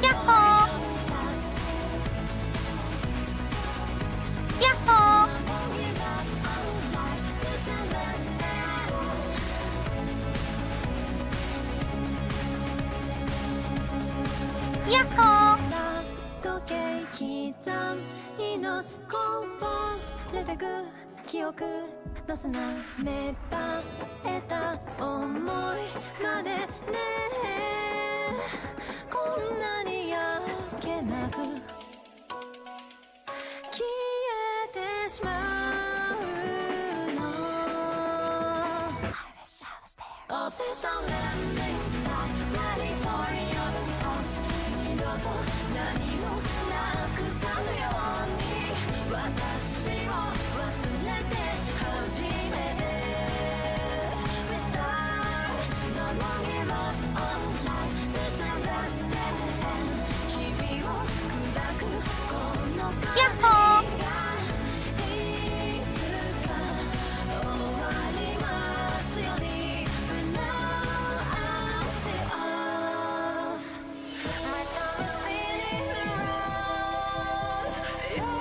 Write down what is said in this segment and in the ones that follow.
야호! 야호! 야호! Oh, please don't let me die. Ready for your touch. 二度と何もなくさぬように私を忘れて初めて We start. No, no, give up on life. This and that's dead end. 君を砕くこの風がいつか終わりますように But now I say off. My time is feeling rough. Your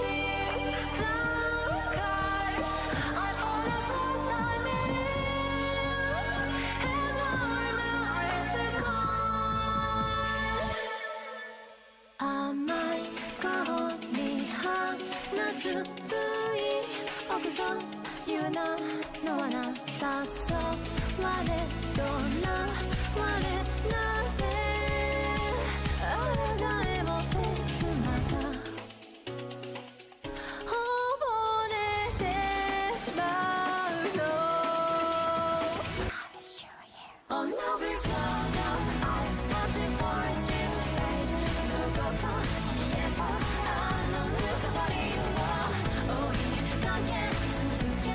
deep cloud cries. I fall apart time in and my memories are gone. 甘い顔に鼻つつい僕という名のはなさそう我とな我なぜあらがえも切なか溺れてしまうの Oh no, we're close your eyes searching for a true fate どこか消えたあのぬくもりを追いかけ続け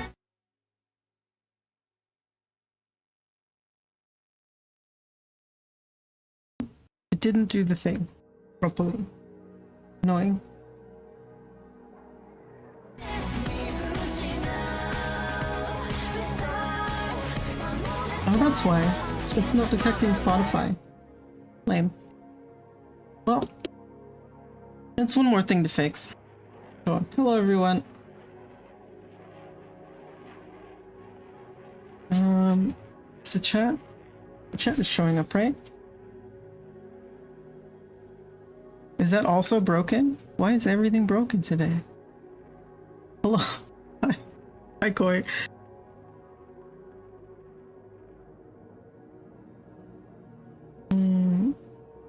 It didn't do the thing properly. Annoying. Oh, that's why. It's not detecting Spotify. Lame. Well, that's one more thing to fix. Oh, hello everyone. Is the chat? The chat is showing up, right? Is that also broken? Why is everything broken today? Hello. Hi. Hi, Koi.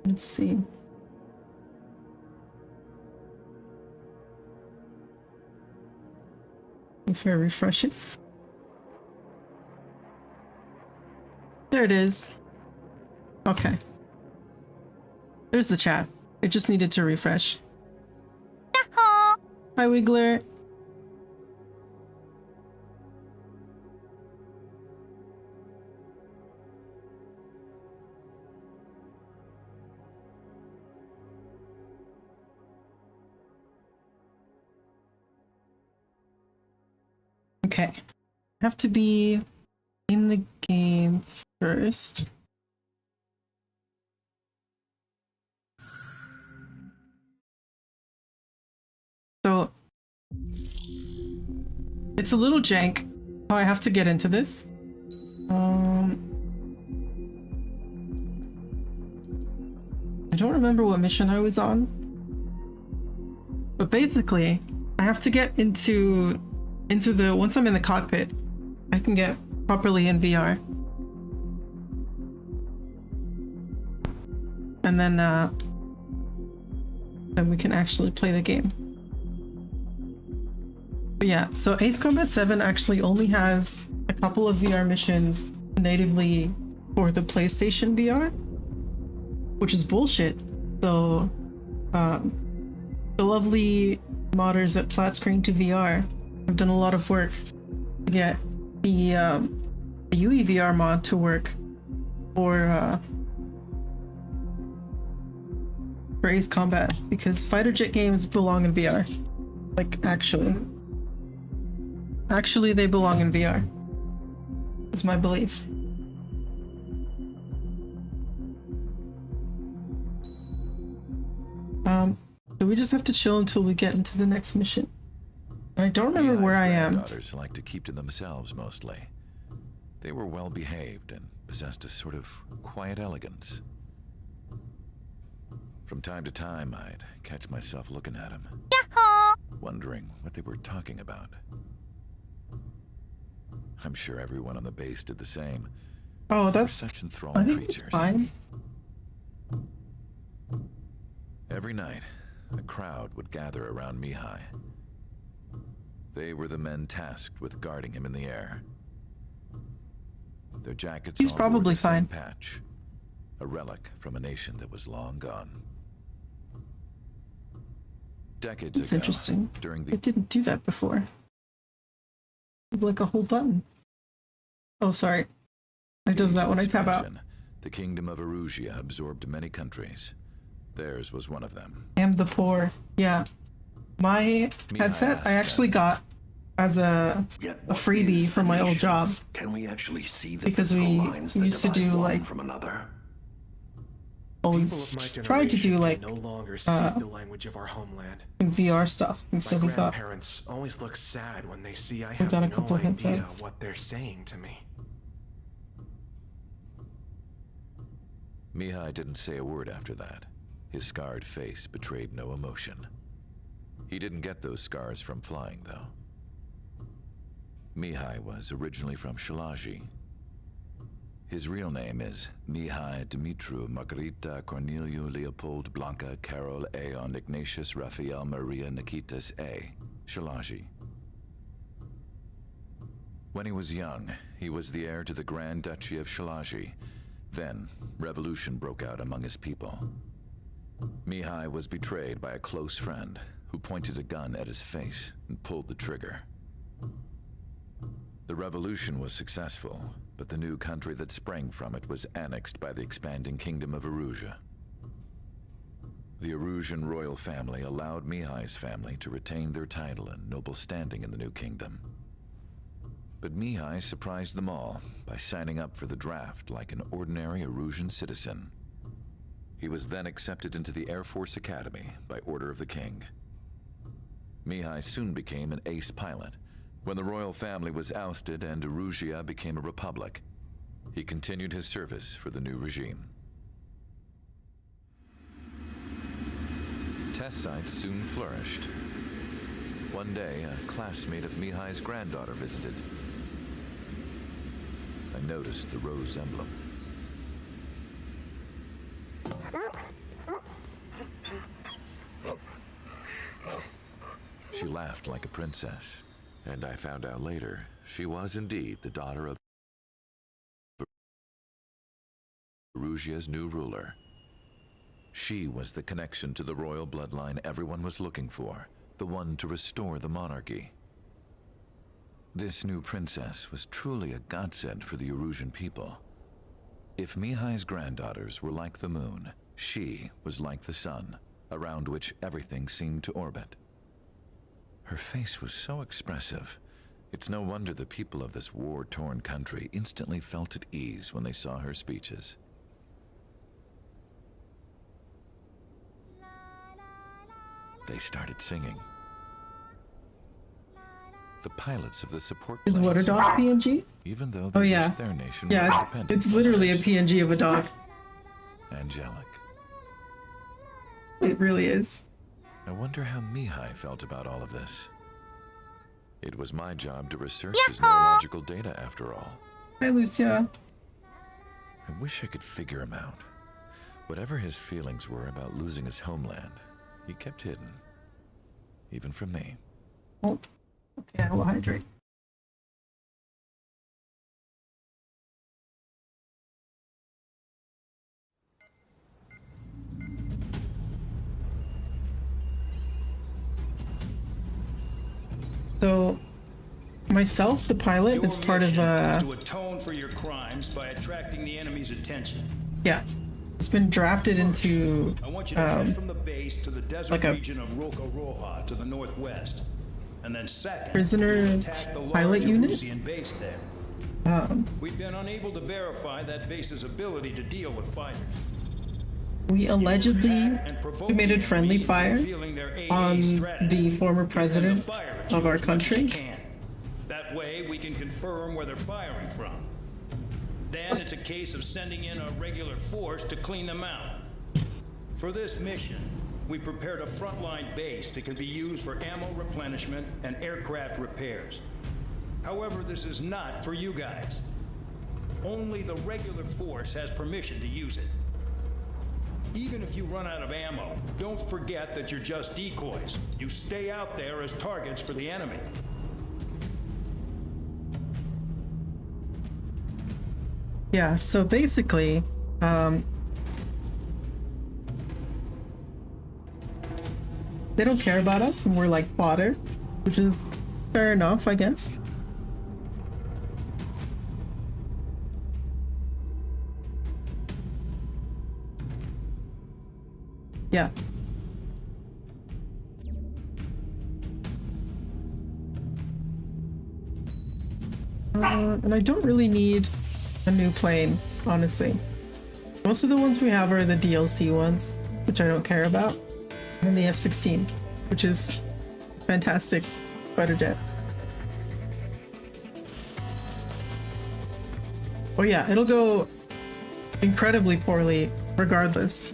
Let's see. If I refresh it. There it is. Okay. There's the chat. It just needed to refresh. 야호! Hi, Wiggler. Okay. Have to be in the game first. So it's a little jank how I have to get into this. I don't remember what mission I was on, but basically I have to get into the once I'm in the cockpit, I can get properly in VR, and then we can actually play the game. But yeah, so Ace Combat 7 actually only has a couple of VR missions natively for the PlayStation VR, which is bullshit. So the lovely modders at Flat Screen to VR have done a lot of work to get the UEVR mod to work for Ace Combat, because fighter jet games belong in VR. Like, actually they belong in VR. Is my belief. we just have to chill until we get into the next mission. I don't remember where I am. Granddaughters like to keep to themselves mostly. They were well behaved and possessed a sort of quiet elegance. From time to time, I'd catch myself looking at them, wondering what they were talking about. I'm sure everyone on the base did the same. Oh, that's Such I enthralling think it's creatures. fine. Every night, a crowd would gather around Mihai. They were the men tasked with guarding him in the air. Their jackets He's all bore probably the same fine. patch, a relic from a nation that was long gone. Decades It's ago, interesting. during the It didn't do that before. Like a whole button. Oh, sorry. It does that when I tap out. expansion, the kingdom of Erusia absorbed many countries. Theirs was one of them. I am the poor. Yeah. My headset I actually got as a freebie from my old job. Can we actually see the Because we physical lines that used to divide do, one like- from another? Well, People of my tried to do generation like can no longer speak the language of our homeland. VR stuff, and so My we thought, grandparents always look sad when they see I We have got a no couple of idea headsets. what they're saying to me. Mihai didn't say a word after that. His scarred face betrayed no emotion. He didn't get those scars from flying, though. Mihai was originally from Shalaji. His real name is Mihai Dumitru Margarita Corneliu Leopold Blanca Carol Aeon Ignatius Raphael Maria Nikitas A. Shalaji. When he was young, he was the heir to the Grand Duchy of Shalaji. Then, revolution broke out among his people. Mihai was betrayed by a close friend who pointed a gun at his face and pulled the trigger. The revolution was successful, but the new country that sprang from it was annexed by the expanding kingdom of Erusia. The Erusian royal family allowed Mihai's family to retain their title and noble standing in the new kingdom. But Mihai surprised them all by signing up for the draft like an ordinary Erusian citizen. He was then accepted into the Air Force Academy by order of the king. Mihai soon became an ace pilot. When the royal family was ousted and Erusia became a republic, he continued his service for the new regime. Test sites soon flourished. One day, a classmate of Mihai's granddaughter visited. I noticed the rose emblem. She laughed like a princess, and I found out later she was indeed the daughter of Erusia's new ruler. She was the connection to the royal bloodline everyone was looking for, the one to restore the monarchy. This new princess was truly a godsend for the Erusian people. If Mihai's granddaughters were like the moon, she was like the sun, around which everything seemed to orbit. Her face was so expressive. It's no wonder the people of this war-torn country instantly felt at ease when they saw her speeches. They started singing. The pilots of the support is planes, what a dog PNG? even though Oh they yeah, wished their nation was yeah. independent It's from literally a theirs. PNG of a dog. Angelic. It really is. I wonder how Mihai felt about all of this. It was my job to research his Yahoo! neurological data after all. Hi, Lucia. I wish I could figure him out. Whatever his feelings were about losing his homeland, he kept hidden. Even from me. Oh, okay, I will hydrate. So, myself, the pilot, is part of to atone for your crimes by attracting the enemy's attention. yeah, it's been drafted into I want you to head from the base to the desert like a region of Roca Roja to the northwest, and then second, prisoner attack the pilot large unit. Erusian base there. We've been unable to verify that base's ability to deal with fighters. we allegedly committed friendly fire on the former president of our country. That way we can confirm where they're firing from. Then it's a case of sending in a regular force to clean them out. For this mission, we prepared a frontline base that can be used for ammo replenishment and aircraft repairs. However, this is not for you guys. Only the regular force has permission to use it. Even if you run out of ammo, don't forget that you're just decoys. You stay out there as targets for the enemy. Yeah, so basically, they don't care about us and we're like fodder, which is fair enough, I guess. Yeah. And I don't really need a new plane, honestly. Most of the ones we have are the DLC ones, which I don't care about. And the F-16, which is fantastic fighter jet. Oh yeah, it'll go incredibly poorly regardless.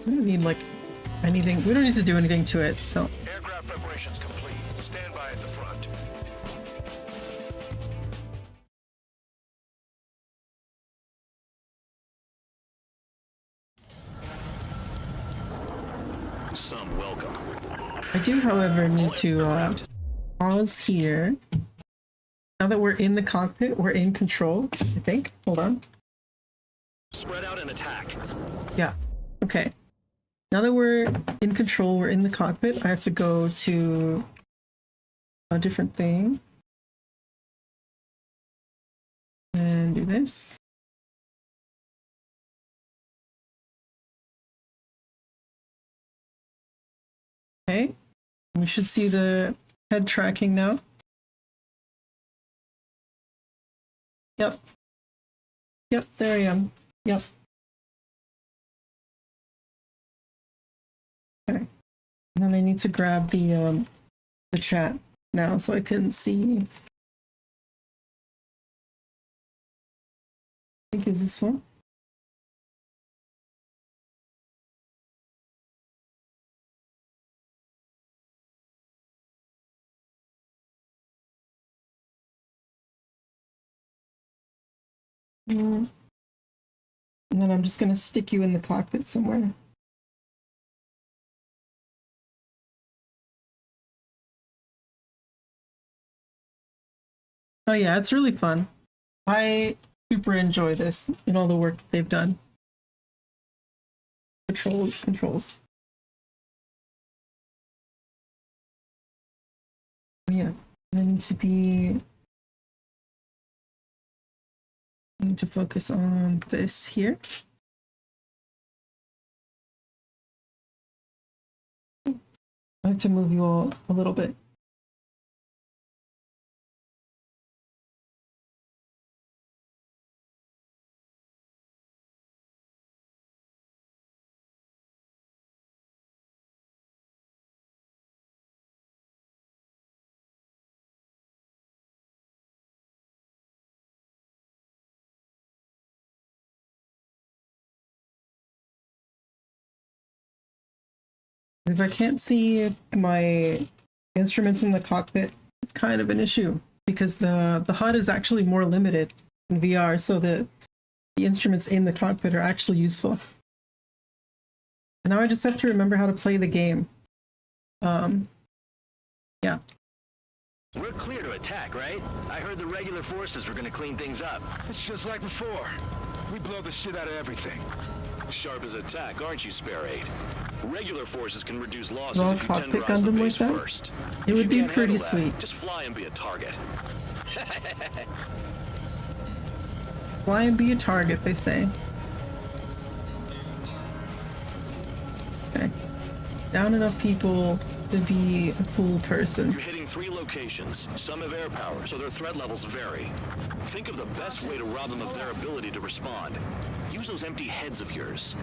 We don't need like anything. We don't need to do anything to it, so. Aircraft preparations complete. Stand by at the front. Some welcome. I do, however, need to pause here. Now that we're in the cockpit, we're in control, I think. Hold on. Spread out and attack. Yeah. Okay. Now that we're in control, we're in the cockpit, I have to go to a different thing. And do this. Okay. We should see the head tracking now. Yep. Yep, there I am. Yep. Okay. And then I need to grab the chat now so I can see. I think is this one. And then I'm just gonna stick you in the cockpit somewhere. Oh yeah, it's really fun. I super enjoy this and all the work that they've done. Controls. Oh, yeah, I need to focus on this here. I have to move you all a little bit. If I can't see my instruments in the cockpit, it's kind of an issue because the HUD is actually more limited in VR, so the instruments in the cockpit are actually useful. And now I just have to remember how to play the game. Yeah. We're clear to attack, right? I heard the regular forces were gonna clean things up. It's just like before. We blow the shit out of everything. Sharp as attack, aren't you, Spare 8? Regular forces can reduce losses Well, if you cockpit tenderize the Gundam base like that? first. It If would you be can't pretty handle that, sweet. just fly and be a target. Fly and be a target, they say. Okay. Down enough people to be a cool person. You're hitting 3 locations. Some have air power, so their threat levels vary. Think of the best way to rob them of their ability to respond. Use those empty heads of yours.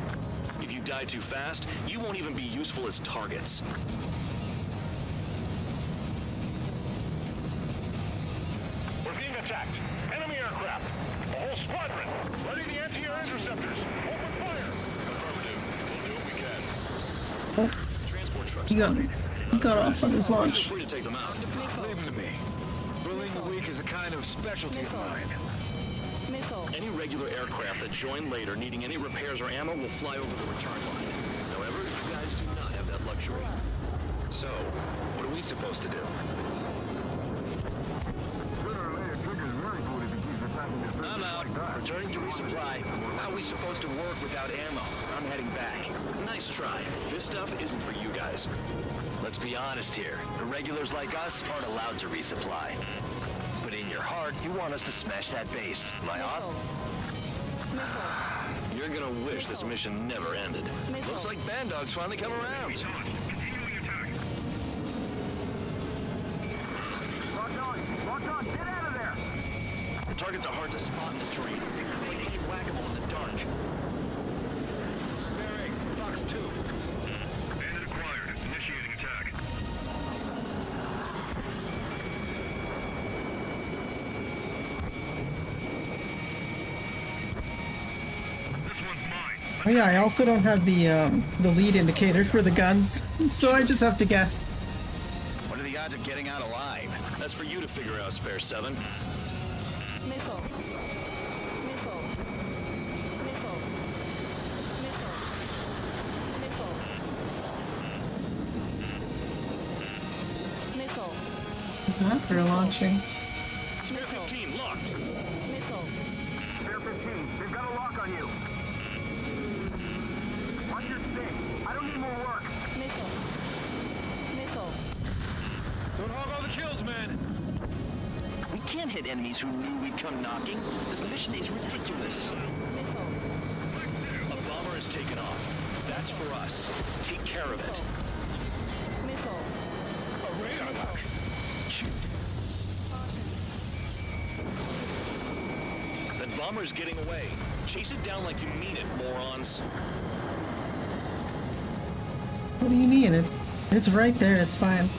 If you die too fast, you won't even be useful as targets. We're being attacked. Enemy aircraft. A whole squadron. Ready the anti-air interceptors. Open fire. Affirmative. We'll do what we can. Transport trucks. He got off on his launch. Feel free to take them out. Leave them to me. Bullying the weak is a kind of specialty of mine. Any regular aircraft that join later needing any repairs or ammo will fly over the return line. However, you guys do not have that luxury. So, what are we supposed to do? I'm out. Returning to resupply. How are we supposed to work without ammo? I'm heading back. Nice try. This stuff isn't for you guys. Let's be honest here. Irregulars like us aren't allowed to resupply. But in your heart, you want us to smash that base. Am I off? You're gonna wish this mission never ended. Looks like Band Dog's finally come around. The targets are hard to spot in this terrain. It's like playing whack-a-mole in the dark. Sparing, Fox 2. Bandit acquired. Initiating attack. This one's mine. Oh yeah, I also don't have the lead indicator for the guns, so I just have to guess. What are the odds of getting out alive? That's for you to figure out, Spare 7. Missile. Missile. Missile. Missile. Missile. Missile. Is that they're launching? Spare 15, locked. Missile. Spare 15. They've got a lock on you. Watch your stick. I don't need more work. Missile. Missile. Don't hog all the kills, man. We can't hit enemies who knew we'd come knocking. This mission is ridiculous. Missile. A bomber has taken off. That's for us. Take care of it. Missile. A radar lock. Shoot. That bomber's getting away. Chase it down like you mean it, morons. What do you mean? It's right there. It's fine.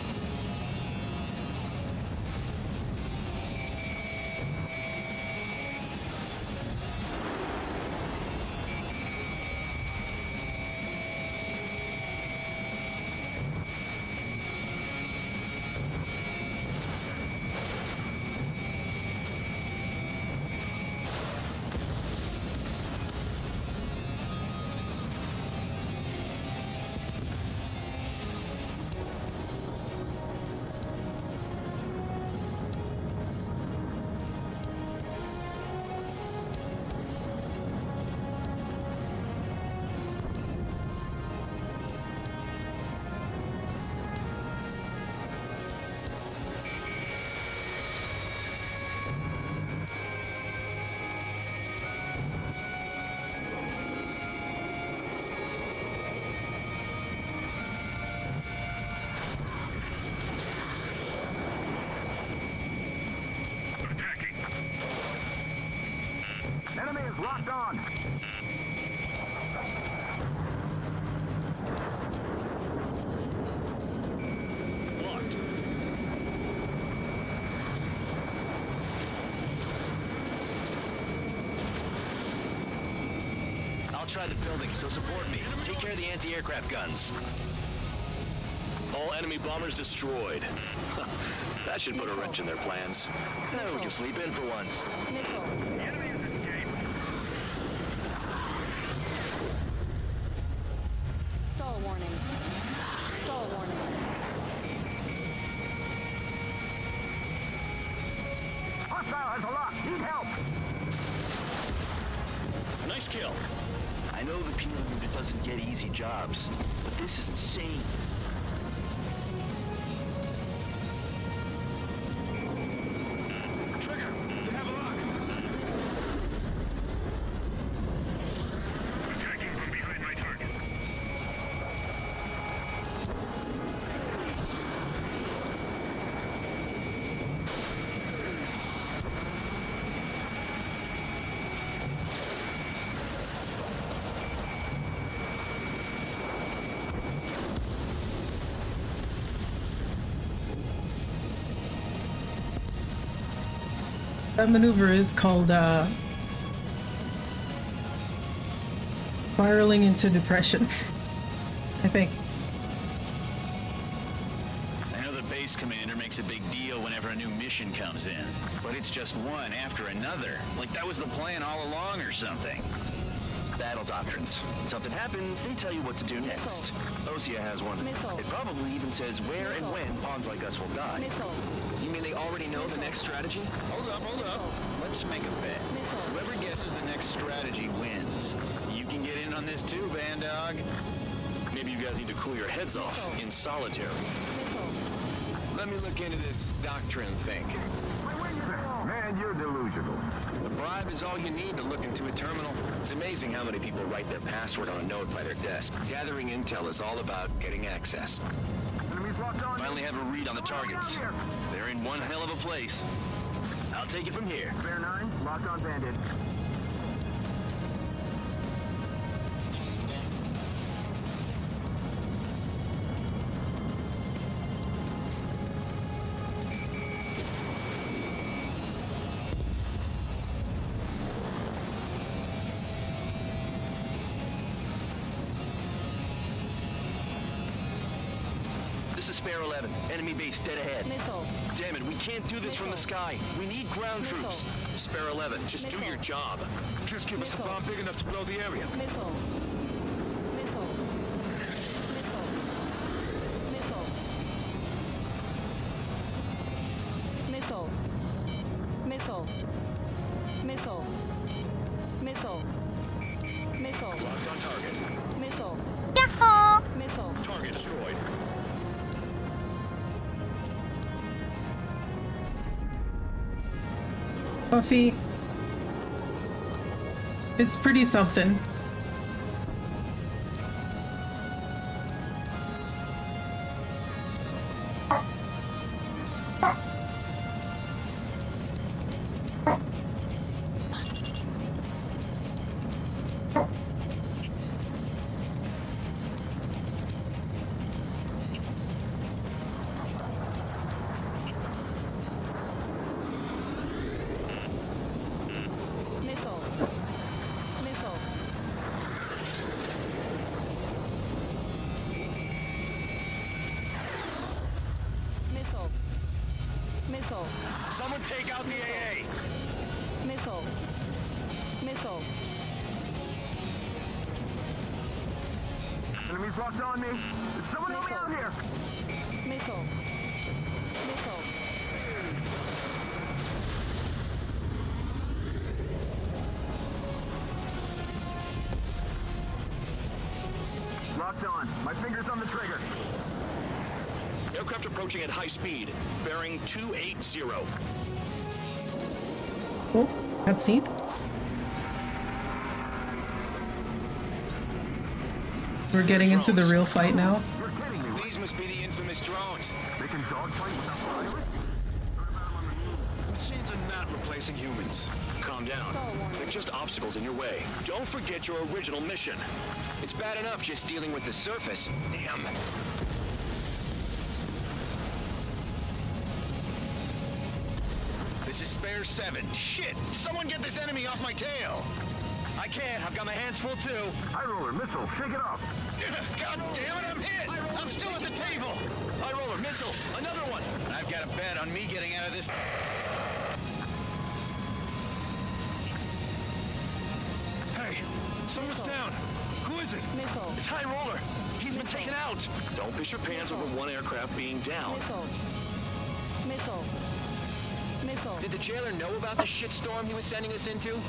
Attacking. Enemy is locked on. Locked. I'll try the building, so support me. Take care of the anti-aircraft guns. All enemy bombers destroyed. That should put a wrench in their plans. Now we can sleep in for once. Missile. Stall warning. Stall warning. Hostile has a lock. Need help. Nice kill. I know the penal unit doesn't get easy jobs, but this is insane. Trigger. They have a lock. Attacking from behind my target. That maneuver is called spiraling into depression. I think. I know the base commander makes a big deal whenever a new mission comes in, but it's just one after another. Like that was the plan all along or something. Battle doctrines. When something happens, they tell you what to do next. Osea has one. It probably even says where and when pawns like us will die. You mean they already know the next strategy? Hold up. Let's make a bet. Whoever guesses the next strategy wins. You can get in on this too, Band Dog. Maybe you guys need to cool your heads off in solitary. Let me look into this doctrine thing. Man, you're delusional. The bribe is all you need to look into a terminal. It's amazing how many people write their password on a note by their desk. Gathering intel is all about getting access. Finally have a read on the targets. They're in one hell of a place. I'll take it from here. Bear 9, locked on bandit. This is Spare 11. Enemy base dead ahead. Damn it, we can't do this from the sky. We need ground troops. Spare 11, just do your job. Just give us a bomb big enough to blow the area. Locked on target. Yahoo! Target destroyed. Buffy, it's pretty something. Someone take out the AA. Enemies locked on me. Someone help me out here. Locked on. My finger's on the trigger. Aircraft approaching at high speed. Bearing 280. Oh, cutscene. We're getting into the real fight now. You're kidding me. These must be the infamous drones. They can dogfight without pilots? Machines are not replacing humans. Calm down. They're just obstacles in your way. Don't forget your original mission. It's bad enough just dealing with the surface. Damn. This is Spare 7. Shit! Someone get this enemy off my tail! I can't. I've got my hands full too. High roller missile. Shake it off. God damn it, I'm hit! I'm still at the table! High roller missile, another one! I've got a bet on me getting out of this. Hey, someone's down. Who is it? It's High Roller. He's been taken out. Don't piss your pants over one aircraft being down. Did the jailer know about the shitstorm he was sending us into?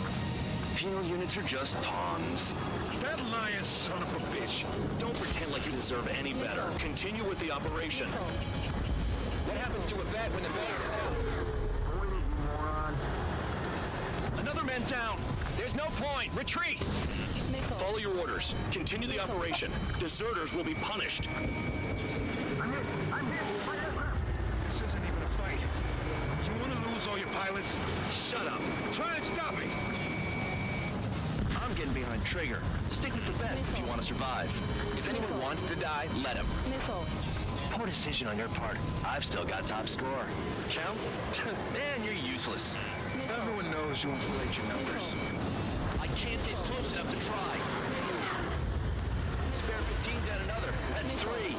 Penal units are just pawns. That lying son of a bitch. Don't pretend like you deserve any better. Continue with the operation. What happens to a vet when the vet is out? Another man down. There's no point. Retreat. Follow your orders. Continue the operation. Deserters will be punished. I'm hit. This isn't even a fight. You want to lose all your pilots? Shut up. Try and stop me. I'm getting behind Trigger. Stick with the best if you want to survive. If anyone wants to die, let him. Poor decision on your part. I've still got top score. Count? Man, you're useless. knows you inflate your numbers. I can't get close enough to try. Spare 15 down another. That's 3.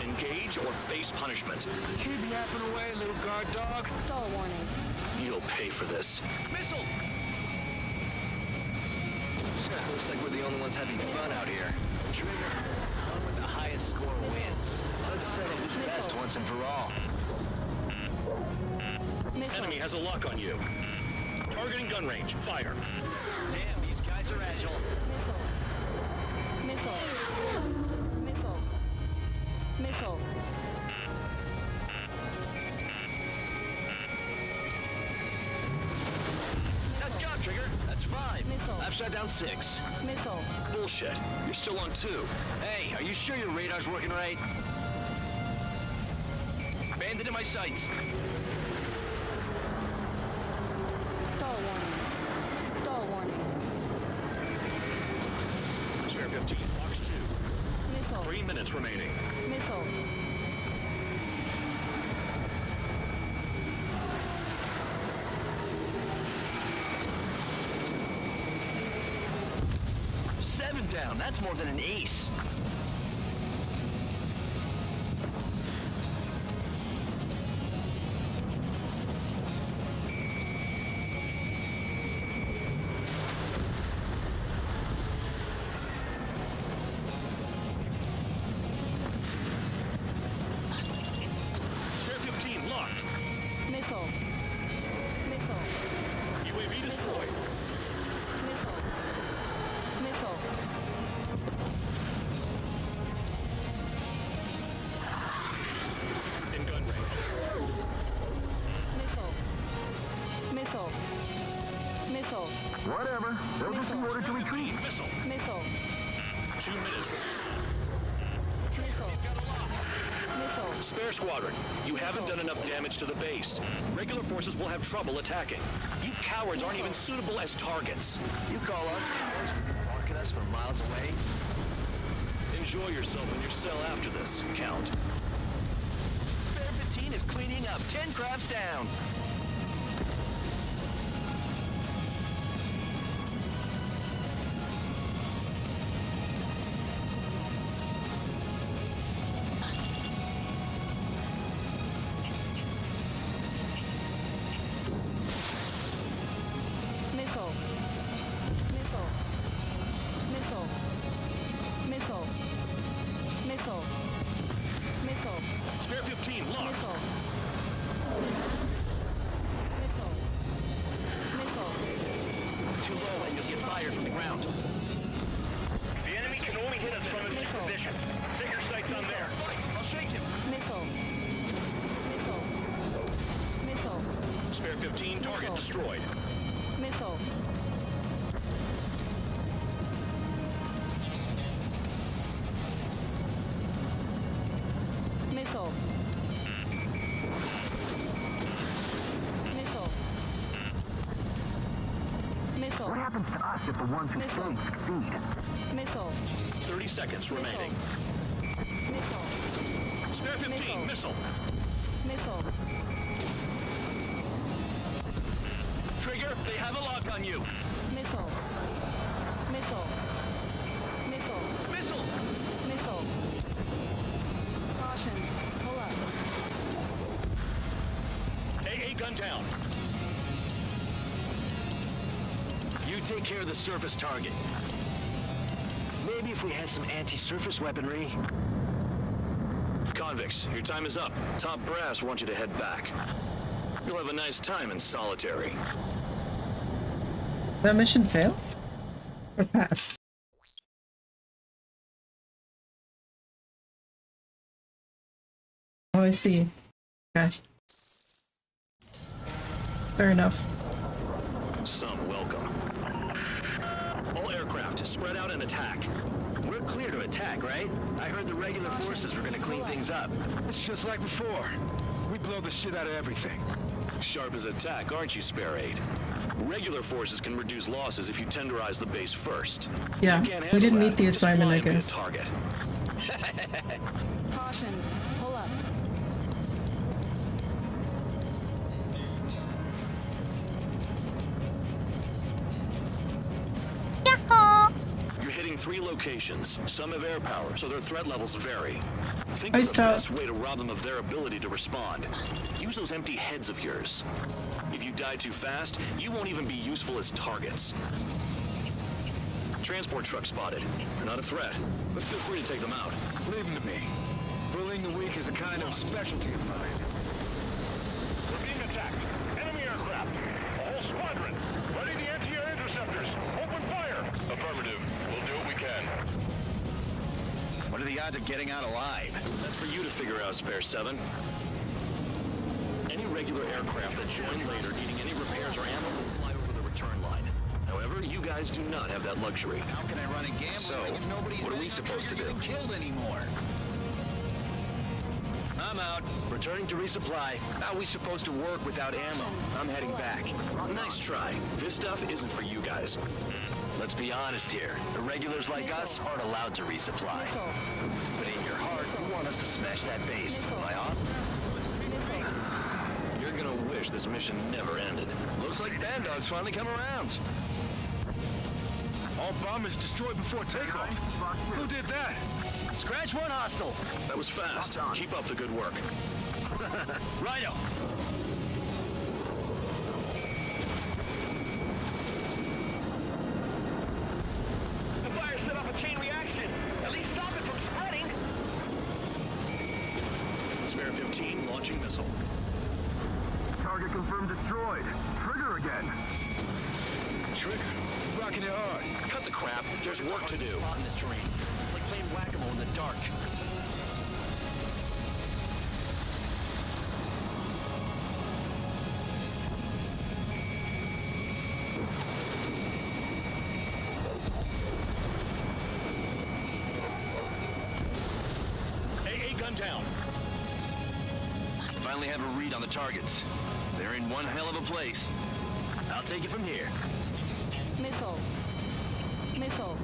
Engage or face punishment. Keep yapping away, little guard dog. Stall warning. You'll pay for this. Missile! Looks like we're the only ones having fun out here. Trigger, one with the highest score wins. Let's settle who's best once and for all. Enemy has a lock on you. Targeting gun range. Fire. Damn, these guys are agile. Missile. Missile. Missile. Nice job, Trigger. That's 5. Missile. I've shot down 6. Missile. Bullshit. You're still on 2. Hey, are you sure your radar's working right? Bandit in my sights. Stall warning. Stall warning. Spare 15. Fox 2. Missile. 3 minutes remaining. Missile. Down. That's more than an ace. Spare 15 locked. Missile. Missile. UAV destroyed. Missile. Missile. In gun range. Missile. Missile. Missile. Whatever. They'll just be ordered to retreat. Missile. Missile. 2 minutes. Missile. Missile. Spare squadron. You haven't done enough damage to the base. Regular forces will have trouble attacking. You cowards aren't even suitable as targets. You call us cowards when you're barking us from miles away? Enjoy yourself in your cell after this, Count. Spare 15 is cleaning up. 10 crabs down. Missile. Missile. Missile. Missile. Missile. Missile. Spare 15 locked. Missile. Missile. Missile. Too low and you'll get fired from the ground. The enemy can only hit us from a Missile. position. Set your sights on there. I'll shake him. Missile. Missile. Missile. Spare 15 target destroyed. Missile. Missile. Missile. Missile. What happens to us if the ones who Missile. stay succeed? Missile. 30 seconds remaining. Missile. Spare 15 missile. Missile. Trigger, they have a lock on you. Missile. Missile. Missile. Missile! Missile. Caution. Pull up. AA gun down. You take care of the surface target. Maybe if we had some anti-surface weaponry. Convicts, your time is up. Top brass wants you to head back. You'll have a nice time in solitary. That mission fail? Or pass? Oh, I see. Okay. Fair enough. Some welcome. All aircraft, spread out and attack. We're clear to attack, right? I heard the regular forces were gonna clean things up. It's just like before. We blow the shit out of everything. Sharp as attack, aren't you, Spare 8? Regular forces can reduce losses if you tenderize the base first. Yeah, You can't we handle didn't that, meet the just assignment, fly I and be a guess. target. Caution. Pull up. Yahoo! You're hitting 3 locations. Some have air power, so their threat levels vary. Think Hey, of the stop. best way to rob them of their ability to respond. Use those empty heads of yours. If you die too fast, you won't even be useful as targets. Transport truck spotted. They're not a threat, but feel free to take them out. Leave them to me. Bullying the weak is a kind of specialty of mine. We're being attacked. Enemy aircraft. A whole squadron. Ready the anti-air interceptors. Open fire. Affirmative. We'll do what we can. What are the odds of getting out alive? That's for you to figure out, Spare 7. Any regular aircraft that join later needing any repairs or ammo will fly over the return line. However, you guys do not have that luxury. How can I run a gamble So, if nobody's what are we ready supposed to do? get killed anymore? I'm out. Returning to resupply. How are we supposed to work without ammo? I'm heading back. Nice try. This stuff isn't for you guys. Let's be honest here. Irregulars like us aren't allowed to resupply. Missile. But in your heart, you want us to smash that base. Am I off? You're gonna wish this mission never ended. Looks like Bandog's finally come around. All bombers destroyed before takeoff. Who did that? Scratch one hostile. That was fast. Keep up the good work. Righto. The fire set off a chain reaction. At least stop it from spreading. Spare 15, launching missile. Target confirmed destroyed. Trigger again. Trigger. Rocking it hard. Cut the crap. There's work to do. Spot in this terrain. It's like playing whack-a-mole in the dark. AA gun down. Finally have a read on the targets. They're in one hell of a place. I'll take it from here. Missile. Missile.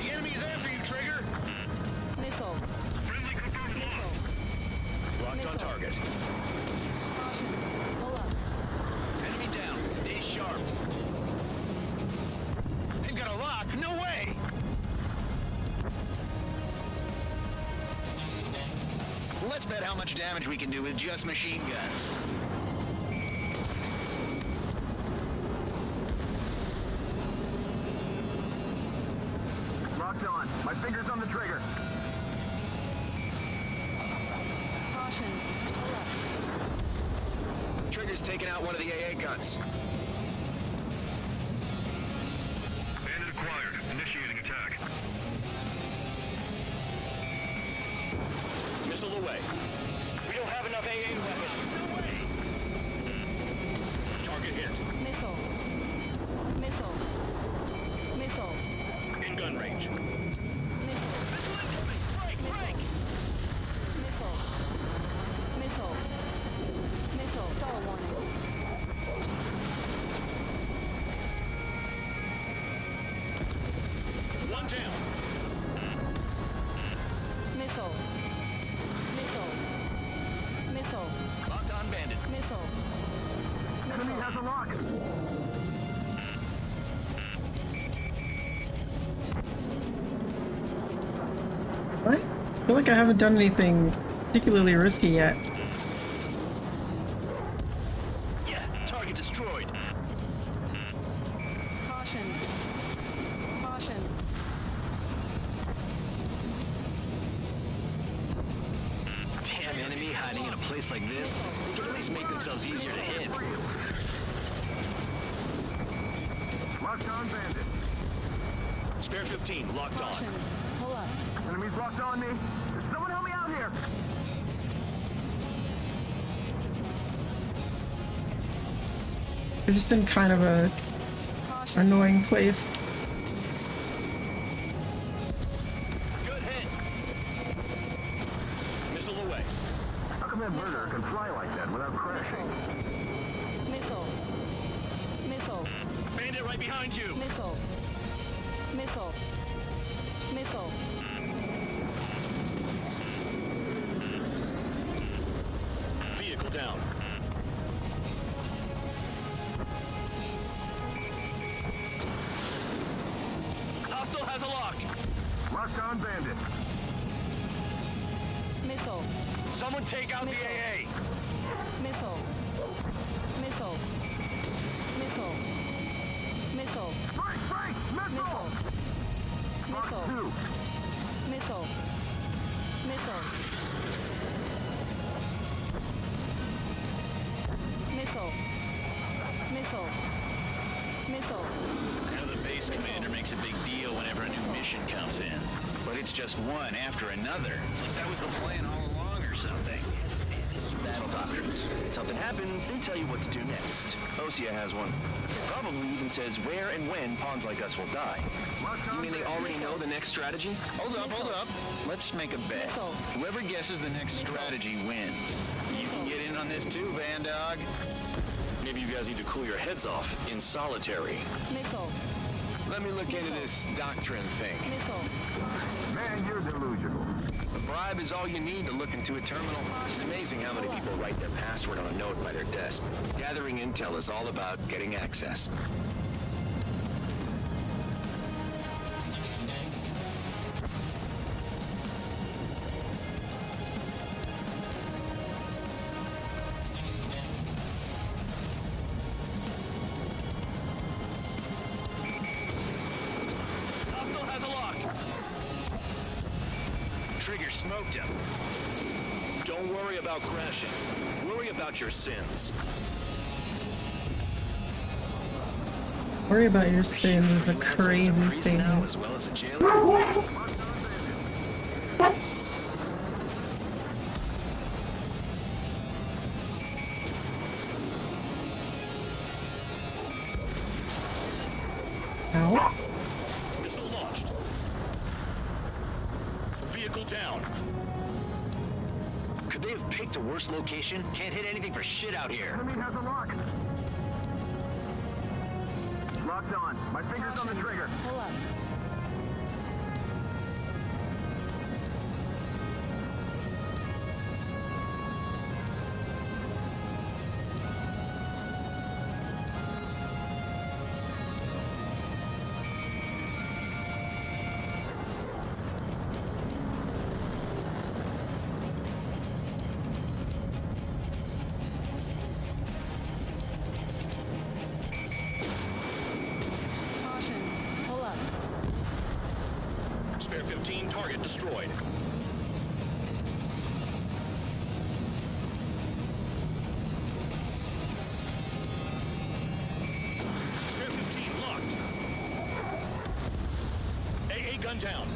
The enemy's after you, Trigger. Missile. Friendly confirmed lost. Locked on target. Caution. Pull up. Enemy down. Stay sharp. They've got a lock. No way! Let's bet how much damage we can do with just machine guns. Locked on. My finger's on the trigger. Caution. Pull up. Trigger's taking out one of the AA guns. Bandit acquired. Initiating attack. Missile away. We don't have enough AA weapons. Target hit. Missile. Missile. Missile. In gun range. Missile. Break! Break! Missile. Missile. Missile. Stall warning. One down. Missile. Missile. Missile. Locked on bandit. Missile. Enemy has a lock. What? I feel like I haven't done anything particularly risky yet. Yeah, target destroyed. Caution. Caution. Damn enemy hiding in a place like this. They can at least make themselves easier to hit. Locked on bandit. Spare 15, locked on. Caution. Pull up. Enemy's locked on me. Someone help me out here. They're just in kind of a Caution. annoying place. Good hit. Missile away. How come that murderer can fly like that without crashing? Missile. Missile. Bandit right behind you. Missile. Missile. Missile. has a lock. Locked on bandit. Missile. Someone take out the AA. Missile. Missile. Missile. Missile. Strike! Strike! Missile! Mark Missile. 2. Missile. Missile. Missile. Missile. Missile. Now the base commander makes a big deal whenever a new mission comes in. But it's just one after another. Like that was the plan all along or something. Battle doctrines. Something happens, they tell you what to do next. Osea has one. It probably even says where and when pawns like us will die. You mean they already know the next strategy? Hold up. Let's make a bet. Missile. Whoever guesses the next strategy wins. You can get in on this too, Van Dog. Maybe you guys need to cool your heads off in solitary. Missile. Let me look into this doctrine thing. Missile. Man, you're delusional. A bribe is all you need to look into a terminal. It's amazing how many people write their password on a note by their desk. Gathering intel is all about getting access. Hostile has a lock. Trigger smoked him. Don't worry about crashing. Worry about your sins. Worry about your sins is a crazy statement. As well as a jailer. Ow. Missile launched. Vehicle down. Could they have picked a worse location? Can't hit anything for shit out here. Enemy has a lock. Locked on. My finger's on the trigger. Pull up. Caution. Pull up. Spare 15, target destroyed. Spare 15 locked. AA gun down.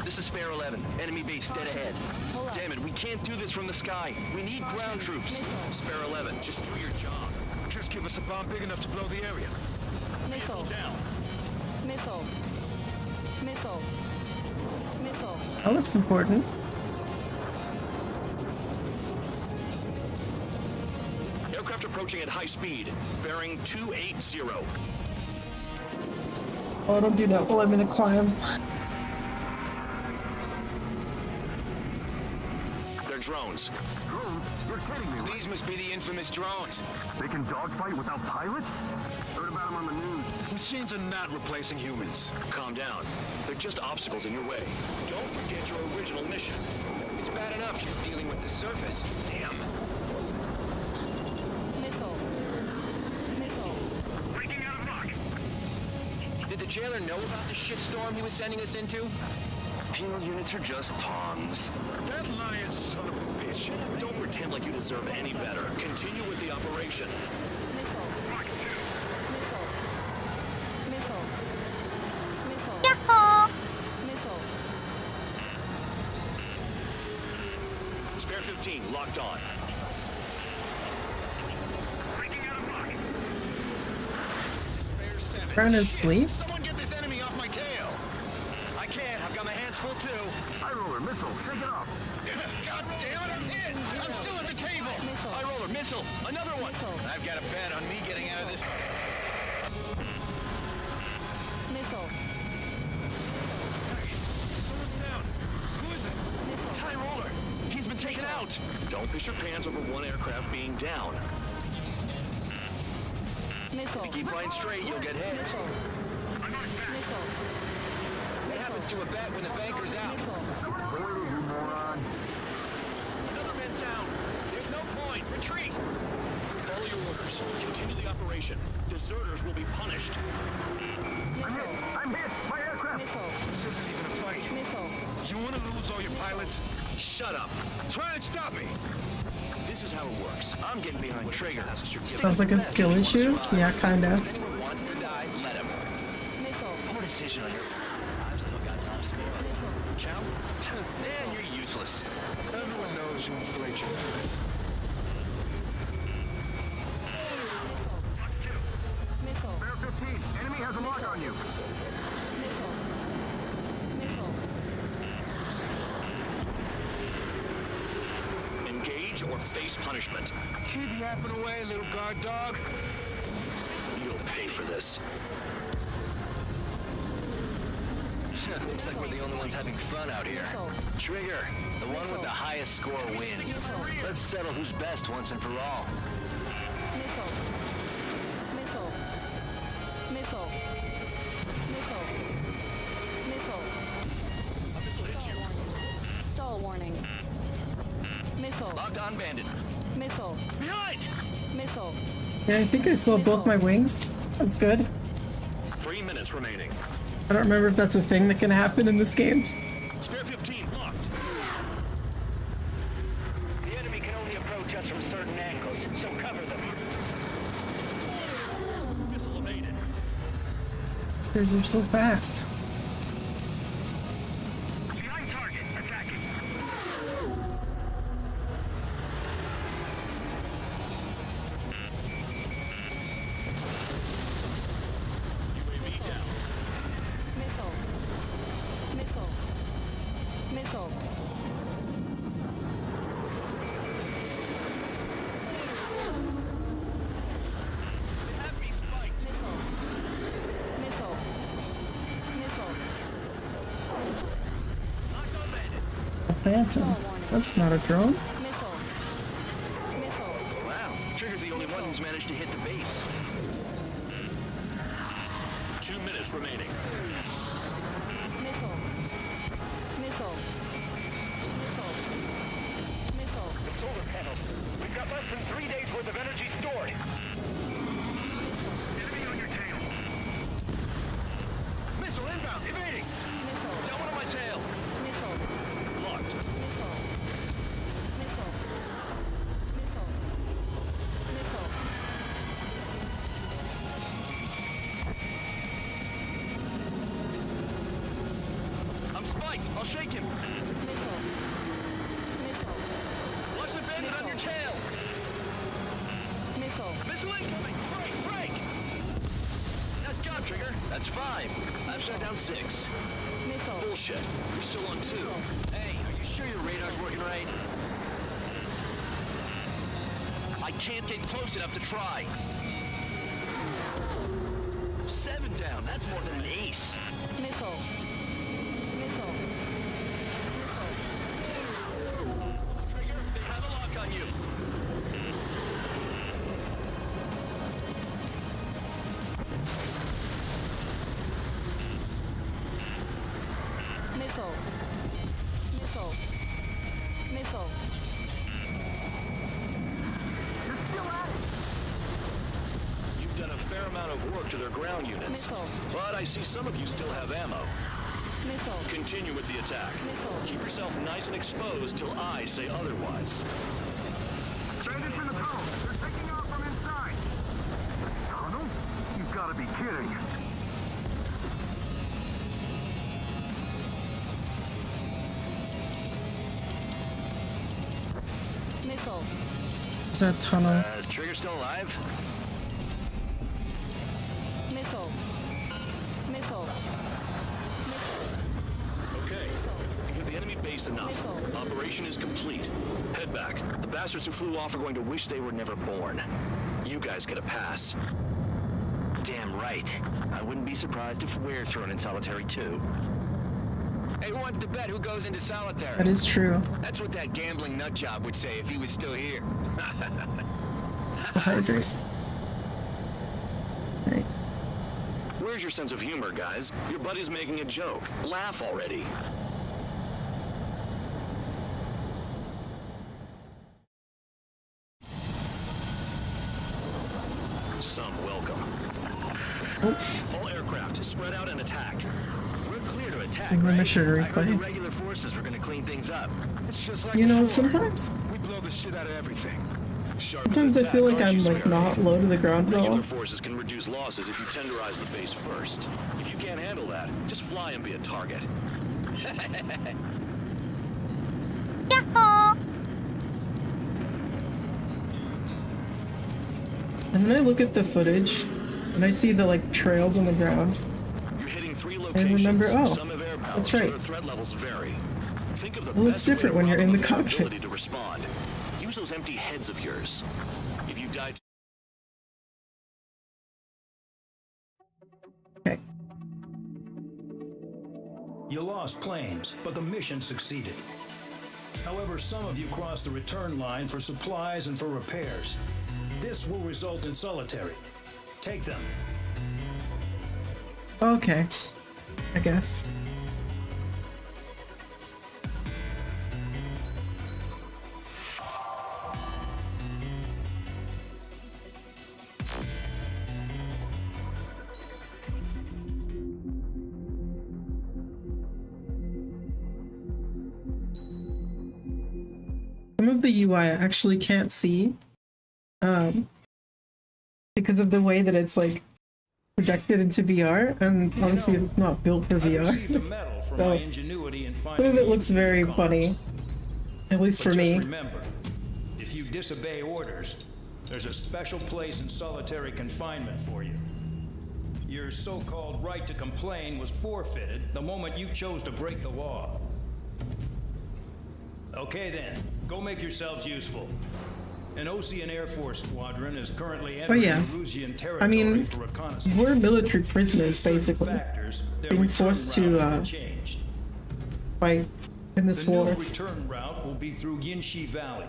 This is Spare 11. Enemy base dead ahead. Pull up. Damn it, we can't do this from the sky. We need ground troops. Spare 11, just do your job. Just give us a bomb big enough to blow the area. Vehicle Missile. down. Missile. Missile. Missile. That looks important. Aircraft approaching at high speed. Bearing 280. Oh, don't do that while I'm in a climb. They're drones. Drones? You're kidding me. These must be the infamous drones. They can dogfight without pilots? Heard about them on the news. Machines are not replacing humans. Calm down. They're just obstacles in your way. Don't forget your original mission. It's bad enough just dealing with the surface. Damn. Missile. Missile. Breaking out of lock. Did the jailer know about the shitstorm he was sending us into? Penal units are just pawns. That lying son of a bitch. Don't pretend like you deserve any better. Continue with the operation. Missile. Missile. Missile. Missile. Yahoo! Missile. Spare 15, locked on. Breaking out of lock. Spare 7. Burn his sleep? Someone get this enemy off my tail. I can't. I've got my hands full too. High roller, missile. Shake it off. God damn it, I'm hit. I'm still at the table. Missile. High roller, missile. Another one. Missile. I've got a bet on me getting out of this. Missile. Someone's down. Who is it? Missile. High roller. He's been taken out. Don't piss your pants over one aircraft being down. If you keep flying straight, you'll get hit. What happens to a bet when the banker's out? Another man down. There's no point. Retreat. Follow your orders. Continue the operation. Deserters will be punished. I'm hit! My aircraft! This isn't even a fight. You want to lose all your pilots? Shut up. Try and stop me. This is how it works. I'm getting behind trigger. Sounds like a skill issue. Yeah, kinda. If anyone wants to die, let him. Poor decision on your... I've still got top speed. Count? Man, you're useless. Everyone knows you inflate your numbers. Bear 15, enemy has a mark on you. Engage or face punishment. Keep yapping away, little guard dog. You'll pay for this. Looks like we're the only ones having fun out here. Trigger, the one with the highest score wins. Let's settle who's best once and for all. A missile hits you. Stall warning. Missile. Locked on bandit. Missile. Behind! Missile. Yeah, I think I saw both my wings. That's good. 3 minutes remaining. I don't remember if that's a thing that can happen in this game. Spare 15 locked. The enemy can only approach us from certain angles, so cover them. Missile evaded. These are so fast. Behind target, attacking. UAV down. Missile. Missile. Missile. Missile. Missile. A phantom. That's not a drone. Missile. Missile. Wow, Trigger's the only one who's managed to hit the base. 2 minutes remaining. Missile. Missile. Missile. Missile. Solar panels. We've got less than 3 days worth of energy stored. Enemy on your tail. Missile inbound, evading! Missile. Got one on my tail. Missile. Locked. Missile. Missile. Missile. Missile. I'm spiked. I'll shake him. Missile. Missile. Watch the bandit on your tail. Missile. Missile incoming. Break, break. Nice job, Trigger. That's 5. I've shot down 6. Missile. Bullshit. You're still on 2. Hey, are you sure your radar's working right? I can't get close enough to try. 7 down. That's more than an ace. Missile. Missile. Trigger, they have a lock on you. Missile. Missile. Missile. You've done a fair amount of work to their ground units. Missile. But I see some of you still have ammo. Missile. Continue with the attack. Missile. Keep yourself nice and exposed till I say otherwise. Bandits in the tunnel. They're taking off from inside. Tunnel? You've got to be kidding. Missile. Is that tunnel? Is Trigger still alive? Missile. Missile. Okay. You give the enemy base enough. Missile. Operation is complete. Head back. The bastards who flew off are going to wish they were never born. You guys get a pass. Damn right. I wouldn't be surprised if we're thrown in solitary too. Hey, who wants to bet who goes into solitary? That is true. That's what that gambling nut job would say if he was still here. Hydrate. Where's your sense of humor, guys? Your buddy's making a joke. Laugh already. Some welcome. All aircraft, spread out and attack. We're clear to attack, I'm right? mission I heard the replay. regular forces were gonna clean things up. It's just like You know, before. sometimes We blow the shit out of everything. sometimes I feel like I'm like not low to the ground at all. Regular forces can reduce losses if you tenderize the base first. If you can't handle that, just fly and be a target. Yahoo! And then I look at the footage and I see the like trails on the ground. You're hitting 3 And locations. remember, oh, Some have air power, that's so right. their threat levels vary. Think of the It looks best way different to when you're rob in them the of their cockpit. ability to respond. Use those empty heads of yours. If you die Okay. You lost planes, but the mission succeeded. However, some of you crossed the return line for supplies and for repairs. This will result in solitary. Take them. Okay. I guess. Some of the UI I actually can't see because of the way that it's like projected into VR, and obviously it's not built for I VR. received a medal for So, my ingenuity in some finding of it looks very comms. funny, at least But for just me. remember, if you disobey orders, there's a special place in solitary confinement for you. Your so-called right to complain was forfeited the moment you chose to break the law. Okay then, go make yourselves useful. An Ocean Air Force squadron is currently entering yeah. Peruvian territory I mean, for reconnaissance. we're military prisoners, Certain basically, factors, their being return forced route to has been changed. fight in this The war. new return route will be through Yinshi Valley,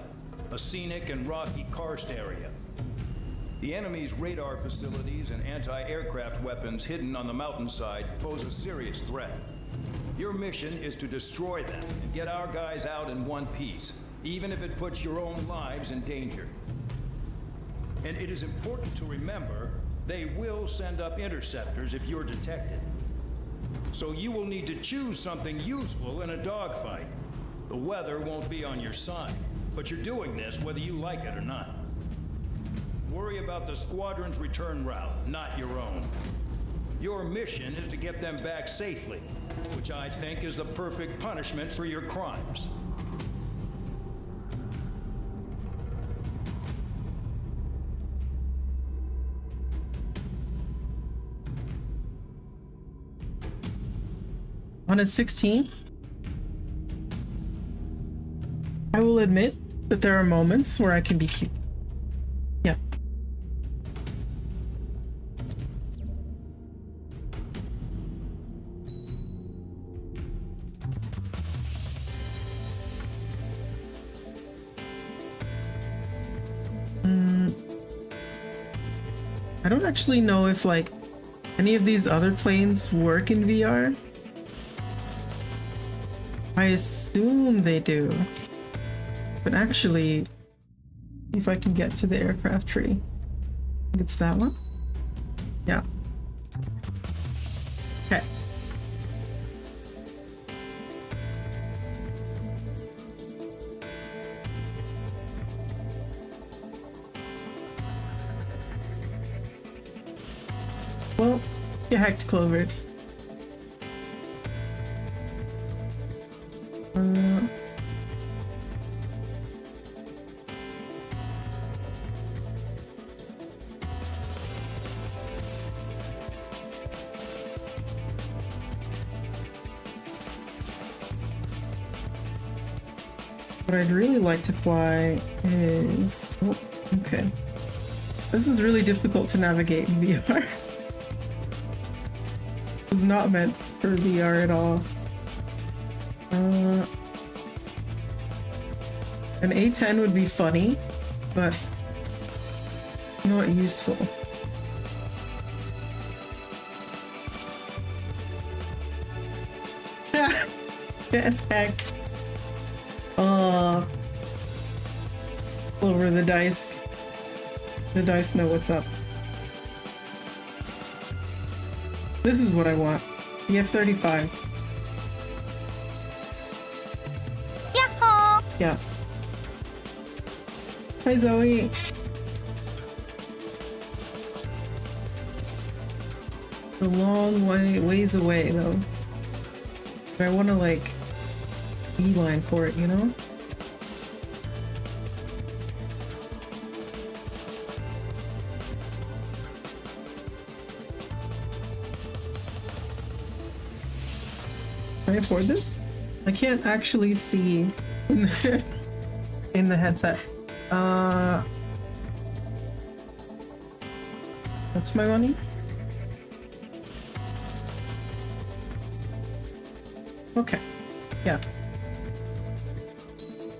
a scenic and rocky karst area. The enemy's radar facilities and anti-aircraft weapons hidden on the mountainside pose a serious threat. Your mission is to destroy them and get our guys out in one piece, even if it puts your own lives in danger. And it is important to remember, they will send up interceptors if you're detected. So you will need to choose something useful in a dogfight. The weather won't be on your side, but you're doing this whether you like it or not. Worry about the squadron's return route, not your own. Your mission is to get them back safely, which I think is the perfect punishment for your crimes. On his 16th, I will admit that there are moments where I can be cute. Yeah. I don't actually know if like any of these other planes work in VR. I assume they do. But actually, if I can get to the aircraft tree. I think it's that one? Yeah. Okay. Well, you hacked Clover. What I'd really like to fly is... Oh, okay. This is really difficult to navigate in VR. It was not meant for VR at all. An A10 would be funny, but not useful. Get hacked. Oh. Over the dice. The dice know what's up. This is what I want. The F-35. Yahoo! Yeah. Hi, Zoe. A long ways away, though. But I want to, like, beeline for it, you know? Can I afford this? I can't actually see in the, in the headset. What's my money? Okay. Yeah.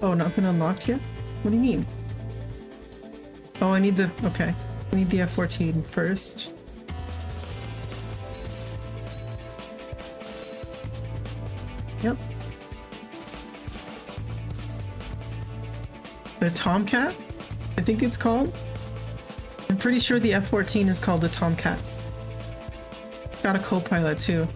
Oh, not been unlocked yet? What do you mean? Oh, I need the... Okay. I need the F-14 first. Yep. The Tomcat? I think it's called. I'm pretty sure the F-14 is called the Tomcat. Got a co-pilot too.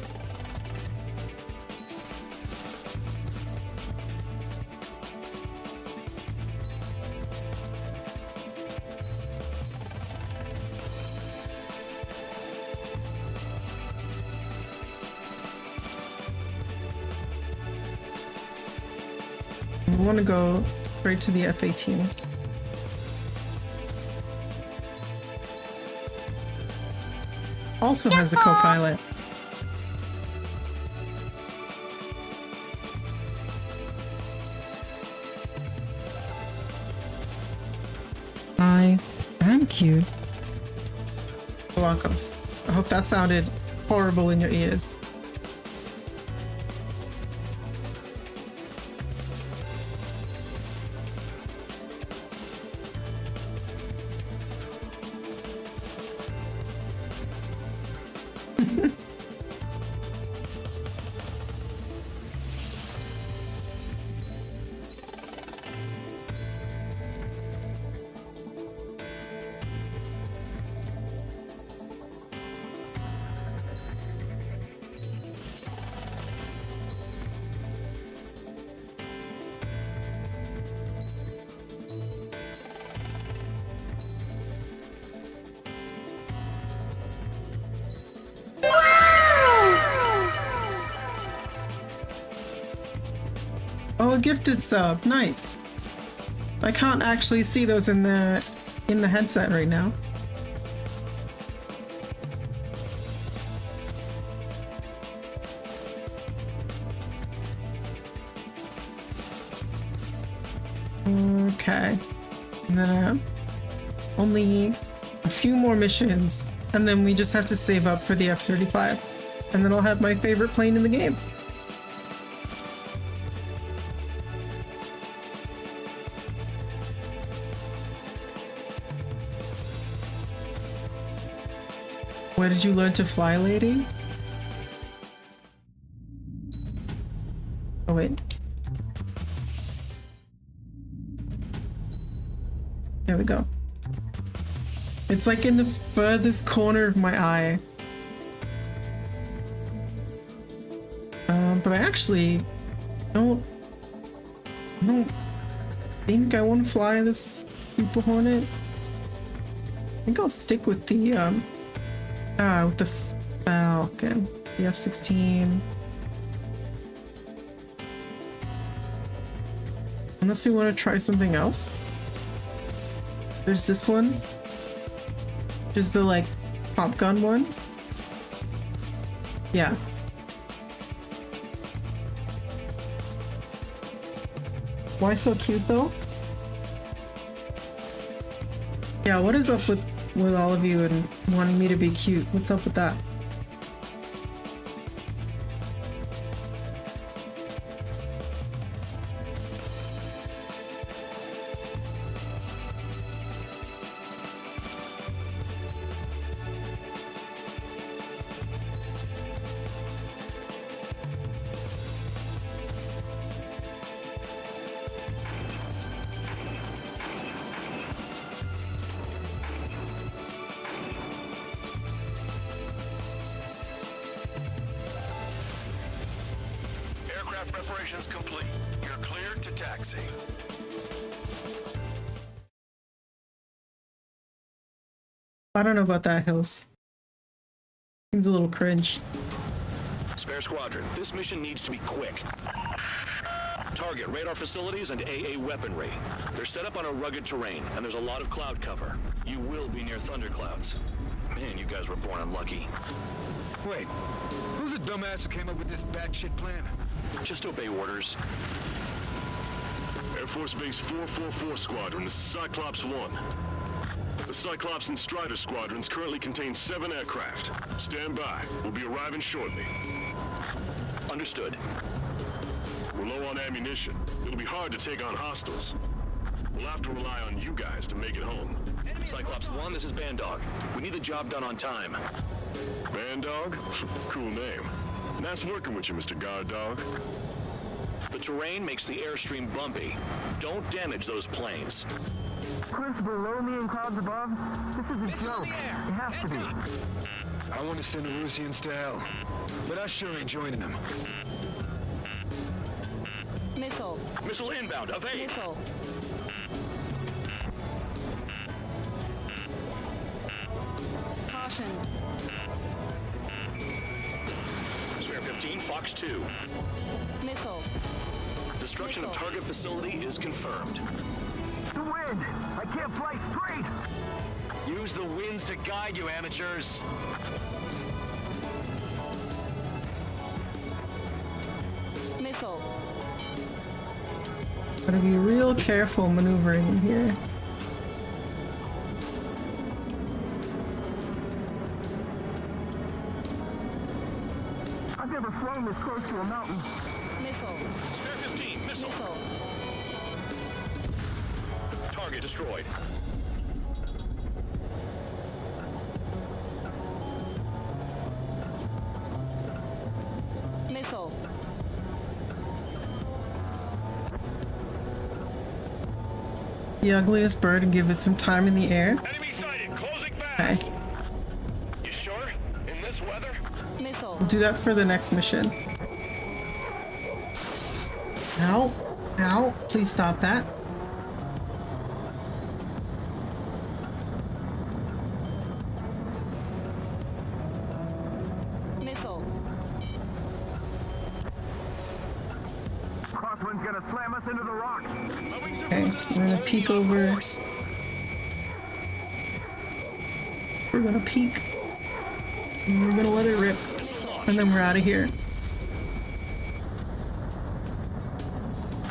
I want to go straight to the F-18. Also has a co-pilot. I am cute. You're welcome. I hope that sounded horrible in your ears. Oh, a gifted sub. Nice. I can't actually see those in the headset right now. Okay. And then only a few more missions, and then we just have to save up for the F-35. And then I'll have my favorite plane in the game. Where did you learn to fly, lady? Oh, wait. There we go. It's like in the furthest corner of my eye. But I actually don't think I want to fly this Super Hornet. I think I'll stick with the with the Falcon, the F-16. Unless we want to try something else. There's this one, which is the like pop gun one. Yeah. Why so cute though? Yeah, what is up with all of you and wanting me to be cute? What's up with that? Aircraft preparations complete. You're cleared to taxi. I don't know about that, Hills. Seems a little cringe. Spare Squadron, this mission needs to be quick. Target radar facilities and AA weaponry. They're set up on a rugged terrain, and there's a lot of cloud cover. You will be near thunderclouds. Man, you guys were born unlucky. Wait, who's the dumbass who came up with this batshit plan? Just obey orders. Air Force Base 444 Squadron, this is Cyclops 1. The Cyclops and Strider squadrons currently contain 7 aircraft. Stand by. We'll be arriving shortly. Understood. We're low on ammunition. It'll be hard to take on hostiles. We'll have to rely on you guys to make it home. Cyclops 1, this is Bandog. We need the job done on time. Bandog? Cool name. Nice working with you, Mr. Guard Dog. The terrain makes the airstream bumpy. Don't damage those planes. Cliffs below me and clouds above? This is a joke. It has to be. I want to send the Rusians to hell, but I sure ain't joining them. Missile. Missile inbound, evade! Missile. Caution. Spare 15, Fox 2. Missile. Destruction of target facility is confirmed. The wind! I can't fly straight! Use the winds to guide you, amateurs. Missile. Gotta be real careful maneuvering in here. I've never flown this close to a mountain. Missile. Spare 15, missile. Missile. Target destroyed. Missile. The ugliest bird and give it some time in the air. Enemy sighted, closing Okay. fast. You sure? In this weather? Missile. We'll do that for the next mission. Ow. Ow. Please stop that. Missile. Crosswind's gonna slam us into the rocks. Okay, we're gonna peek over. We're gonna peek. And we're gonna let it rip. And then we're out of here.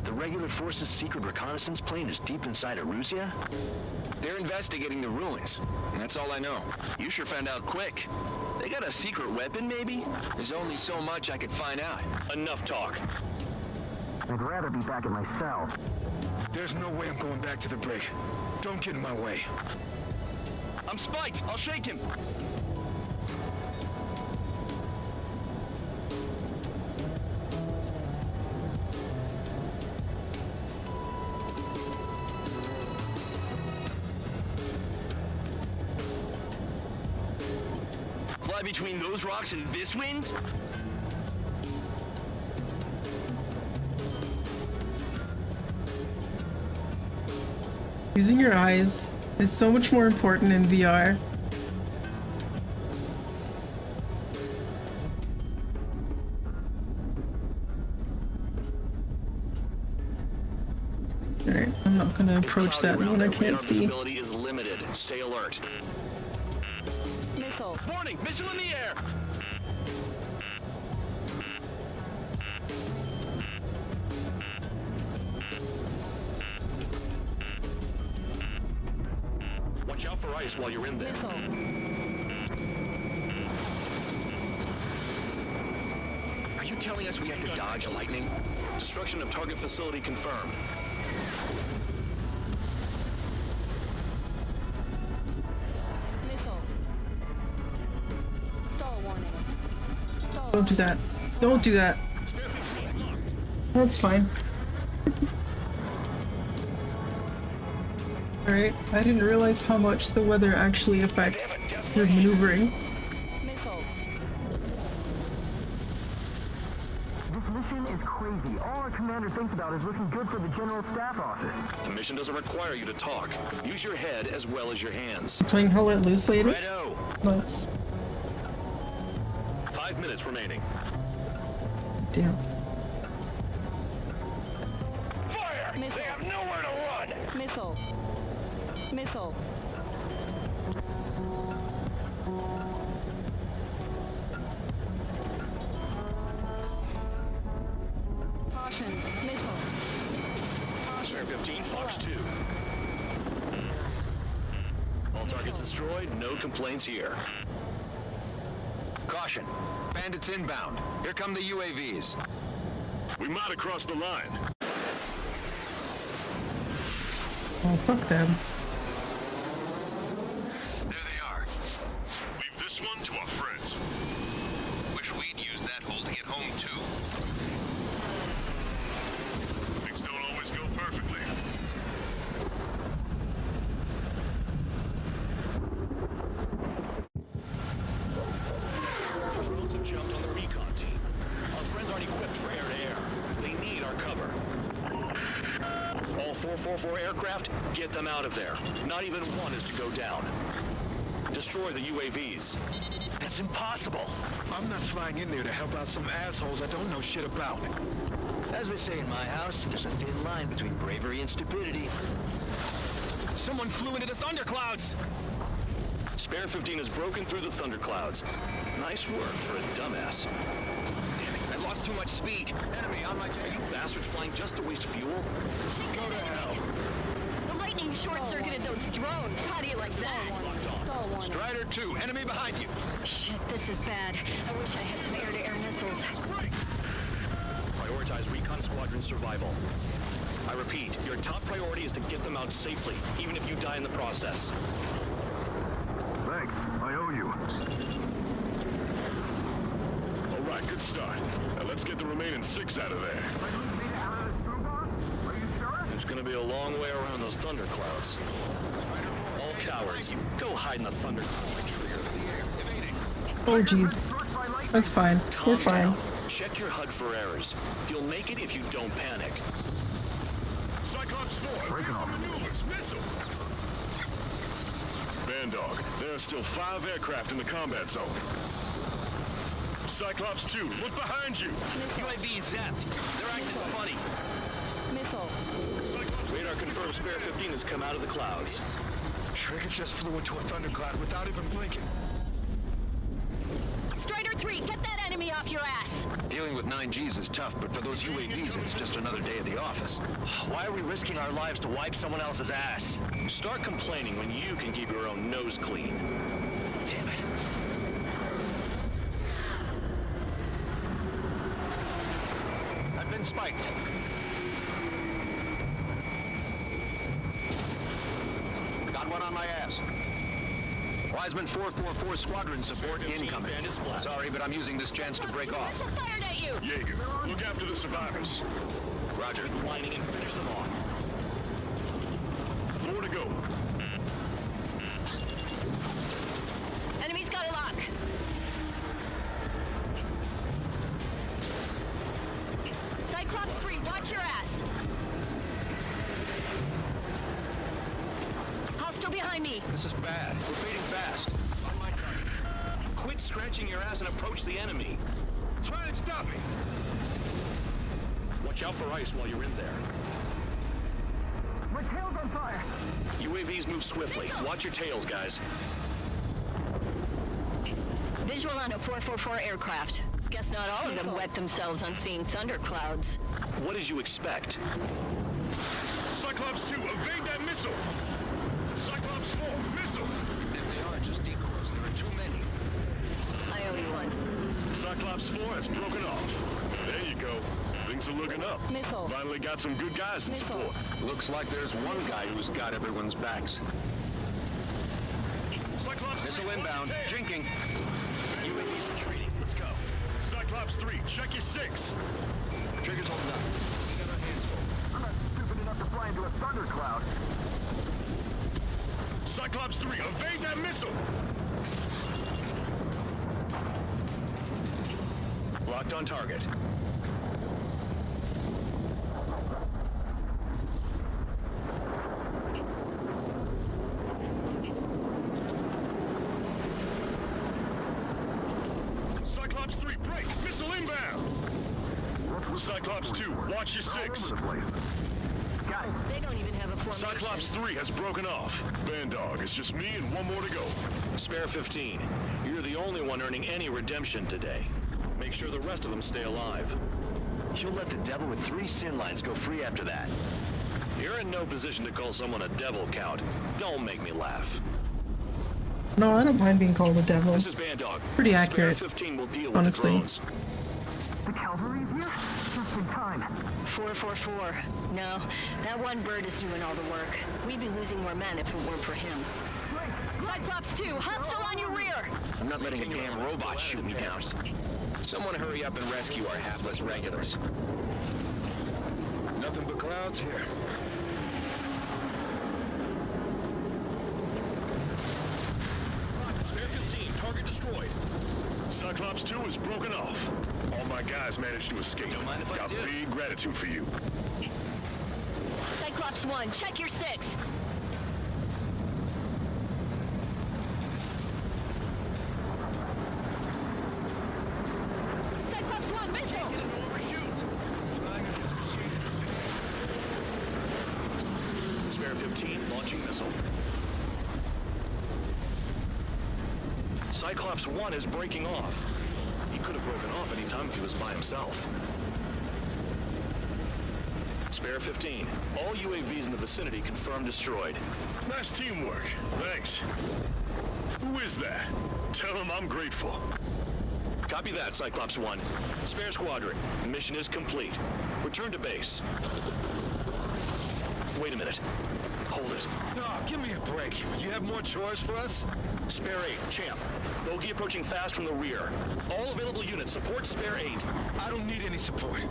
The regular force's secret reconnaissance plane is deep inside Erusia? They're investigating the ruins, and that's all I know. You sure found out quick. They got a secret weapon, maybe? There's only so much I could find out. Enough talk. I'd rather be back at my cell. There's no way I'm going back to the brig. Don't get in my way. I'm spiked! I'll shake him! Fly between those rocks and this wind? Using your eyes is so much more important in VR. Alright, I'm not gonna approach that when I can't see. Visibility is limited. Stay alert. Missile. Warning! Missile in the air! Watch out for ice while you're in there. Missile. Are you telling us we have to dodge lightning? Destruction of target facility confirmed. Missile. Stall warning. Stall Don't do that. Don't do that. That's fine. Alright, I didn't realize how much the weather actually affects your maneuvering. Missile. This mission is crazy. All our commander thinks about is looking good for the General Staff Office. The mission doesn't require you to talk. Use your head as well as your hands. Playing Hell Let Loose later? Righto. Nice. 5 minutes remaining. Damn. Fire! Missile. They have nowhere to run! Missile. Missile. Caution. Missile. Spare 15, Fox 2. All targets destroyed, no complaints here. Caution. Bandits inbound. Here come the UAVs. We might have crossed the line. Oh, fuck them. There they are. Leave this one to our friends. Wish we'd use that hole to get home too. Things don't always go perfectly. Drones have jumped on the recon team. Our friends aren't equipped for air-to-air. They need our cover. All 444 aircraft, get them out of there. Not even one is to go down. Destroy the UAVs. That's impossible. I'm not flying in there to help out some assholes I don't know shit about. As they say in my house, there's a thin line between bravery and stupidity. Someone flew into the thunderclouds. Spare 15 has broken through the thunderclouds. Nice work for a dumbass. Damn it, I lost too much speed. Enemy on my tail. You bastards flying just to waste fuel? Go to hell. The lightning short-circuited those drones. How do you like that? Stall one. Strider 2, enemy behind you. Shit, this is bad. I wish I had some air-to-air missiles. Prioritize recon squadron survival. I repeat, your top priority is to get them out safely, even if you die in the process. Thanks. I owe you. All right, good start. Now let's get the remaining 6 out of there. Are you sure? It's gonna be a long way around those thunderclouds. All cowards, go hide in the thundercloud tree. Oh, jeez. That's fine. We're Calm fine. down. Check your HUD for errors. You'll make it if you don't panic. Cyclops 4, Breaking off. maneuvers, missile. Bandog, there are still 5 aircraft in the combat zone. Cyclops 2, look behind you. UAV zapped. They're acting funny. Missile. Cyclops Radar confirms Spare 15 has come out of the clouds. Trigger just flew into a thundercloud without even blinking. Strider 3, get that enemy off your ass. Dealing with 9Gs is tough, but for those UAVs, it's just another day at the office. Why are we risking our lives to wipe someone else's ass? Start complaining when you can keep your own nose clean. Damn it. I've been spiked. Got one on my ass. Wiseman 444 squadron support 15 incoming. bandit splash. Sorry, but I'm using this chance to break off. Missile fired at you. Jaeger, look after the survivors. Roger. Lining and finish them off. 4 to go. Enemy's got a lock. Cyclops 3, watch your ass. Hostile behind me. This is bad. We're fading fast. On my target. Quit scratching your ass and approach the enemy. Try and stop me. Watch out for ice while you're in there. My tail's on fire. UAVs move swiftly. Watch your tails, guys. Visual on a 444 aircraft. Guess not all of them wet themselves on seeing thunderclouds. What did you expect? Cyclops 2, evade that missile. Cyclops 4, missile. If they are just decoys, there are too many. I owe you one. Cyclops 4 has broken off. There you go. Things are looking up. Missile. Finally got some good guys in Missile. support. Looks like there's one guy who's got everyone's backs. Cyclops Missile 3, inbound. watch your tail. Jinking. UAVs retreating. Let's go. Cyclops 3, check your 6. Trigger's holding up. I'm not stupid enough to fly into a thundercloud. Cyclops 3, evade that missile. Locked on target. found. Cyclops 2, watch your 6. They don't even have a formation. Cyclops 3 has broken off. Bandog, it's just me and one more to go. Spare 15. You're the only one earning any redemption today. Make sure the rest of them stay alive. You'll let the devil with 3 sin lines go free after that. You're in no position to call someone a devil, Count. Don't make me laugh. No, I don't mind being called a devil. This is Bandog. Pretty accurate, Spare 15 will deal with honestly. the drones. The cavalry's here? Just in time. 444. No, that one bird is doing all the work. We'd be losing more men if it weren't for him. Cyclops 2, hostile on your rear! I'm not letting a damn robot shoot me down. Someone hurry up and rescue our hapless regulars. Nothing but clouds here. Spare 15, target destroyed. Cyclops 2 is broken off. All my guys managed to escape. Don't mind if I Got do. big gratitude for you. Cyclops 1, check your 6. Cyclops 1, missile! Spare 15, launching missile. Cyclops 1 is breaking off. He could have broken off any time if he was by himself. Spare 15. All UAVs in the vicinity confirmed destroyed. Nice teamwork. Thanks. Who is that? Tell him I'm grateful. Copy that, Cyclops 1. Spare squadron. Mission is complete. Return to base. Wait a minute. Hold it. Oh, give me a break. You have more chores for us? Spare 8, Champ. Bogey approaching fast from the rear. All available units support Spare 8. I don't need any support.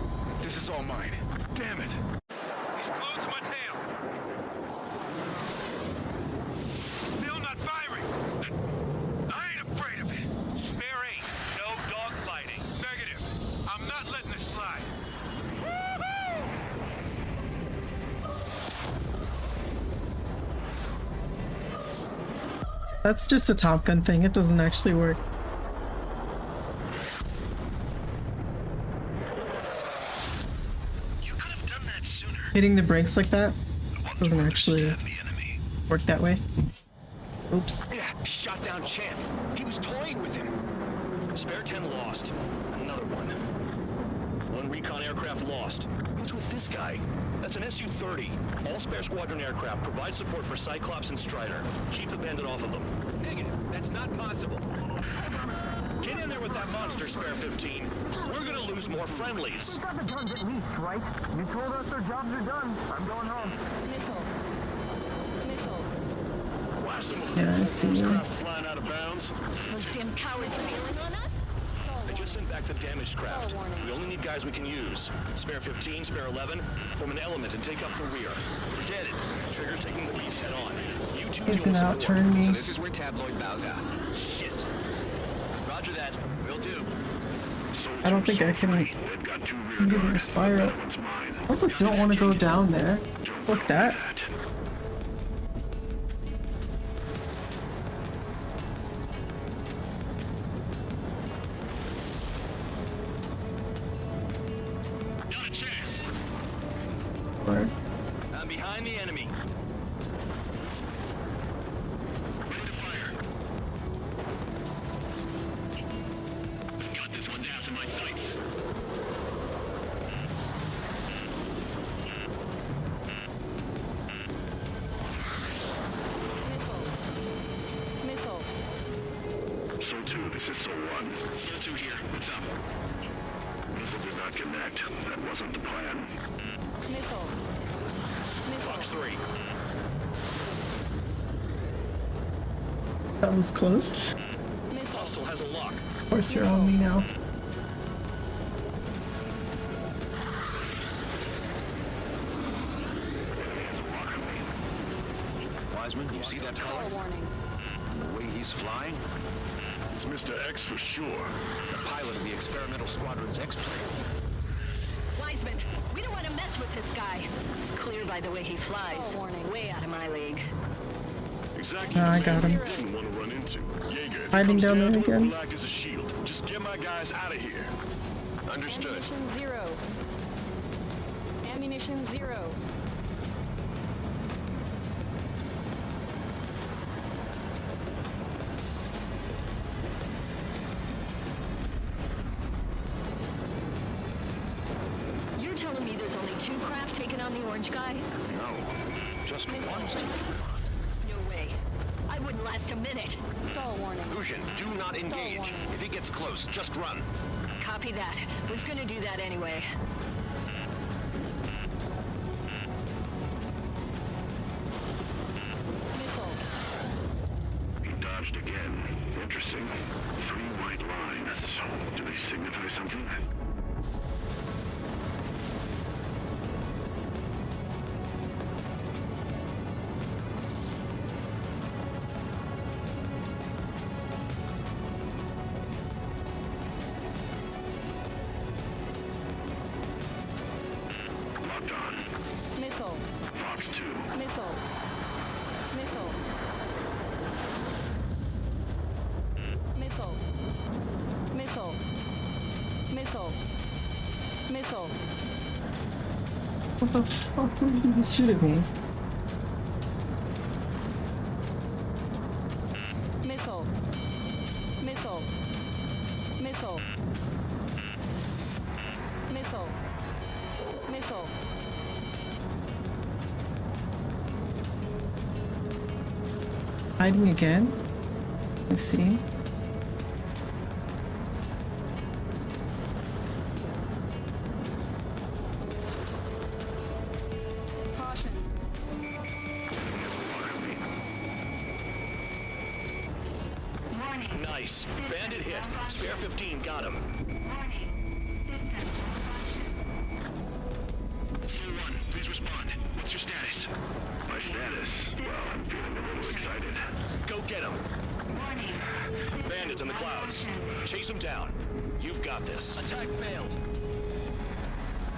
This is all mine. Damn it. He's glued to my tail. Still not firing. I ain't afraid of it. Spare 8. No dogfighting. Negative. I'm not letting this slide. That's just a Top Gun thing. It doesn't actually work. You could have done that sooner. Hitting the brakes like that doesn't actually The enemy. work that way. Oops. Yeah, shot down Champ. He was toying with him. Spare 10 lost. Another one. One recon aircraft lost. What's with this guy? That's an Su-30. All Spare Squadron aircraft provide support for Cyclops and Strider. Keep the bandit off of them. Negative. That's not possible. Get in there with that monster, Spare 15. We're gonna lose more friendlies. We got the guns at least, right? You told us our jobs are done. I'm going home. Why are some of Yeah, I see you. craft flying out of bounds? Those damn cowards are bailing on us? I just sent back the damaged craft. We only need guys we can use. Spare 15, Spare 11, form an element and take up the rear. Forget it. Trigger's taking the beast head on. You two He's deal gonna with support. outturn So me. this is where Tabloid bows out. Shit. Roger that. Will do. I don't think I can They've got 2 rear give him a guards. spiral. That one's mine. I also don't want to go down there. Look that. Got a chance. Or I'm behind the enemy. Ready to fire. Got this one down to my sights. Missile. Sol 2, this is Sol 1. Sol 2 here. What's up? Missile did not connect. That wasn't the plan. Missile. Fox 3. that was close. Hostile has a lock. Of course you're on me now. Wiseman, you see that color? Warning. The way he's flying? It's Mr. X for sure. The pilot of the experimental squadron's X-plane. Wiseman, we don't want to mess with this guy. It's clear by the way he flies. Warning. Way out of my league. Exactly. No, I the got man him. we didn't want to run into. Jaeger, if it Hiding comes down there to it, again. we'll act as a shield. Just get my guys out of here. Understood. Ammunition 0. Ammunition 0. You're telling me there's only 2 craft taking on the orange guy? No, just one. No way. I wouldn't last a minute. Stall warning. Lucian, do not engage. If he gets close, just run. Copy that. Was gonna do that anyway. Missile. He dodged again. Interesting. 3 white lines. Do they signify something? Locked on. Missile. Fox 2. Missile. Missile. Missile. Missile. Missile. Missile. What the fuck did he shoot at me? Missile. Missile. Missile. Missile. Missile. Hiding again? Let's see. Caution. Warning. Nice. Bandit hit. Spare 15 got him. Warning. System malfunction. Soul 1, please respond. What's your status? My status? Well, I'm feeling a little excited. Go get him. Warning. Bandits in the clouds. Chase them down. You've got this. Attack failed.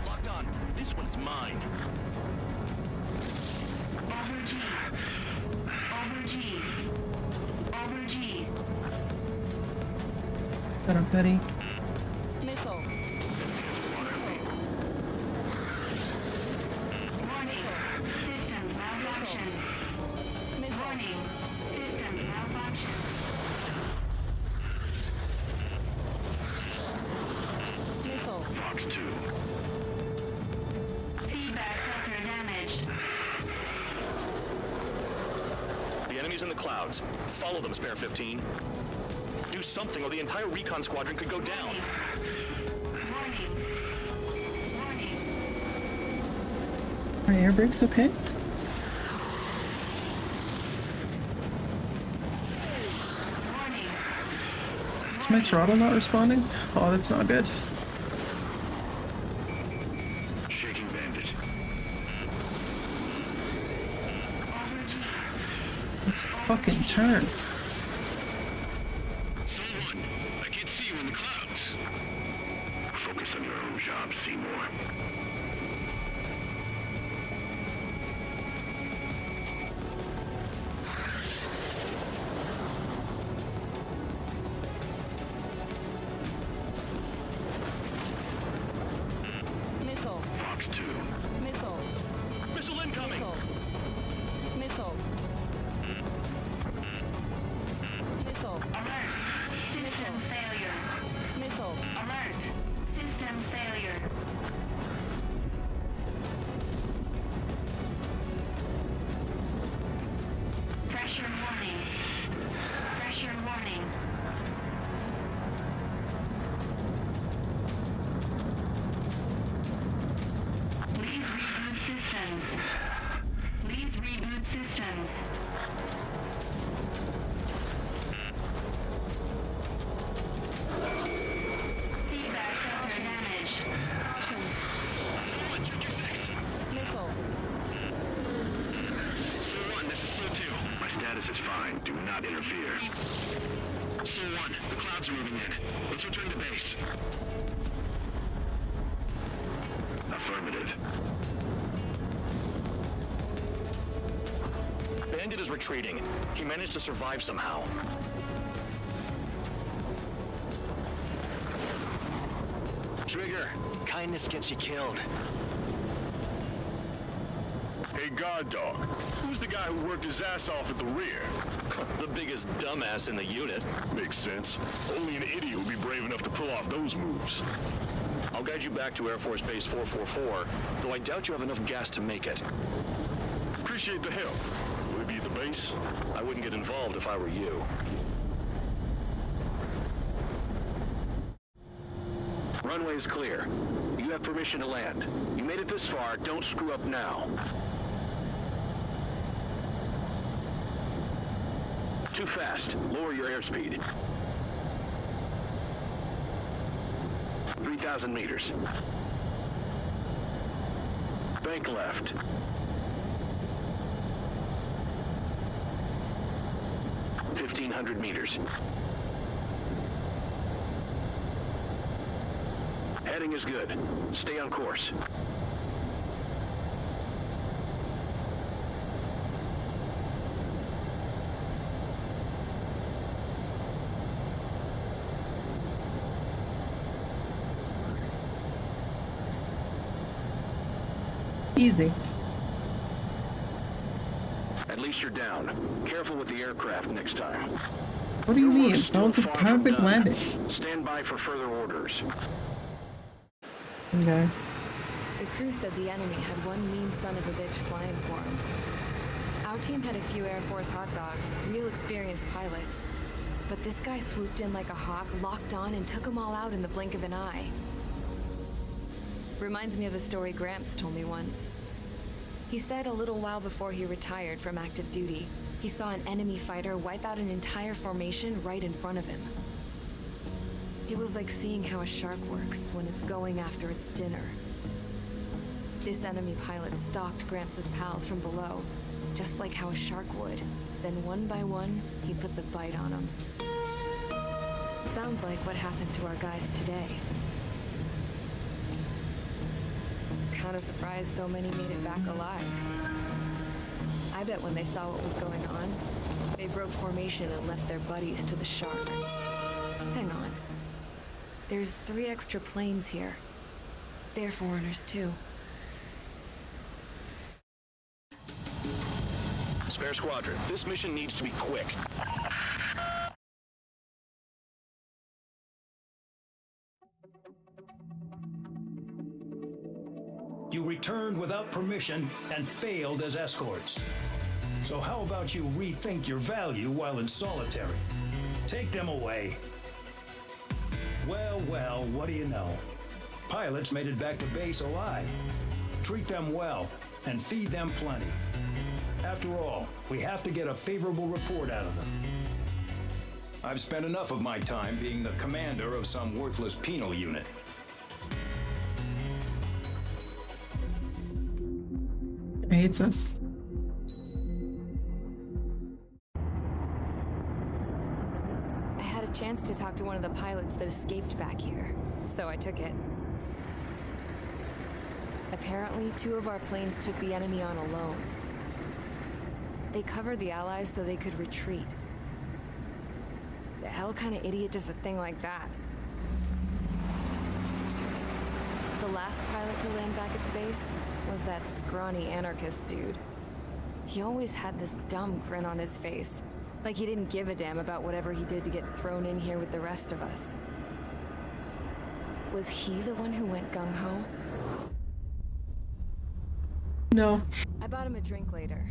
Locked on. This one's mine. Over G. Over G. Over G. Shut up, Betty. Missile. Warning. Systems malfunction. Warning. Systems malfunction. Missile. Fox 2. Feedback filter damaged. The enemy's in the clouds. Follow them, Spare 15. Do something or the entire recon squadron could go down. Warning. Warning. Are air brakes okay? Warning. Is my throttle not responding? Oh, that's not good. Shaking bandit. Over G. Let's fucking turn. Soul 1, I can't see you in the clouds. Focus on your own job, Seymour. Missile. Fox 2. Missile. Missile incoming! Missile. Missile. Missile. Alert. System failure. Missile. Alert. System failure. Pressure warning. Pressure warning. Please reboot systems. Please reboot systems. Feedback filter damage. Caution. Missile. Soul 1, this is Soul 2. My status is fine. Do not interfere. Soul 1, the clouds are moving in. Let's return to base. Affirmative. Bandit is retreating. He managed to survive somehow. Trigger, kindness gets you killed. Hey, guard dog. Who's the guy who worked his ass off at the rear? The biggest dumbass in the unit. Makes sense. Only an idiot would be brave enough to pull off those moves. I'll guide you back to Air Force Base 444, though I doubt you have enough gas to make it. Appreciate the help. Will it be at the base? I wouldn't get involved if I were you. Runway is clear. You have permission to land. You made it this far, don't screw up now. Too fast. Lower your airspeed. 3,000 meters. Bank left. $1,500 meters. Heading is good. Stay on course. Easy. At least you're down. Careful with the aircraft next time. What do you mean? That was a perfect landing. Stand by for further orders. Okay. The crew said the enemy had one mean son of a bitch flying for him. Our team had a few Air Force hot dogs, real experienced pilots. But this guy swooped in like a hawk, locked on, and took them all out in the blink of an eye. Reminds me of a story Gramps told me once. He said a little while before he retired from active duty, he saw an enemy fighter wipe out an entire formation right in front of him. It was like seeing how a shark works when it's going after its dinner. This enemy pilot stalked Gramps' pals from below, just like how a shark would. Then one by one, he put the bite on them. Sounds like what happened to our guys today. Kinda surprised so many made it back alive. I bet when they saw what was going on, they broke formation and left their buddies to the shark. Hang on. There's 3 extra planes here. They're foreigners too. Spare squadron, this mission needs to be quick. You returned without permission and failed as escorts. So how about you rethink your value while in solitary? Take them away. Well, what do you know? Pilots made it back to base alive. Treat them well and feed them plenty. After all, we have to get a favorable report out of them. I've spent enough of my time being the commander of some worthless penal unit. He hates us. I had a chance to talk to one of the pilots that escaped back here, so I took it. Apparently, 2 of our planes took the enemy on alone. They covered the Allies so they could retreat. The hell kind of idiot does a thing like that? The last pilot to land back at the base was that scrawny anarchist dude. He always had this dumb grin on his face, like he didn't give a damn about whatever he did to get thrown in here with the rest of us. Was he the one who went gung-ho? No. I bought him a drink later.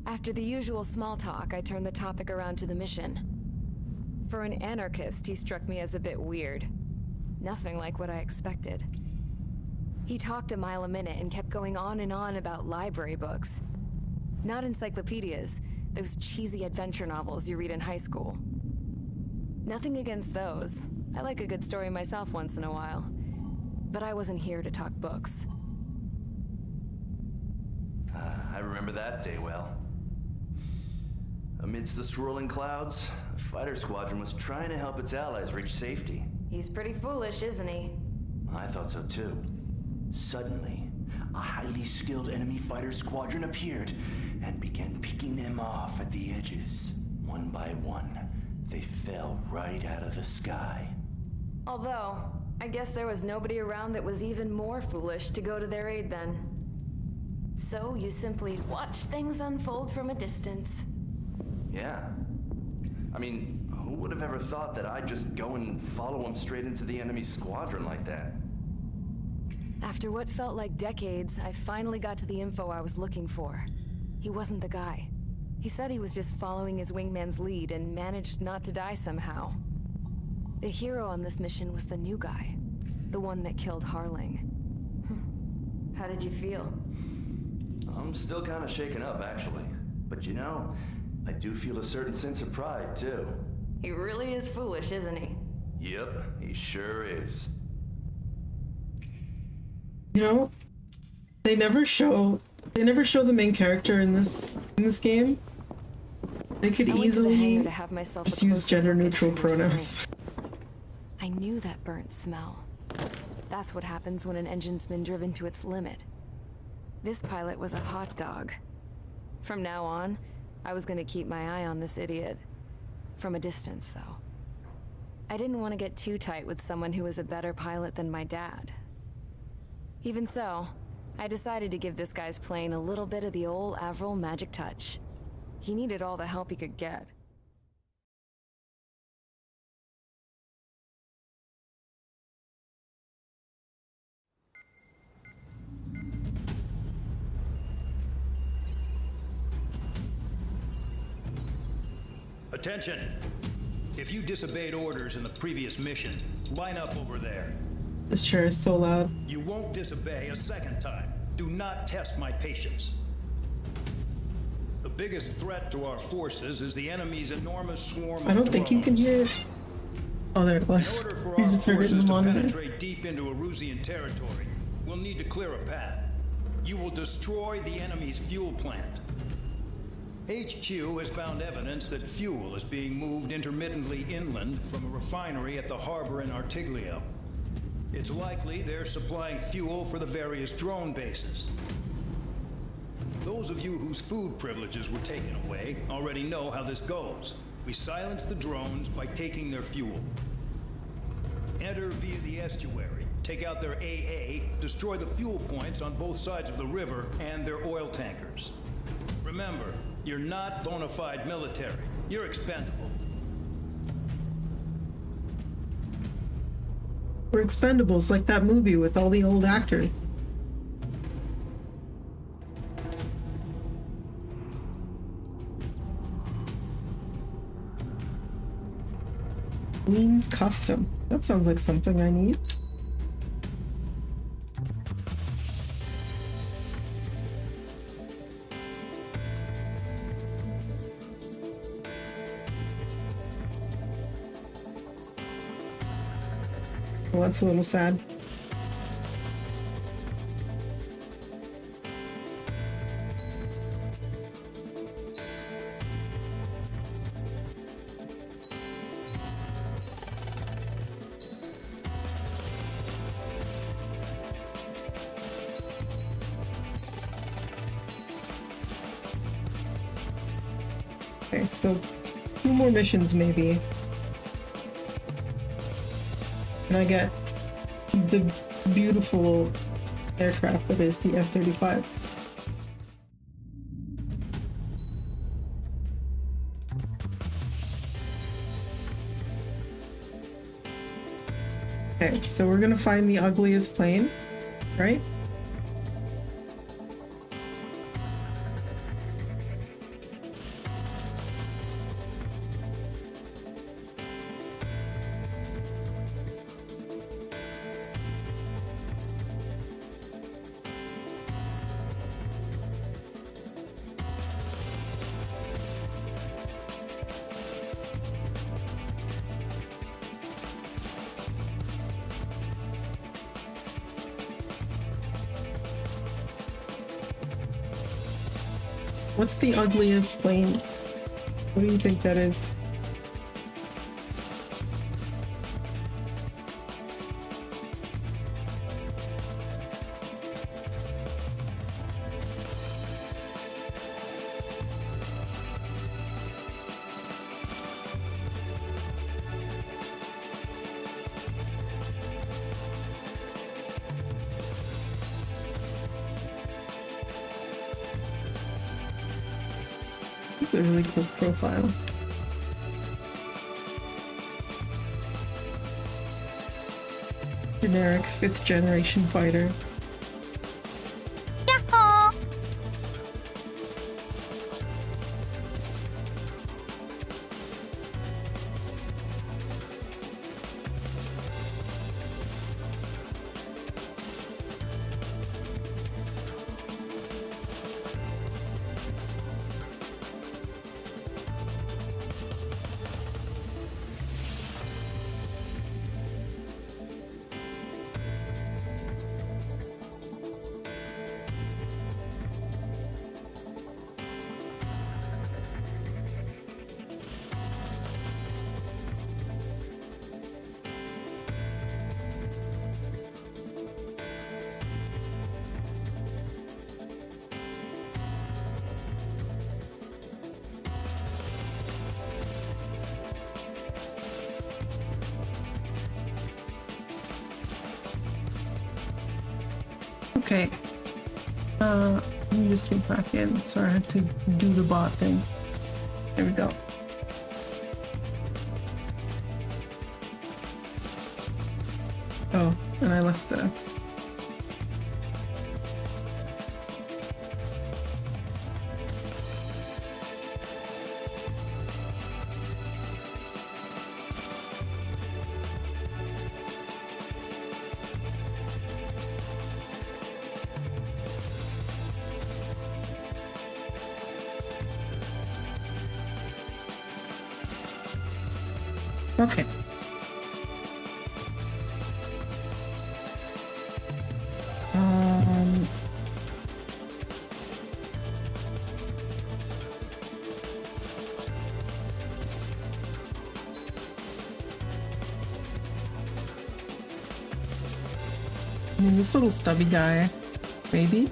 After the usual small talk, I turned the topic around to the mission. For an anarchist, he struck me as a bit weird. Nothing like what I expected. He talked a mile a minute and kept going on and on about library books. Not encyclopedias, those cheesy adventure novels you read in high school. Nothing against those. I like a good story myself once in a while. But I wasn't here to talk books. I remember that day well. Amidst the swirling clouds, the fighter squadron was trying to help its allies reach safety. He's pretty foolish, isn't he? I thought so too. Suddenly, a highly skilled enemy fighter squadron appeared and began picking them off at the edges. One by one, they fell right out of the sky. Although, I guess there was nobody around that was even more foolish to go to their aid then. So you simply watch things unfold from a distance. Yeah. I mean, who would have ever thought that I'd just go and follow him straight into the enemy squadron like that? After what felt like decades, I finally got to the info I was looking for. He wasn't the guy. He said he was just following his wingman's lead and managed not to die somehow. The hero on this mission was the new guy. The one that killed Harling. How did you feel? I'm still kind of shaken up, actually. But you know, I do feel a certain sense of pride, too. He really is foolish, isn't he? Yep, he sure is. You know, they never show the main character in this game. They could easily just use gender-neutral pronouns. I knew that burnt smell. That's what happens when an engine's been driven to its limit. This pilot was a hot dog. From now on, I was gonna keep my eye on this idiot. From a distance, though. I didn't want to get too tight with someone who was a better pilot than my dad. Even so, I decided to give this guy's plane a little bit of the old Avril magic touch. He needed all the help he could get. Attention! If you disobeyed orders in the previous mission, line up over there. This chair is so loud. You won't disobey a second time. Do not test my patience. The biggest threat to our forces is the enemy's enormous swarm of I don't think you can hear it. Oh, there it was. In order for You our just heard it in forces the to monitor. penetrate deep into Erusian territory, we'll need to clear a path. You will destroy the enemy's fuel plant. HQ has found evidence that fuel is being moved intermittently inland from a refinery at the harbor in Artiglio. It's likely they're supplying fuel for the various drone bases. Those of you whose food privileges were taken away already know how this goes. We silence the drones by taking their fuel. Enter via the estuary, take out their AA, destroy the fuel points on both sides of the river and their oil tankers. Remember, you're not bona fide military. You're expendable. We're expendables, like that movie with all the old actors. Queen's Custom. That sounds like something I need. Well, that's a little sad. Okay, so 2 more missions maybe. And I get the beautiful aircraft that is the F-35. Okay, so we're gonna find the ugliest plane, right? What's the ugliest plane? What do you think that is? It's a really cool profile. Generic 5th generation fighter. Yahoo! Okay. Let me just get back in. Sorry, I had to do the bot thing. There we go. Oh, and I left the... Okay. I mean, this little stubby guy, maybe?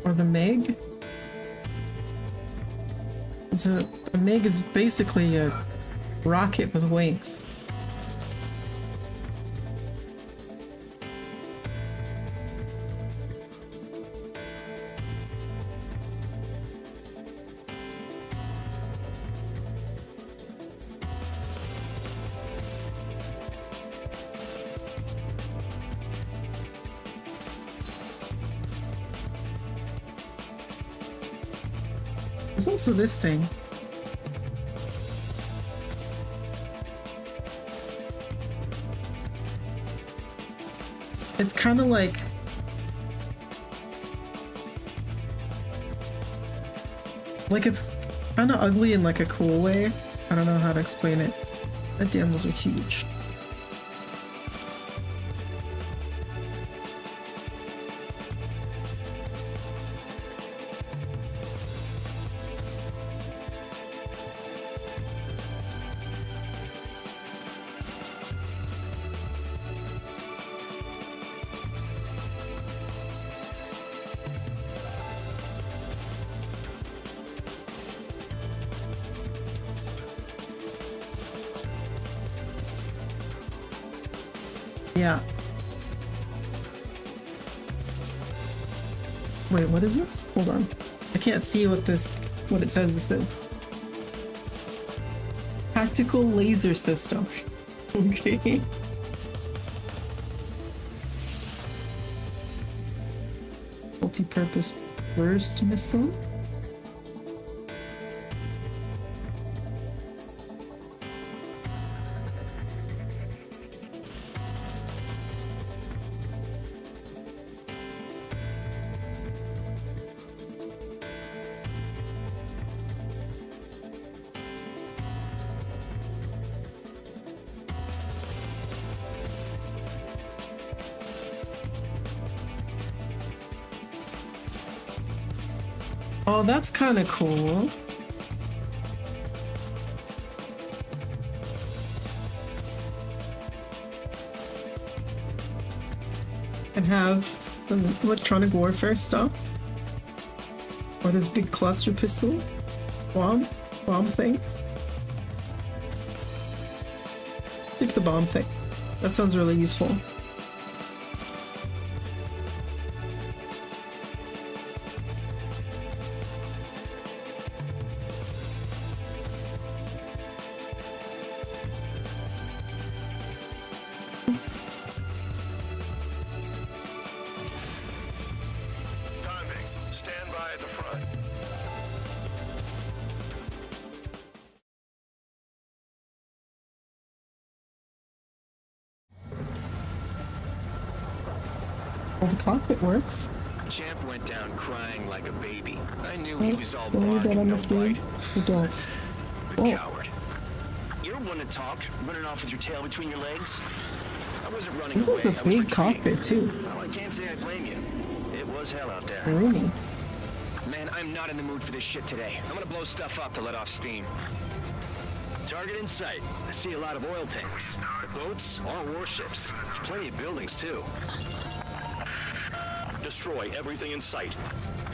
Or the Meg? The Meg is basically a rocket with wings. There's also this thing. It's kind of like it's kind of ugly in like a cool way. I don't know how to explain it. But damn, those are huge. Yeah. Wait, what is this? Hold on. I can't see what it says this is. Tactical laser system. Okay. Multi-purpose burst missile. Oh, that's kind of cool. And have some electronic warfare stuff. Or this big cluster pistol. Bomb. bomb thing. Take the bomb thing. That sounds really useful. Convicts, stand by at the front. Well, the cockpit works. Champ went down crying like a baby. I knew he was all Don't worry bark about and no MFD. bite. I don't. The Oh. coward. You're one to talk, running off with your tail between your legs. I wasn't running This away. is a big cockpit too. Well, I can't say I blame you. It was hell out there. Roomy. Man, I'm not in the mood for this shit today. I'm gonna blow stuff up to let off steam. Target in sight. I see a lot of oil tanks. The boats are warships. There's plenty of buildings, too. Destroy everything in sight.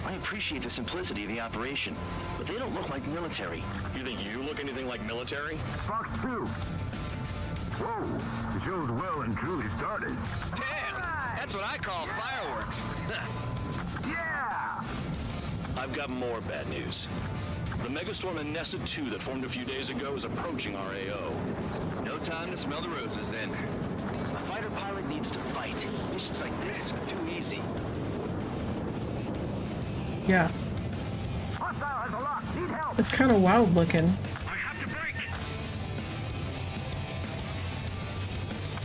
I appreciate the simplicity of the operation, but they don't look like military. You think you look anything like military? Fox 2. Whoa, the show's well and truly started. Damn! That's what I call fireworks. Yeah! I've got more bad news. The megastorm in Nessa 2 that formed a few days ago is approaching our AO. No time to smell the roses, then. A fighter pilot needs to fight. Missions like this are too easy. Yeah. Hostile has a lock. Need help. It's kind of wild looking. I have to break.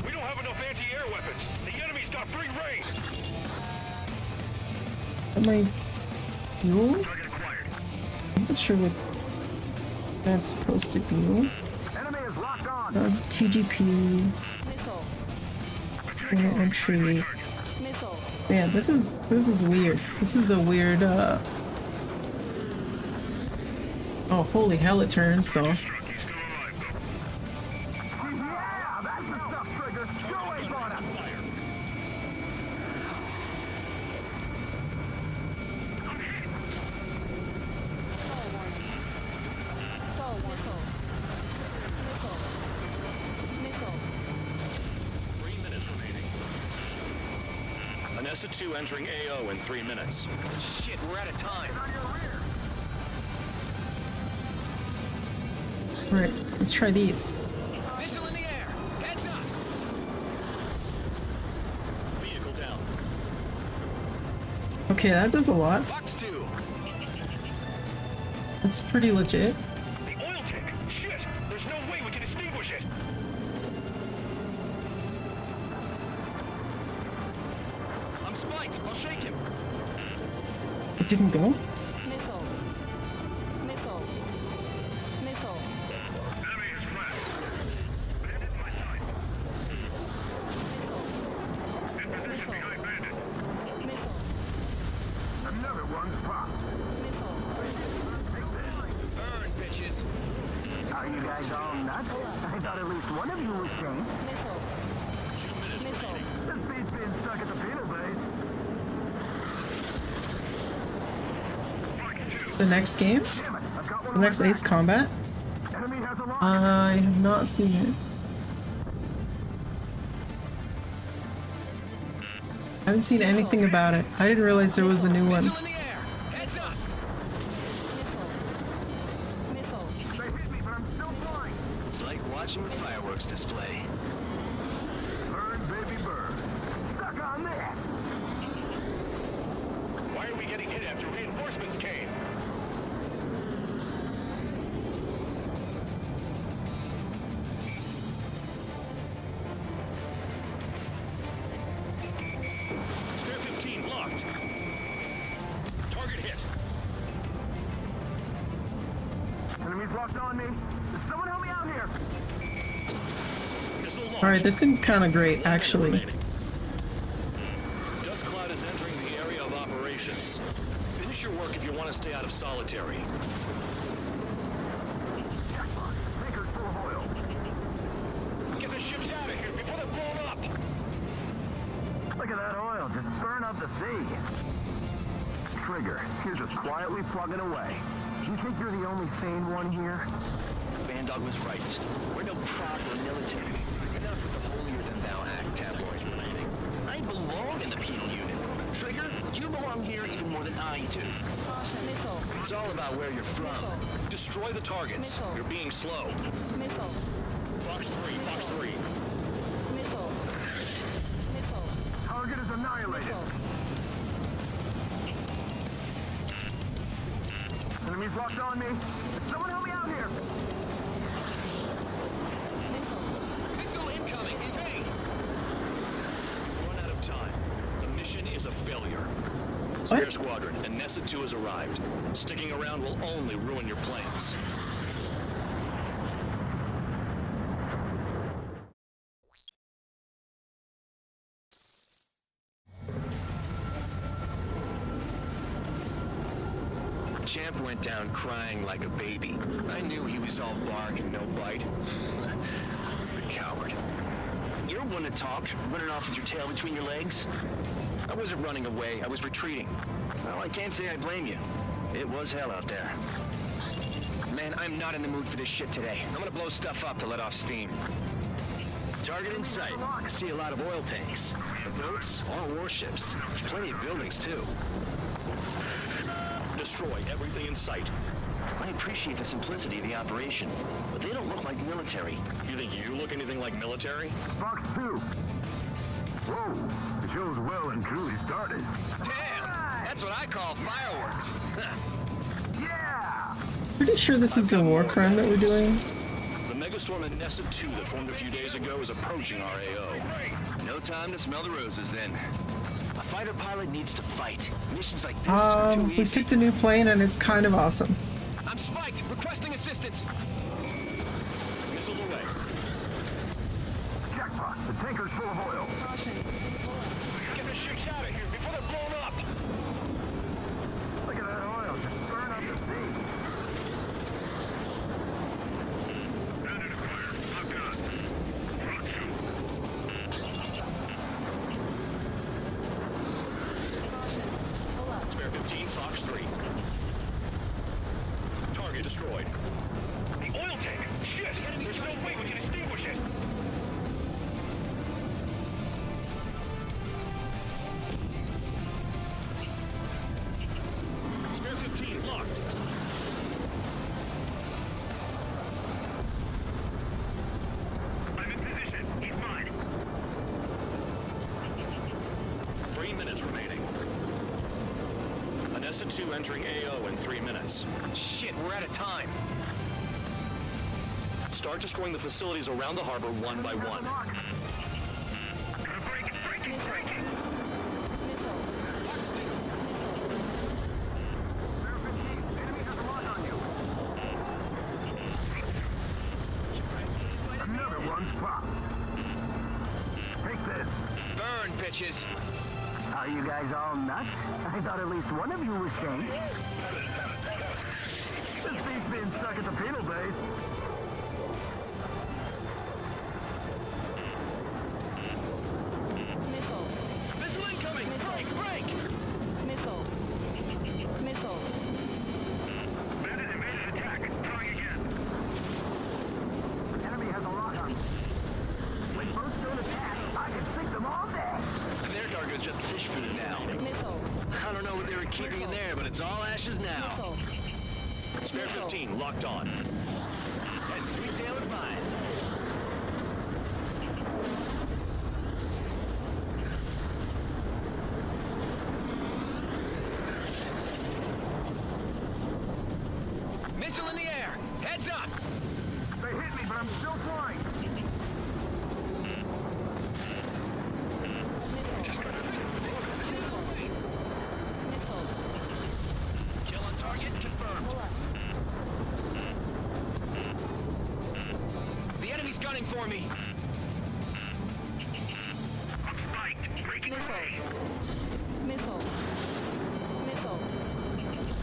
We don't have enough anti-air weapons. The enemy's got free reign. Am I fuel? Target acquired. I'm not sure what that's supposed to be. Enemy is locked on. TGP. Entry. Man, this is weird. This is a weird oh, holy hell, it turns though. Yeah, that's the stuff, Trigger. Go away, Bonner. Nessa 2 entering AO in 3 minutes. Shit, we're out of time. Alright, let's try these. Missile in the air. Heads up. Vehicle down. Okay, that does a lot. Fox 2. That's pretty legit. The oil tank. Shit. There's no way we can extinguish it. I'm spiked. I'll shake him. It didn't go? Enemy is crashed. Bandit in my sight. In position behind Bandit. Another one's popped. Burn, bitches. Are you guys all nuts? I thought at least one of you was sane. 2 minutes remaining. This beat's being stuck at the penal base. The next game? Damn it, I've got one The next on my Ace back. Combat? Enemy has a lock. I have not seen it. I haven't seen anything about it. I didn't realize there was a new one. Missile in the air. Heads up. They hit me, but I'm still flying. It's like watching the fireworks display. Burn, baby, burn. Stuck on there. Why are we getting hit after reinforcements came? Spare 15 locked. Target hit. Enemy's locked on me. Someone help me out here. Missile launched. Alright, this seems kind of great, actually. Remaining. Dust cloud is entering the area of operations. Finish your work if you want to stay out of solitary. Tanker's full of oil. Get the ships out of here before they're blown up. Look at that oil just burn up the sea. Trigger, you're just quietly plugging away. You think you're the only sane one here? Bandog was right. We're no proper military. Enough with the holier-than-thou act, tabloid. I belong in the penal unit. Trigger, you belong here even more than I do. Missile. It's all about where you're from. Destroy the targets. Missile. You're being slow. Missile. Fox 3, Fox 3. Missile. Missile. Target is annihilated. Missile. Enemies locked on me. Someone help me out here. Missile incoming! Evade! We've run out of time. The mission is a failure. Spare Squadron, and Nessa 2 has arrived. Sticking around will only ruin your plans. Champ went down crying like a baby. I knew he was all bark and no bite. The coward. You're one to talk, running off with your tail between your legs. I wasn't running away, I was retreating. Well, I can't say I blame you. It was hell out there. Man, I'm not in the mood for this shit today. I'm gonna blow stuff up to let off steam. Target in sight. I see a lot of oil tanks. The boats, all warships. There's plenty of buildings, too. Destroy everything in sight. I appreciate the simplicity of the operation, but they don't look like military. You think you look anything like military? Fox 2. Whoa, the show's well and truly started. Damn! That's what I call fireworks. Yeah! Pretty sure this is a war crime that we're doing. The megastorm in Nessa 2 that formed a few days ago is approaching our AO. No time to smell the roses then. A fighter pilot needs to fight. Missions like this are too We easy. picked a new plane and it's kind of awesome. I'm spiked, requesting assistance. Missile away. Jackpot, the tanker's full of oil. Get the ships out of here before they're blown up! Look at that oil, just burn up the sea. Ready to fire. Lock on. Rock Spare 15, Fox 3. Target destroyed. The oil tank! Shit! There's no way we can extinguish it! Spare 15, locked. I'm in position. He's mine. 3 minutes remaining. Nessa 2 entering AO in 3 minutes. Shit, we're out of time. Start destroying the facilities around the harbor one by one. Breaking! Another one's popped. Take this. Burn, bitches. Are you guys all nuts? I thought at least one of you was sane. This beats being stuck at the penal base. Missile. Missile incoming! Break! Missile. Missile. Bandit attack. Trying again. Enemy has a lock on. When boats don't attack, I can sink them all day. Their cargo's just fish food now. Missile. I don't know what they were keeping in there, but it's all ashes now. Missile. Spare 15, locked on. And sweet tail is mine. Missile in the air! Heads up! They hit me, but I'm still flying. Kill on target confirmed. The enemy's gunning for me. I'm spiked. Breaking away. Missile. Missile.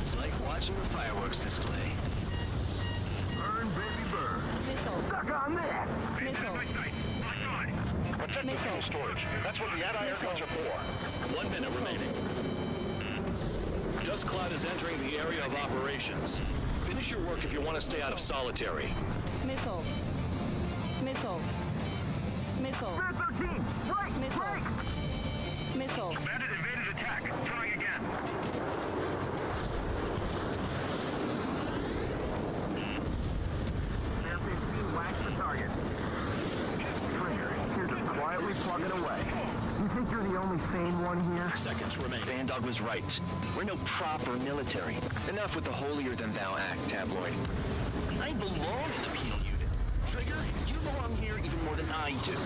It's like watching a fireworks display. Burn, baby, burn. Missile. Stuck on this. Missile. My sight. Locked on. Protect the fuel storage. That's what the anti-air guns are for. 1 minute remaining. Dust cloud is entering the area of operations. Finish your work if you want to stay out of solitary. Missile. Missile. Missile. Bear 13! Right! Missile. Right! Missile. Bandit invaded attack. Trying again. Bear 15 whacks the target. Trigger, here's us quietly plugging away. You think you're the only sane one here? Seconds remain. Vandog was right. We're no proper military. Enough with the holier-than-thou act, tabloid. I belong in the penal unit. Trigger, you belong here even more than I do.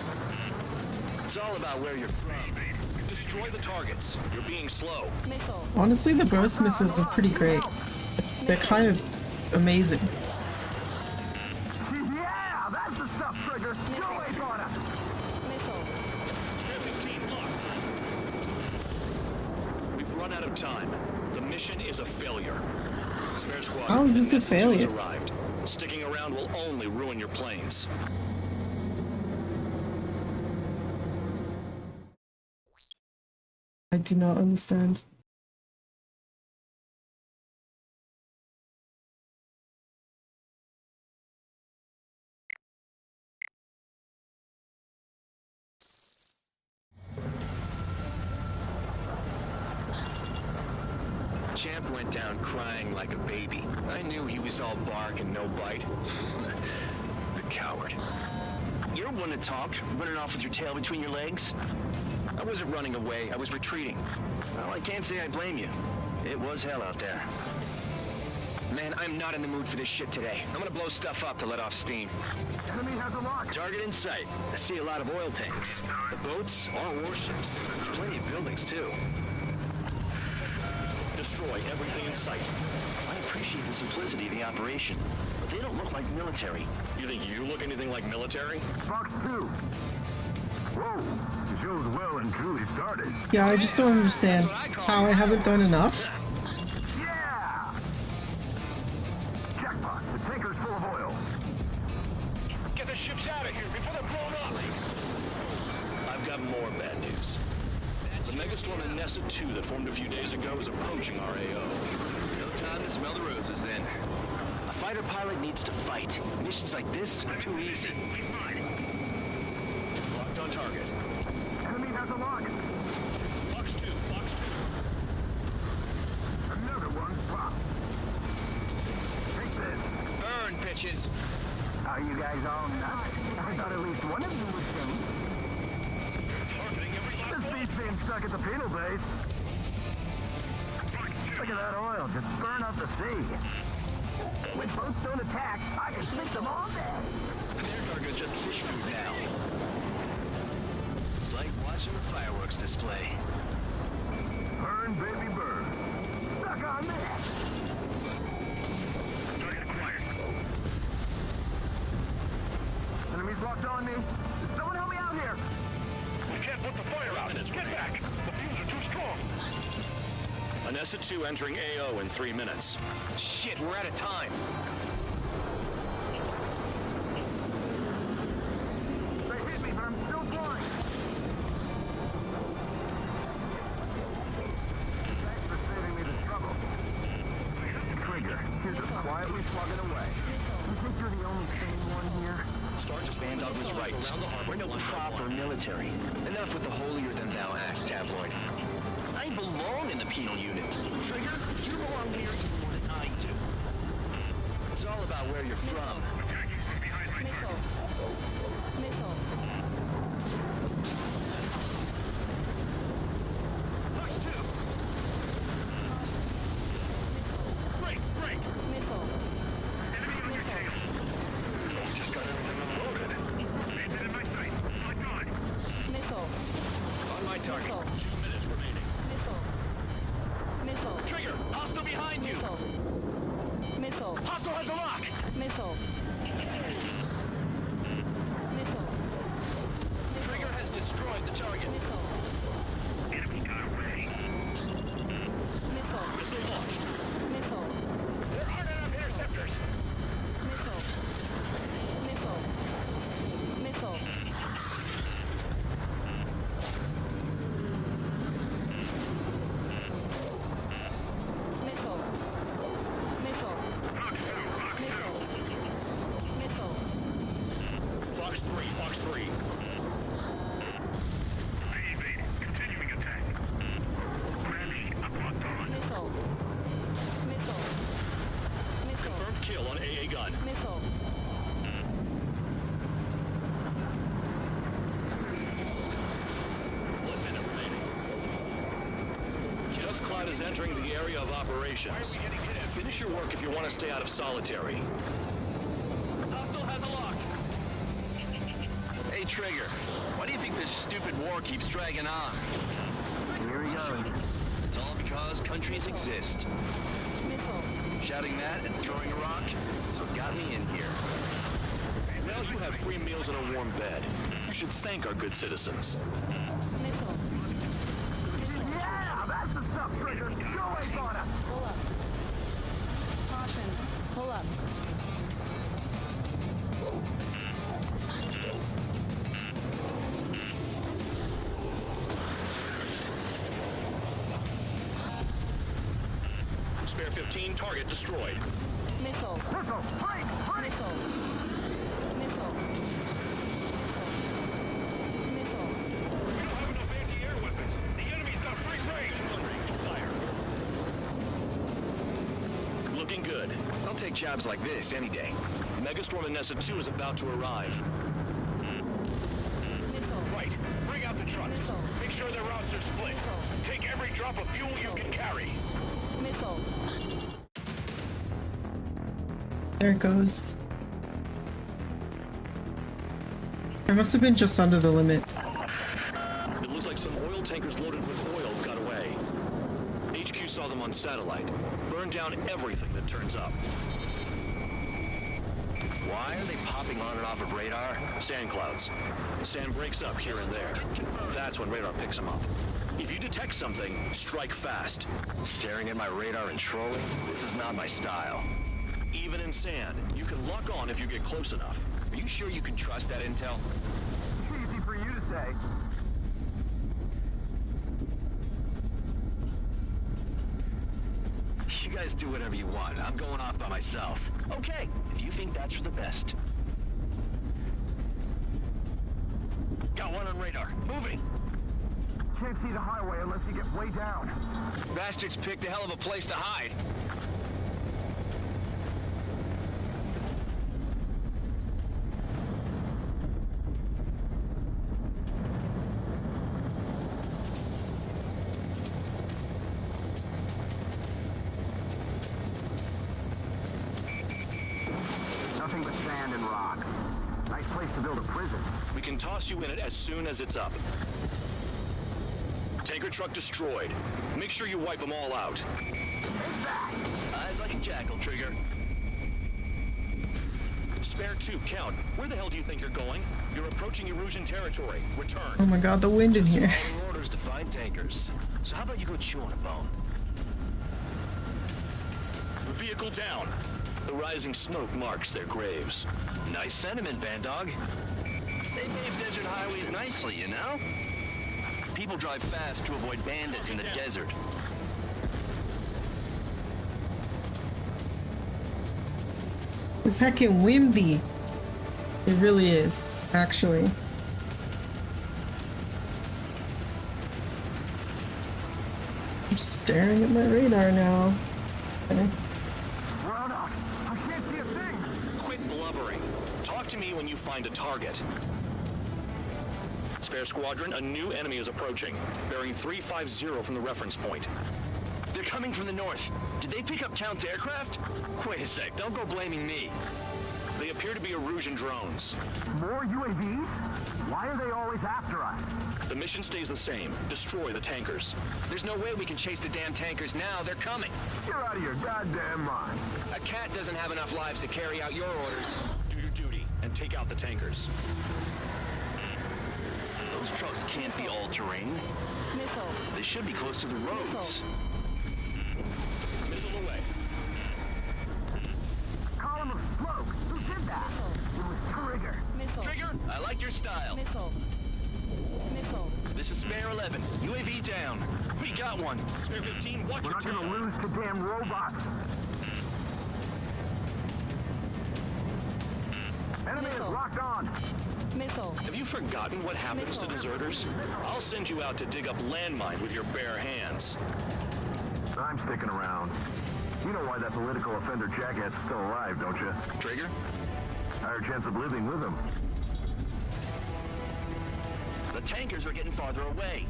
It's all about where you're from. Destroy the targets. You're being slow. Missile. Honestly, the burst missiles are pretty great. They're kind of amazing. Yeah, that's the stuff, Trigger. Go away, Donna. Missile. Spare 15 locked. We've run out of time. The mission is a failure. Spare squad. How is this a failure? Arrived. Sticking around will only ruin your planes. I do not understand. Champ went down crying like a baby. I knew he was all bark and no bite. The coward. You're one to talk, running off with your tail between your legs. I wasn't running away, I was retreating. Well, I can't say I blame you. It was hell out there. Man, I'm not in the mood for this shit today. I'm gonna blow stuff up to let off steam. Enemy has a lock. Target in sight. I see a lot of oil tanks. The boats, all warships. There's plenty of buildings, too. Destroy everything in sight. I appreciate the simplicity of the operation, but they don't look like military. You think you look anything like military? Fox 2. Whoa, the show's well and truly started. Yeah, I just don't understand how I haven't done enough. Yeah! Jackpot, the tanker's full of oil. Get the ships out of here before they're blown up. I've got more bad news. The megastorm in Nessa 2 that formed a few days ago is approaching our AO. No time to smell the roses, then. A fighter pilot needs to fight. Missions like this are too easy. Locked on target. Enemy has a lock. Fox 2, Fox 2. Another one popped. Take this. Burn, bitches! Are you guys all nuts? I thought at least one of you was sane. This beat's being stuck at the penal base. Look at that oil just burn up the sea. When boats don't attack, I can sleep them all day. Their cargo's just fish food now. It's like watching a fireworks display. Burn, baby, burn. Stuck on that. Target acquired. Enemies locked on me. Someone help me out here. We can't put the fire out. Get back. The fumes are too strong. Anessa 2 entering AO in 3 minutes. Shit, we're out of time. They hit me, but I'm still flying. Thanks for saving me the trouble. Trigger, here's us quietly plugging away. You think you're the only sane one here? Start to Vandog was right. We're no proper military. Enough with the holier-than-thou act, tabloid. I belong in the penal unit. Trigger, you belong here even more than I do. It's all about where you're from. Missile. Missile. Push 2. Break, break! Missile. Just got everything unloaded. Bandit in my sight. My God. Missile. On my target. Missile. 2 minutes remaining. Missile. Missile. Trigger, hostile behind you. Missile. Missile. Hostile has a lock. Missile. Missile. Trigger has destroyed the target. Missile. Enemy got away. Missile. Missile launched. Missile. There aren't enough interceptors. Missile. Missile. Missile. Missile. is entering the area of operations. Finish your work if you want to stay out of solitary. Hostile has a lock. Hey, Trigger. Why do you think this stupid war keeps dragging on? Here he goes. It's all because countries exist. Shouting that and throwing a rock is what got me in here. Now you have free meals and a warm bed. You should thank our good citizens. Yeah, that's the stuff, Trigger. Go away, Connor. Pull up. Caution. Pull up. Spare 15, target destroyed. Missile. Missile, break, break. Missile. Missile. Missile. We don't have enough anti-air weapons. The enemy's got free range. Fire. Looking good. I'll take jobs like this any day. Megastorm in Nessa 2 is about to arrive. Missile. Right. Bring out the trucks. Missile. Make sure their routes are split. Take every drop of fuel you can carry. Missile. There it goes. I must have been just under the limit. It looks like some oil tankers loaded with oil got away. HQ saw them on satellite. Burn down everything that turns up. Why are they popping on and off of radar? Sand clouds. Sand breaks up here and there. That's when radar picks them up. If you detect something, strike fast. Staring at my radar and trolling? This is not my style. Even in sand, you can lock on if you get close enough. Are you sure you can trust that intel? Easy for you to say. You guys do whatever you want. I'm going off by myself. Okay, if you think that's for the best. Got one on radar. Moving. Can't see the highway unless you get way down. Bastards picked a hell of a place to hide. Nothing but sand and rock. Nice place to build a prison. We can toss you in it as soon as it's up. Tanker truck destroyed. Make sure you wipe them all out. Eyes like a jackal, Trigger. Spare 2, count. Where the hell do you think you're going? You're approaching Erusian territory. Return. Oh my god, the wind in here. Following orders to find tankers. So how about you go chew on a bone? Vehicle down. The rising smoke marks their graves. Nice sentiment, Bandog. They pave desert highways nicely, you know? People drive fast to avoid bandits in the desert. It's heckin' windy. It really is, actually. I'm staring at my radar now. Okay. I can't see a thing. Quit blubbering. Talk to me when you find a target. Spare squadron, a new enemy is approaching. Bearing 350 from the reference point. They're coming from the north. Did they pick up Count's aircraft? Wait a sec, don't go blaming me. They appear to be Erusian drones. More UAVs? Why are they always after us? The mission stays the same. Destroy the tankers. There's no way we can chase the damn tankers now. They're coming. You're out of your goddamn mind. A cat doesn't have enough lives to carry out your orders. Do your duty and take out the tankers. Those trucks can't be all-terrain. Missile. They should be close to the roads. Missile away. Column of smoke. Who did that? It was Trigger. Missile. Trigger, I like your style. Missile. Missile. This is Spare 11. UAV down. We got one. Spare 15, watch We're your not gonna tail. lose to damn robots. Enemy is Missile. locked on. Missile. Have you forgotten what happens to deserters? I'll send you out to dig up landmine with your bare hands. I'm sticking around. You know why that political offender jackass is still alive, don't you? Trigger? Higher chance of living with him. The tankers are getting farther away.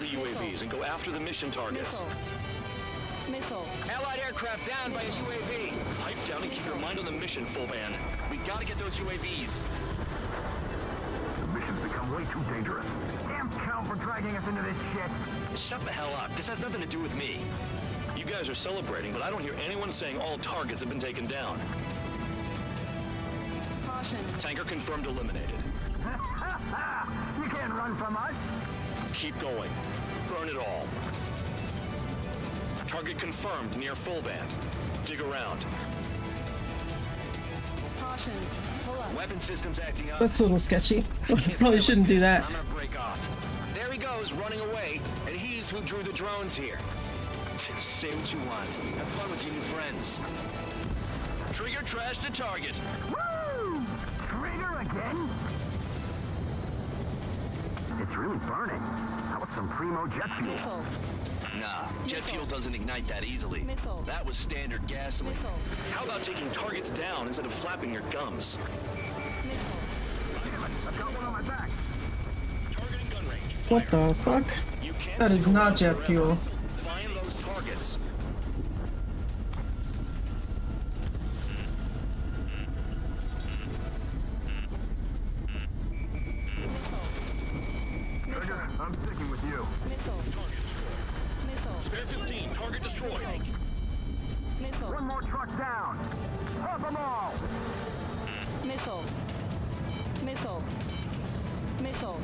the UAVs and go after the mission targets. Missile. Allied aircraft down by a UAV. Pipe down and keep your mind on the mission, full band. We gotta get those UAVs. The mission's become way too dangerous. Damn count for dragging us into this shit. Shut the hell up. This has nothing to do with me. You guys are celebrating, but I don't hear anyone saying all targets have been taken down. Caution. Tanker confirmed eliminated. You can't run from us. Keep going. Burn it all. Target confirmed near full band. Dig around. Caution. Pull up. Weapon systems acting up. That's a little sketchy. Probably shouldn't do that. I'm gonna break off. There he goes, running away, and he's who drew the drones here. Say what you want. Have fun with your new friends. Trigger trashed the target. Woo! Trigger again? It's really burning. That was some primo jet fuel. Missile. Nah, jet fuel doesn't ignite that easily. Missile. That was standard gasoline. Missile. How about taking targets down instead of flapping your gums? Damn it, I've got one on my back. Targeting gun range. What the fuck? You can't That is stick not around jet forever. fuel. Find those targets. Trigger, I'm sticking with you. Missile. Target destroyed. Missile. Spare 15. Target destroyed. Missile. One more truck down. Pop them all. Missile. Missile. Missile.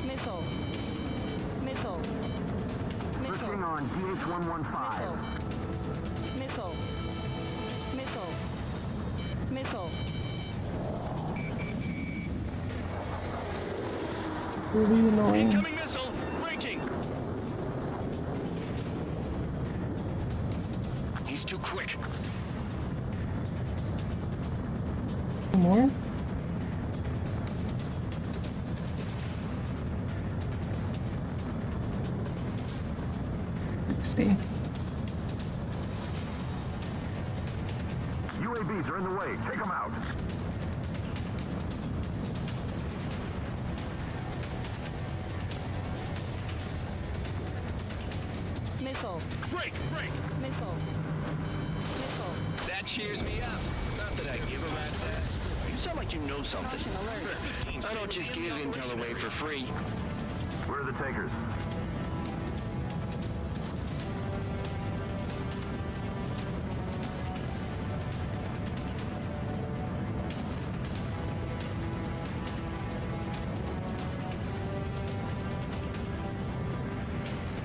Missile. Missile. Switching on DH-115. Missile. Missile. Missile. Really annoying. Incoming missile! Breaking! He's too quick. More? Let's see. UAVs are in the way. Take them out. Missile. Break! Break! Missile. Missile. That cheers me up. Not that I give a rat's ass. You sound like you know something. Caution alert. I don't just give intel away for free. Where are the tankers?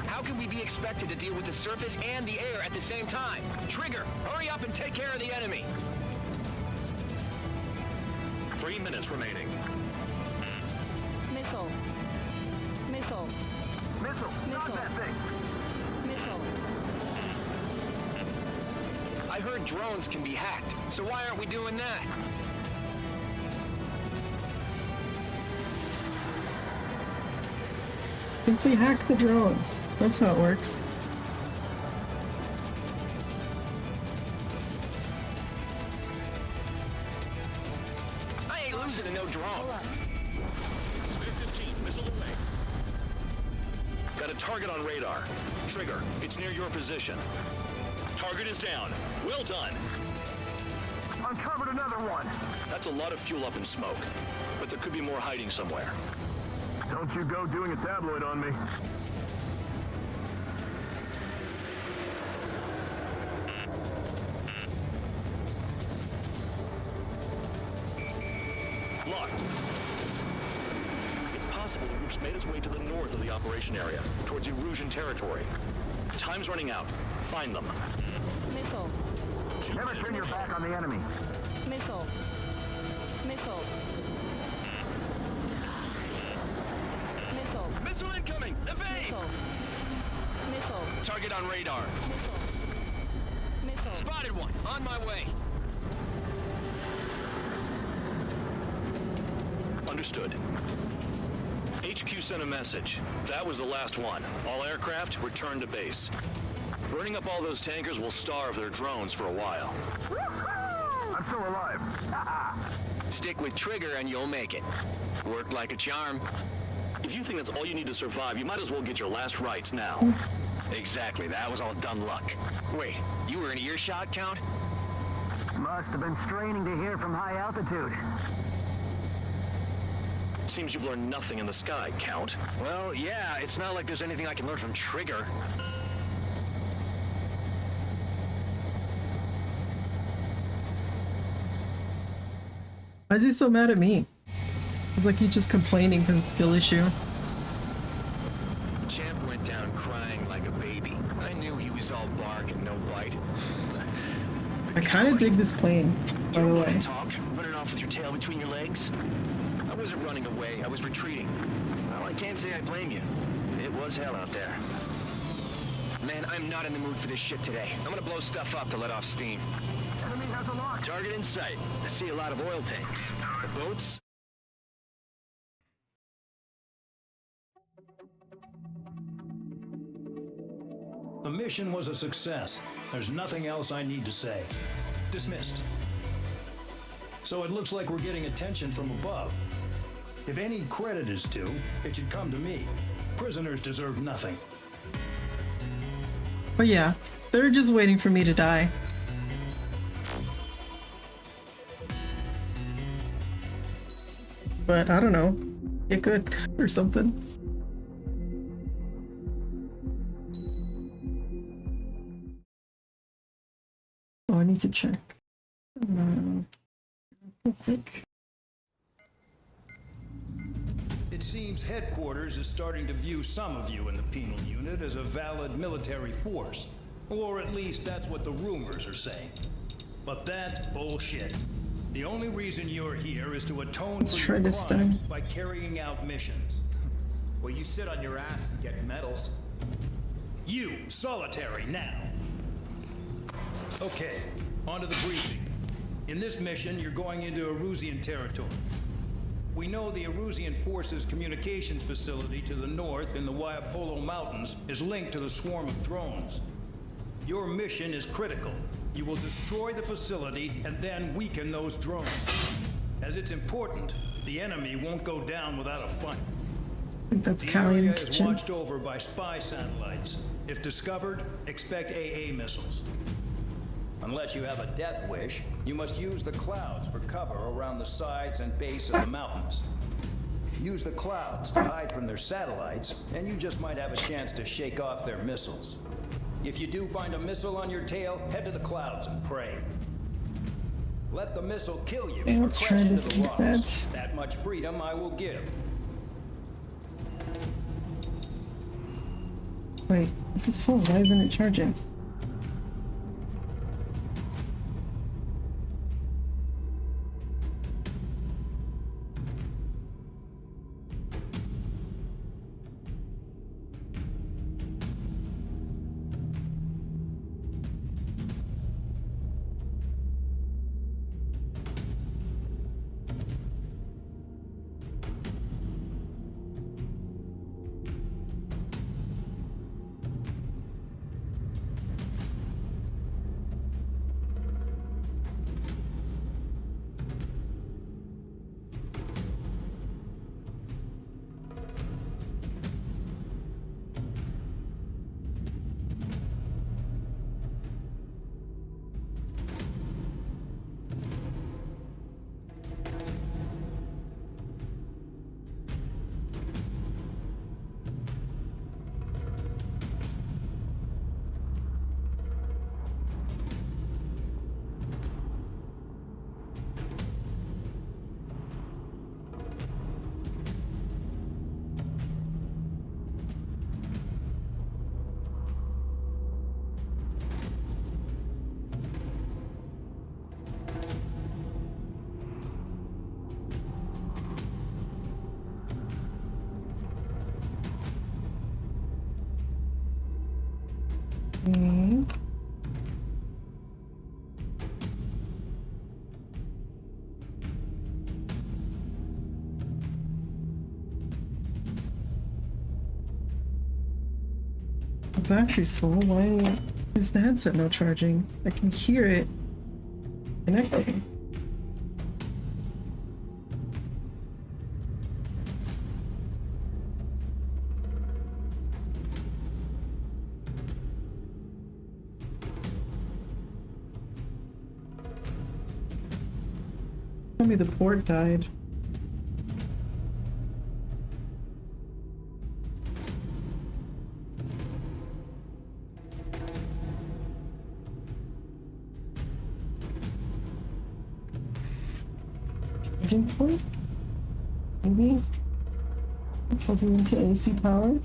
How can we be expected to deal with the surface and the air at the same time? Trigger, hurry up and take care of the enemy. 3 minutes remaining. Missile. Missile. Missile! Stop Missile. that thing! Missile. I heard drones can be hacked, so why aren't we doing that? Simply hack the drones. That's how it works. I ain't losing to no drone. Spare 15. Missile away. Got a target on radar. Trigger, it's near your position. Target is down. Well done. Uncovered another one. That's a lot of fuel up in smoke. But there could be more hiding somewhere. Don't you go doing a tabloid on me. Locked. It's possible the group's made its way to the north of the operation area, towards Erusian territory. Time's running out. Find them. Missile. Never turn your back on the enemy. Missile. Missile. Missile. Missile incoming! Evade! Missile. Missile. Target on radar. Missile. Missile. Spotted one. On my way. Understood. HQ sent a message. That was the last one. All aircraft, return to base. Burning up all those tankers will starve their drones for a while. I'm still alive. Stick with Trigger and you'll make it. Worked like a charm. If If you think that's all you need to survive, you might as well get your last rites now. Exactly, that was all dumb luck. Wait, you were in earshot, Count? Must have been straining to hear from high altitude. Seems you've learned nothing in the sky, Count. Well, yeah, it's not like there's anything I can learn from Trigger. Why is he so mad at me? It's like he's just complaining because skill issue. Champ went down crying like a baby. I knew he was all bark and no bite. I kind of dig this plane, by the way. Talk, running off with your tail between your legs. I wasn't running away, I was retreating. Well, I can't say I blame you. It was hell out there. Man, I'm not in the mood for this shit today. I'm gonna blow stuff up to let off steam. Enemy has a lock. Target in sight. I see a lot of oil tanks. The boats? The mission was a success. There's nothing else I need to say. Dismissed. So it looks like we're getting attention from above. If any credit is due, it should come to me. Prisoners deserve nothing. But yeah, they're just waiting for me to die. But I don't know. Get good or something. Oh, I need to check. Real quick. It seems headquarters is starting to view some of you in the penal unit as a valid military force. Or at least that's what the rumors are saying. But that's bullshit. The only reason you're here is to atone for your crimes by carrying out missions. Well, you sit on your ass and get medals. You, solitary, now. Okay, on to the briefing. In this mission, you're going into Erusian territory. We know the Erusian Forces communications facility to the north in the Waiapolo Mountains is linked to the swarm of drones. Your mission is critical. You will destroy the facility and then weaken those drones. As it's important, the enemy won't go down without a fight. That's the Callie area in the is kitchen. watched over by spy satellites. If discovered, expect AA missiles. Unless you have a death wish, you must use the clouds for cover around the sides and base of the mountains. Use the clouds to hide from their satellites, and you just might have a chance to shake off their missiles. If you do find a missile on your tail, head to the clouds and pray. Let the missile kill you or Let's crash try into this the rocks. instead. That much freedom I will give. Wait, this is full. Why isn't it charging? The battery's full. Why is the headset not charging? I can hear it connecting. Tell me the port died. Charging port? Maybe? Plugging into AC power?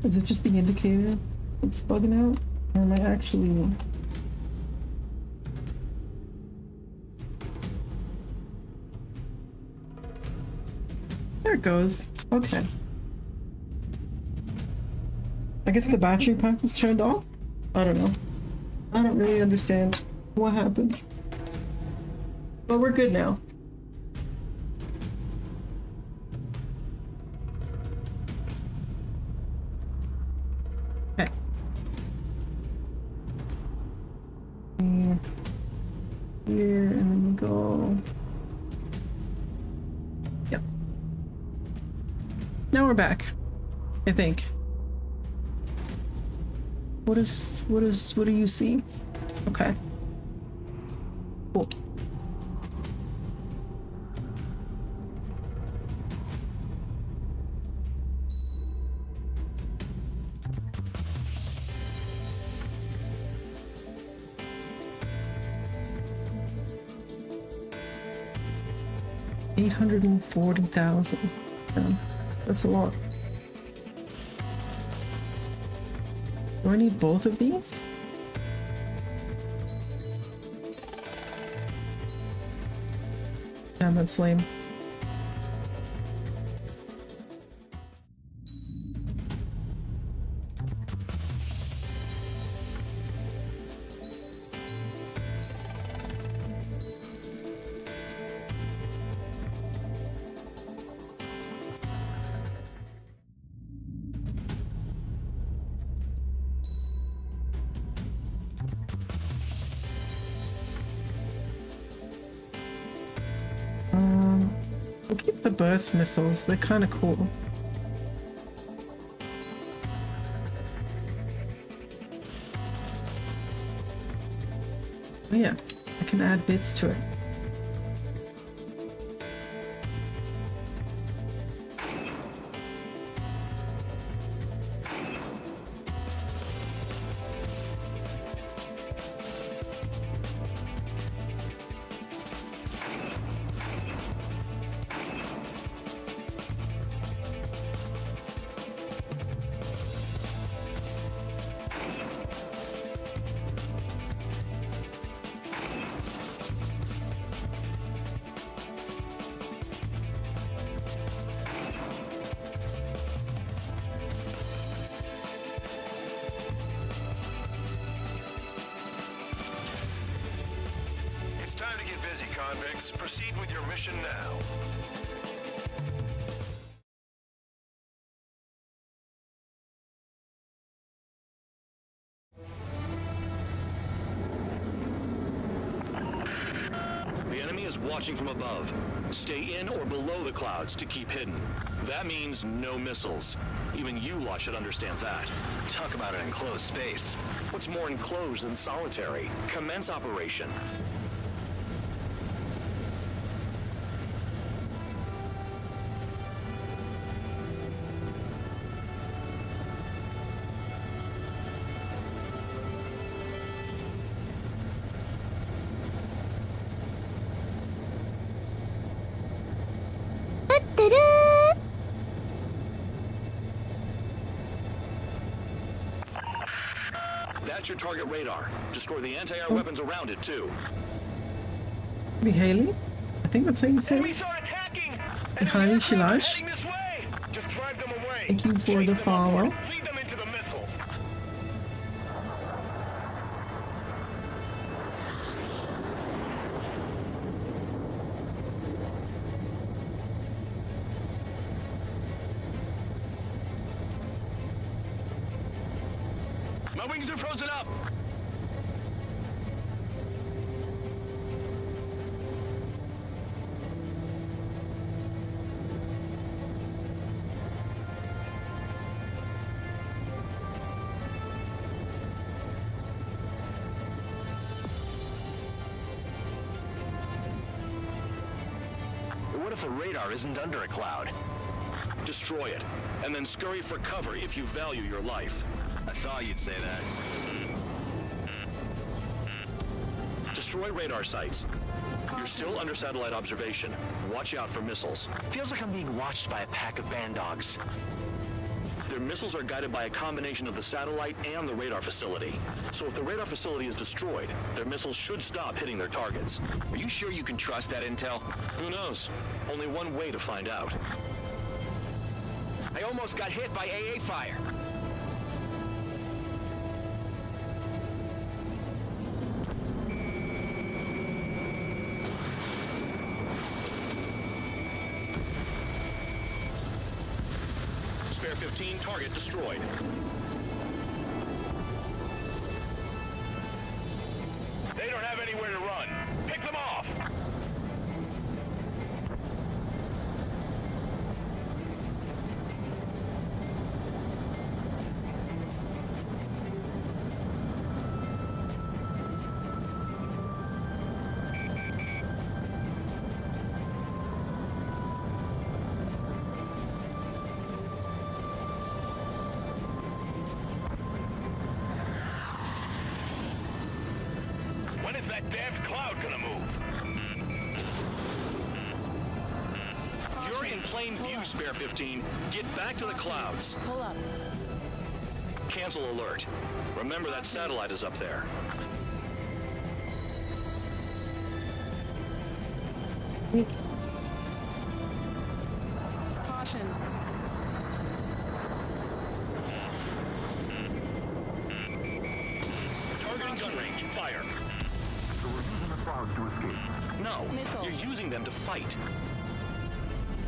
Is it just the indicator that's bugging out? Or am I actually... There it goes. Okay. I guess the battery pack was turned off? I don't know. I don't really understand what happened. But we're good now. Okay. Here, and then we go... Yep. Now we're back. I think. What do you see? Okay. Cool. $840,000. Yeah, that's a lot. Do I need both of these? Damn, that's lame. We'll keep the burst missiles, they're kind of cool. Oh yeah, I can add bits to it. It's time to get busy, convicts. Proceed with your mission now. The enemy is watching from above. Stay in or below the clouds to keep hidden. That means no missiles. Even you lot should understand that. Talk about an enclosed space. What's more enclosed than solitary? Commence operation. That That's your target radar. Destroy the anti-air weapons around it, too. Haley? I think that's how you say it. Hi, Shilash. Just drive them away. Thank you for the follow. Lead them into the missiles. My wings are frozen up. What if the radar isn't under a cloud? Destroy it, and then scurry for cover if you value your life. I thought you'd say that. Destroy radar sites. You're still under satellite observation. Watch out for missiles. Feels like I'm being watched by a pack of band dogs. Their missiles are guided by a combination of the satellite and the radar facility. So if the radar facility is destroyed, their missiles should stop hitting their targets. Are you sure you can trust that intel? Who knows? Only one way to find out. I almost got hit by AA fire. Spare 15, target destroyed. They don't have anywhere to run. Pick them off. When is that damn cloud gonna move? You're in plain view, Spare 15. Get back to the clouds. Pull up. Cancel alert. Remember that satellite is up there. Caution. Targeting gun range. Fire. So we're using the clouds to escape. No, Missile. you're using them to fight.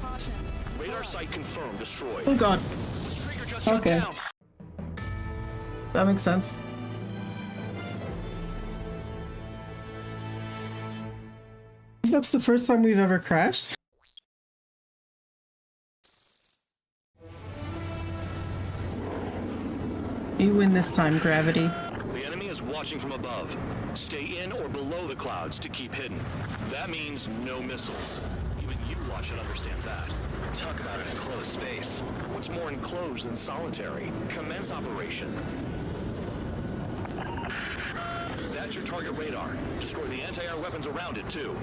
Caution. Radar site confirmed destroyed. Oh god. Trigger just Okay. shut down. That makes sense. That's the first time we've ever crashed. You win this time, Gravity. The enemy is watching from above. Stay in or below the clouds to keep hidden. That means no missiles. Even you lot should understand that. Talk about an enclosed space. What's more enclosed than solitary? Commence operation. That's your target radar. Destroy the anti-air weapons around it, too.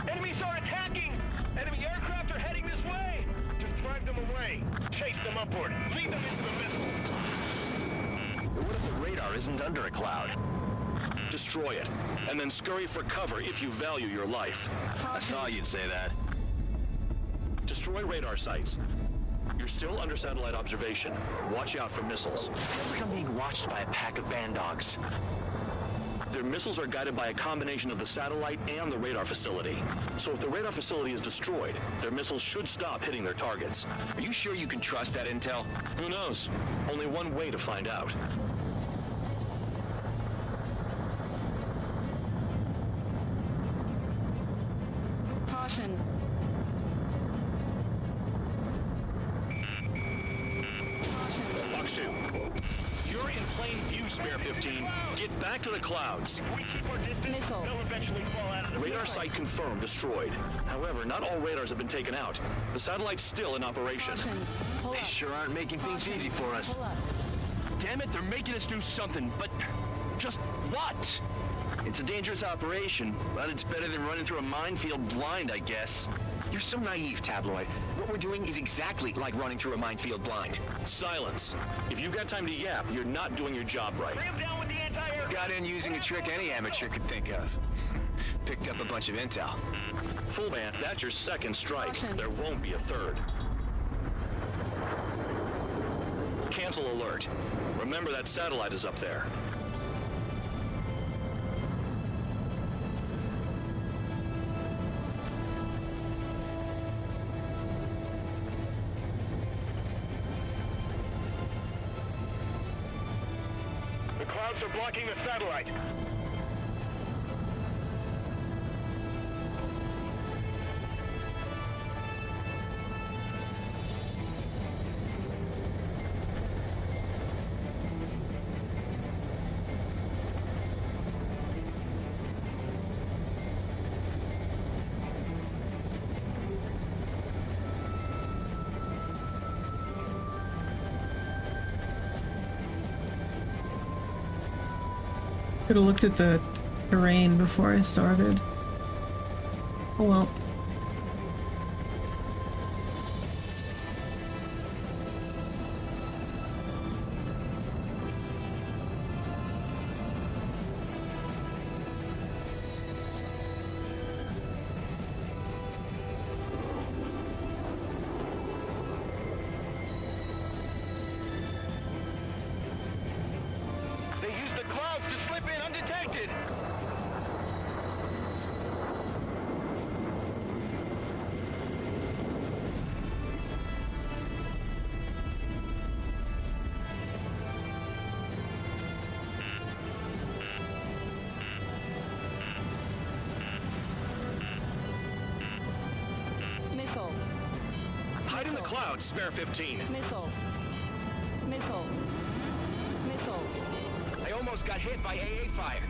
Enemies are attacking! Enemy aircraft are heading this way! Just drive them away. Chase them upward. Lead them into the missile. What if the radar isn't under a cloud? Destroy it, and then scurry for cover if you value your life. I thought you'd say that. Destroy radar sites. You're still under satellite observation. Watch out for missiles. Feels like I'm being watched by a pack of band dogs. Their missiles are guided by a combination of the satellite and the radar facility. So if the radar facility is destroyed, their missiles should stop hitting their targets. Are you sure you can trust that intel? Who knows? Only one way to find out. Caution. Box 2. You're in plain view, Spare 15. Get back to the clouds. Missile. They'll eventually fall out of the Radar sky. site confirmed destroyed. However, not all radars have been taken out. The satellite's still in operation. Caution. Pull They up. sure aren't making things easy for us. Pull up. Damn it, they're making us do something, but just what? It's a dangerous operation, but it's better than running through a minefield blind, I guess. You're so naive, Tabloid. What we're doing is exactly like running through a minefield blind. Silence. If you've got time to yap, you're not doing your job right. Bring him down with the anti-air. Got in using a trick any amateur could think of. Picked up a bunch of intel. Full band, that's your second strike. There won't be a third. Cancel alert. Remember that satellite is up there. The clouds are blocking the satellite. Could have looked at the terrain before I started. Oh well. They use the clouds to slip in undetected. Missile. Hide in the clouds, spare 15. Missile. Missile. Missile. I almost got hit by AA fire.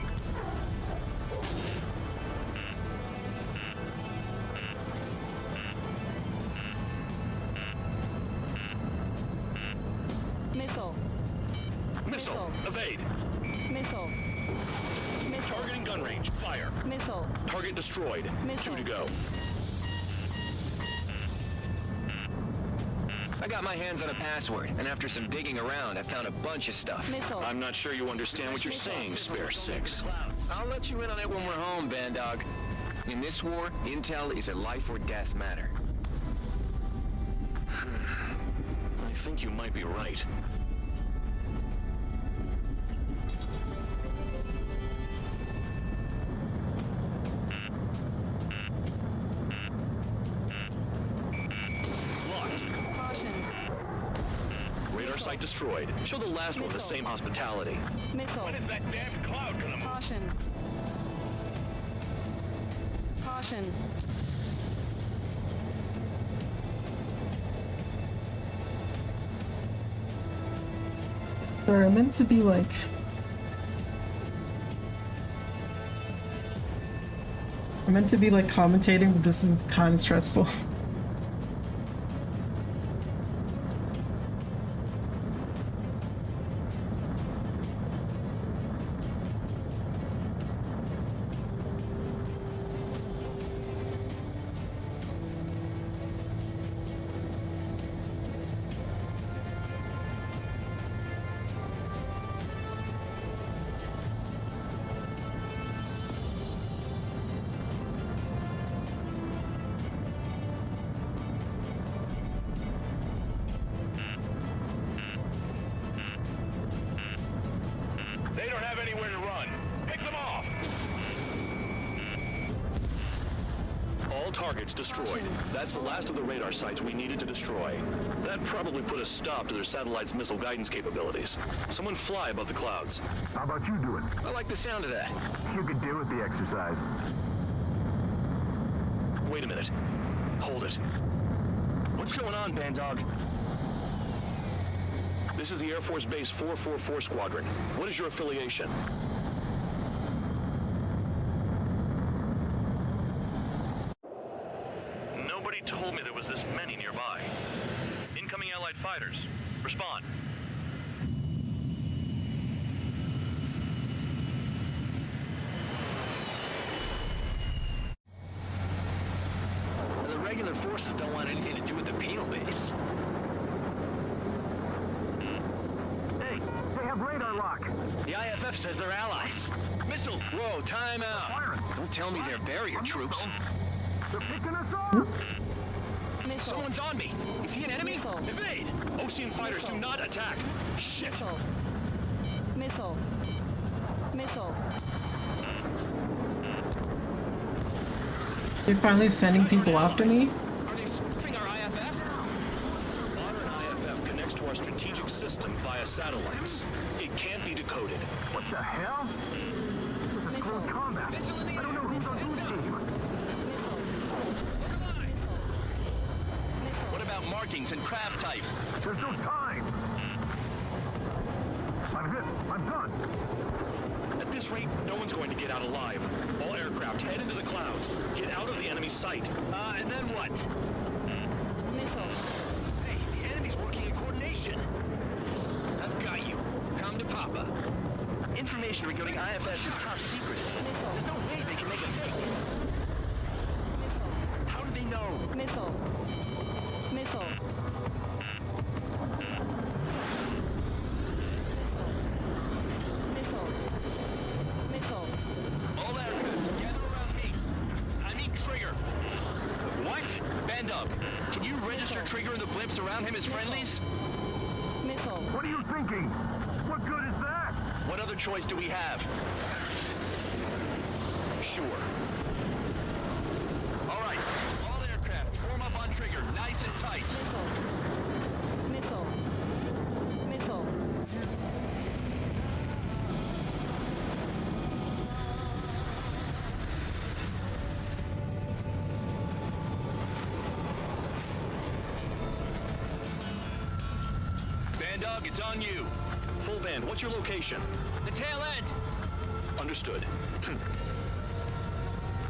Missile. Missile. Evade. Missile. Missile. Target in gun range. Fire. Missile. Target destroyed. Missile. 2 to go. I got my hands on a password, and after some digging around, I found a bunch of stuff. Missile. I'm not sure you understand what you're saying, spare 6. I'll let you in on it when we're home, Bandog. In this war, intel is a life or death matter. I think you might be right. Locked. Radar site destroyed. Show the last one the same hospitality. Missile. When is that damn cloud gonna move? Caution. Caution. Sorry, I meant to be like... I meant to be like commentating, but this is kind of stressful. They don't have anywhere to run. Pick them off. All targets destroyed. That's the last of the radar sites we needed to destroy. That probably put a stop to their satellite's missile guidance capabilities. Someone fly above the clouds. How about you do it? I like the sound of that. You could do with the exercise. Wait a minute. Hold it. What's going on, Bandog? This is the Air Force Base 444 Squadron. What is your affiliation? Nobody told me there was this many nearby. Incoming Allied fighters. Respond. The regular forces don't want anything to do with the penal base. Hey, they have radar lock. The IFF says they're allies. Missile! Whoa, time out. Don't tell me they're barrier troops. They're picking us off. Someone's on me. Is he an enemy? Evade! Ocean fighters do not attack. Shit. Missile. Missile. You're finally sending people after me? Are they spoofing our IFF? Modern IFF connects to our strategic system via satellites. It can't be decoded. What the hell? This is close combat. I don't know who's on whose team. What about markings and craft type? There's no time. I'm hit. I'm done. At this rate, no one's going to get out alive. All aircraft head into the clouds. Get out of the enemy sight. And then what? Missile. Hey, the enemy's working in coordination. I've got you. Come to Papa. Information regarding IFS is top secret. There's no way they can make a fake. How do they know? Missile. Missile. Missile. Missile. All aircraft, gather around me. I mean Trigger. What? Bandog, can you register Trigger and the blimps around him as friendlies? Missile. What are you thinking? What good is that? What other choice do we have? Sure. All right, all aircraft, form up on Trigger, nice and tight. Missile. Missile. Bandog, it's on you. Full band, what's your location? The tail end. Understood.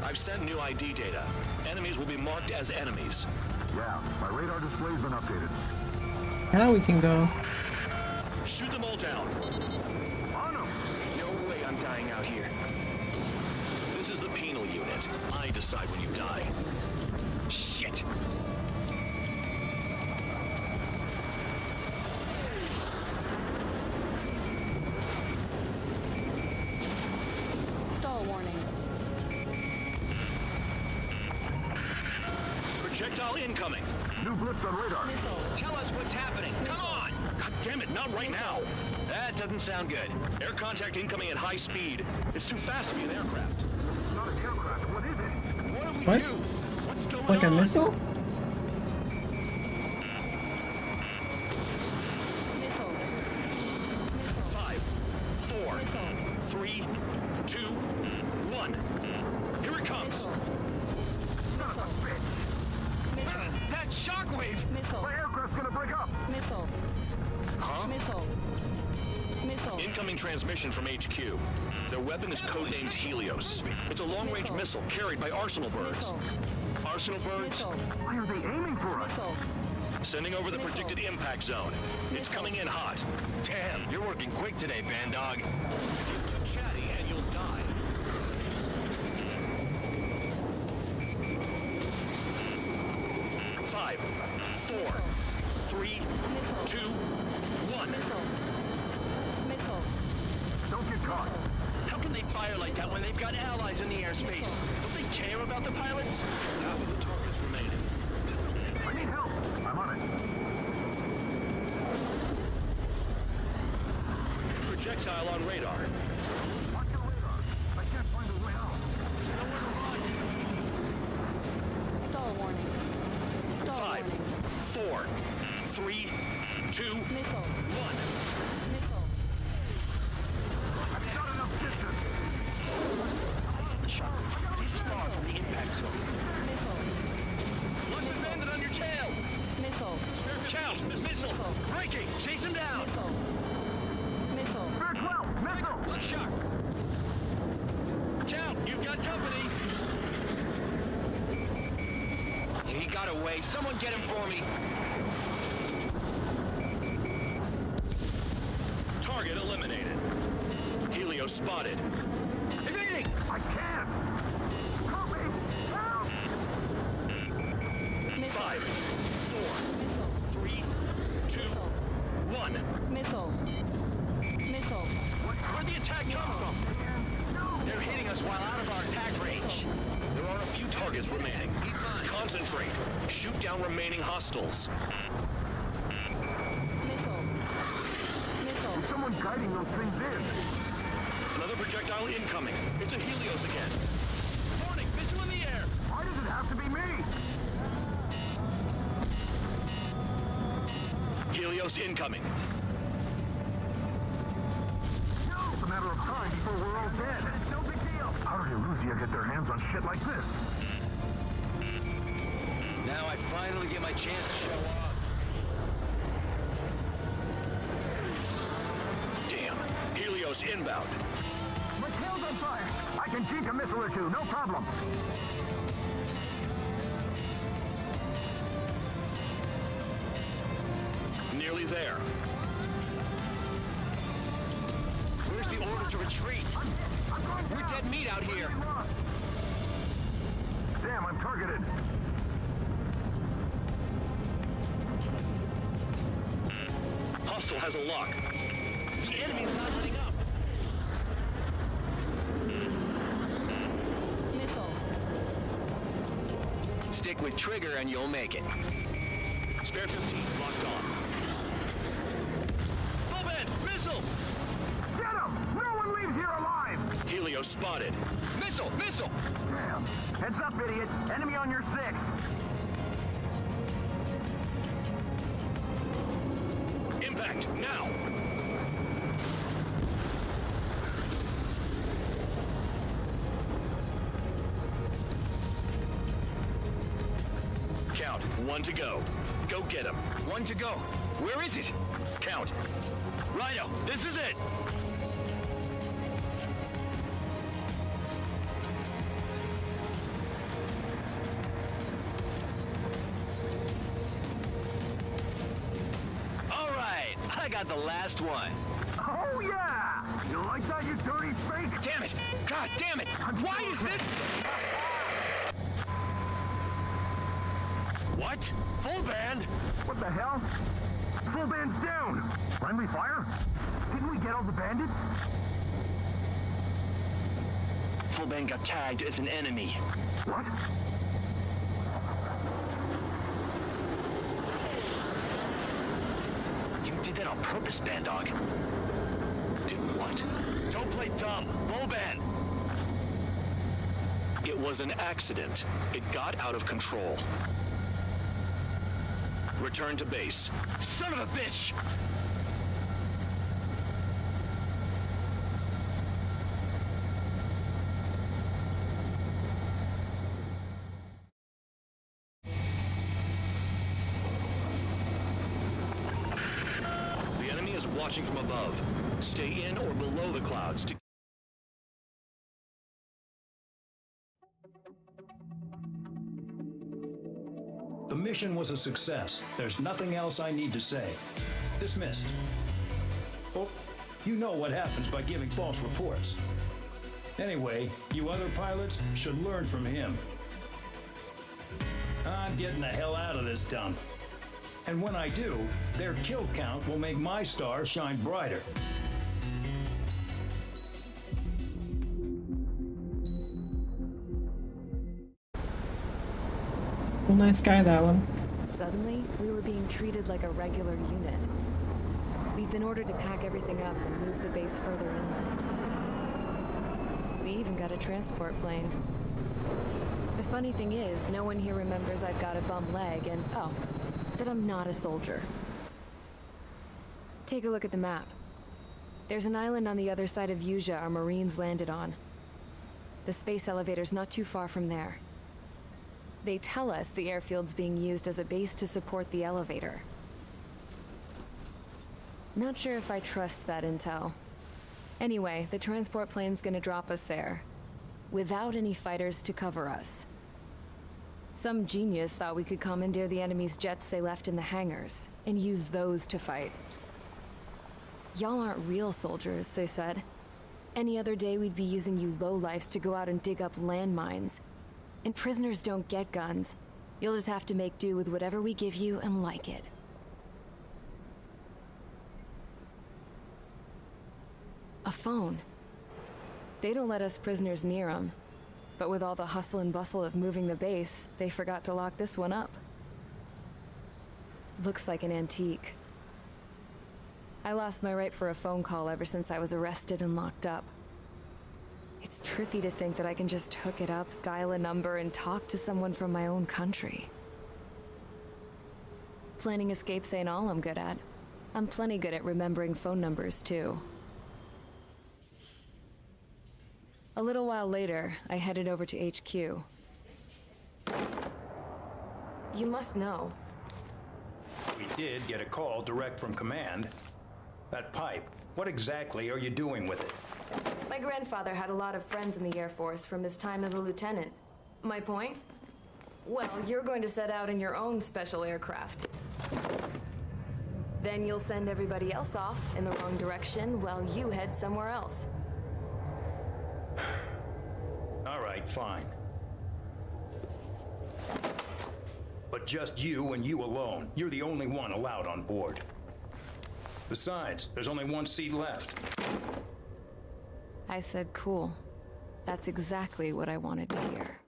I've sent new ID data. Enemies will be marked as enemies. Yeah, my radar display's been updated. Now we can go. Shoot them all down. On them! No way I'm dying out here. This is the penal unit. I decide when you die. Shit. Stall warning. Projectile incoming. New blips on radar. Tell us what's happening. Come on. God damn it, not right now. That doesn't sound good. Air contact incoming at high speed. It's too fast to be an aircraft. Not an aircraft. What is it? What do we What? do? What's going Like a on? missile? Missile. 5, 4, 3, 2, 1. Here it comes. Son of a bitch! That shockwave! Missile. My aircraft's gonna break up! Missile. Huh? Missile. Missile. Incoming transmission from HQ. Their weapon is codenamed Helios. It's a long-range missile carried by Arsenal birds. Missile. Arsenal birds? Missile. Why are they aiming for us? Missile. Sending over the predicted impact zone. It's coming in hot. Damn, you're working quick today, Bandog. You're too chatty and you'll die. Five, 4, 3, 2, 1. Missile. Don't get caught. How can they fire like that when they've got allies in the airspace? Don't they care about the pilots? Half of the targets remaining. I need help. I'm on it. Projectile on radar. Watch your radar. I can't find a way out. Stall warning. Stall 5, warning. 4, 3, 2, 1. Missile. Missile. I've got enough distance. This far from the impact zone. Missile. What's landed on your tail? Missile. Shout! Missile! Braking! Chase him down! Missile. Missile. Very 12! Missile! Look sharp! Shout! You've got company! He got away. Someone get him for me. Target eliminated. Helios spotted. Evading! I can't! Help me! Help! 5, targets remaining. Concentrate. Shoot down remaining hostiles. Is someone guiding those things in? Another projectile incoming. It's a Helios again. Warning, missile in the air. Why does it have to be me? Helios incoming. It's a matter of time before we're all dead. It's no big deal. How did Erusea get their hands on shit like this? Now I finally get my chance to show off. Damn. Helios inbound. My tail's on fire. I can jink a missile or two, no problem. Nearly there. Where's the order to retreat? We're dead meat out here. Damn, I'm targeted. Hostile has a lock. The enemy is not letting up. Stick with trigger and you'll make it. Spare 15, locked on. Full bend, missile! Get him! No one leaves here alive! Helios spotted. Missile, missile! Damn. Heads up, idiot. Enemy on your 6. Impact, now! Count, 1 to go. Go get him. 1 to go. Where is it? Count. Rhino, this is it! All right, I got the last one. Oh, yeah! You like that, you dirty fake? Damn it! God damn it! Why is this? What? Full band? What the hell? Full band's down! Friendly fire? Didn't we get all the bandits? Full band got tagged as an enemy. What? You did that on purpose, Bandog. Did what? Don't play dumb. Full band. It was an accident. It got out of control. Return to base. Son of a bitch! The enemy is watching from above. Stay in or below the clouds to... The mission was a success. There's nothing else I need to say. Dismissed. Oh, you know what happens by giving false reports. Anyway, you other pilots should learn from him. I'm getting the hell out of this dump. And when I do, their kill count will make my star shine brighter. Well, nice guy, that one. Suddenly, we were being treated like a regular unit. We've been ordered to pack everything up and move the base further inland. We even got a transport plane. The funny thing is, no one here remembers I've got a bum leg and, oh, that I'm not a soldier. Take a look at the map. There's an island on the other side of Yuja our Marines landed on. The space elevator's not too far from there. They tell us the airfield's being used as a base to support the elevator. Not sure if I trust that intel. Anyway, the transport plane's gonna drop us there, without any fighters to cover us. Some genius thought we could commandeer the enemy's jets they left in the hangars, and use those to fight. Y'all aren't real soldiers, they said. Any other day we'd be using you lowlifes to go out and dig up landmines. And prisoners don't get guns. You'll just have to make do with whatever we give you and like it. A phone. They don't let us prisoners near them. But with all the hustle and bustle of moving the base, they forgot to lock this one up. Looks like an antique. I lost my right for a phone call ever since I was arrested and locked up. It's trippy to think that I can just hook it up, dial a number, and talk to someone from my own country. Planning escapes ain't all I'm good at. I'm plenty good at remembering phone numbers, too. A little while later, I headed over to HQ. You must know. We did get a call direct from command. That pipe, what exactly are you doing with it? My grandfather had a lot of friends in the Air Force from his time as a lieutenant. My point? Well, you're going to set out in your own special aircraft. Then you'll send everybody else off in the wrong direction while you head somewhere else. All right, fine. But just you and you alone. You're the only one allowed on board. Besides, there's only one seat left. I said cool. That's exactly what I wanted to hear.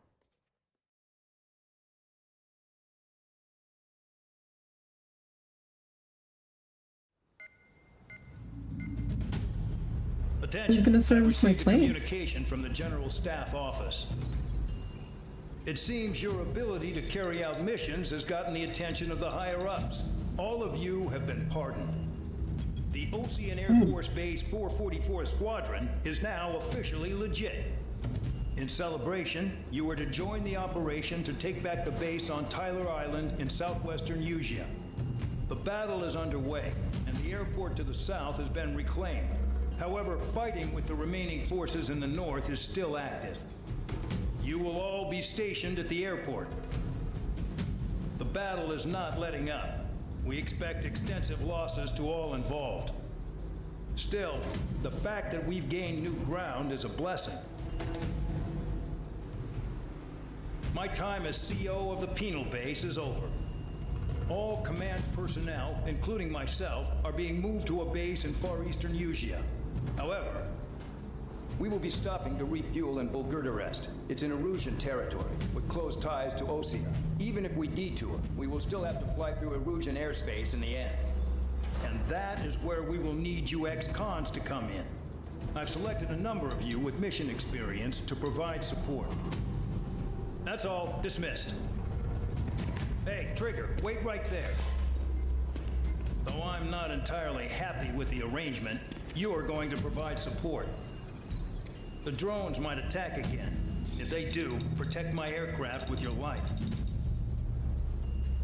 Attention. Who's gonna service my I've received plane? Communication from the General Staff Office. It seems your ability to carry out missions has gotten the attention of the higher-ups. All of you have been pardoned. The Ocean Air Force Base 444 Squadron is now officially legit. In celebration, you are to join the operation to take back the base on Tyler Island in southwestern Usea. The battle is underway, and the airport to the south has been reclaimed. However, fighting with the remaining forces in the north is still active. You will all be stationed at the airport. The battle is not letting up. We expect extensive losses to all involved. Still, the fact that we've gained new ground is a blessing. My time as CO of the penal base is over. All command personnel, including myself, are being moved to a base in far eastern Usea. However, we will be stopping to refuel in Bulgurdarest. It's in Erusian territory, with close ties to Osea. Even if we detour, we will still have to fly through Erusian airspace in the end. And that is where we will need you ex-cons to come in. I've selected a number of you with mission experience to provide support. That's all. Dismissed. Hey, Trigger, wait right there. Though I'm not entirely happy with the arrangement, you are going to provide support. The drones might attack again. If they do, protect my aircraft with your life.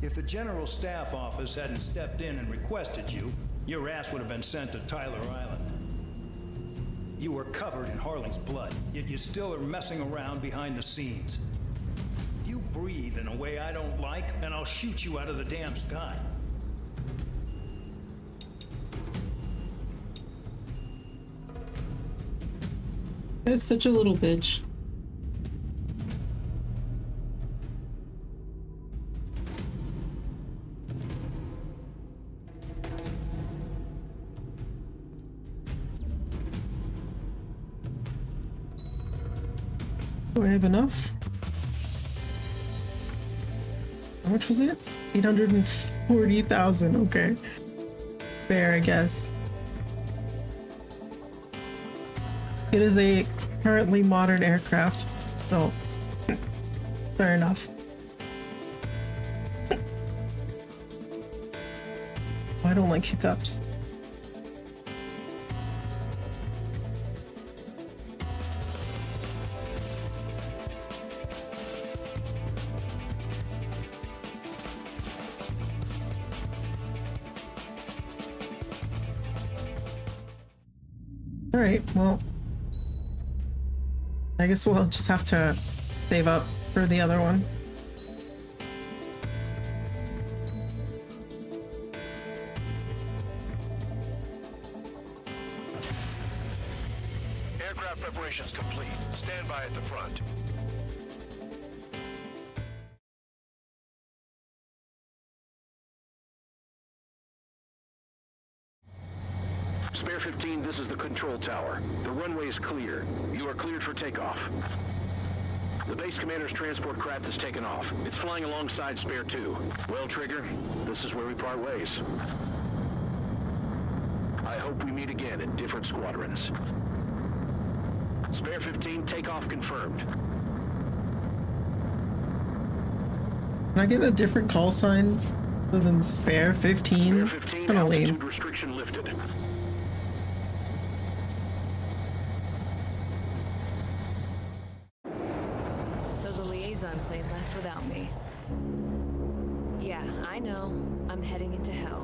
If the General Staff Office hadn't stepped in and requested you, your ass would have been sent to Tyler Island. You were covered in Harling's blood, yet you still are messing around behind the scenes. You breathe in a way I don't like, and I'll shoot you out of the damn sky. It's such a little bitch. Do I have enough? How much was it? 840,000, okay. Fair, I guess. It is a currently modern aircraft, so fair enough. I don't like hiccups. Alright, well, I guess we'll just have to save up for the other one. Aircraft preparations complete. Stand by at the front. Spare 15, this is the control tower. The runway is clear. You are cleared for takeoff. The base commander's transport craft has taken off. It's flying alongside Spare 2. Well, Trigger, this is where we part ways. I hope we meet again in different squadrons. Spare 15, takeoff confirmed. Can I get a different call sign other than Spare 15? Spare 15, Kinda lame. altitude restriction lifted. So the liaison plane left without me. Yeah, I know. I'm heading into hell.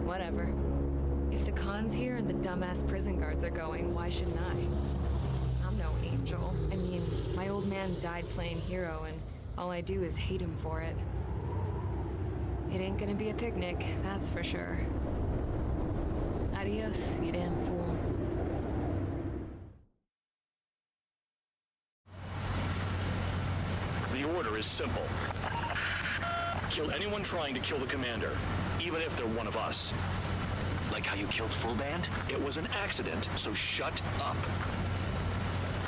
Whatever. If the Khan's here and the dumbass prison guards are going, why shouldn't I? I'm no angel. I mean, my old man died playing hero, and all I do is hate him for it. It ain't gonna be a picnic, that's for sure. Adios, you damn fool. The order is simple. Kill anyone trying to kill the commander, even if they're one of us. Like how you killed Full Band? It was an accident, so shut up.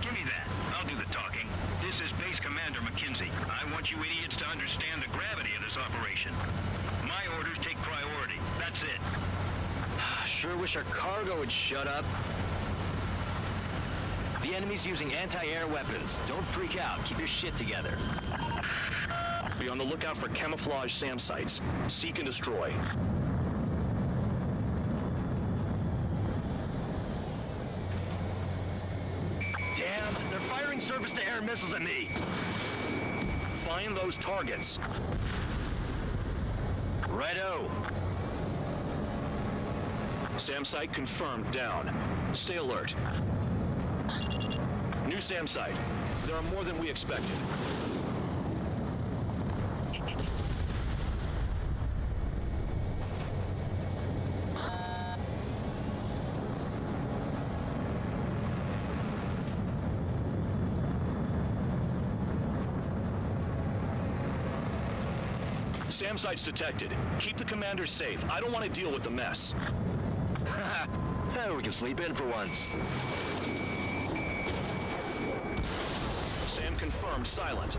Give me that. I'll do the talking. This is Base Commander McKenzie. I want you idiots to understand the gravity of this operation. My orders take priority. That's it. Sure wish our cargo would shut up. The enemy's using anti-air weapons. Don't freak out. Keep your shit together. Be on the lookout for camouflage SAM sites. Seek and destroy. Damn, they're firing surface-to-air missiles at me. Find those targets. Righto. SAM site confirmed down. Stay alert. New SAM site. There are more than we expected. SAM site's detected. Keep the commander safe. I don't want to deal with the mess. We can sleep in for once. SAM confirmed silent.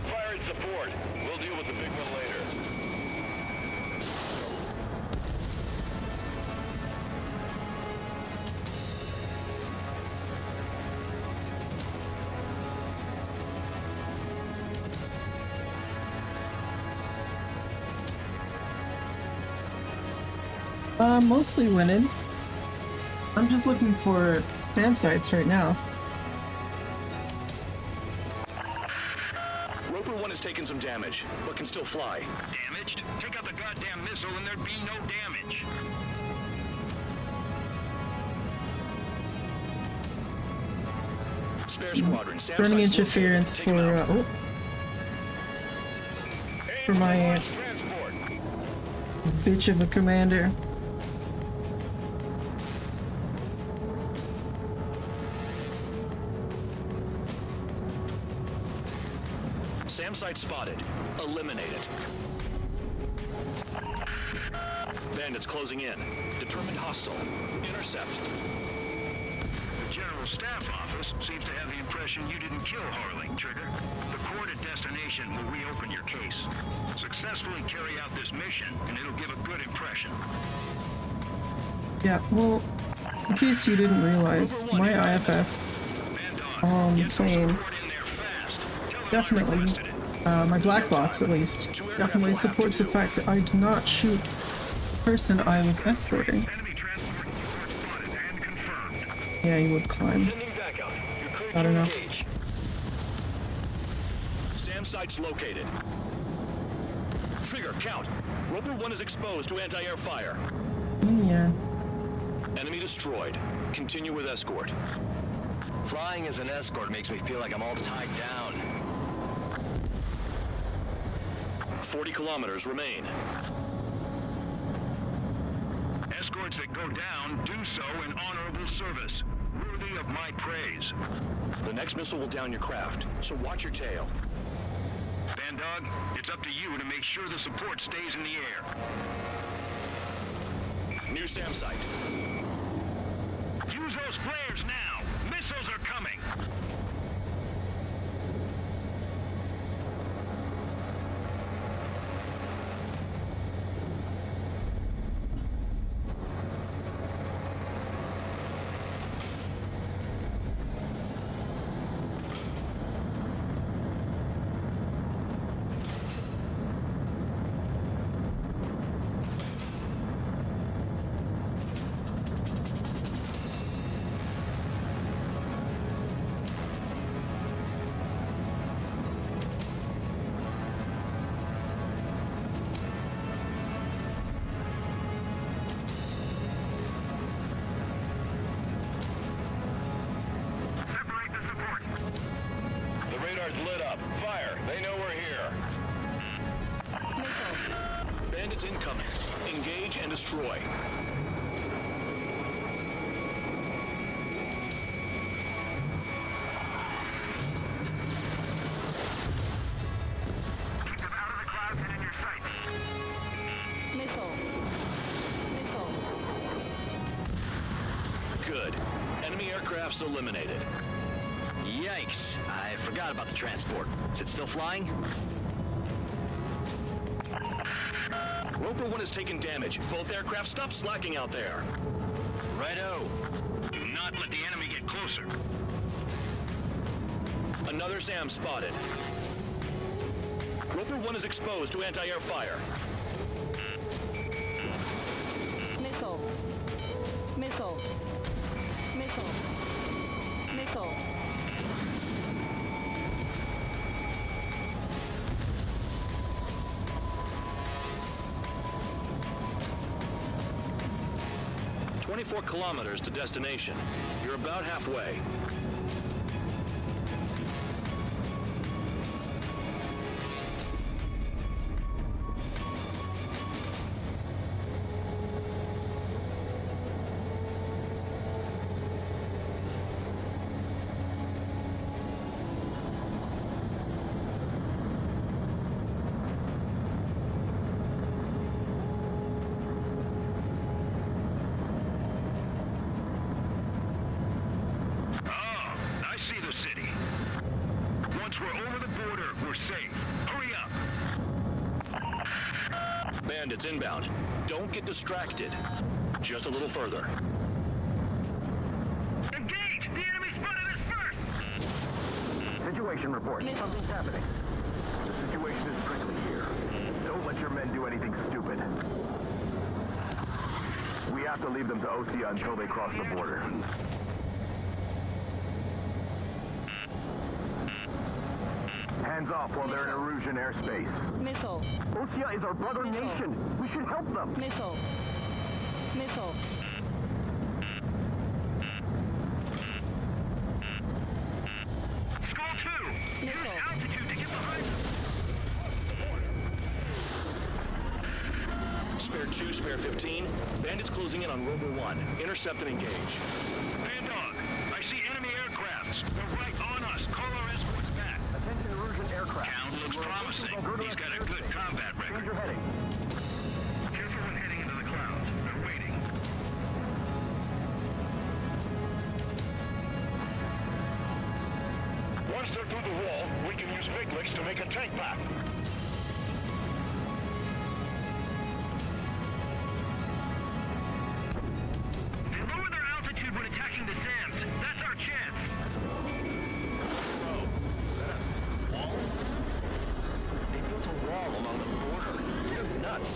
Firing support. We'll deal with the big one later. Mostly winning. I'm just looking for SAM sites right now. Roper 1 has taken some damage, but can still fly. Damaged? Take out the goddamn missile and there'd be no damage. Spare squadron. SAM Running sites interference located. for for my bitch of a commander. SAM site spotted. Eliminate it. Bandits closing in. Determined hostile. Intercept. The General Staff Office seems to have the impression you didn't kill Harley, Trigger. The coordinate destination will reopen your case. Successfully carry out this mission, and it'll give a good impression. Yeah, well, in case you didn't realize, my IFF plane definitely, my black box at least, definitely supports the fact that I did not shoot the person I was escorting. Yeah, he would climb. Not enough. SAM site's located. Trigger, count. Roper 1 is exposed to anti-air fire. Yeah. Enemy destroyed. Continue with escort. Flying as an escort makes me feel like I'm all tied down. 40 kilometers remain. Escorts that go down do so in honorable service, worthy of my praise. The next missile will down your craft, so watch your tail. Bandog, it's up to you to make sure the support stays in the air. New SAM site. flares now! Missiles are coming! Lit up. Fire. They know we're here. Bandits incoming. Engage and destroy. Keep them out of the clouds and in your sights. Missile. Good. Enemy aircrafts eliminated. Yikes. I forgot about the transport. Is it still flying? Roper 1 has taken damage. Both aircraft stop slacking out there. Righto. Do not let the enemy get closer. Another SAM spotted. Roper 1 is exposed to anti-air fire. Missile. Missile. Missile. Missile. "24 kilometers to destination. You're about halfway." Bandits inbound. Don't get distracted. Just a little further. Engage! The enemy spotted us first! Situation report. Something's happening. The situation is prickly here. Don't let your men do anything stupid. We have to leave them to Osea until they cross the border. Hands off while they're in Erusian airspace. Missile. Osea is our brother nation. We should help them. Missile. Missile. Skull 2! Use altitude to get behind them! Spare 2, spare 15. Bandits closing in on Rover 1. Intercept and engage. Bandog, I see enemy aircrafts. They're right on us. Call our escorts back. Attention Erusian aircraft. Count looks promising. He's got a good combat record. Change your heading. Careful when heading into the clouds. They're waiting. Once they're through the wall, we can use Viglix to make a tank pack. They lower their altitude when attacking the SAMs. That's our chance. Whoa. Is that a wall? They built a wall along the border. You're nuts.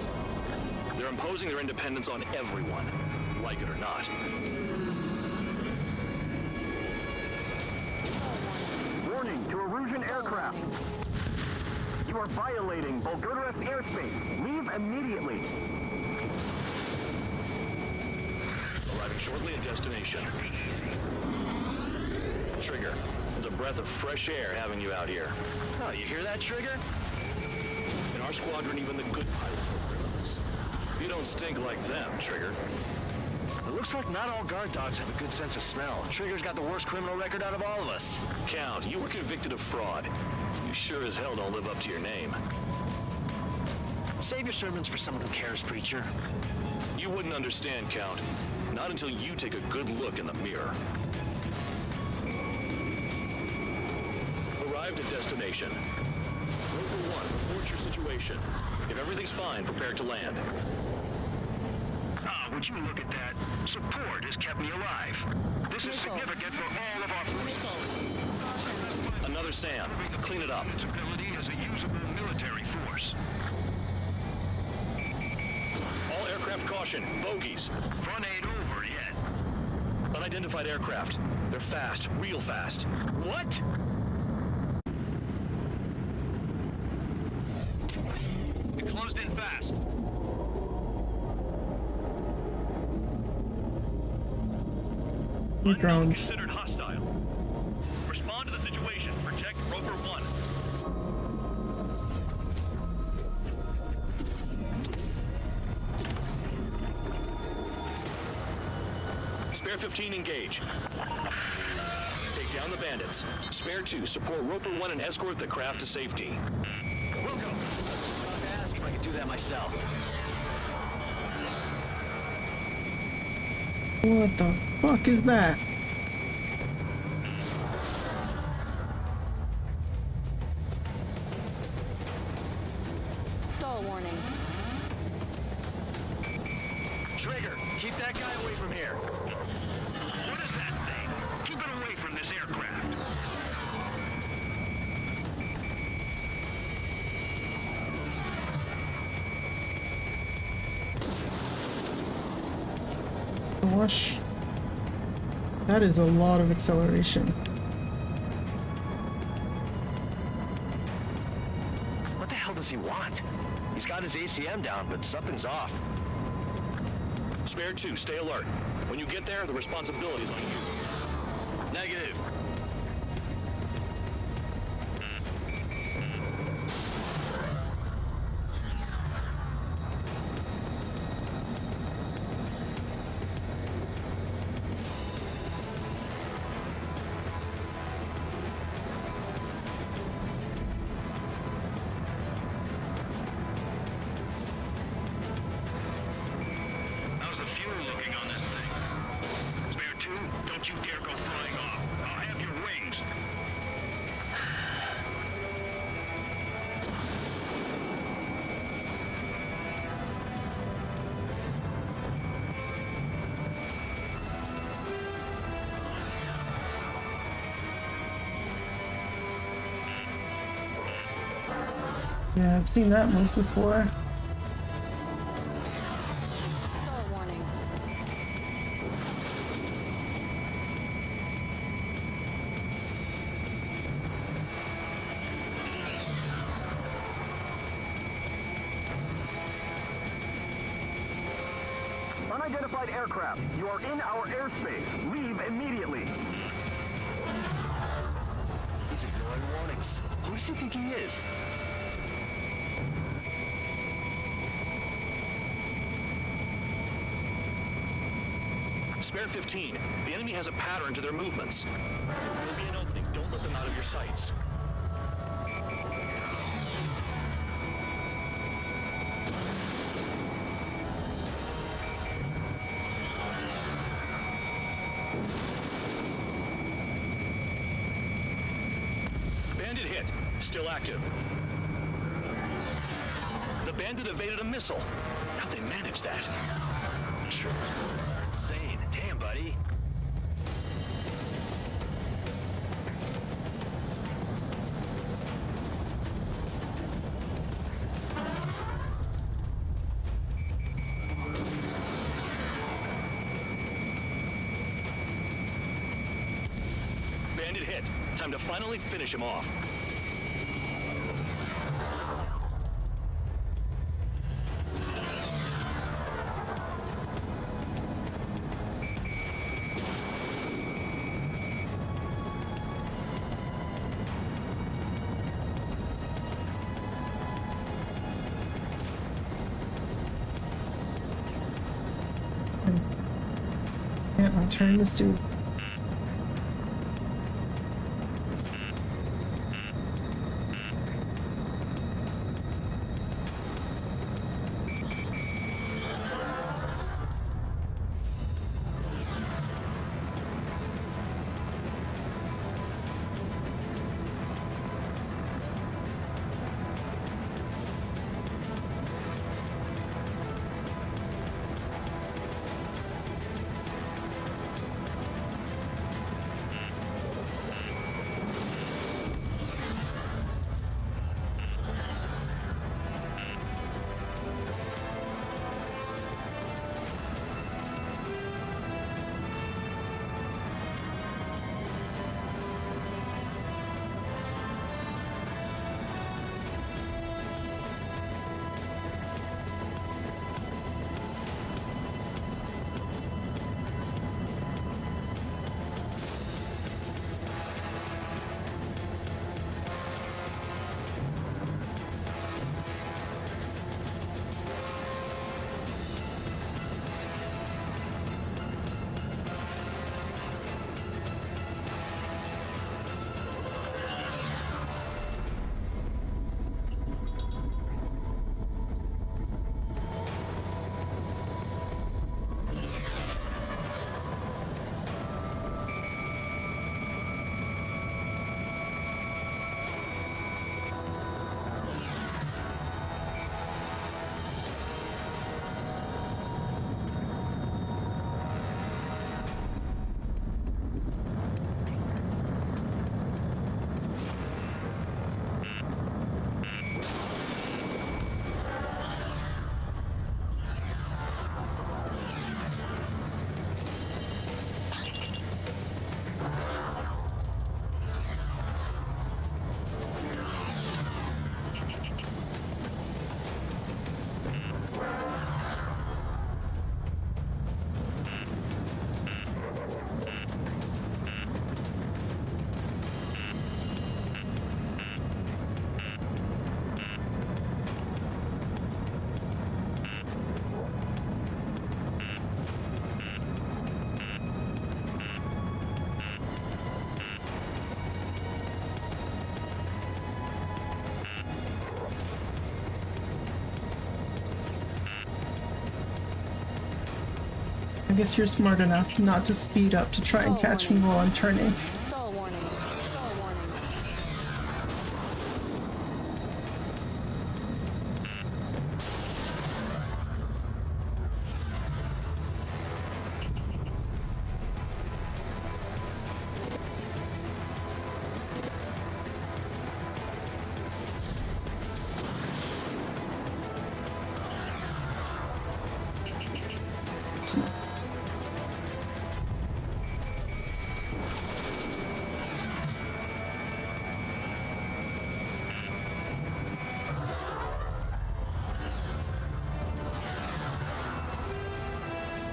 They're imposing their independence on everyone, like it or not. Warning to Erusian aircraft. You are violating Bulgarian airspace. Leave immediately. Arriving shortly at destination. Trigger, it's a breath of fresh air having you out here. Oh, you hear that, Trigger? In our squadron, even the good pilots are criminals. You don't stink like them, Trigger. It looks like not all guard dogs have a good sense of smell. Trigger's got the worst criminal record out of all of us. Count, you were convicted of fraud. You sure as hell don't live up to your name. Save your sermons for someone who cares, Preacher. You wouldn't understand, Count. Not until you take a good look in the mirror. Arrived at destination. Rover 1, report your situation. If everything's fine, prepare to land. Ah, would you look at that? Support has kept me alive. This is significant for all of our forces. Another SAM. Clean it up. Its ability as a usable military force. All aircraft caution. Bogies. Fun ain't over yet. Unidentified aircraft. They're fast. Real fast. What? It closed in fast. Drones. Considered hostile. Respond to the situation. Protect Rover 1. Spare 15 engage. Take down the bandits. Spare 2 support Roper 1 and escort the craft to safety. We'll go. I was about to ask if I could do that myself. What the fuck is that? Stall warning. Trigger, keep that guy away from here. What is that thing? Keep it away from this aircraft. Gosh. That is a lot of acceleration. What the hell does he want? He's got his ACM down, but something's off. Spare 2, stay alert. When you get there, the responsibility is on you. Negative. How's the fuel looking on this thing? Spare 2, don't you dare go flying off. I'll have your wings. Yeah, I've seen that move before. Stall warning. Unidentified aircraft. You are in our airspace. Leave immediately. He's ignoring warnings. Who does he think he is? Spare 15. The enemy has a pattern to their movements. There will be an opening. Don't let them out of your sights. Bandit hit. Still active. The bandit evaded a missile. How'd they manage that? Sure. Insane. Damn, buddy. Bandit hit. Time to finally finish him off. Can't I turn this dude? I guess you're smart enough not to speed up to try and catch me while I'm turning. Stall warning. Stall warning.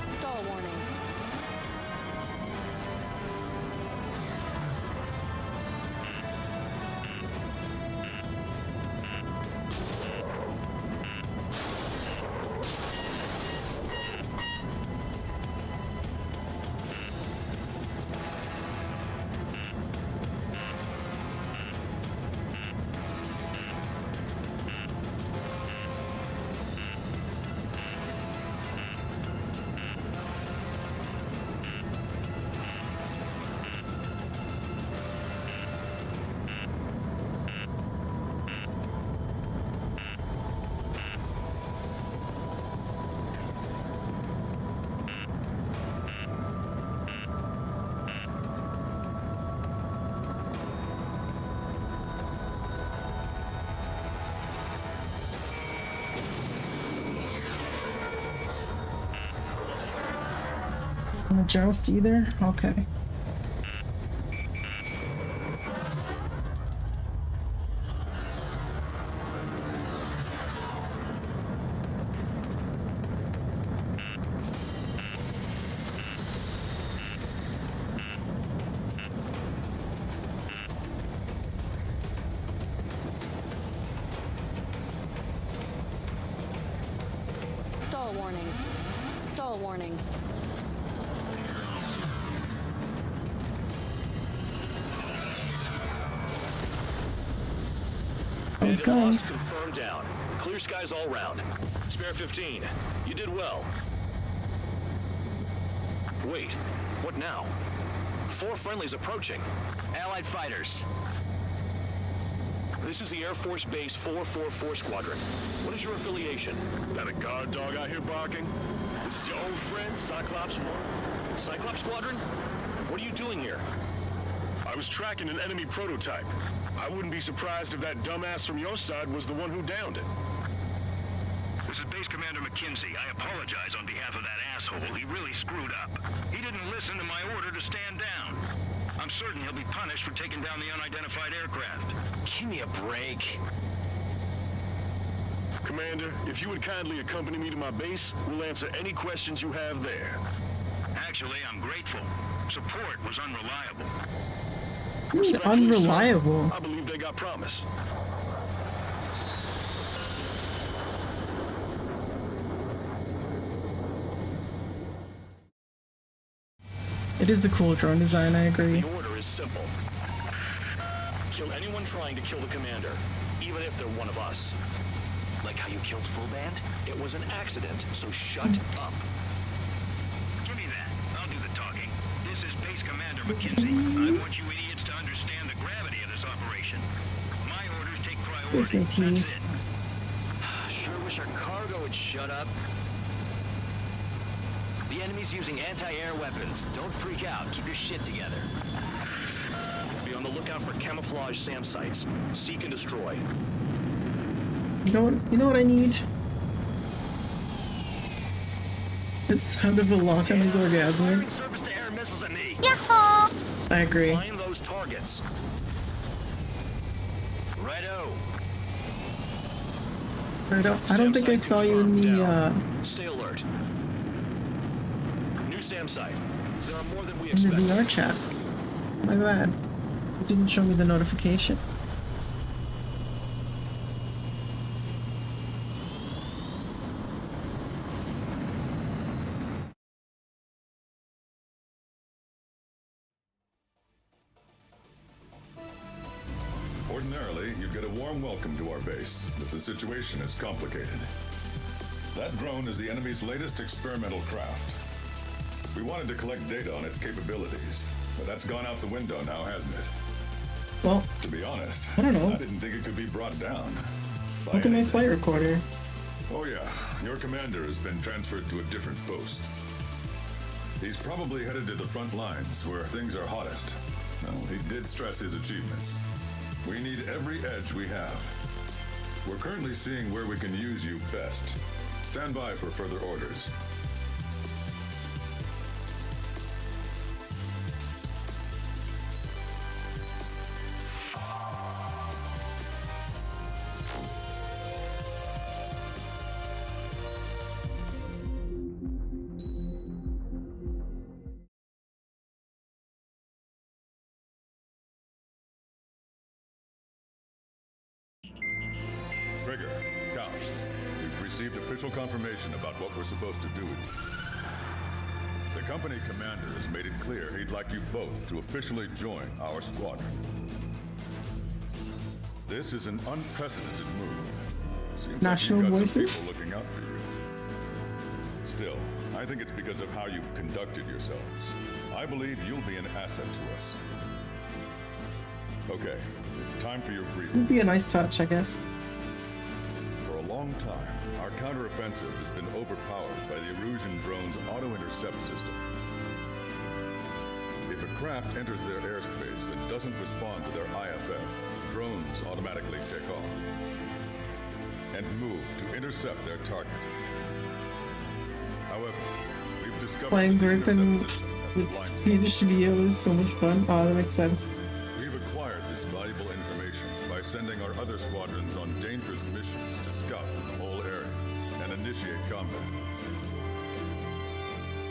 Stall warning. Wanna joust either? Okay. Stall warning. Stall warning. Those guns. Confirmed down. Clear skies all round. Spare 15. You did well. Wait, what now? 4 friendlies approaching. Allied fighters. This is the Air Force Base 444 Squadron. What is your affiliation? That a guard dog out here barking? This is your old friend, Cyclops 1. Cyclops Squadron? What are you doing here? I was tracking an enemy prototype. I wouldn't be surprised if that dumbass from your side was the one who downed it. This is Base Commander McKinsey. I apologize on behalf of that asshole. He really screwed up. He didn't listen to my order to stand down. I'm certain he'll be punished for taking down the unidentified aircraft. Give me a break. Commander, if you would kindly accompany me to my base, we'll answer any questions you have there. Actually, I'm grateful. Support was unreliable. Unreliable. I believe they got promise. It is a cool drone design, I agree. The order is simple. Kill anyone trying to kill the commander, even if they're one of us. Like how you killed Full Band? It was an accident, so shut up. Give me that. I'll do the talking. This is Base Commander McKinsey. I want you idiots to understand the gravity of this operation. My orders take priority. There's my teeth. Sure wish our cargo would shut up. The enemy's using anti-air weapons. Don't freak out. Keep your shit together. Be on the lookout for camouflage SAM sites. Seek and destroy. You know what I need? The sound of a lock on his orgasm. Surface-to-air missiles at me. Yahoo! I agree. Find those targets. Righto. I don't think I saw you in the Stay alert. New SAM site. There are more than we in the expected. VR chat. My bad. It didn't show me the notification. Ordinarily, you'd get a warm welcome to our base, but the situation is complicated. That drone is the enemy's latest experimental craft. We wanted to collect data on its capabilities, but that's gone out the window now, hasn't it? Well, to be honest, I don't know. I didn't think it could be brought down. Look at my flight recorder. Oh yeah, your commander has been transferred to a different post. He's probably headed to the front lines where things are hottest. Well, he did stress his achievements. We need every edge we have. We're currently seeing where we can use you best. Stand by for further orders. Trigger, Count. We've received official confirmation about what we're supposed to do with you. The company commander has made it clear he'd like you both to officially join our squadron. This is an unprecedented move. Seems National like you've got voices? some people looking out for you. Still, I think it's because of how you've conducted yourselves. I believe you'll be an asset to us. Okay, it's time for your briefing. It'd be a nice touch, I guess. For a long time, our counteroffensive has been overpowered by the Erusian drone's auto-intercept system. If a craft enters their airspace and doesn't respond to their IFF, drones automatically take off and move to intercept their target. However, we've discovered Playing that the group and intercept system has a with blind spot. Swedish VO is so much fun. Oh, that makes sense. We've acquired this valuable information by sending our other squadrons on dangerous missions to scout the whole area and initiate combat.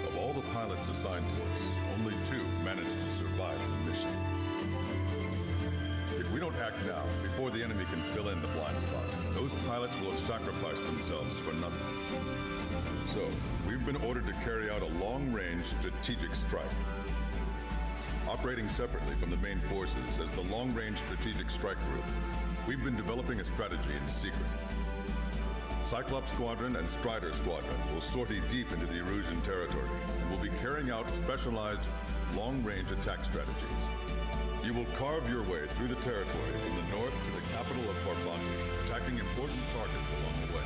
Of all the pilots assigned to us, only 2 managed to survive the mission. If we don't act now, before the enemy can fill in the blind spot, those pilots will have sacrificed themselves for nothing. So, we've been ordered to carry out a long-range strategic strike. Operating separately from the main forces as the Long-Range Strategic Strike Group, we've been developing a strategy in secret. Cyclops Squadron and Strider Squadron will sortie deep into the Erusian territory and will be carrying out specialized long-range attack strategies. You will carve your way through the territory from the north to the capital of Farbanti, attacking important targets along the way.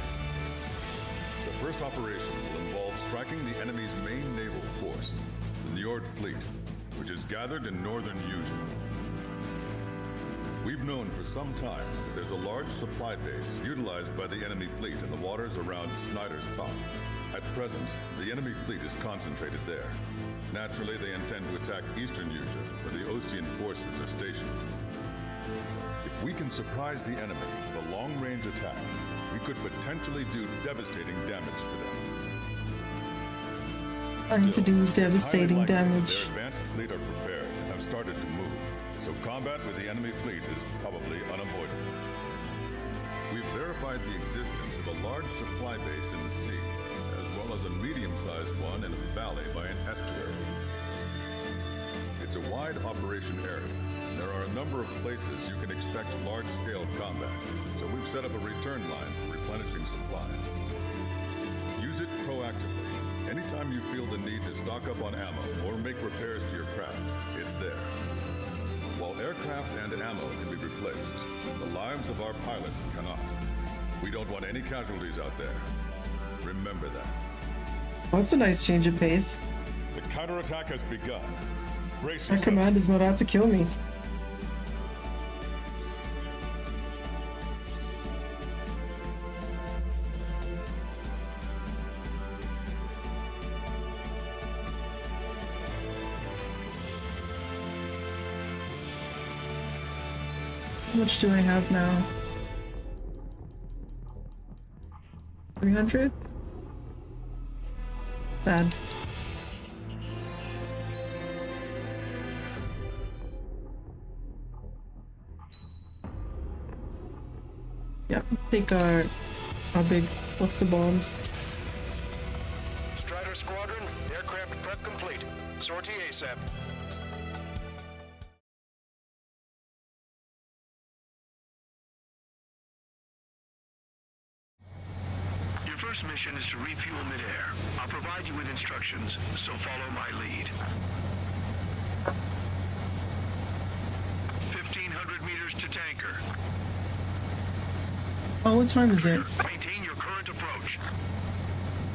The first operation will involve striking the enemy's main naval force, the Njord Fleet, which is gathered in northern Yuuzhan. We've known for some time that there's a large supply base utilized by the enemy fleet in the waters around Snyder's Top. At present, the enemy fleet is concentrated there. Naturally, they intend to attack eastern Yuuzhan, where the Ostian forces are stationed. If we can surprise the enemy with a long-range attack, we could potentially do devastating damage to them. Trying to do devastating Highly likely that damage. Their advanced fleet are prepared and have started to move, so combat with the enemy fleet is probably unavoidable. We've verified the existence of a large supply base in the sea, as well as a medium-sized one in a valley by an estuary. It's a wide operation area, and there are a number of places you can expect large-scale combat, so we've set up a return line for replenishing supplies. Use it proactively. Anytime you feel the need to stock up on ammo or make repairs to your craft, it's there. While aircraft and ammo can be replaced, the lives of our pilots cannot. We don't want any casualties out there. Remember that. Well, that's a nice change of pace. The counterattack has begun. Brace My yourself. commander's not out to kill me. How much do I have now? 300? Sad. Yeah, take our big cluster bombs. Strider Squadron, aircraft prep complete. Sortie ASAP. Your first first mission is to refuel midair. I'll provide you with instructions, so follow my lead. 1,500 meters to tanker. Oh, what time is it? Maintain your current approach.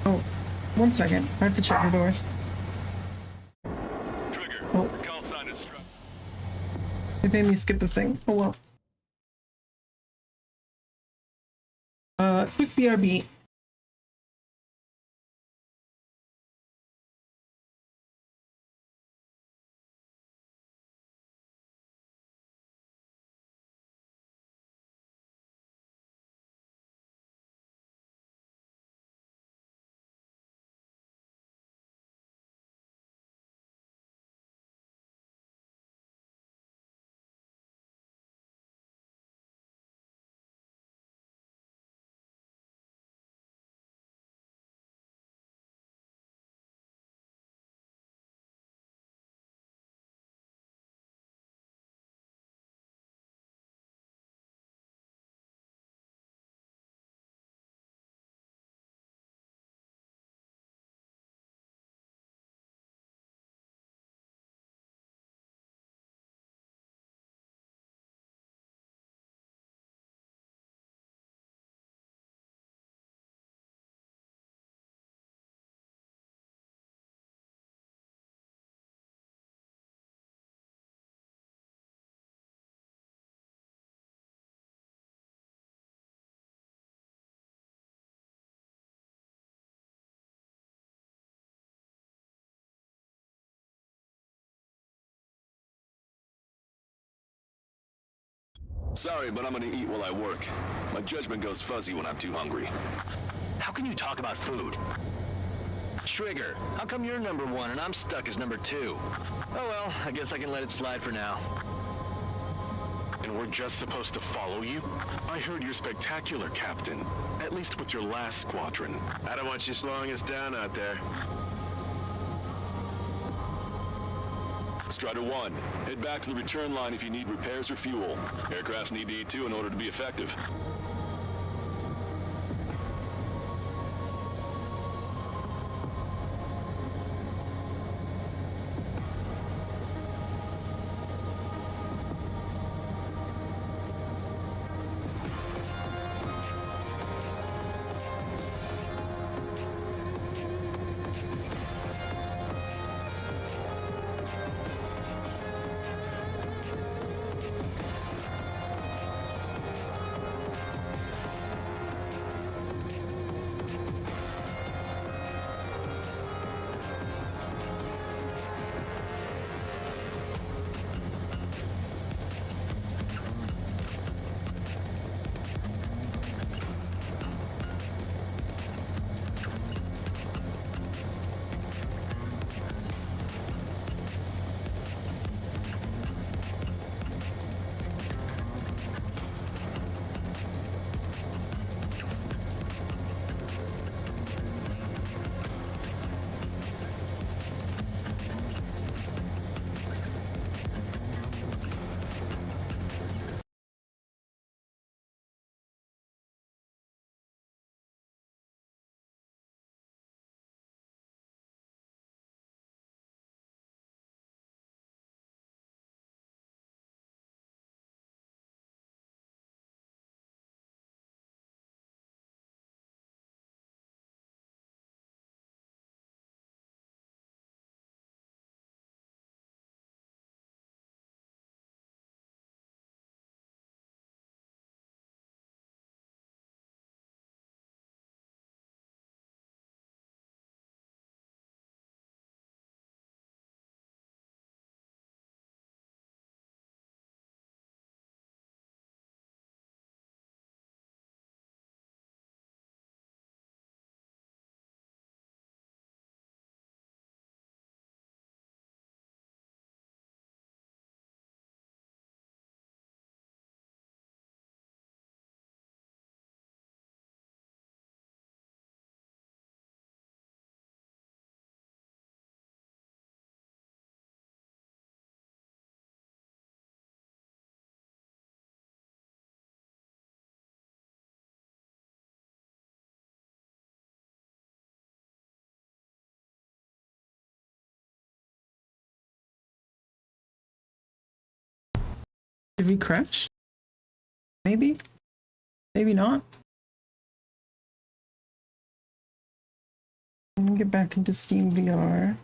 Oh, 1 second. I have to check the doors. Trigger. Oh. Call sign instruct. They made me skip the thing. Oh well. Quick BRB. Sorry, but I'm gonna eat while I work. My judgment goes fuzzy when I'm too hungry. How can you talk about food? Trigger, how come you're number 1 and I'm stuck as number 2? Oh well, I guess I can let it slide for now. And we're just supposed to follow you? I heard you're spectacular, Captain. At least with your last squadron. I don't want you slowing us down out there. Strider 1, head back to the return line if you need repairs or fuel. Aircrafts need to eat too in order to be effective. Did we crash? Maybe? Maybe not. Let me get back into Steam VR.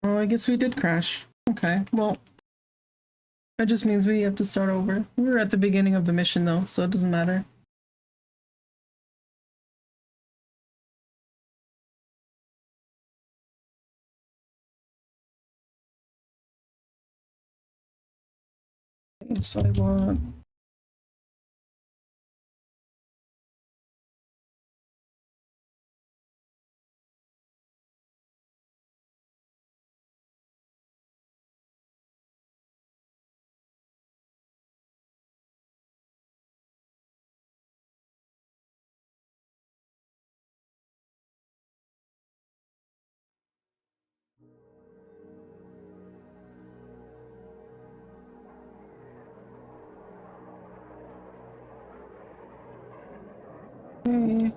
Oh, I guess we did crash. Okay, well, that just means we have to start over. We were at the beginning of the mission though, so it doesn't matter. Okay, so I want... Okay.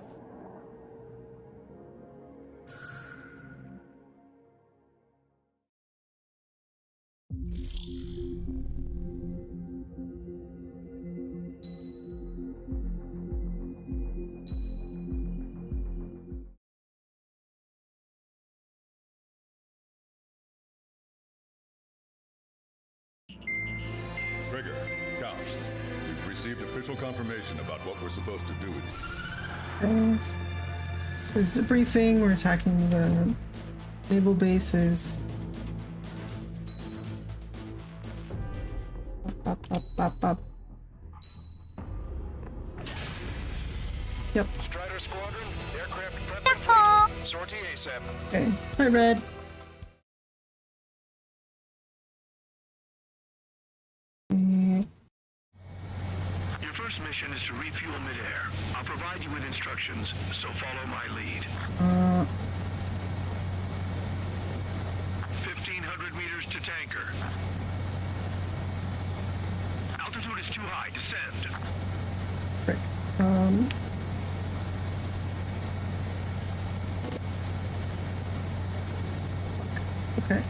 Trigger, Cal, we've received official confirmation about what we're supposed to do. Thanks. There's the briefing. We're attacking the naval bases. Up. Yep. Strider Squadron, aircraft prep for training. Sortie ASAP. Okay. Hi, Red. Your first mission is to refuel midair. I'll provide you with instructions, so follow my lead. 1,500 meters to tanker. Altitude is too high. Descend. Frick. Okay.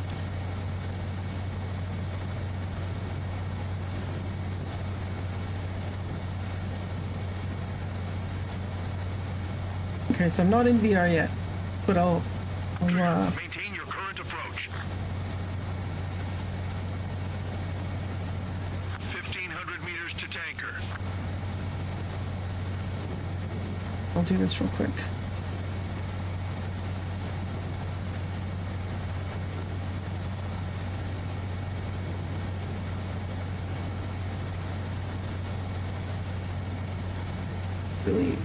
Okay, so I'm not in VR yet, but I'll Maintain your current approach. 1,500 meters to tanker. I'll do this real quick. Really?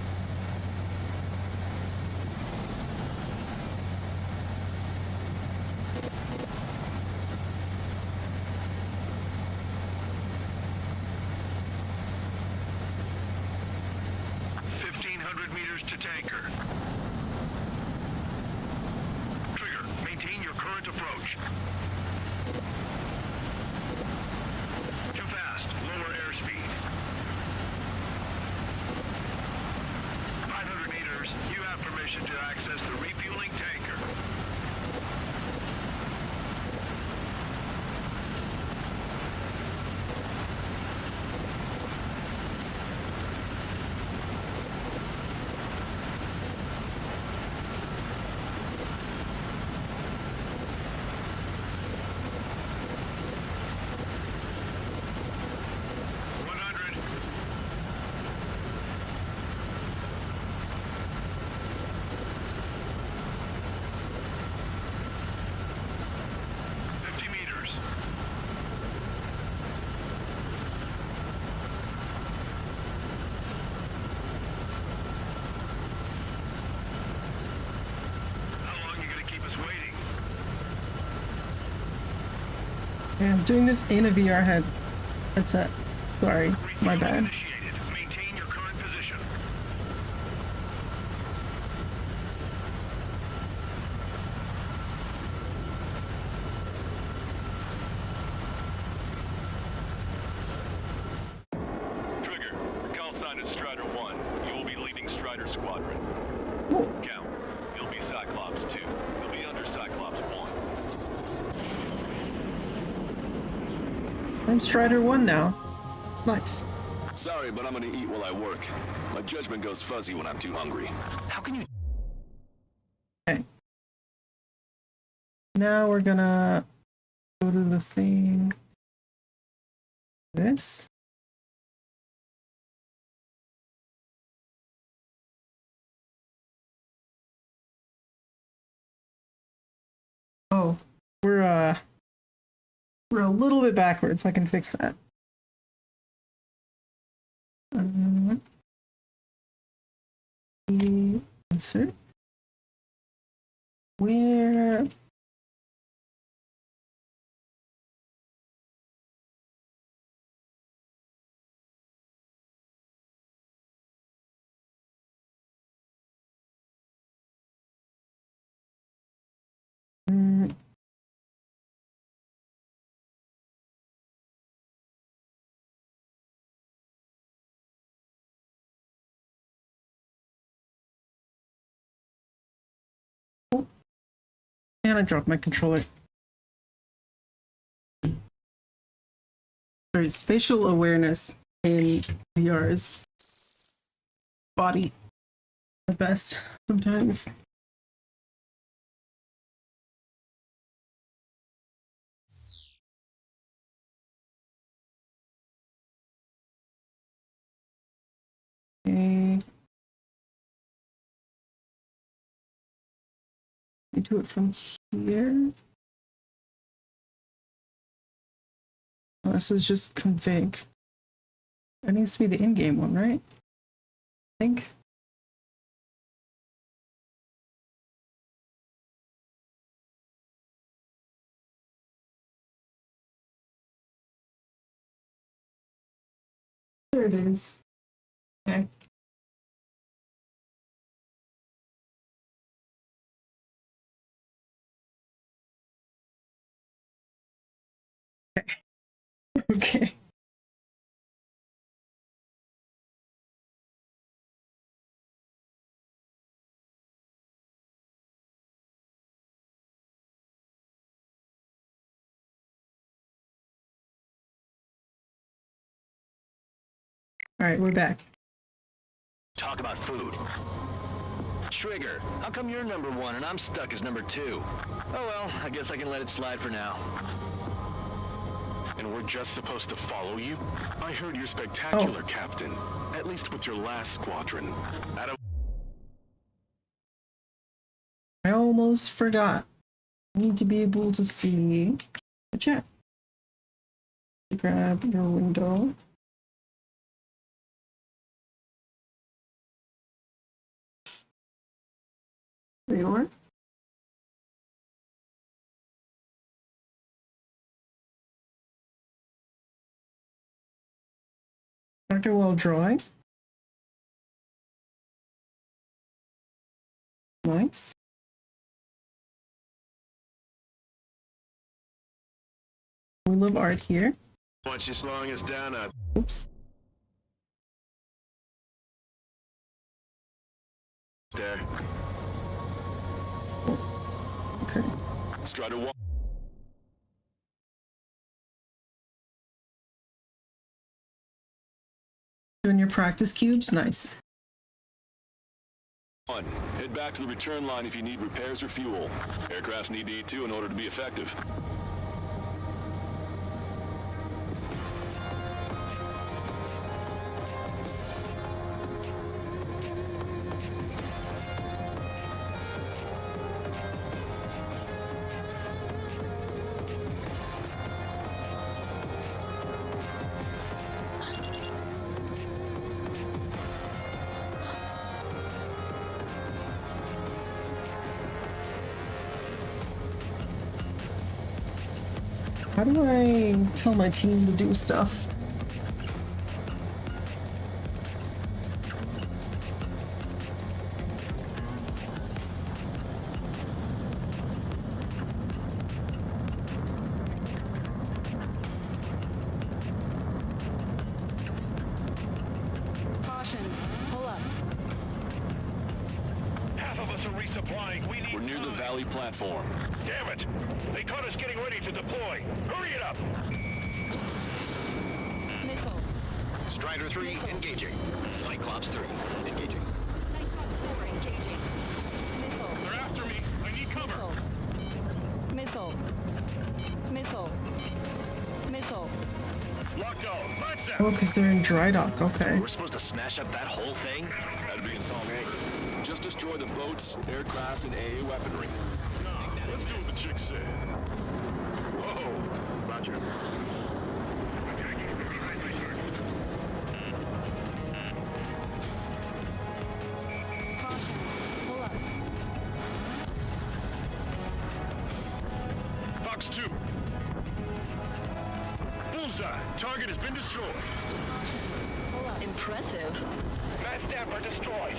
To tanker. Trigger, maintain your current approach. Too fast, lower airspeed. 500 meters, you have permission to access the refueling tanker. Yeah, I'm doing this in a VR headset. Sorry, my bad. Maintain your current position. I'm Strider 1 now. Nice. Sorry, but I'm gonna eat while I work. My judgment goes fuzzy when I'm too hungry. How can you... Okay. Now we're gonna go to the thing. This. Oh, we're a little bit backwards. I can fix that. Insert. Where? And I dropped my controller. Sorry, spatial awareness in VR is body the best sometimes. Okay. I do it from here. Oh, this is just config. That needs to be the in-game one, right? I think. There it is. Okay. Okay. All right, we're back. Talk about food. Trigger, how come you're number 1 and I'm stuck as number 2? Oh well, I guess I can let it slide for now. And we're just supposed to follow you? I heard you're spectacular, Captain. At least with your last squadron. I almost forgot. I need to be able to see the chat. Grab your window. There you are. Character while drawing. Nice. We love art here. Once you're slowing us down, Oops. there. Okay. Strider 1. Doing your practice cubes? Nice. Head back to the return line if you need repairs or fuel. Aircrafts need to eat too in order to be effective. How do I tell my team to do stuff? Caution. Pull up. Half of us are resupplying. We need... We're near the valley platform. Damn it! They caught us getting ready to deploy. Hurry it up! Strider 3, engaging. Cyclops 3, engaging. Cyclops 4 engaging. Missile. They're after me. I need cover. Missile. Missile. Missile. Locked on. That's it. Oh, because they're in dry dock. Okay. We're supposed to smash up that whole thing? That'd be in tall order. Just destroy the boats, aircraft, and AA weaponry. No, let's do what the chick said. Whoa. Roger. Pull up. Fox 2. Bullseye. Target has been destroyed. Impressive. Mass staff are destroyed.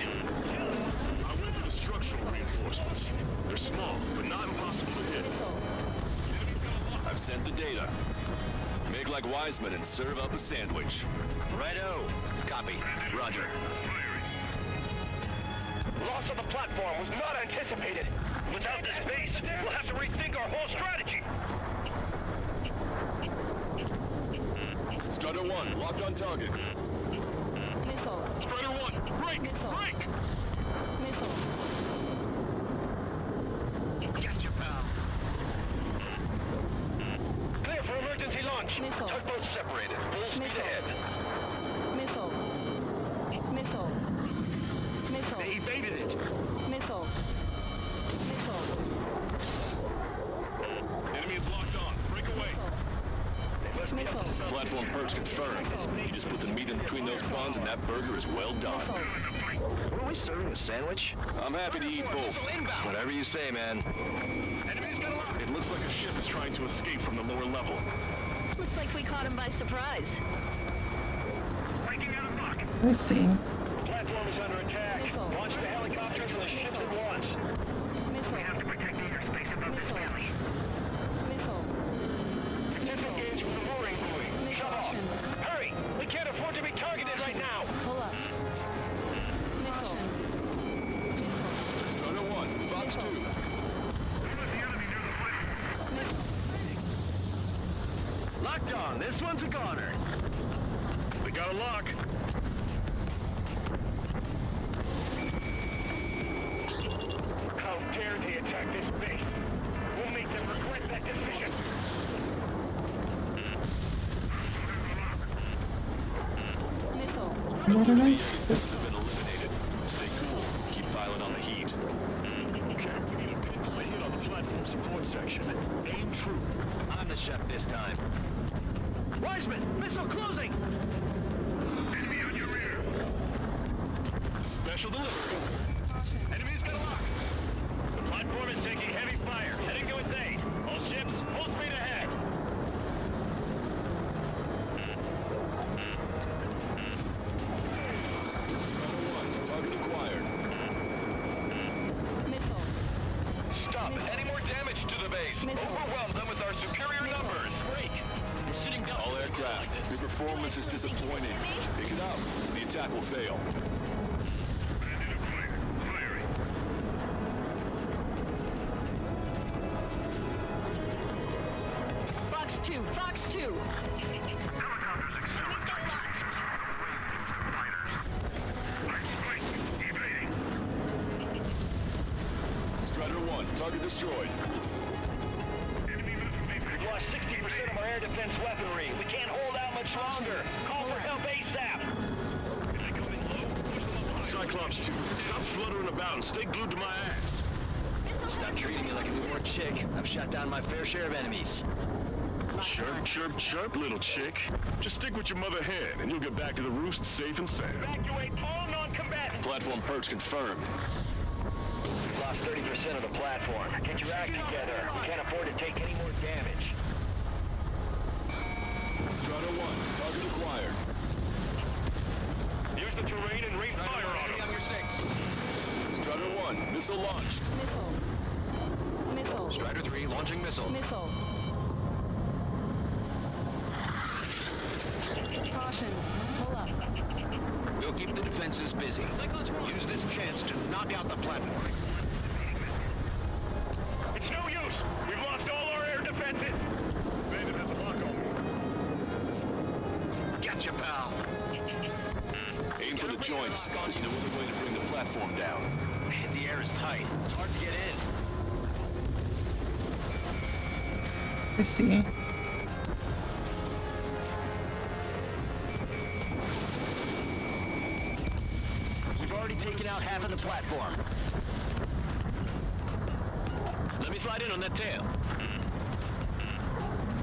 I went through the structural reinforcements. They're small, but not impossible to hit. I've sent the data. Make like Wiseman and serve up a sandwich. Righto. Copy. Roger. Loss of the platform was not anticipated. Without this base, we'll have to rethink our whole strategy. Strider 1, locked on target. Missile. Strider 1, break! Missile. Break! Missile. Gotcha, pal. Clear for emergency launch. Missile. Tugboats separated. Full speed Missile. ahead. Missile. Missile. Missile. They evaded it. Missile. Missile. Enemy is locked on. Break away. They must be up to something. Platform perch confirmed. You just put the meat in between those buns and that burger is well done. Were we serving a sandwich? I'm happy to eat both. Whatever you say, man. Enemies got locked. It looks like a ship is trying to escape from the lower level. Looks like we caught him by surprise. Breaking out of lock. I see. The platform is under attack. Missile. Launch the helicopters and the ships at once. Missile. We have to protect the airspace above this valley. Missile. Disengage from the mooring buoy. Shut off. Hurry! We can't afford to be targeted right now. Pull up. Missile. Strider 1, Fox 2. Locked on. This one's a goner. We got a lock. How dare they attack this base? We'll make them regret that decision. Missile. Another knife? Defenses have been eliminated. Stay cool. Keep piling on the heat. Okay, we need a pinpoint hit on the platform support section. Aim true. I'm the chef this time. Wiseman, missile closing! Enemy on your rear. Special delivery. Enemy's got a lock. The platform is taking heavy fire. Heading to its aid. All ships, full speed ahead. Strider 1, target acquired. Missile. Stop. Any more damage to the base? Missile. Overwhelm them with our superior numbers. Break. We're sitting down. All aircraft, your performance is disappointing. Pick it up. The attack will fail. Fox 2. Fox 2. Strider 1, target destroyed. We've lost 60% of our air defense weaponry. We can't hold out much longer. Call for help ASAP. Cyclops 2, stop fluttering about and stay glued to my ass. Stop treating me like a newborn chick. I've shot down my fair share of enemies. Chirp, chirp, chirp, little chick. Just stick with your mother hen, and you'll get back to the roost safe and sound. Evacuate all non-combatants. Platform perch confirmed. We've lost 30% of the platform. Get your act together. We can't afford to take any more damage. Strider 1, target acquired. Use the terrain and rain fire on them. Strider 1, missile launched. Missile. Missile. Strider 3, launching missile. Missile. Caution. Pull up. We'll keep the defenses busy. Use this chance to knock out the platform. It's no use. We've lost all our air defenses. Bandit has a lock on me. Gotcha, pal. Hoyoverse. There's no other way to bring the platform down. Anti-air is tight. It's hard to get in. I see. We've already taken out half of the platform. Let me slide in on that tail.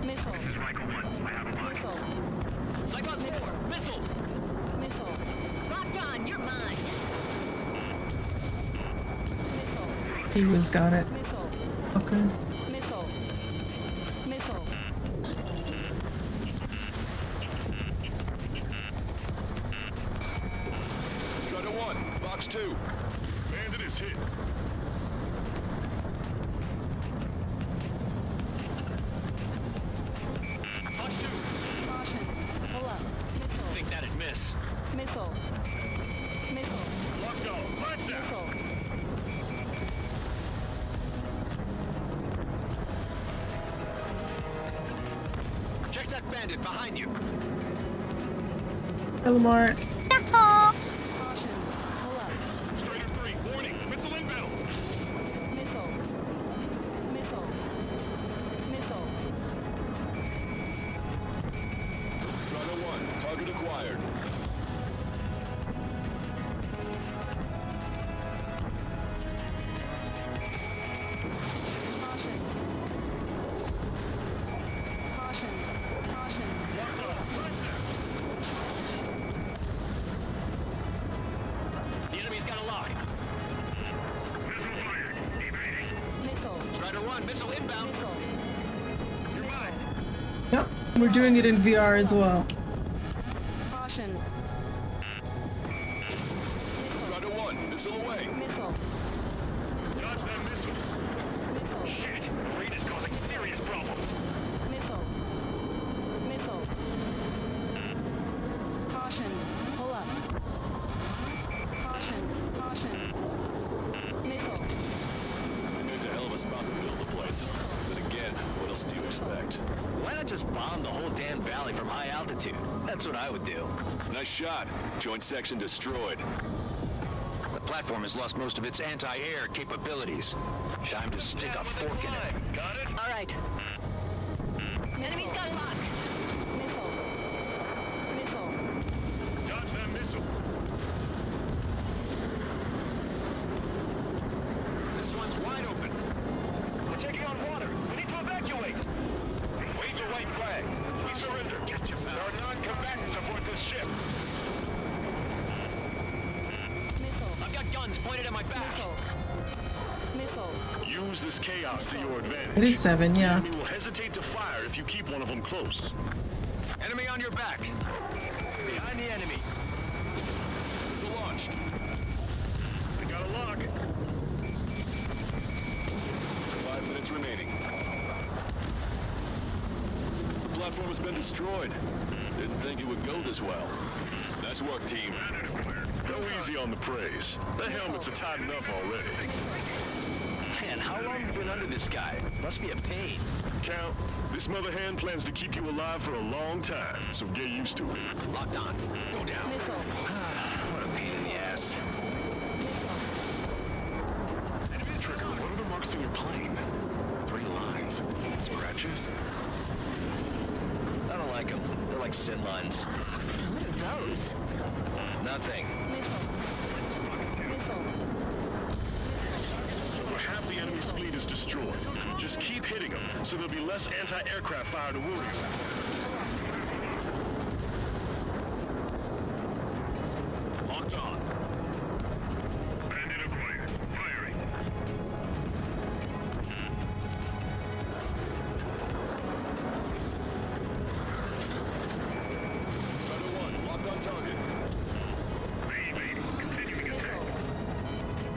Missile. This is Michael 1. I have a line. Missile. Cyclops 4, missile! Missile. Locked on, you're mine. He was got it. Missile. Okay. Missile. Missile. Strider 1, Fox 2. Bandit is hit. Fox 2! Caution. Pull up. Missile. Think that'd miss. Missile. Missile. Locked on. Lights out. Missile. Check that bandit behind you. Elamar. Yahoo! Caution. Pull up. Strider 3, warning. Missile inbound. Missile. Missile. Missile. Strider 1, target acquired. Caution. Caution. Caution. Locked on. Lights out. The enemy's got a lock. Missile fired. Evading. Missile. Strider 1, missile inbound. Missile. You're mine. Yep. We're doing it in VR as well. Caution. Strider 1, missile away. Missile. Dodge that missile. Missile. Shit. The raid is causing serious problems. Missile. Missile. Caution. Pull up. Caution. Caution. Missile. They picked a hell of a spot to build the place. But again, what else do you expect? Why not just bomb the whole damn valley from high altitude? That's what I would do. Nice shot. Joint section destroyed. The platform has lost most of its anti-air capabilities. Time to stick a fork in it. Got it? All right. Enemy's got a lock. Missile. Missile. Dodge that missile. This one's wide open. We're taking on water. We need to evacuate. Wave the white flag. We surrender. There are non-combatants aboard this ship. Missile. I've got guns pointed at my back. Missile. Missile. Use this chaos to your advantage. It is 7, The yeah. enemy will hesitate to fire if you keep one of them close. Enemy on your back. Behind the enemy. Missile launched. They got a lock. 5 minutes remaining. The platform has been destroyed. Didn't think it would go this well. Nice work, team. Go easy on the praise. The helmets are tight enough already. Man, how long have you been under this guy? Must be a pain. Count, this mother hen plans to keep you alive for a long time, so get used to it. Locked on. Go down. Missile. What a pain in the ass. Trigger, what are the marks on your plane? 3 lines. Scratches? I don't like them. They're like sin lines. What are those? Nothing. Missile. Missile. Over half the enemy's fleet is destroyed. Just keep hitting them, so there'll be less anti-aircraft fire to worry about. Locked on. Bandit acquired. Firing. Strider 1, locked on target. Evading. Continuing attack.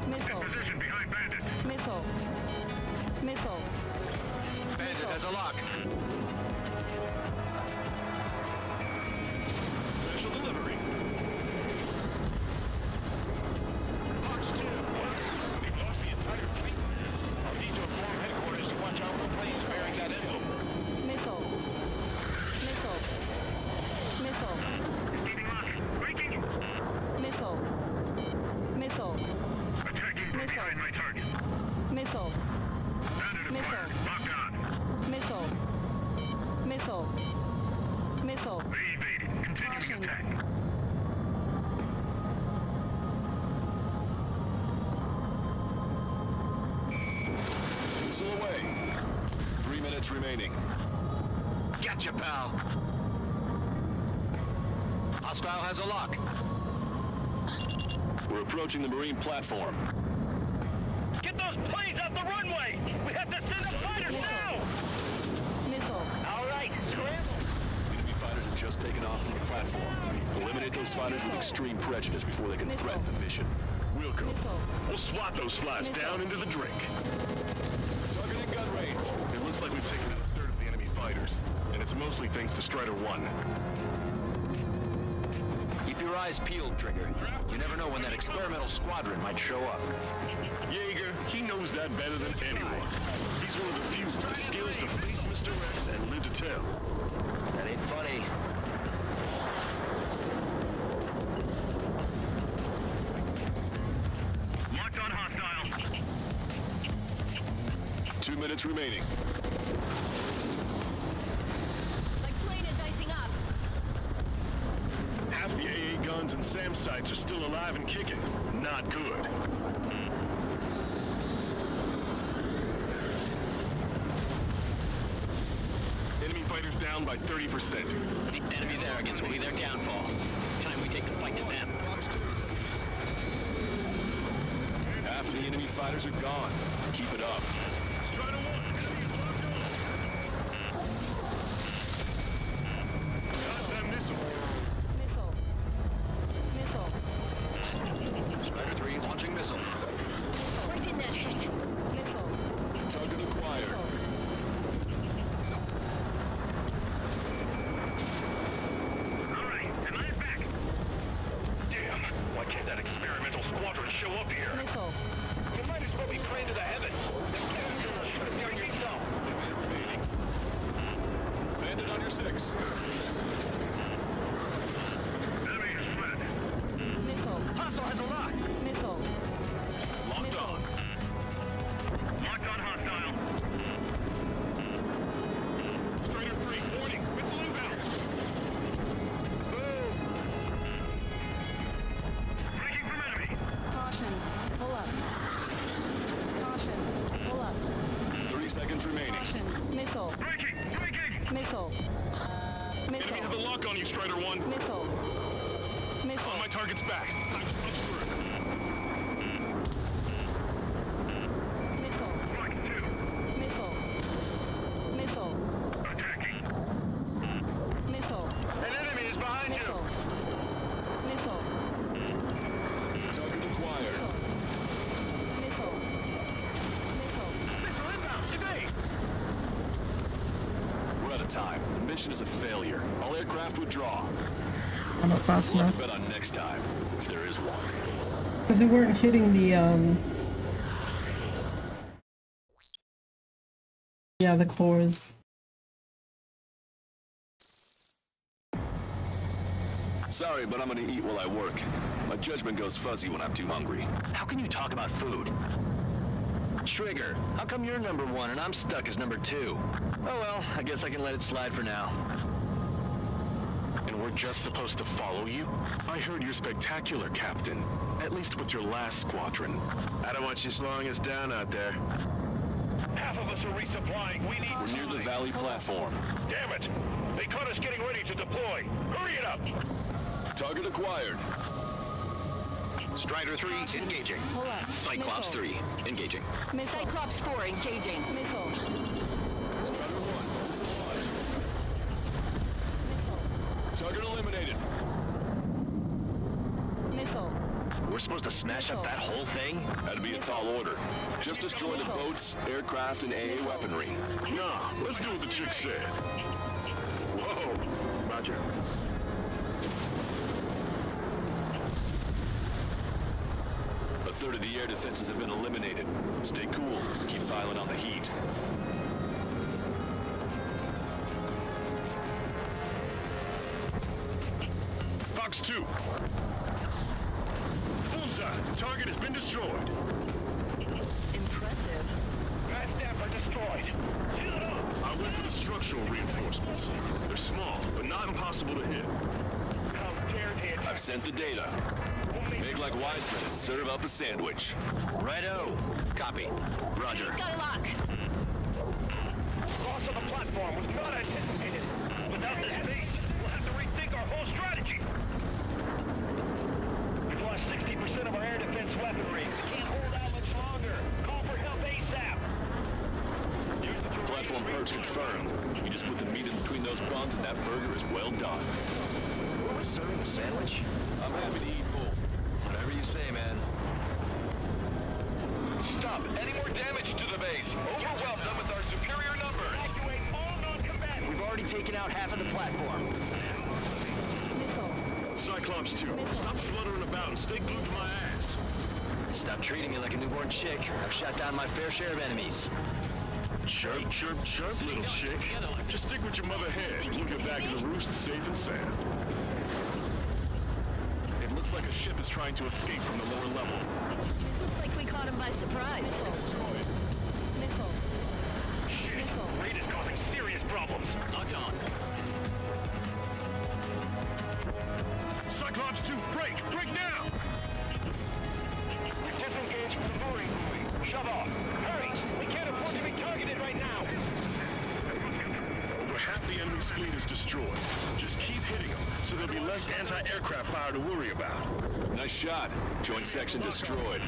Missile. Position behind bandit. Missile. Missile. Bandit has a lock. Special delivery. Fox 2. We've lost the entire fleet. I'll need to inform headquarters to watch out for planes bearing that emblem. Missile. Missile. Missile. Receiving lock. Breaking. Missile. missile away. 3 minutes remaining. Gotcha, pal. Hostile has a lock. We're approaching the Marine platform. Get those planes off the runway! We have to send the fighters now! Missile. All right, scramble! Enemy fighters have just taken off from the platform. Eliminate those fighters with extreme prejudice before they can threaten the mission. Wilco, we'll swat those flies down into the drink. Targeting gun range. It looks like we've taken out a third of the enemy fighters, and it's mostly thanks to Strider 1. Keep your eyes peeled, Trigger. You never know when that experimental squadron might show up. Jaeger, he knows that better than anyone. He's one of the few with the skills to face Mr. X and live to tell. That ain't funny. Locked on hostile. 2 minutes remaining. My plane is icing up. Half the AA guns and SAM sites are still alive and kicking. Not good. Enemy fighters down by 30%. The enemy's arrogance will be their downfall. It's time we take the fight to them. Half of the enemy fighters are gone. Keep it up. Strider 1, enemy is locked on. Goddamn missile. Missile. Missile. Strider 3 launching missile. Where did that hit? Missile. Target acquired. All right, and I'm back. Damn, why can't that experimental squadron show up here? Missile. You might as well be praying to the heavens. Bandit on your 6. Enemy is fled. Missile. Hostile has a lock. Missile. Locked on. Locked on hostile. Strider 3, warning. Missile inbound. Boom. Breaking from enemy. Caution. Pull up. Caution. Pull up. 30 seconds remaining. Caution. Missile. Breaking. Breaking. Missile. Enemy has a Missile. lock on you, Strider 1. Missile. Missile. On my target's back. Time to punch through. Missile. Lock 2. Missile. Missile. Attacking. Missile. An enemy is behind you. Missile. Missile. Target acquired. Missile. Missile. Missile inbound. Evade. We're out of time. The mission is a failure. All aircraft withdraw. I'm not fast We'll have enough. to bet on next time, if there is one. Because we weren't hitting the, yeah, the cores. Sorry, but I'm gonna eat while I work. My judgment goes fuzzy when I'm too hungry. How can you talk about food? Trigger, how come you're number 1 and I'm stuck as number 2? Oh well, I guess I can let it slide for now. And we're just supposed to follow you? I heard you're spectacular, Captain. At least with your last squadron. I don't want you slowing us down out there. Half of us are resupplying. We need... We're near the valley platform. Damn it! They caught us getting ready to deploy. Hurry it up! Target acquired. Strider 3 engaging. Pull up. Cyclops Missile. 3 engaging. Missile. Cyclops 4 engaging. Missile. Strider 1, missile launched. Target eliminated. Missile. We're supposed to smash up that whole thing? That'd be a tall order. Just destroy the boats, aircraft, and AA weaponry. Nah, let's do what the chick said. Whoa! Roger. A third of the air defenses have been eliminated. Stay cool. Keep piling on the heat. Fox 2. Bullseye. Target has been destroyed. Impressive. Bad staff are destroyed. Seal it up. I went for the structural reinforcements. They're small, but not impossible to hit. How dare they attack? I've sent the data. Make like wise men and serve up a sandwich. Righto. Copy. Roger. He's got a lock. platform was not anticipated. Without this base, we'll have to rethink our whole strategy. We've lost 60% of our air defense weaponry. We can't hold out much longer. Call for help ASAP. Platform perch confirmed. You just put the meat in between those buns and that burger is well done. Who was serving the sandwich? I'm happy to eat both. Whatever you say, man. Stop any more damage to the base. Overwhelm them with our superior numbers. Evacuate all non-combatants. We've already taken out half of the platform. Cyclops 2, stop fluttering about and stay glued to my ass. Stop treating me like a newborn chick. I've shot down my fair share of enemies. Chirp, chirp, chirp, little chick. Just stick with your mother head. We'll get back to the roost safe and sound. It looks like a ship is trying to escape from the lower level. Looks like we caught him by surprise. Shit, raid is causing serious problems. Knocked on. Cyclops 2, break! Break now! We've disengaged from the mooring buoy. Shove off. Hurry! We can't afford to be targeted right now. Over half the enemy's fleet is destroyed. Just keep hitting them, so there'll be less anti-aircraft fire to worry about. Nice shot. Joint section destroyed.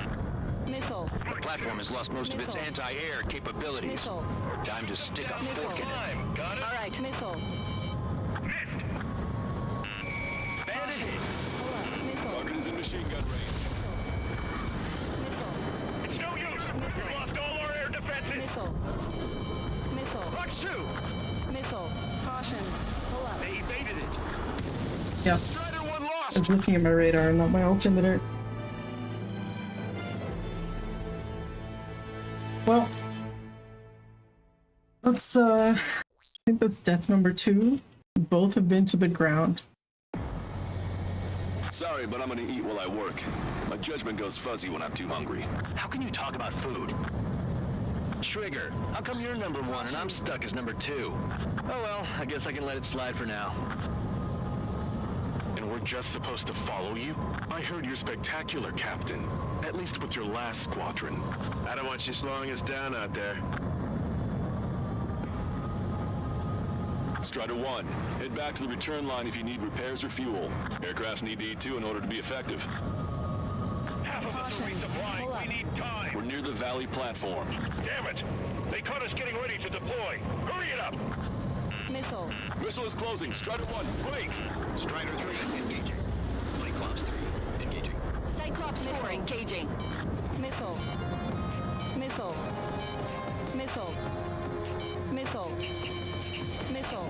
Missile. The platform has lost most of its anti-air capabilities. Missile. Time to stick a fork in it. Got it? All right. Missile. Bandit! Target is in machine gun range. It's no use! We've lost all our air defenses! Missile. Missile. Fox 2! Missile. Caution. Pull up. They evaded it! Yeah. Strider 1 I lost! was looking at my radar, not my altimeter. Well, let's I think that's death number 2. Both have been to the ground. Sorry, but I'm gonna eat while I work. My judgment goes fuzzy when I'm too hungry. How can you talk about food? Trigger, how come you're number 1 and I'm stuck as number 2? Oh well, I guess I can let it slide for now. And we're just supposed to follow you? I heard you're spectacular, Captain. At least with your last squadron. I don't want you slowing us down out there. Strider 1, head back to the return line if you need repairs or fuel. Aircrafts need to eat too in order to be effective. Half of us are resupplying. We need time. We're near the valley platform. Damn it! They caught us getting ready to deploy. Hurry it up! Missile. Missile is closing. Strider 1, break! Strider 3, engaging. Cyclops 3, engaging. Cyclops 4 engaging. Missile. Missile. Missile. Missile. Missile.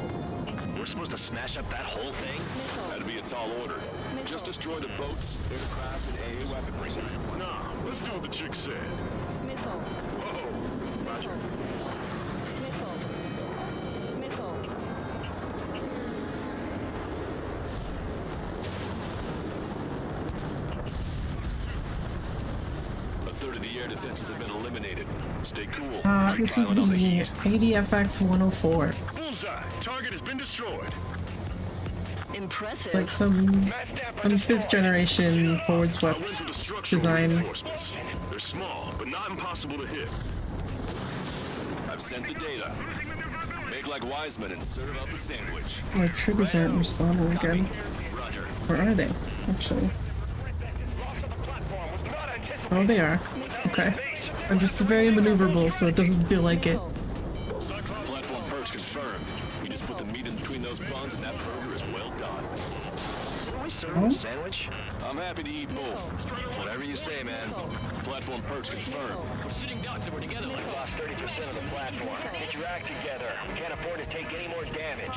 We're supposed to smash up that whole thing? That'd be a tall order. Just destroy the boats, aircraft, and AA weaponry. Nah, let's do what the chick said. Missile. Whoa! Roger. Missile. Missile. A third of the air defenses have been eliminated. Stay cool. This is the ADFX 104. Bullseye! Target has been destroyed. Impressive. Like some 5th generation forward swept design. Reinforcements. They're small, but not impossible to hit. I've sent the data. Make like Wiseman and serve up a sandwich. My triggers aren't responding again. Roger. Or are they, actually? Oh, they are. Okay. I'm just very maneuverable, so it doesn't feel like it. Platform perch confirmed. We just put the meat in between those buns and that burger is well done. Are we serving a sandwich? I'm happy to eat both. Whatever you say, man. Platform perch confirmed. We're sitting ducks and we're together. We've lost 30% of the platform. Get your act together. We can't afford to take any more damage.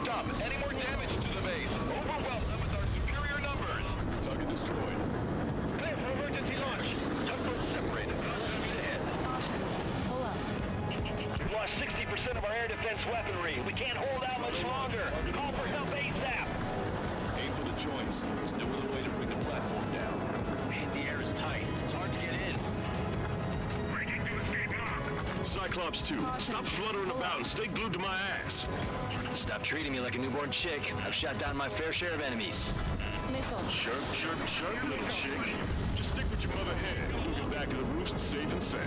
Stop any more damage to the base. Overwhelm them with our superior numbers. Target destroyed. Clear for emergency launch. Tugboats separated. Speed ahead. We've lost 60% of our air defense weaponry. We can't hold out much longer. Call for help ASAP. Aim for the joints. There's no other way to bring the platform down. The air is tight. It's hard to get in. Cyclops 2, stop fluttering about and stay glued to my ass. Stop treating me like a newborn chick. I've shot down my fair share of enemies. Chirp, chirp, chirp, little chick. Just stick with your mother head. We'll get back to the roost safe and sound.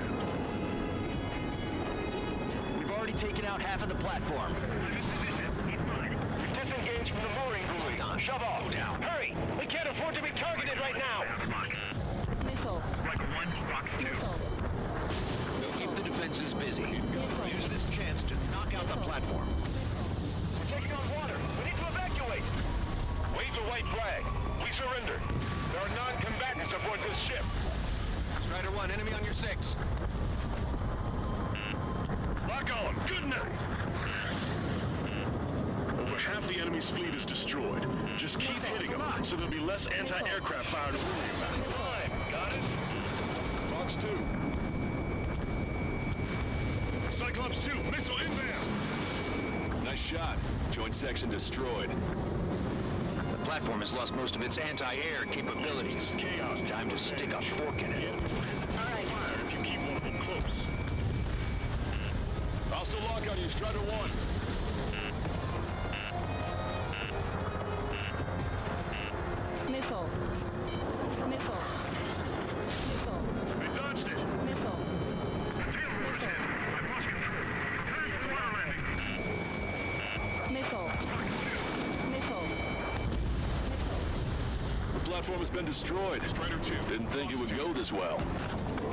taken out half of the platform. We've disengaged from the mooring buoy. Shove off. Down. Hurry! We can't afford to be targeted right now. Missile. Like one rock We'll keep the defenses busy. Use this chance to knock out the platform. We're taking on water. We need to evacuate. Wave the white flag. We surrender. There are non-combatants aboard this ship. Strider 1, enemy on your 6. Lock on. Good night. Over half the enemy's fleet is destroyed. Just keep hitting them, so there'll be less anti-aircraft fire to worry about. Got it? Fox 2. Cyclops 2, missile inbound. Nice shot. Joint section destroyed. The platform has lost most of its anti-air capabilities. This is chaos. Time to stick a fork in it. Alright. Fire if you keep one of them close. I'll still lock on you, Strider 1. Missile. Missile. Missile. They dodged it. Missile. Missile. Missile. The platform has been destroyed. Strider 2. Didn't think it would go this well.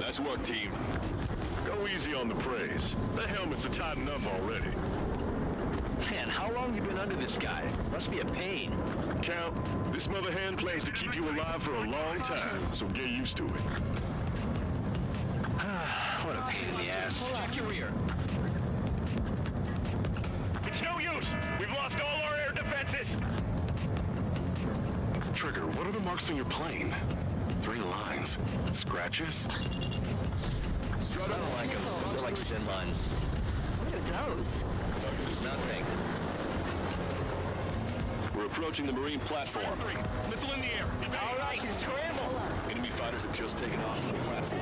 Nice work, team. Go easy on the praise. The helmets are tight enough already. Man, how long have you been under this guy? Must be a pain. Count, this mother hen plans to keep you alive for a long time, so get used to it. What a pain in the ass. Check your rear. It's no use. We've lost all our air defenses. Trigger, what are the marks on your plane? 3 lines. Scratches? I don't like them. They're like sin lines. What are those? Nothing. We're approaching the marine platform. Missile in the air. All right, scramble. Enemy fighters have just taken off from the platform.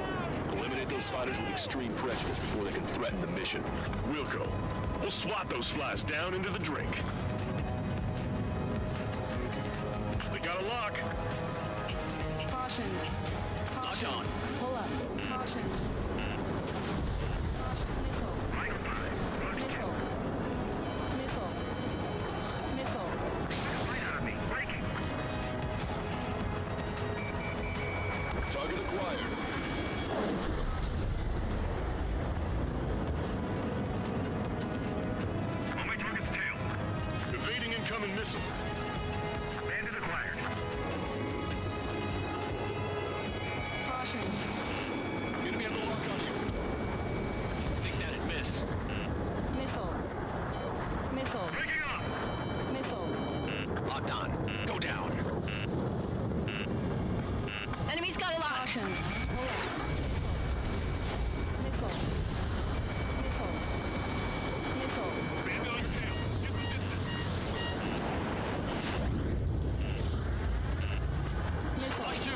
Eliminate those fighters with extreme prejudice before they can threaten the mission. We'll go. We'll swat those flies down into the drink. They got a lock. Caution. Locked on. Pull up. Caution. Target acquired. On my target's tail. Evading incoming missile. Bandit acquired. Caution. Enemy has a lock on you. Think that'd miss. Missile. Missile. Breaking off. Missile. Locked on. Go down. Enemy's got a lock. Caution. Missile. Missile. Missile. Bandit on your tail. Get some distance. Missile. Fox 2.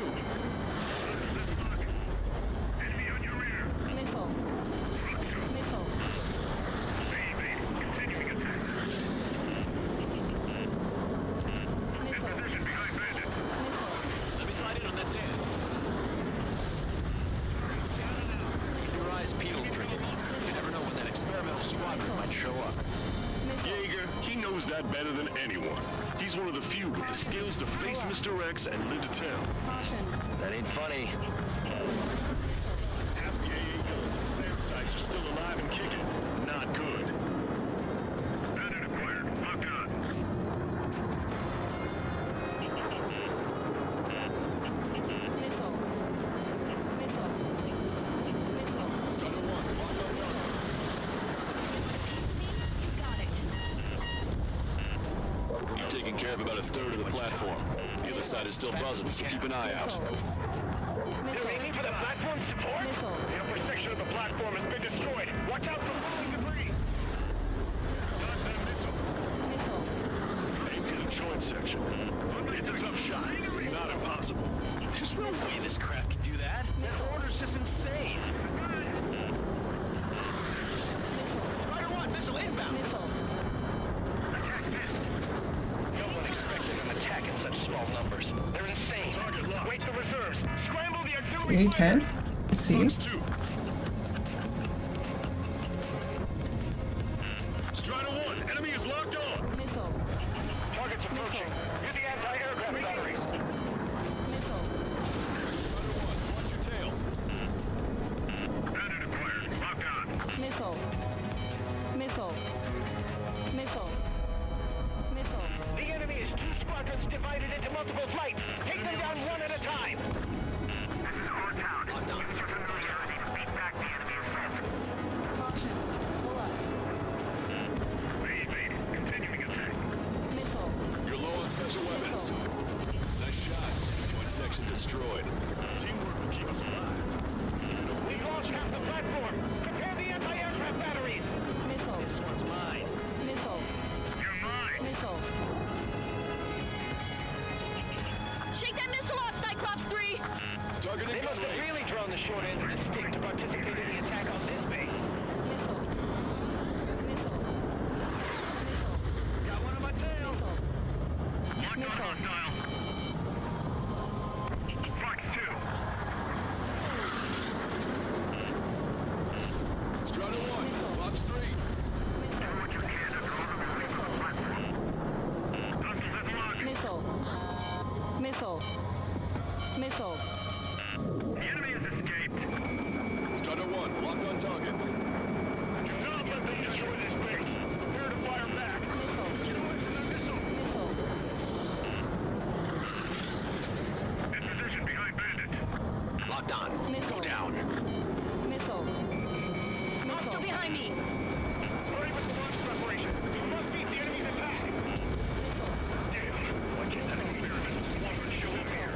Enemy on your rear. Missile. Missile. Continuing attack. Missile. Position behind bandit. Let me slide in on that 10. Keep your eyes peeled, Trigger. You never know when that experimental squadron might show up. Jaeger, he knows that better than anyone. He's one of the few with the skills to face Mr. X and live to tell. Caution. That ain't funny. Half the AA guns and SAM sites are still alive and kicking. Not good. Bandit acquired. Locked on. Missile. Missile. Missile. Strider 1, lock on target. Got it. You've taken care of about a third of the platform. The other side is still buzzing, so keep an eye out. They're aiming for the platform support? Missile. The upper section of the platform has been destroyed. Watch out for falling debris. Dodge that missile. Missile. Aim for the joint section. It's a tough shot, not impossible. There's no way this craft can do that. That order's just insane. Strider 1, missile inbound. Missile. Attack this. No one expected an attack in such small numbers. They're insane. Target locked. Wait the reserves. Scramble the auxiliary. A10. Let's see. Fox 2. target. Do not let them destroy this base. Prepare to fire back. Get away from the missile. In position behind Bandit. Locked on. Go down. Missile. Hostile behind me. Hurry with the launch preparation. We must meet the enemy's attack. Damn. Why can't that experiment one would show up here?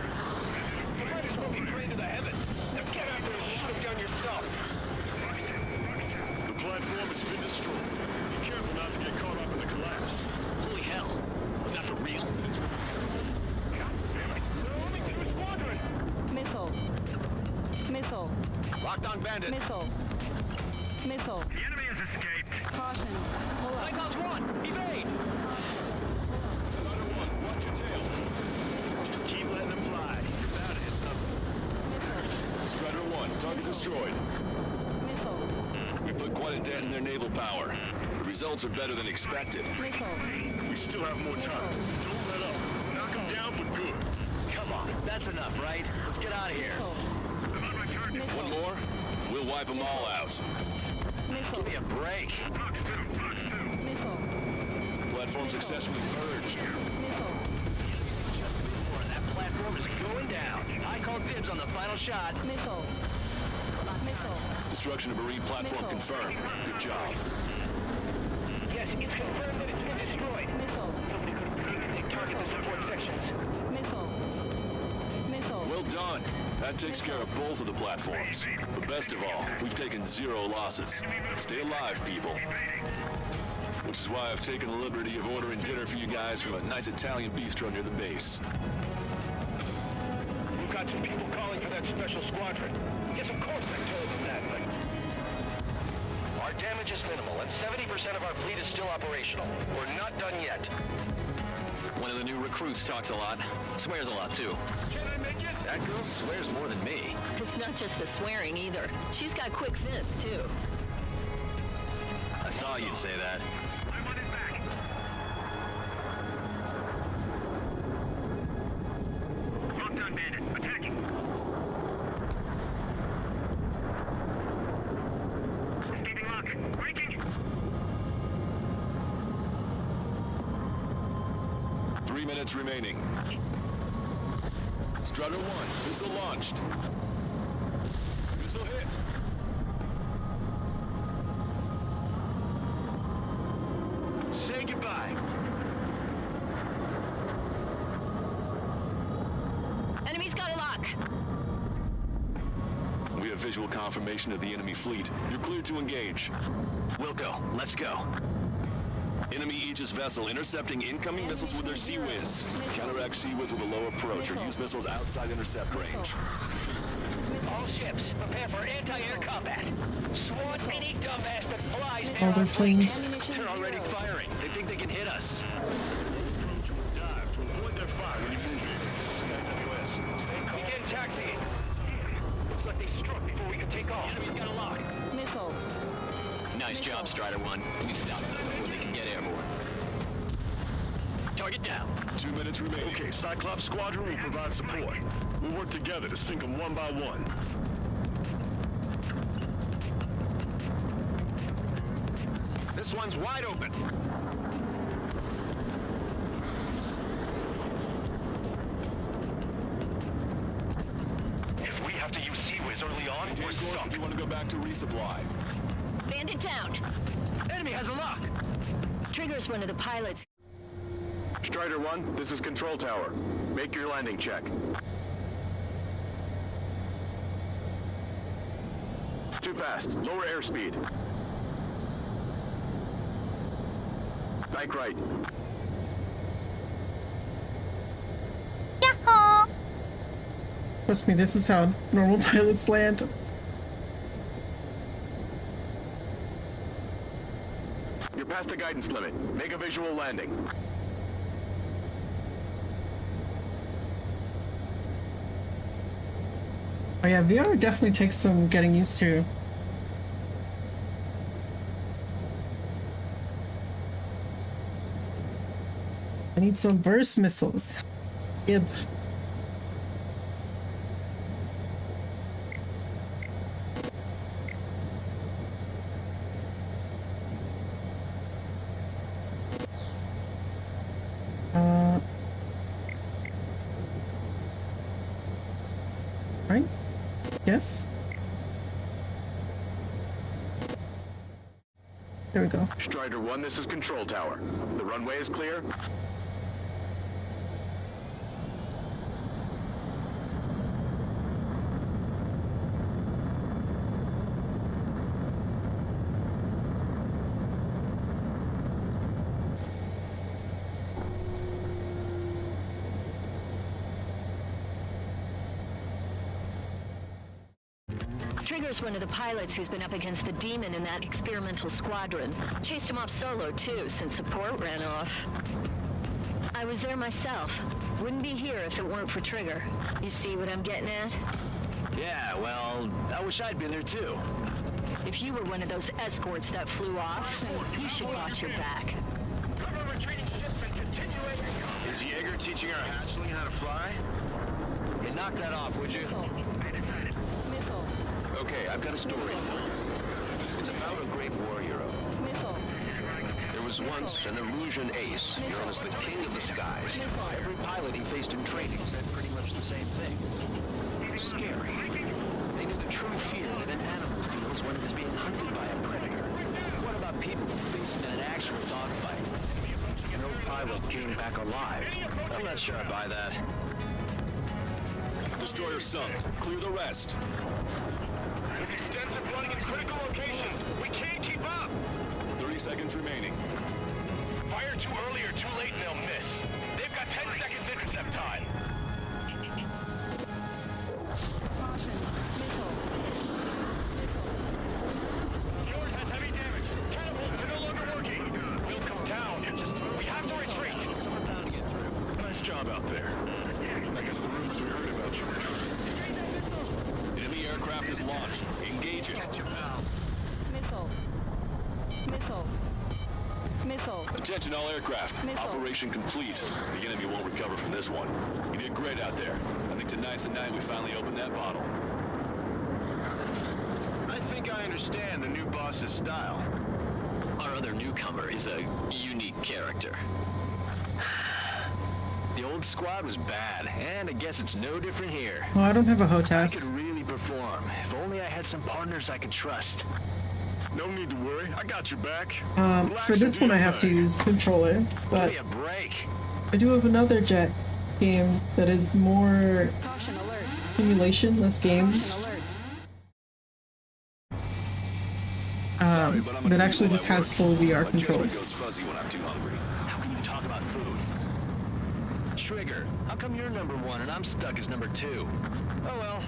You might as well be praying to the heavens. Now get out there and shoot him down yourself. The platform has been destroyed. Be careful not to get caught up in the collapse. Holy hell. Was that for real? Missile. Missile. Locked on Bandit. Missile. Missile. The enemy has escaped. Caution. Pull up. Cyclops 1, evade! Strider 1, watch your tail. Just keep letting them fly. You're bound to hit something. Strider 1, target destroyed. Missile. We put quite a dent in their naval power. The results are better than expected. Missile. We still have more time. Don't let up. Knock them down for good. Come on, that's enough, right? Let's get out of here. One more, we'll wipe them all out. Give me a break. Missile. Platform successfully purged. Missile. That platform is going down. I call dibs on the final shot. Missile. Missile. Destruction of marine platform confirmed. Good job. Yes, it's confirmed that it's been destroyed. Missile. Nobody could have predicted they'd target the support sections. Missile. Missile. Well done. That takes care of both of the platforms. But best of all, we've taken 0 losses. Stay alive, people. Which is why I've taken the liberty of ordering dinner for you guys from a nice Italian bistro near the base. We've got some people calling for that special squadron. Yes, of course I told them that, but... Our damage is minimal, and 70% of our fleet is still operational. We're not done yet. One of the new recruits talks a lot. Swears a lot, too. Can I make it? That girl swears more than me. It's not just the swearing either. She's got quick fists, too. I thought you'd say that. I want it back. Locked on Bandit. Attacking. Escaping lock. Breaking. 3 minutes remaining. Strider 1, missile launched. Missile hit. Say goodbye. Enemy's got a lock. We have visual confirmation of the enemy fleet. You're cleared to engage. We'll go. Let's go. Enemy Aegis vessel intercepting incoming missiles with their Sea-Wiz. Counteract Sea-Wiz with a low approach or use missiles outside intercept range. All ships, prepare for anti-air combat. Swat any dumbass that flies near All their planes. They're already firing. They think they can hit us. Approach will dive to avoid their fire when you move in. Begin taxiing. Looks like they struck before we could take off. Enemy's got a lock. Missile. Nice job, Strider 1. We stop them before they can get airborne. Target down. 2 minutes remaining. Okay, Cyclops Squadron will provide support. We'll work together to sink them one by one. This one's wide open. If we have to use Sea-Wiz early on, we're Take course stuck. if you want to go back to resupply. Bandit down. Enemy has a lock. Trigger's one of the pilots. Strider 1, this is Control Tower. Make your landing check. Too fast. Lower airspeed. Bank right. Trust me, this is how normal pilots land. You're past the guidance limit. Make a visual landing. Oh yeah, VR definitely takes some getting used to. I need some burst missiles. Yep. Yes. There we go. Strider 1, this is Control Tower. The runway is clear? Trigger's one of the pilots who's been up against the demon in that experimental squadron. Chased him off solo, too, since support ran off. I was there myself. Wouldn't be here if it weren't for Trigger. You see what I'm getting at? Yeah, well, I wish I'd been there too. If you were one of those escorts that flew off, you should watch your back. Is Jaeger teaching our hatchling how to fly? Yeah, knock that off, would you? Okay, I've got a story. It's about a great war hero. There was once an Erusian ace, known as the King of the Skies. Every pilot he faced in training said pretty much the same thing. Scary. They knew the true fear that an animal feels when it is being hunted by a predator. What about people who face him in an actual dogfight? No pilot came back alive. I'm not sure I buy that. Destroyer sunk. Clear the rest. With extensive running in critical locations, we can't keep up! 30 seconds remaining. Fire too early or too late and they'll miss. They've got 10 seconds intercept time. Yours has heavy damage. Catapults are no longer working. We'll come down. We have to retreat. Bound to get through. Nice job out there. I guess the rumors we heard about you were true. Enemy aircraft is launched. Engage it. Missile. Missile. Missile. Attention all aircraft. Missile. Operation complete. The enemy won't recover from this one. You did great out there. I think tonight's the night we finally open that bottle. I think I understand the new boss's style. Our other newcomer is a unique character. The old squad was bad, and I guess it's no different here. Well, I don't have a I HOTAS. could really perform. If only I had some partners I could trust. No need to worry. I got your back. For this one I have to use controller, but Give me a break. I do have another jet game that is more Caution alert. simulation, less games. Caution alert. That actually just has full VR My judgment controls. goes fuzzy when I'm too hungry. How can you talk about food? Trigger, how come you're number one and I'm stuck as number two? Oh well.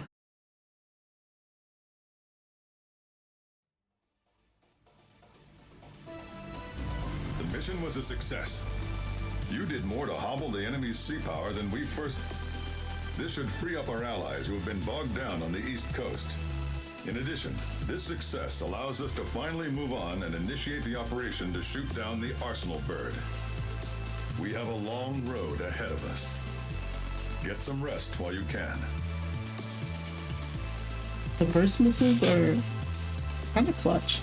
The mission was a success. You did more to hobble the enemy's sea power than we first. This should free up our allies who have been bogged down on the East Coast. In addition, this success allows us to finally move on and initiate the operation to shoot down the Arsenal bird. We have a long road ahead of us. Get some rest while you can. The burst missiles are kind of clutch.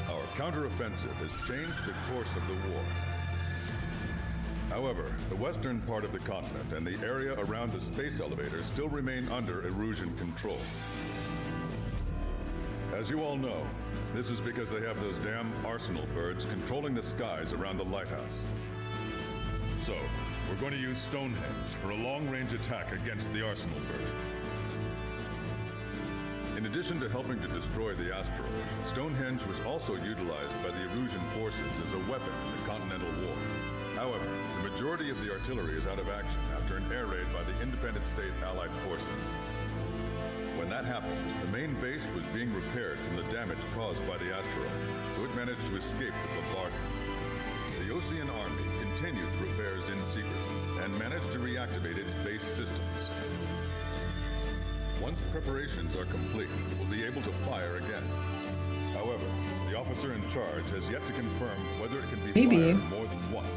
Our counteroffensive has changed the course of the war. However, the western part of the continent and the area around the space elevator still remain under Erusian control. As you all know, this is because they have those damn Arsenal birds controlling the skies around the lighthouse. So, we're going to use Stonehenge for a long-range attack against the Arsenal bird. In addition to helping to destroy the asteroid, Stonehenge was also utilized by the Erusian forces as a weapon in the Continental War. However, the majority of the artillery is out of action after an air raid by the independent state Allied forces. When that happened, the main base was being repaired from the damage caused by the asteroid, so it managed to escape the bombardment. The Ocean Army continued repairs in secret and managed to reactivate its base systems. Once preparations are complete, it will be able to fire again. However, the officer in charge has yet to confirm whether it can be fired more than once.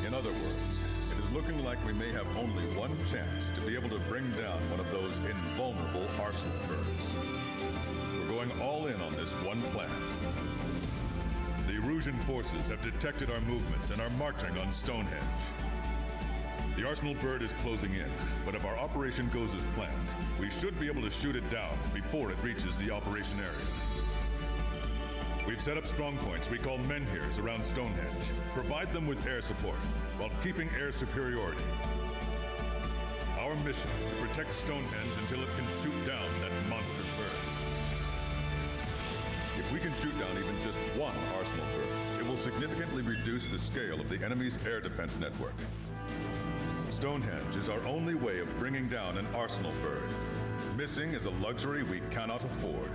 In other words, it is looking like we may have only one chance to be able to bring down one of those invulnerable arsenal birds. We're going all in on this one plan. The Erusian forces have detected our movements and are marching on Stonehenge. The arsenal bird is closing in, but if our operation goes as planned, we should be able to shoot it down before it reaches the operation area. We've set up strong points we call menhirs around Stonehenge. Provide them with air support while keeping air superiority. Our mission is to protect Stonehenge until it can shoot down that monster bird. If we can shoot down even just one arsenal bird, it will significantly reduce the scale of the enemy's air defense network. Stonehenge is our only way of bringing down an arsenal bird. Missing is a luxury we cannot afford.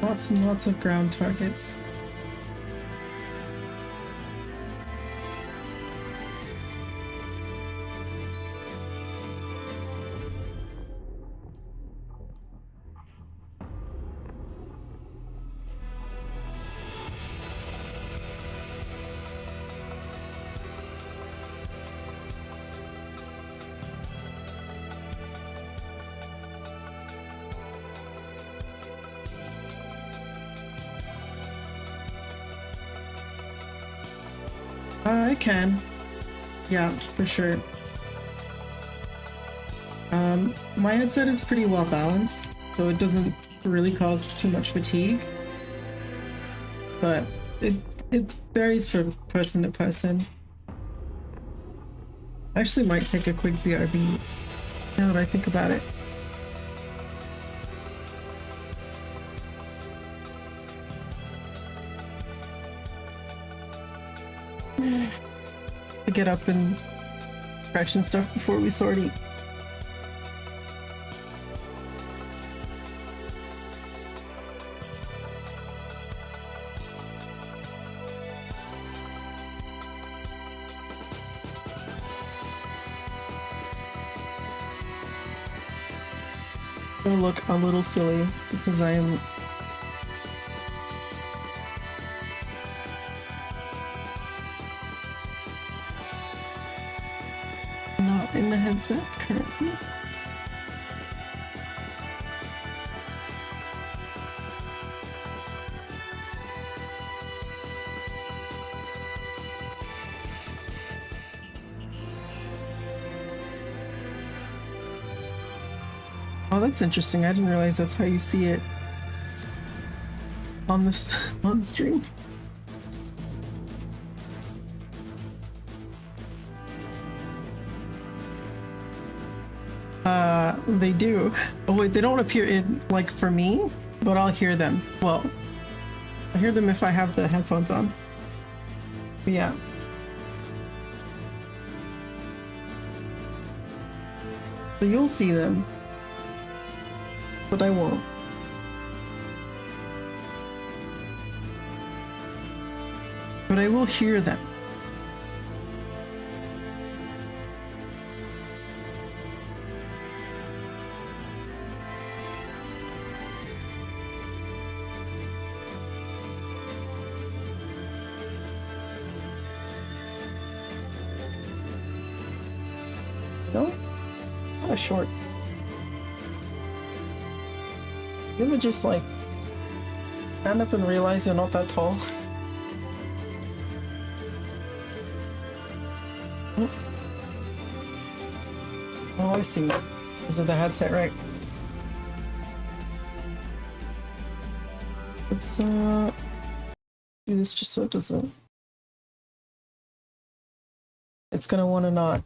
Lots and lots of ground targets. I can. Yeah, for sure. My headset is pretty well balanced, so it doesn't really cause too much fatigue. But it varies from person to person. I actually might take a quick BRB now that I think about it. To get up and stretch and stuff before we sortie. Gonna look a little silly because I am not in the headset currently. Oh, that's interesting. I didn't realize that's how you see it on this on stream. They do. Oh wait, they don't appear in, like, for me, but I'll hear them. Well, I hear them if I have the headphones on. But yeah. So you'll see them, but I won't. But I will hear them. No? Not short. You ever just, like, stand up and realize you're not that tall? Oh, I see. This is the headset, right? Let's, do this just so it doesn't... It's gonna want to not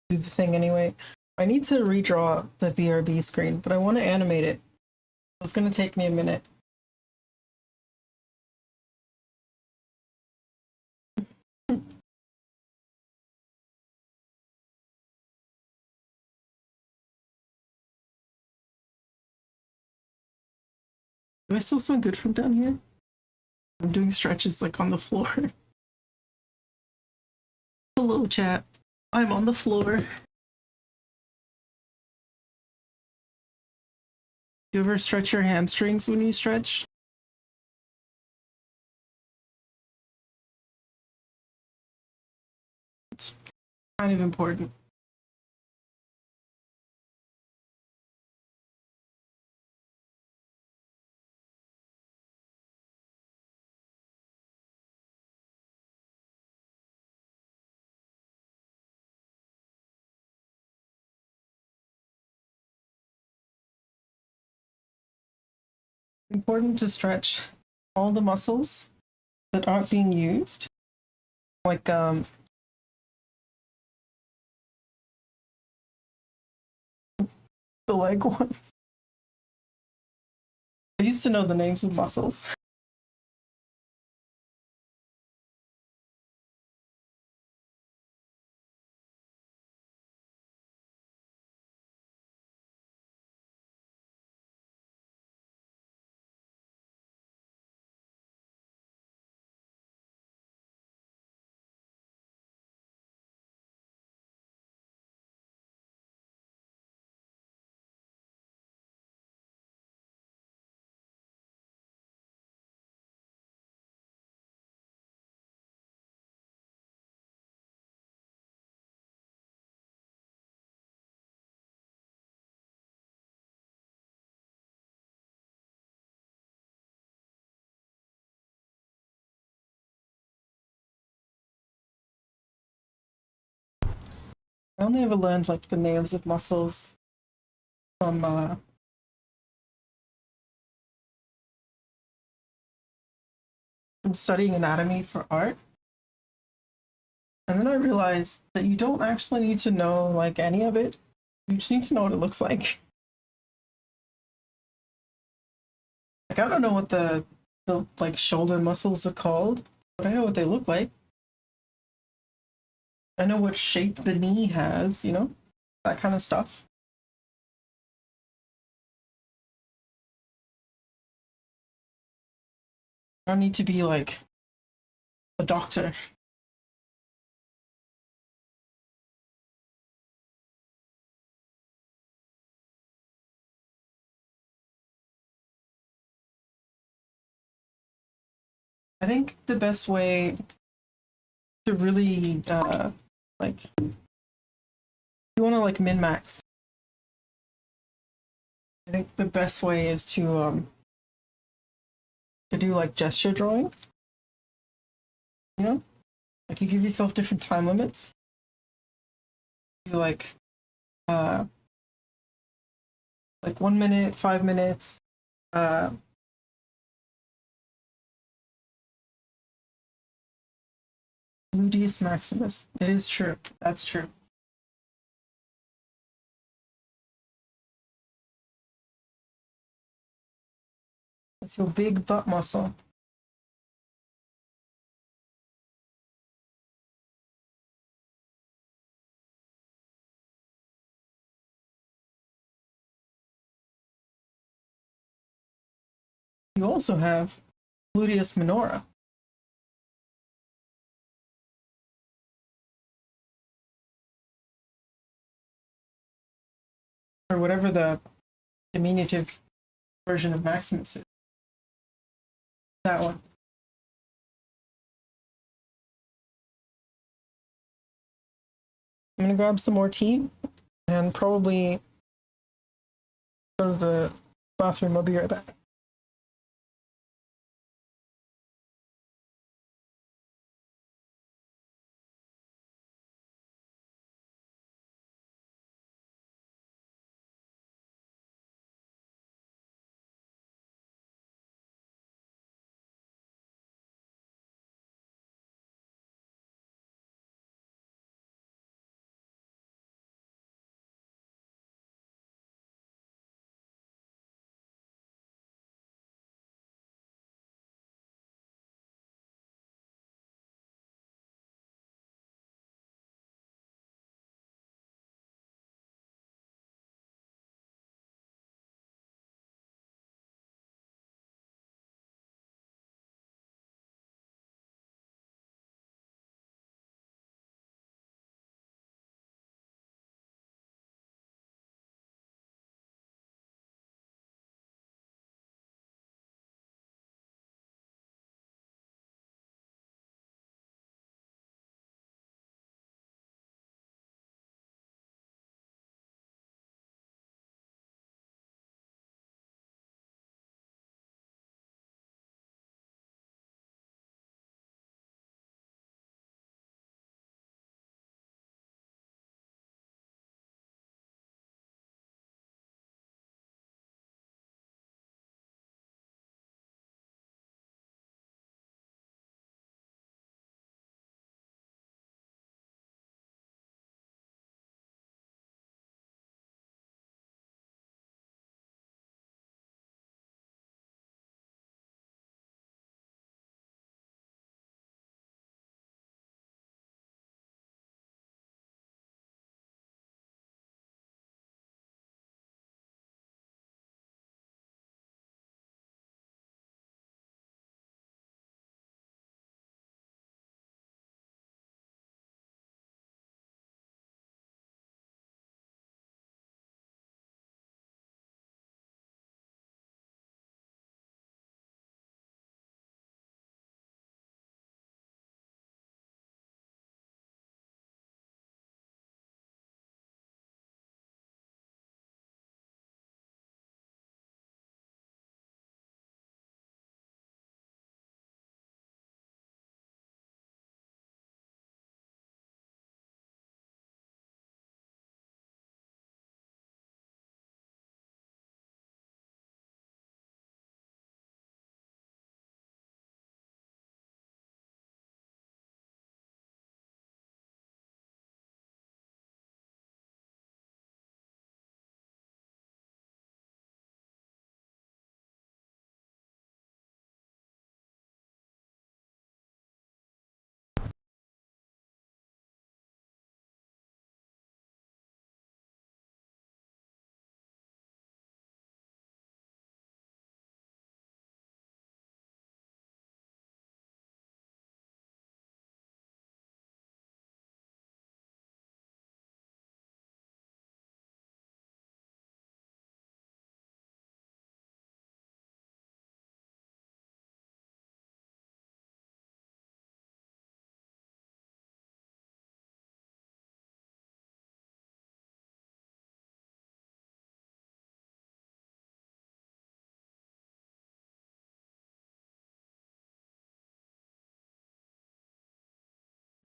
do the thing anyway. I need to redraw the BRB screen, but I want to animate it. It's gonna take me a minute. Do I still sound good from down here? I'm doing stretches like on the floor. Hello, chat. I'm on the floor. Do you ever stretch your hamstrings when you stretch? It's kind of important. Important to stretch all the muscles that aren't being used, like the leg ones. I used to know the names of muscles. I only ever learned like the names of muscles from studying anatomy for art. And then I realized that you don't actually need to know like any of it. You just need to know what it looks like. Like I don't know what the like shoulder muscles are called, but I know what they look like. I know what shape the knee has, you know, that kind of stuff. I don't need to be like a doctor. I think the best way to really like you want to like min max. I think the best way is to do like gesture drawing. You know, like you give yourself different time limits. You like 1 minute, 5 minutes. Gluteus maximus. It is true. That's true. That's your big butt muscle. You also have gluteus minora. Or whatever the diminutive version of maximus is. That one. I'm gonna grab some more tea and probably go to the bathroom. I'll be right back.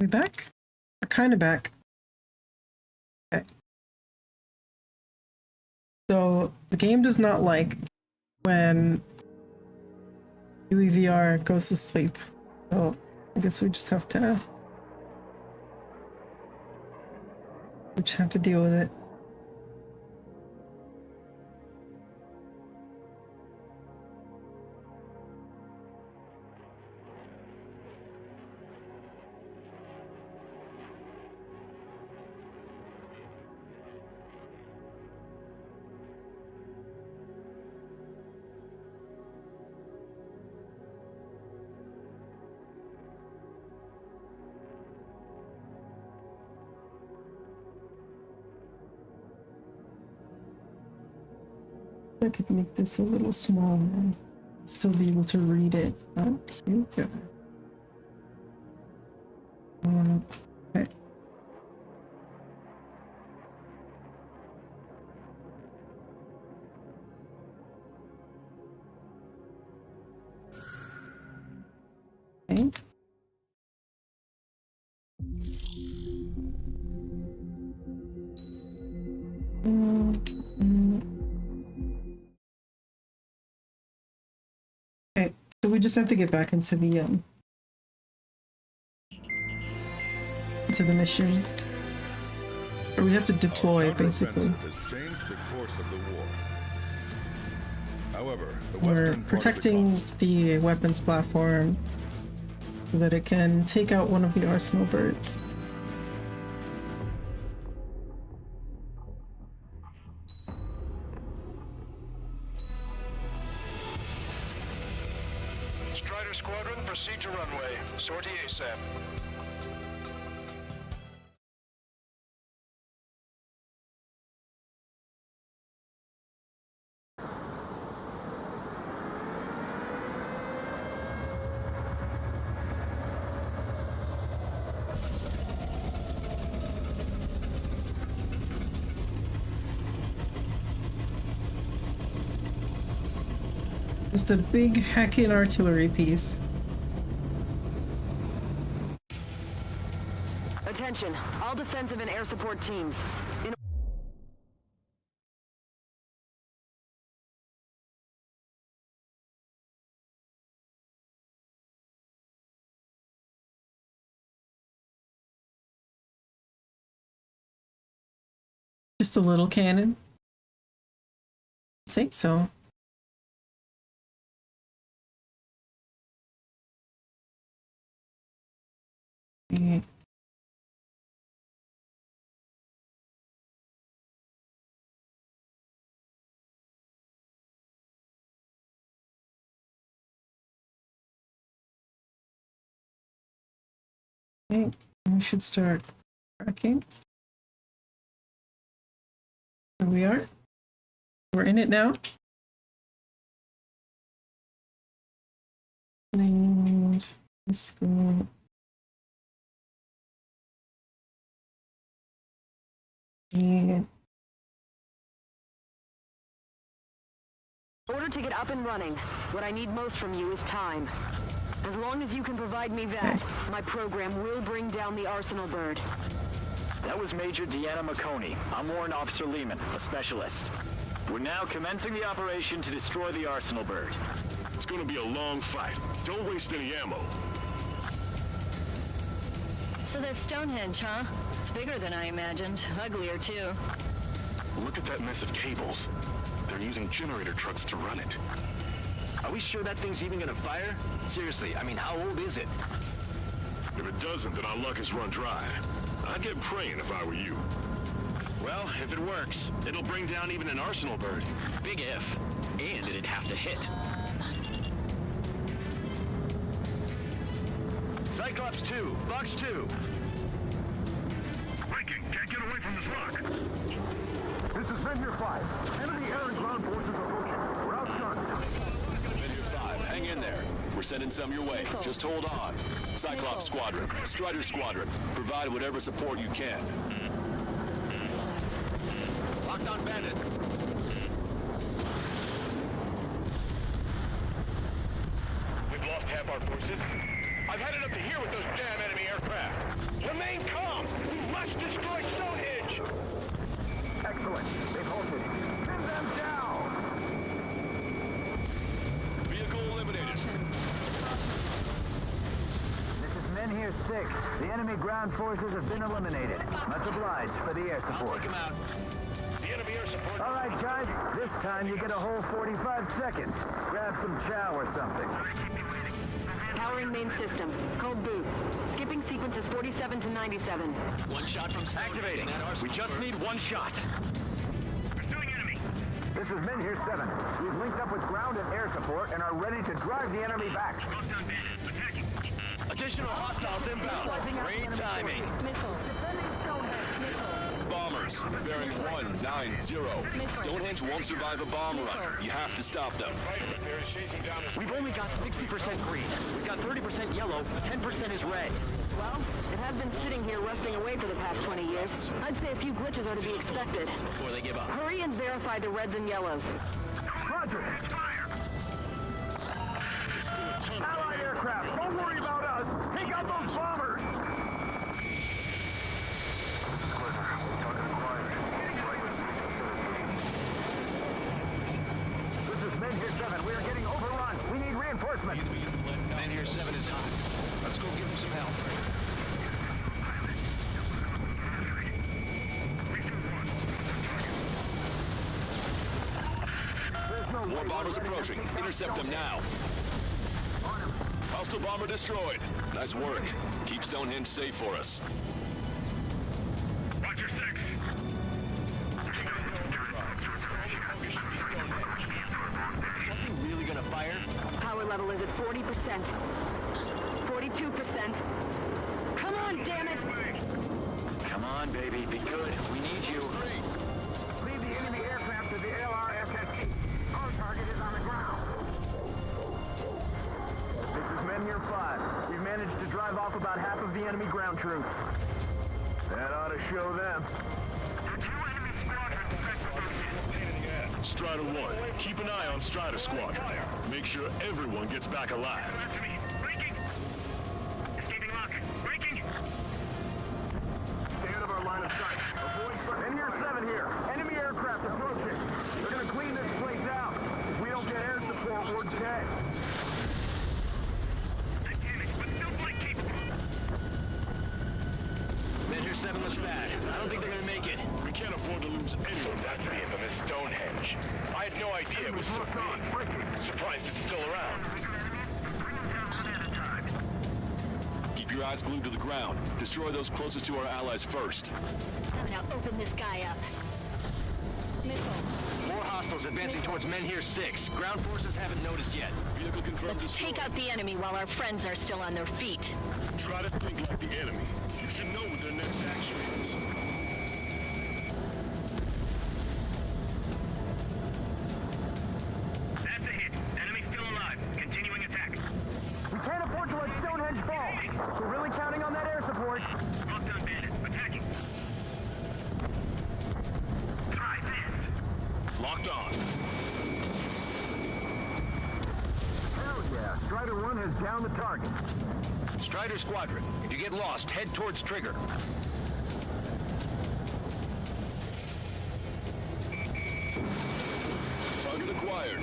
We back? We're kind of back. Okay. So the game does not like when UEVR goes to sleep. So I guess we just have to deal with it. I could make this a little smaller and still be able to read it. Oh, here we go. Okay. Okay. Okay, so we just have to get back into the mission. Or we have to deploy, basically. Has changed the course of the war. However, the We're western protecting the weapons platform so that it can take out one of the arsenal birds. Strider Squadron, proceed to runway. Sortie ASAP. Just a big hacking artillery piece. Attention, all defensive and air support teams. Just a little cannon. I think so. Yeah. Okay, we should start tracking. Here we are. We're in it now. And let's go. Yeah. In order to get up and running, what I need most from you is time. As long as you can provide me that, my program will bring down the Arsenal bird. That was Major Deanna McConey. I'm Warrant Officer Lehman, a specialist. We're now commencing the operation to destroy the Arsenal bird. It's gonna be a long fight. Don't waste any ammo. So that's Stonehenge, huh? It's bigger than I imagined. Uglier, too. Look at that mess of cables. They're using generator trucks to run it. Are we sure that thing's even gonna fire? Seriously, I mean, how old is it? If it doesn't, then our luck has run dry. I'd get praying if I were you. Well, if it works, it'll bring down even an Arsenal bird. Big if. And it'd have to hit. Cyclops 2, Fox 2. Breaking, can't get away from this rock. This is Venture 5. Enemy air and ground forces approaching. We're outgunned. Venture 5, hang in there. We're sending some your way. Just hold on. Cyclops Squadron, Strider Squadron, provide whatever support you can. Locked on Bandit. We've lost half our forces. I've headed up to here with those damn enemy aircraft. 6. The enemy ground forces have been eliminated. Much obliged for the air support. Take him out. The enemy air support. All right, guys. This time you get a whole 45 seconds. Grab some chow or something. Powering main system. Cold boot. Skipping sequences 47 to 97. One shot from Activating. We just need one shot. Pursuing enemy. This is Men here 7. We've linked up with ground and air support and are ready to drive the enemy back. Well done, Bandit. Attacking. Additional hostiles inbound. Great timing. Missile. Defending Stonehenge. Missile. Bombers, bearing 190. Stonehenge won't survive a bomb run. You have to stop them. We've only got 60% green. We've got 30% yellow. 10% is red. Well, it has been sitting here rusting away for the past 20 years. I'd say a few glitches are to be expected. before they give up. Hurry and verify the reds and yellows. Roger. Allied aircraft, don't worry about us. Take out those bombers. This is Men here 7. We are getting overrun. We need reinforcements. Man here 7 is hot. Let's go give him some help. More bombers approaching. Intercept them now. Hostile bomber destroyed. Nice work. Keep Stonehenge safe for us. Roger 6. Something really gonna fire? Power level is at 40%. 42%. Come on, damn it! Come on, baby. Be good. We need you. Lead the enemy aircraft to the LRFST. Our target is on the ground. This is Men here 5. We've managed to drive off about half of the enemy ground troops. That ought to show them. Strider 1, keep an eye on Strider Squadron. Make sure everyone gets back alive. Breaking. Escaping lock. Breaking. Stay out of our line of sight. Avoid Men here 7 here. Enemy aircraft approaching. They're gonna clean this place out. If we don't get air support, we're dead. Damn it, but still flight capable. Man here 7 looks bad. I don't think they're gonna make it. We can't afford to lose anyone. That's the infamous Stonehenge. I had no idea it was so big. Surprised it's still around. Keep your eyes glued to the ground. Destroy those closest to our allies first. I'm gonna open this guy up. Missile. More hostiles advancing towards Men here 6. Ground forces haven't noticed yet. Vehicle confirmed Let's destroyed. take out the enemy while our friends are still on their feet. Try to think like the enemy. You should know what their next action is. That's a hit. Enemy still alive. Continuing attack. We can't afford to let Stonehenge fall. We're really counting on that air support. Well done, Bandit. Attacking. Try this. Locked on. Hell yeah. Strider 1 has downed the target. Strider Squadron, if you get lost, head towards Trigger. Target acquired.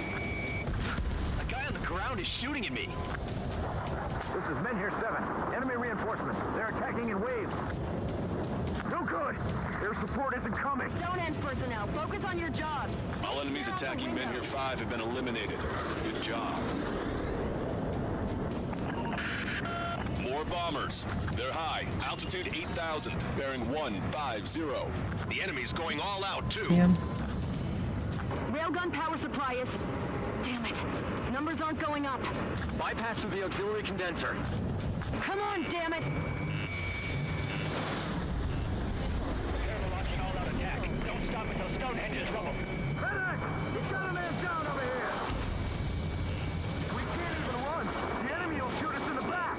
A guy on the ground is shooting at me. This is Men here 7. Enemy reinforcements. They're attacking in waves. No good. Air support isn't coming. Stonehenge personnel, focus on your job. All enemies attacking Men here 5 have been eliminated. Good job. More bombers. They're high. Altitude 8,000. Bearing 150. The enemy's going all out, too. Damn. Railgun power supply is... Damn it. Numbers aren't going up. Bypass through the auxiliary condenser. Come on, damn it! Don't stop until Stonehenge is rubble. Medic! He's got a man down over here. We can't even run. The enemy will shoot us in the back.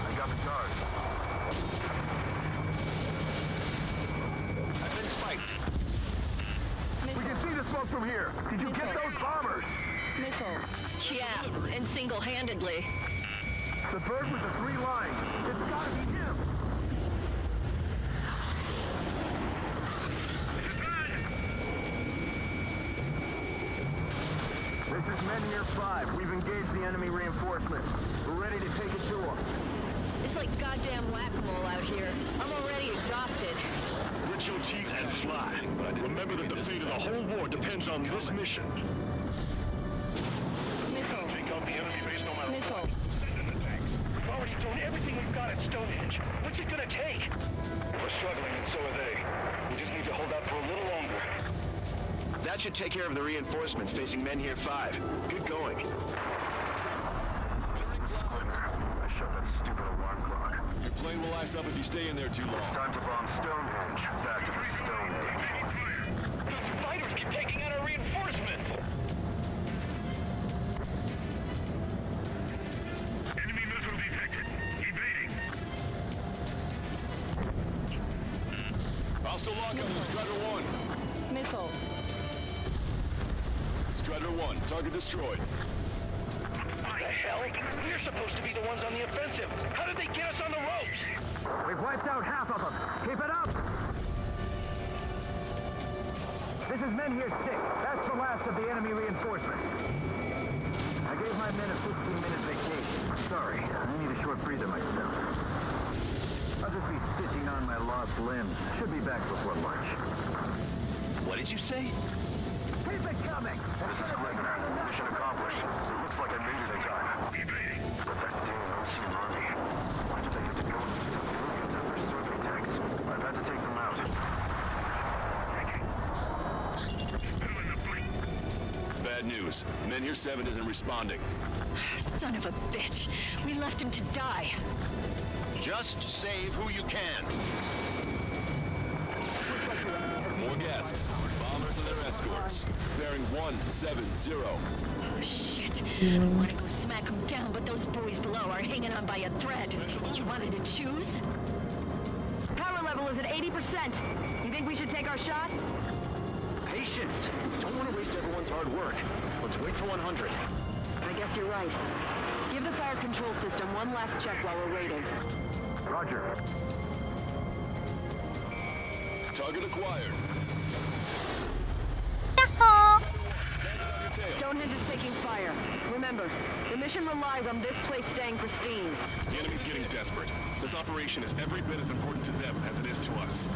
I got the charge. I've been spiked. We can see the smoke from here. Did you get those bombers? Missile. Yeah, and single-handedly. The bird with the 3 lines. It's gotta be him. This is Men here 5. We've engaged the enemy reinforcements. We're ready to take it to them. It's like goddamn whack-a-mole out here. I'm already exhausted. Grit your teeth and fly. Remember that the fate of the whole war depends on this mission. Missile. Take out the enemy base no matter what. We've already thrown everything we've got at Stonehenge. What's it gonna take? We're struggling, and so are they. We just need to hold out for a little longer. That should take care of the reinforcements facing Men Here 5. Good going. I shut that stupid alarm clock. Your plane will ice up if you stay in there too long. It's time to bomb Stonehenge. Back to the Stone Age. Those fighters keep taking out our reinforcements! Enemy missile detected. Evading. Hostile lockout on Strider 1. Missile. Strider 1, target destroyed. What the hell? We're supposed to be the ones on the offensive. How did they get us on the ropes? We've wiped out half of them. Keep it up! This is Men Here 6. That's the last of the enemy reinforcements. I gave my men a 15-minute vacation. Sorry, I need a short breather myself. I'll just be stitching on my lost limbs. Should be back before lunch. What did you say? Keep it coming! This is Gregor. Mission accomplished. It looks like I made it in time. Evading. But that damn OC army. Why did they have to go into civilians after survey tanks? I've had to take them out. Bad news. Men Here 7 isn't responding. Son of a bitch. We left him to die. Just save who you can. More guests. Bombers and their escorts. Bearing 170. Oh, shit. I want to go smack them down, but those boys below are hanging on by a thread. You wanted to choose? Power level is at 80%. You think we should take our shot? Patience. Don't want to waste everyone's hard work. Let's wait till 100. I guess you're right. Give the fire control system one last check while we're waiting. Roger. Target acquired. Stonehenge is taking fire. Remember, the mission relies on this place staying pristine. The enemy's getting desperate. This operation is every bit as important to them as it is to us.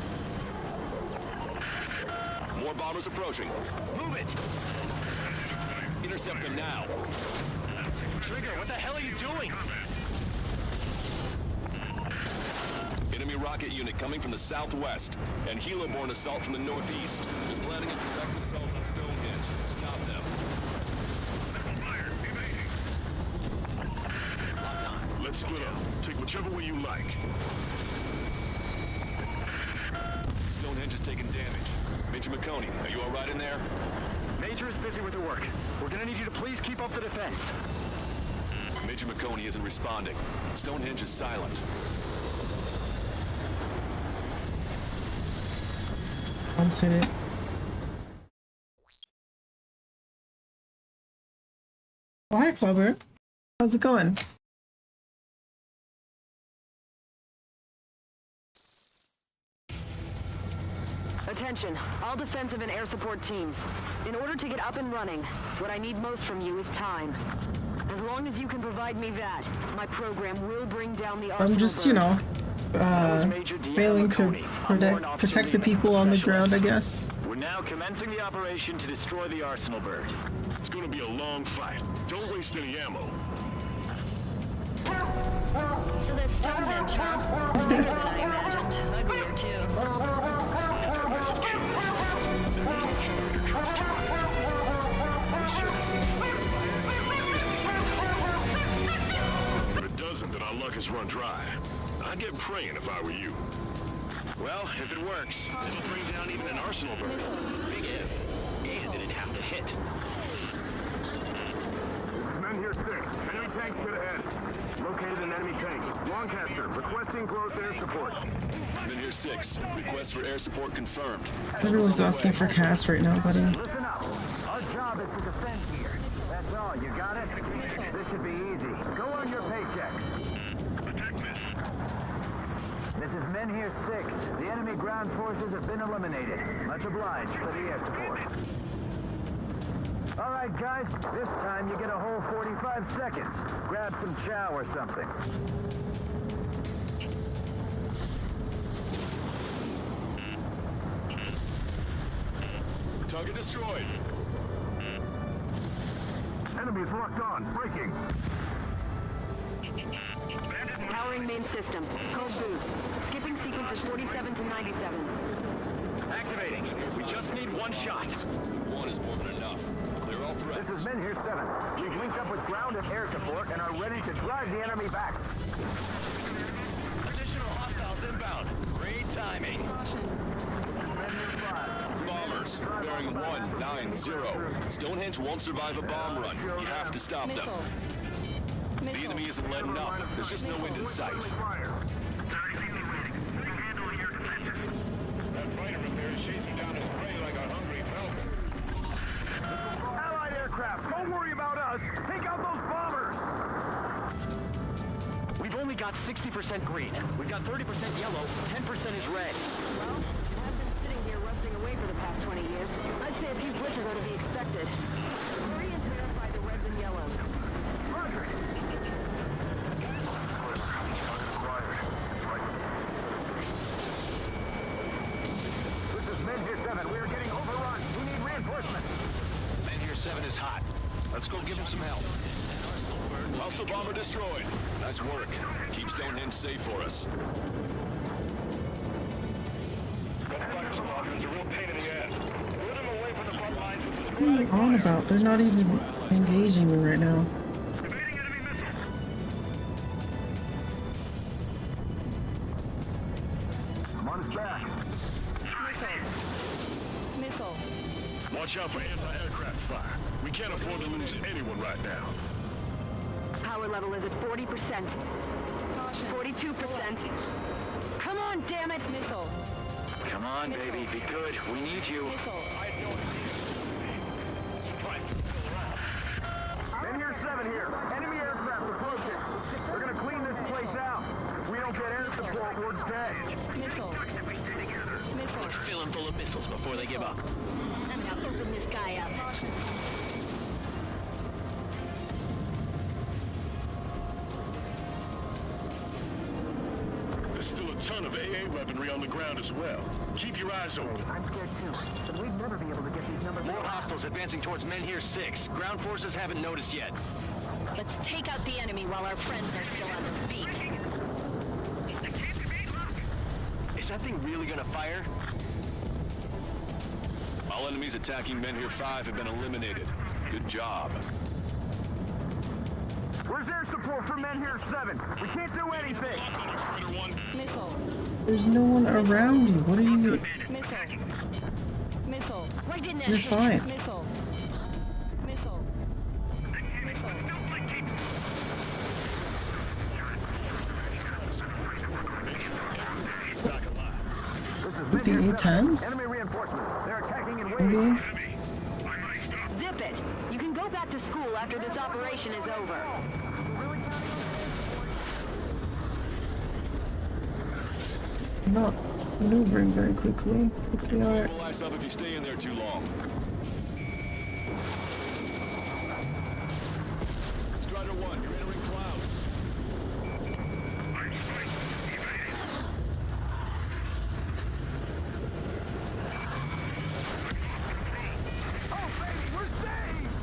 More bombers approaching. Move it! Intercept them now. Trigger, what the hell are you doing? Enemy rocket unit coming from the southwest, and helo-borne assault from the northeast. They're planning a direct assault on Stonehenge. Stop them. Let's split up. Take whichever way you like. Stonehenge is taking damage. Major McConey, are you all right in there? Major is busy with her work. We're gonna need you to please keep up the defense. Major McConey isn't responding. Stonehenge is silent. I'm seen it. Oh, hi, Clubber. How's it going? Attention, all defensive and air support teams. In order to get up and running, what I need most from you is time. As long as you can provide me that, my program will bring down the I'm just, you know, failing to protect the people on the ground, I guess. We're now commencing the operation to destroy the Arsenal bird. It's gonna be a long fight. Don't waste any ammo. So that's Stonehenge, huh? It's bigger than I imagined. Uglier, too. If it doesn't, then our luck has run dry. I'd get praying if I were you. Well, if it works, it'll bring down even an Arsenal bird. Big if. And it'd have to hit. Men Here 6. Enemy tank straight ahead. Located an enemy tank. Lancaster, requesting close air support. Men Here 6. Request for air support confirmed. Everyone's asking for Cass right now, buddy. Listen up. Our job is to defend here. That's all. You got it? This should be easy. Go on your paychecks. This is Men Here 6. The enemy ground forces have been eliminated. Much obliged for the air support. All right, guys. This time you get a whole 45 seconds. Grab some chow or something. Target destroyed. Enemies locked on. Breaking. Powering main system. Code boost. Skipping sequences 47 to 97. Activating. We just need one shot. One is more than enough. Clear all threats. This is Men here 7. We've linked up with ground and air support and are ready to drive the enemy back. Additional hostiles inbound. Great timing. Bombers, bearing 190. Stonehenge won't survive a bomb run. You have to stop them. The enemy isn't letting up. There's just no end in sight. That fighter up there is chasing down his prey like a hungry falcon. Allied aircraft, don't worry about us. Take out those bombers. We've only got 60% green. We've got 30% yellow. 10% is red. Well, I've been sitting here rusting away for the past 20 years. I'd say a few glitches are to be expected. Hurry and verify the reds and yellows. Roger. This is Men here 7. We are getting overrun. We need reinforcements. Men here 7 is hot. Let's go give him some help. Hostile bomber destroyed. Nice work. Keep Stonehenge safe for us. Those fighter squadrons are a real pain in the ass. Put them away from the front lines. What are you on about? They're not even engaging me right now. I'm on his back. Missile. Watch out for anti-aircraft fire. We can't afford to lose anyone right now. Power level is at 40%. 42%. Come on, damn it! Missile. Come on, baby. Be good. We need you. Men here 7 here. Enemy aircraft approaching. They're gonna clean this place out. If we don't get air support, we're dead. Missile. Let's fill him full of missiles before they give up. I'm gonna open this guy up. There's still a ton of AA weaponry on the ground as well. Keep your eyes open. I'm scared too, but we'd never be able to get these numbers. More hostiles advancing towards Men here 6. Ground forces haven't noticed yet. Let's take out the enemy while our friends are still on their feet. Is that thing really gonna fire? All enemies attacking Men here 5 have been eliminated. Good job. Where's air support for Men here 7? We can't do anything. Missile. There's no one around you. What are you? Missile. Missile. Why didn't that You're hit? fine. Missile. Missile. With the A-10s? Enemy reinforcements. They're attacking in waves. Maybe? Zip it. You can go back to school after this operation is over. I'm not maneuvering very quickly. But they are. Mobilize up if you stay in there too long. Strider 1, you're entering clouds. Oh, baby, we're saved!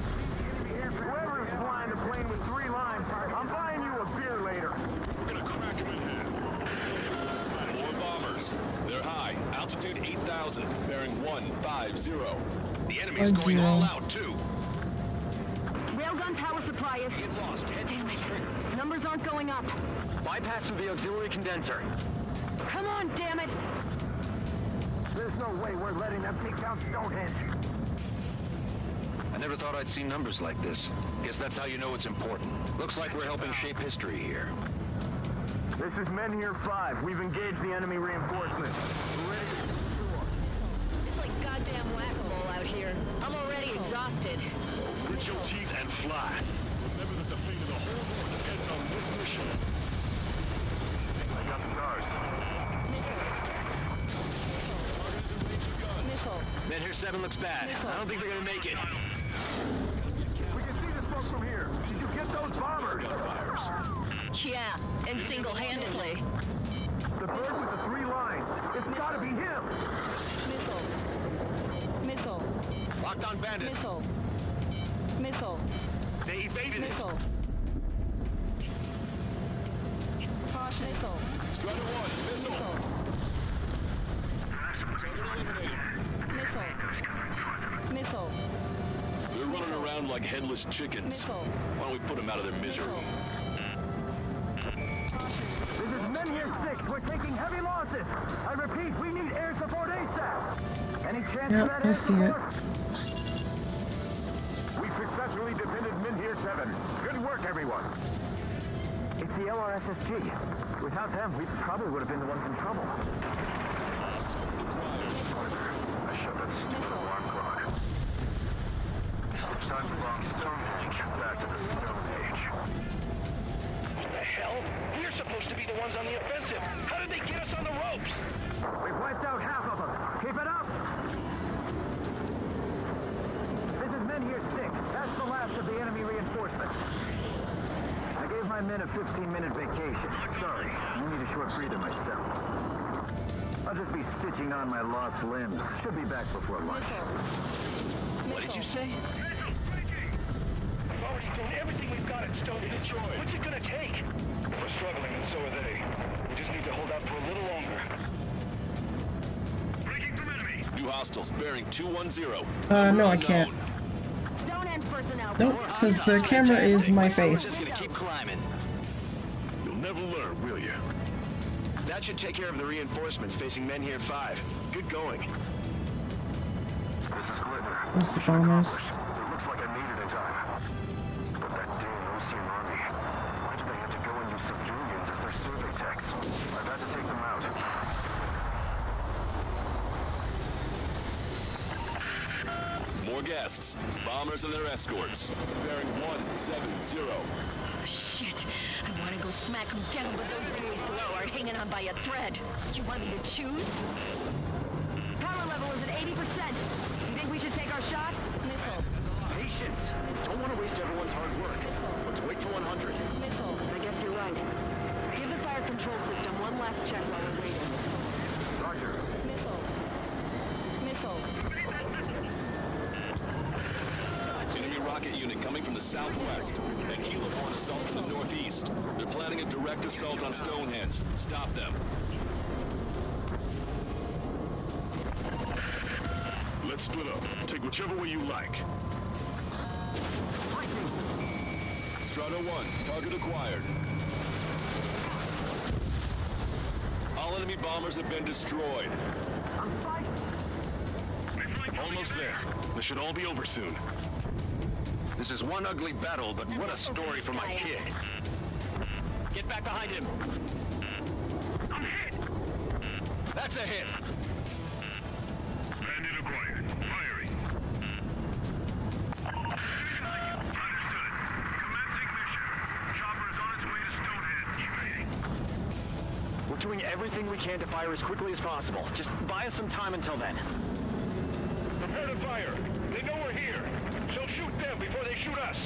Whoever is flying the plane with 3 lines, I'm buying you a beer later. We're gonna crack him in half. More bombers. They're high. Altitude 8,000. Bearing 150. The enemy's going all out, too. Railgun power supply is... Get lost. Head to the trigger. Numbers aren't going up. Bypass through the auxiliary condenser. Come on, damn it! There's no way we're letting them take down Stonehenge. I never thought I'd see numbers like this. Guess that's how you know it's important. Looks like we're helping shape history here. This is Men here 5. We've engaged the enemy reinforcements. We're ready to restore. It's like goddamn whack-a-mole out here. I'm already exhausted. Grit your teeth and fly. Remember that the fate of the whole war depends on this mission. I got the guards. Missile. Men here 7 looks bad. I don't think they're gonna make it. We can see this smoke from here. Did you get those bombers? Gunfires. Yeah, and single-handedly. The bird with the 3 lines. It's gotta be him. Missile. Missile. locked on bandit. Missile. Missile. They evaded Missile. Caution. Missile. Strider 1, missile. Target eliminated. Missile. Missile. They're running around like headless chickens. Missile. Why don't we put them out of their misery? This is Men Here 6. We're taking heavy losses. I repeat, we need air support ASAP. Any chance of that I air see it. support? We successfully defended Men Here 7. Good work, everyone. It's the LRSSG. Without them, we probably would have been the ones in trouble. I shut that stupid alarm clock. It's time to bomb Stonehenge. Back to the Stone Age. What the hell? We're supposed to be the ones on the offensive. How did they get us on the ropes? We've wiped out half of them. Keep it up! This is Men Here 6. That's the last of the enemy reinforcements. I gave my men a 15-minute vacation. Sorry, I need a short breather myself. I'll just be stitching on my lost limbs. Should be back before lunch. What did you say? We've already thrown everything we've got at Stonehenge. Destroyed. What's it gonna take? We're struggling, and so are they. We just need to hold out for a little longer. New hostiles bearing 210. No, I can't. Stonehenge personnel. Nope, because the camera is my We're face. just gonna keep climbing. You'll never learn, will you? That should take care of the reinforcements facing Men Here 5. Good going. This is Glitter. Where's the bombers? It looks like I made it in time. But that damn Russian army. Why do they have to go and use civilians as their survey techs? I've had to take them out. More guests. Bombers and their escorts. Bearing 170. Shit. I want to go smack them down, but those boys below are hanging on by a thread. You want me to choose? Power level is at 80%. You think we should take our shot? Missile. Patience. Don't want to waste everyone's hard work. Let's wait till 100. Missile. I guess you're right. Give the fire control system one last check while we're waiting. Roger. Missile. Missile. Enemy rocket unit coming from the southwest. And Helo-borne assault from the northeast. They're planning a direct assault on Stonehenge. Stop them. Let's split up. Take whichever way you like. Strider 1, target acquired. All enemy bombers have been destroyed. Almost there. This should all be over soon. This is one ugly battle, but what a story for my kid. Get back behind him. I'm hit. That's a hit. Bandit acquired. Firing. Understood. Commencing mission. Chopper is on its way to Stonehenge. Evading. We're doing everything we can to fire as quickly as possible. Just buy us some time until then. Prepare to fire. They know we're here. So shoot them before they shoot us.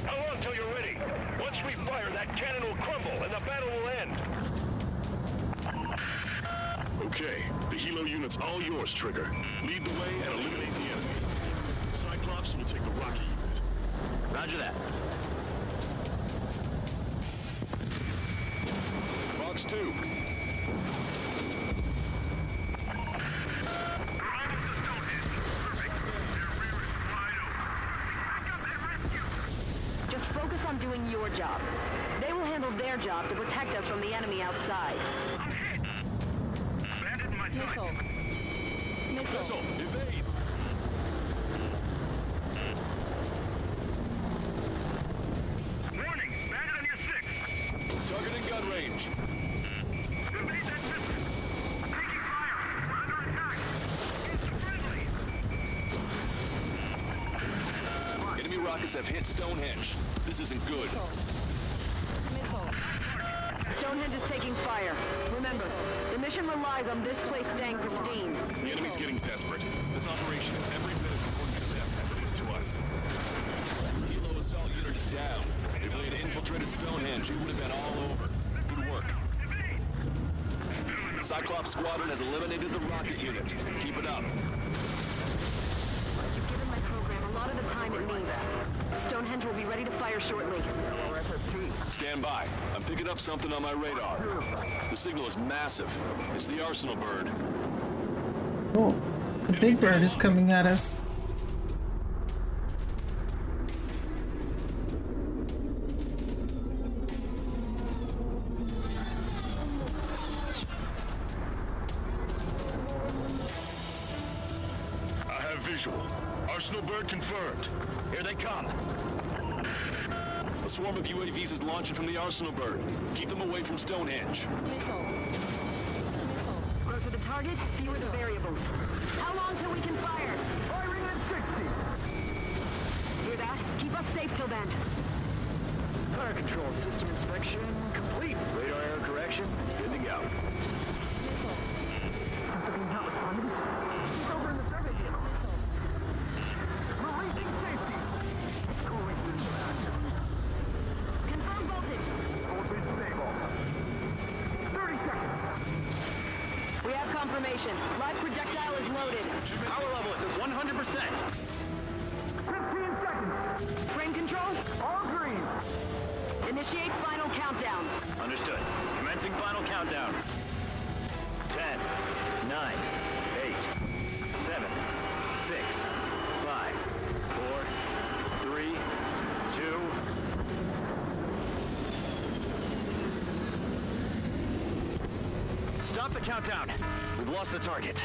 How long till you're ready? Once we fire, that cannon will crumble and the battle will end. Okay, the Helo unit's all yours, Trigger. Lead the way and eliminate the enemy. Cyclops will take the rocket unit. Roger that. Fox 2. Just focus on doing your job. They will handle their job to protect us from the enemy outside. Missile. Missile, evade. Warning! Bandit on your 6! Target in gun range. Evade that system! Taking fire! We're under attack! It's friendly! Enemy rockets have hit Stonehenge. This isn't good. Missile. Stonehenge is taking fire. Remember, the mission relies on this place staying pristine. The enemy's getting desperate. This operation is every bit as important to them as it is to us. Helo assault unit is down. If they had infiltrated Stonehenge, it would have been all over. Good work. Cyclops Squadron has eliminated the rocket unit. Keep it up. You've given my lot of the time it needs. Stonehenge will be ready to fire shortly. Stand by. I'm picking up something on my radar. The signal is massive. It's the Arsenal bird. Oh, the big bird is coming at us. I have visual. Arsenal bird confirmed. Here they come. A swarm of UAVs is launching from the Arsenal bird. Keep them away from Stonehenge. Closer the target, fewer the variables. How long till we can fire? Firing at 60. Hear that? Keep us safe till then. Fire control system inspection complete. Radar error correction is good to go. Something not responding. She's over in the survey vehicle. Releasing safety. Cooling system active. Confirm voltage. Voltage stable. 30 seconds. We have confirmation. Live projectile is loaded. Power level is at 100%. 15 seconds. Frame control? All green. Initiate final countdown. Understood. Commencing final countdown. 10, 9, 8, 7, 6, 5, 4, 3, 2. Stop the countdown. We've lost the target.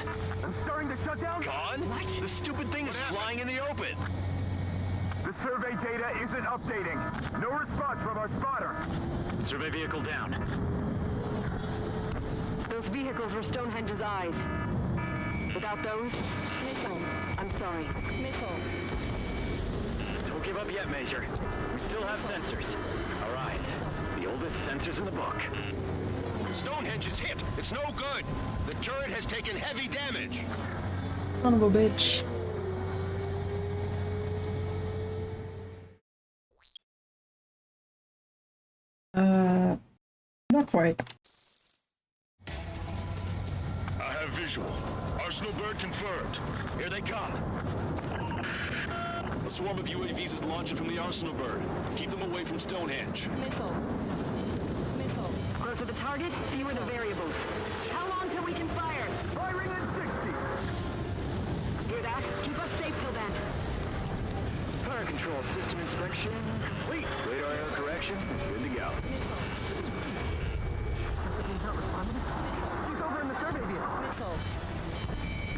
I'm starting to shut down. Gone? What? The stupid thing is flying in the open. The survey data isn't updating. No response from our spotter. Survey vehicle down. Those vehicles were Stonehenge's eyes. Without those, I'm sorry. Don't give up yet, Major. We still have sensors. All right. The oldest sensors in the book. Stonehenge is hit. It's no good. The turret has taken heavy damage. Son of a bitch. Not quite. I have visual. Arsenal bird confirmed. Here they come. A swarm of UAVs is launching from the Arsenal bird. Keep them away from Stonehenge. Closer the target, fewer the variables. How long till we can fire? Firing at 60. Hear that? Keep us safe till then. Fire control system inspection complete. Radar error correction is good to go. Something's not responding. She's over in the survey vehicle.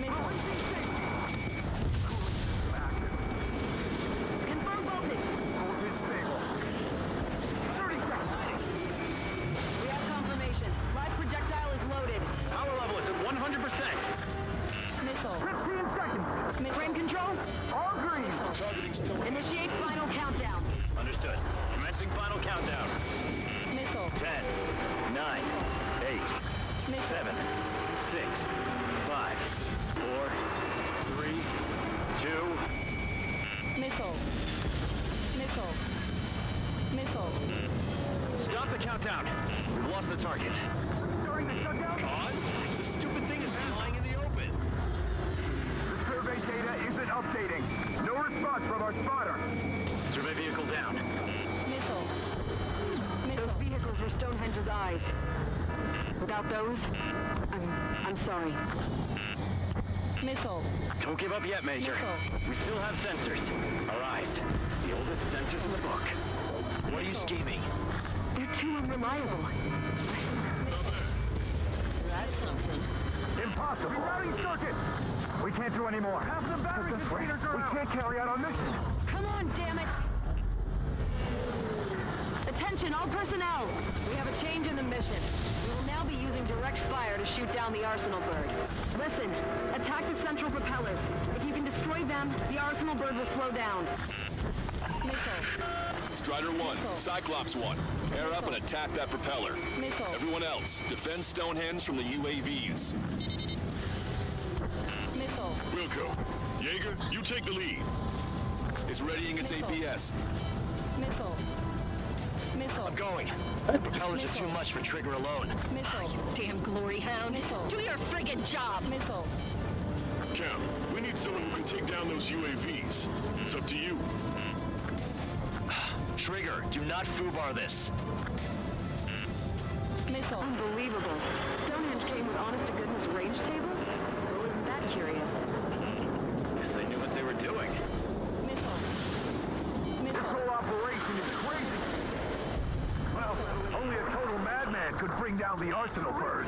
Releasing safety. Cooling system active. Confirm voltage. Voltage stable. 30 seconds. We have confirmation. Live projectile is loaded. Power level is at 100%. 15 seconds. Frame control? All green. Targeting Stonehenge. Initiate final countdown. Understood. Commencing final countdown. 10, 9, 8, 7, 6, 5, 4, 3, 2. Stop the countdown. We've lost the target. Starting to shut down. Gone? The stupid thing is flying in the open. The survey data isn't updating. No response from our spotter. Survey vehicle down. Those vehicles were Stonehenge's eyes. Without those, I'm sorry. Don't give up yet, Major. We still have sensors. All right. The oldest sensors in the book. What are you scheming? They're too unreliable. That's something. Impossible. Rerouting circuit. We can't do any more. Half the battery containers are out. We can't carry out our mission. Come on, damn it! Attention, all personnel! We have a change in the mission. We will now be using direct fire to shoot down the Arsenal bird. Listen, attack the central propellers. If you can destroy them, the Arsenal bird will slow down. Strider 1, Cyclops 1. Air up and attack that propeller. Everyone else, defend Stonehenge from the UAVs. Wilco. Jaeger, you take the lead. It's readying its APS. I'm going. The propellers are too much for Trigger alone. Oh, you damn glory hound. Do your friggin' job. Cam, we need need someone who can take down those UAVs. It's up to you. Trigger, do not foobar this. Missile. Unbelievable. Stonehenge came with honest-to-goodness range tables? Well, isn't that curious? Guess they knew what they were doing. Missile. This whole operation is crazy. Well, only a total madman could bring down the arsenal bird.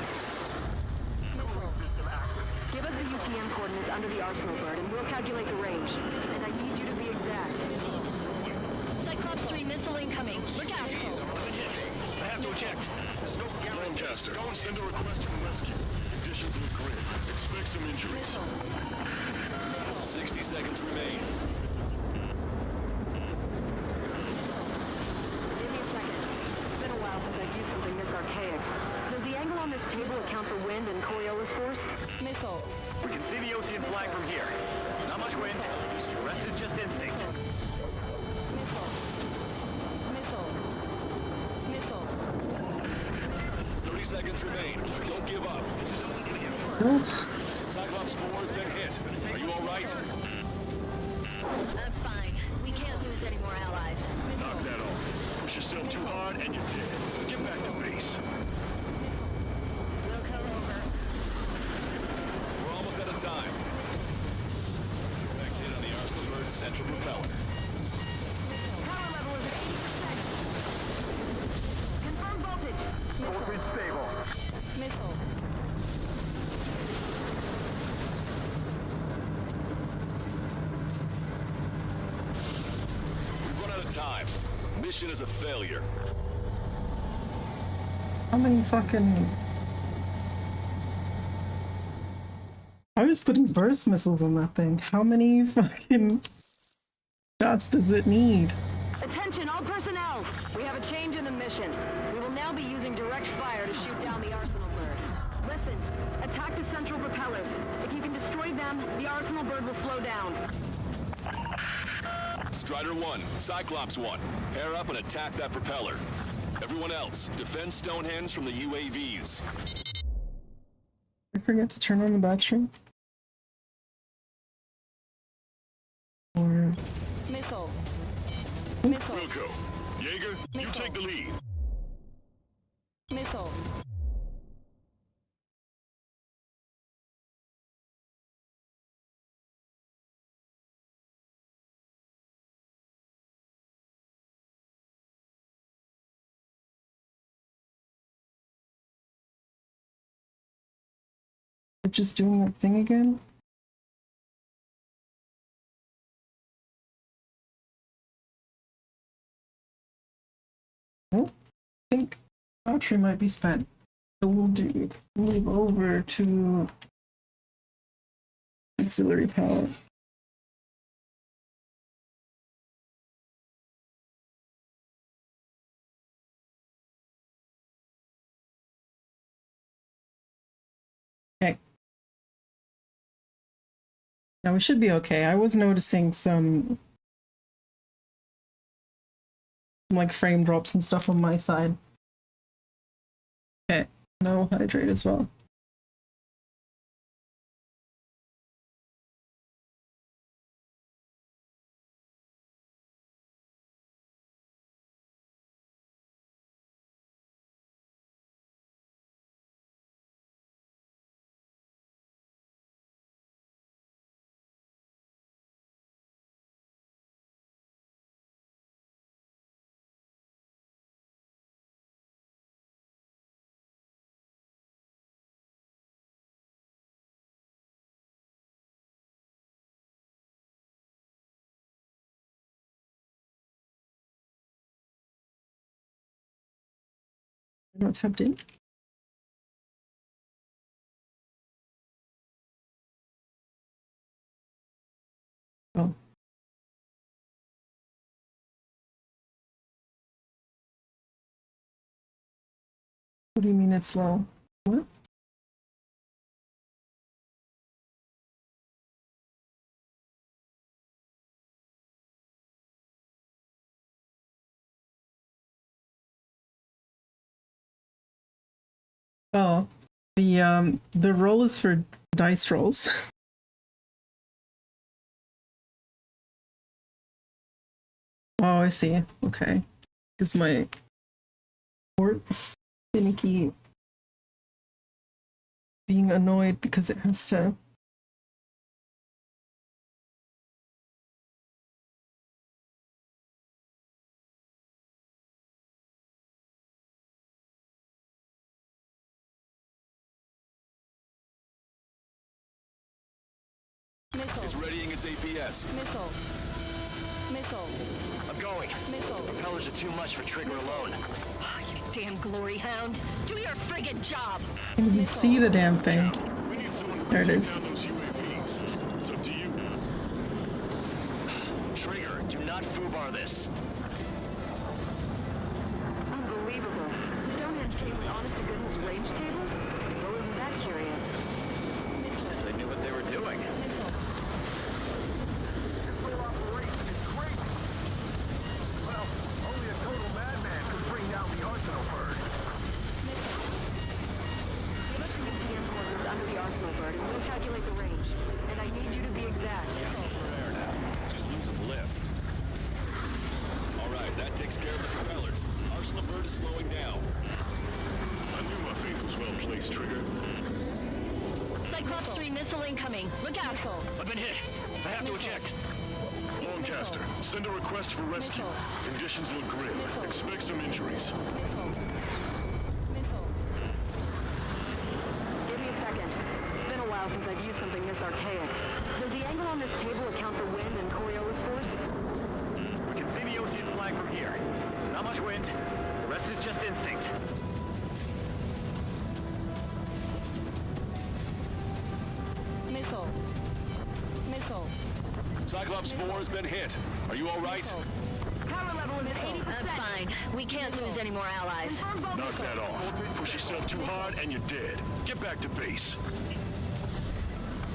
Give us the UTM coordinates under the arsenal bird, and we'll calculate the range. And I need you to be exact. Cyclops 3 missile incoming. Look out. I have to eject. Lancaster, send a request for rescue. Conditions look grim. Expect some injuries. 60 seconds remain. Give me a second. It's been a while since I've used something this archaic. Does the angle on this table account for wind and Coriolis force? Missile. We can see the ocean flag from here. Not much wind. The rest is just instinct. Missile. Missile. Missile. 30 seconds remain. Don't give up. Cyclops 4 has been hit. Are you all right? I'm fine. We can't lose any more allies. Knock that off. Push yourself too hard and you're dead. Get back to base. We'll come over. We're almost out of time. Next hit on the Arsenal Bird's central propeller. Power level is at 80%. Confirm voltage. Voltage stable. Missile. We've run out of time. Mission is a failure. How many fucking... I was putting burst missiles on that thing. How many fucking shots does it need? Attention, all personnel! We have a change in the mission. We will now be using direct fire to shoot down the Arsenal Bird. Listen, attack the central propellers. If you can destroy them, the Arsenal Bird will slow down. Strider 1, Cyclops 1, pair up and attack that propeller. Everyone else, defend Stonehenge from the UAVs. I forget to turn on the battery. Or... Missile. Missile. Wilco, Jaeger, you take the lead. Missile. just doing that thing again? Oh, I think battery might be spent. So we'll move over to auxiliary power. Okay. Now we should be okay. I was noticing some like frame drops and stuff on my side. Okay, no hydrate as well. Not tapped in. Oh. What do you mean it's slow? What? Oh, the roll is for dice rolls. Oh, I see. Okay. Because my port is finicky. Being annoyed because it has to. It's readying its APS. Missile. Missile. I'm going. Missile. The propellers are too much for Trigger alone. Oh, you damn glory hound. Do your friggin' job. I can even see the damn thing. There it is. Those UAVs. It's up to you. Trigger, do not foobar this. Unbelievable. Stonehenge came with honest to goodness range tables? Well, isn't that curious? They knew what they were doing. Well, only a total madman could bring down the Arsenal bird. Give us the EPM coordinates under the Arsenal bird, and we'll calculate the range. And I need you to be exact. Just lose some lift. All right, that takes care of the propellers. Arsenal bird is slowing down. I knew my faith was well placed, Trigger. Cyclops 3 missile incoming. Look out. I've been hit. I have to eject. Longcaster, send a request for rescue. Conditions look grim. Expect some injuries. Give me a second. It's been a while since I've used something this archaic. Does the angle on this table account for wind and Coriolis force? We can see the ocean flag from here. Not much wind. The rest is just instinct. Missile. Missile. Cyclops 4 has been hit. Are you all right? Power level is at 80%. I'm fine. We can't lose any more allies. Knock that off. Push yourself too hard and you're dead. Get back to base.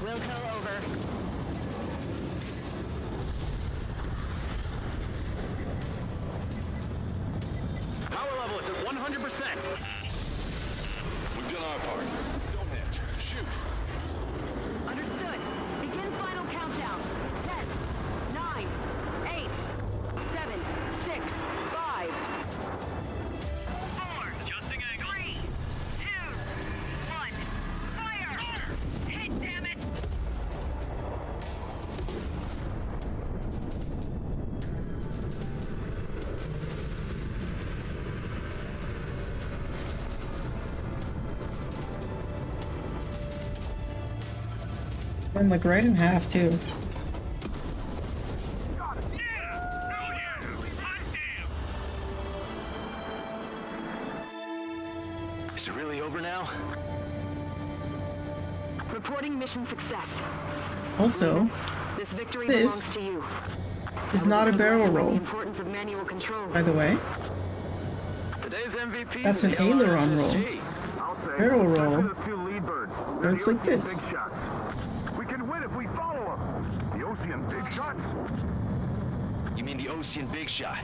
Wilco over. Power level is at 100%. We've done our part. Stonehenge, shoot. Understood. Begin final countdown. 10, 9, 8, 7, 6, 5. 4. Adjusting angle. 3, 2, 1. Fire! Hit, damn it! I'm like right in half too. Is it really over now? Reporting mission success. Also, This victory this belongs to you. is not a barrel The roll, importance of manual control. by the way. Today's MVP. That's an aileron roll. Barrel roll. Or it's like this. We can win if we follow them. The Ocean Big Shots? You mean the Ocean Big Shot?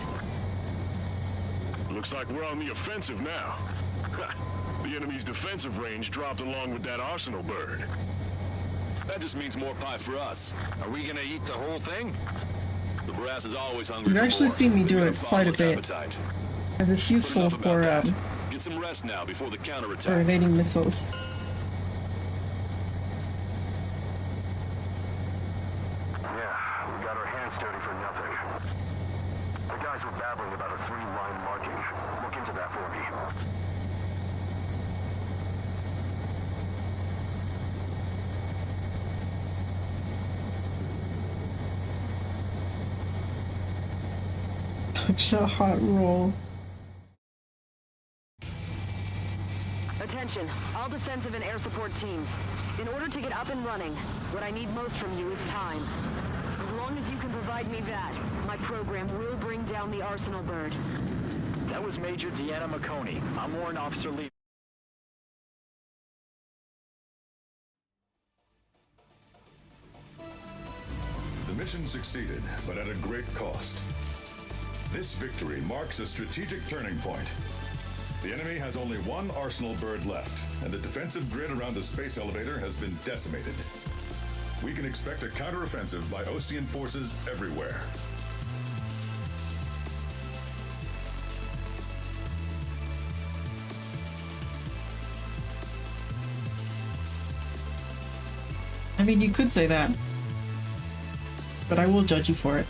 Looks like we're on the offensive now. The enemy's defensive range dropped along with that Arsenal bird. That just means more pie for us. Are we gonna eat the whole thing? The brass is always hungry You've for actually more. seen me do We're it gonna quite a follow bit, its appetite. as it's useful Enough about for that. Get some rest now before the counterattack. evading missiles. Yeah, we got our hands dirty for nothing. The guys were babbling about a 3-line marking. Look into that for me. Such a hot roll. Attention, all defensive and air support teams. In order to get up and running, what I need most from you is time. As long as you can provide me that, my program will bring down the Arsenal bird. That was Major Deanna McConey. I'm Warrant Officer Lee. The mission succeeded, but at a great cost. This victory marks a strategic turning point. The enemy has only one Arsenal bird left, and the defensive grid around the space elevator has been decimated. We can expect a counteroffensive by Ocean forces everywhere. mean, you could say that, but I will judge you for it.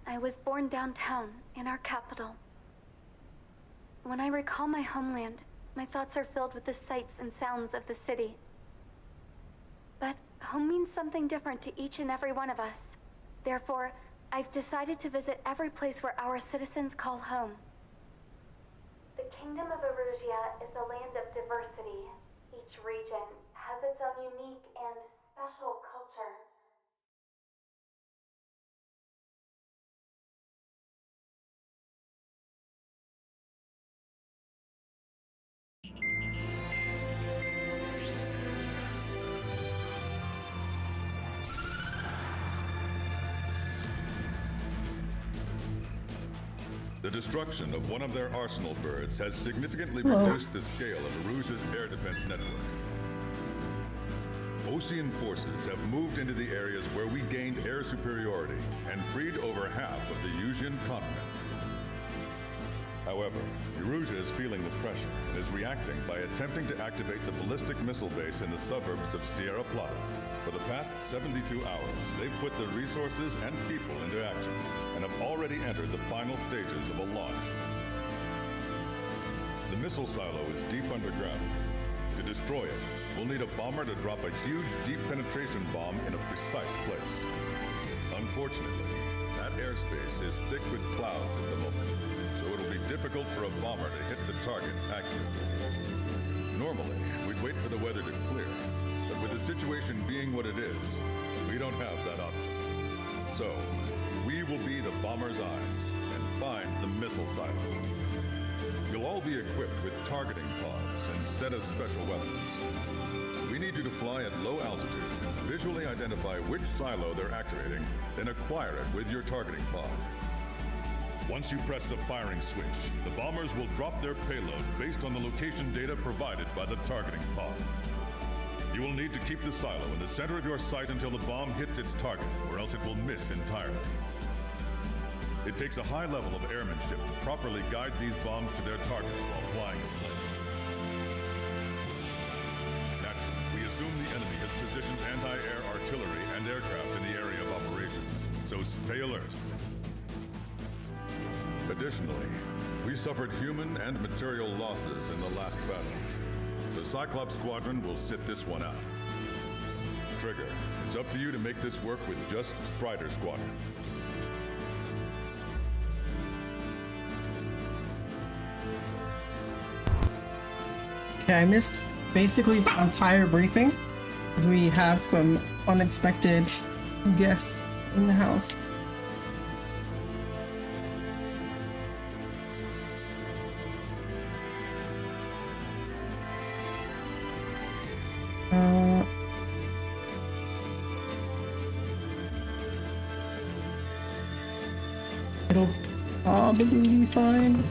I was born downtown, in our capital. When I recall my homeland, my thoughts are filled with the sights and sounds of the city. But home means something different to each and every one of us. Therefore, I've decided to visit every place where our citizens call home. The Kingdom of Erusia is a land of diversity. Each region has its own unique and special culture. The destruction of one of their arsenal birds has significantly Whoa. reduced the scale of Erusia's air defense network. Ocean forces have moved into the areas where we gained air superiority and freed over half of the Yusian continent. However, Erusia is feeling the pressure and is reacting by attempting to activate the ballistic missile base in the suburbs of Sierra Plata. For the past 72 hours, they've put their resources and people into action and have already entered the final stages of a launch. The missile silo is deep underground. To destroy it, we'll need a bomber to drop a huge deep penetration bomb in a precise place. Unfortunately, that airspace is thick with clouds at the moment, so it'll be difficult for a bomber to hit the target accurately. Normally, we'd wait for the weather to clear, but with the situation being what it is, we don't have that option. So, we will be the bomber's eyes and find the missile silo. You'll all be equipped with targeting pods instead of special weapons. We need you to fly at low altitude and visually identify which silo they're activating, then acquire it with your targeting pod. Once you press the firing switch, the bombers will drop their payload based on the location data provided by the targeting pod. You will need to keep the silo in the center of your sight until the bomb hits its target, or else it will miss entirely. It takes a high level of airmanship to properly guide these bombs to their targets while flying in place. Naturally, we assume the enemy has positioned anti-air artillery and aircraft in the area of operations, so stay alert. Additionally, we suffered human and material losses in the last battle. The Cyclops Squadron will sit this one out. Trigger, it's up to you to make this work with just Strider Squadron. Okay, I missed basically the entire briefing because we have some unexpected guests in the house. It'll probably be fine.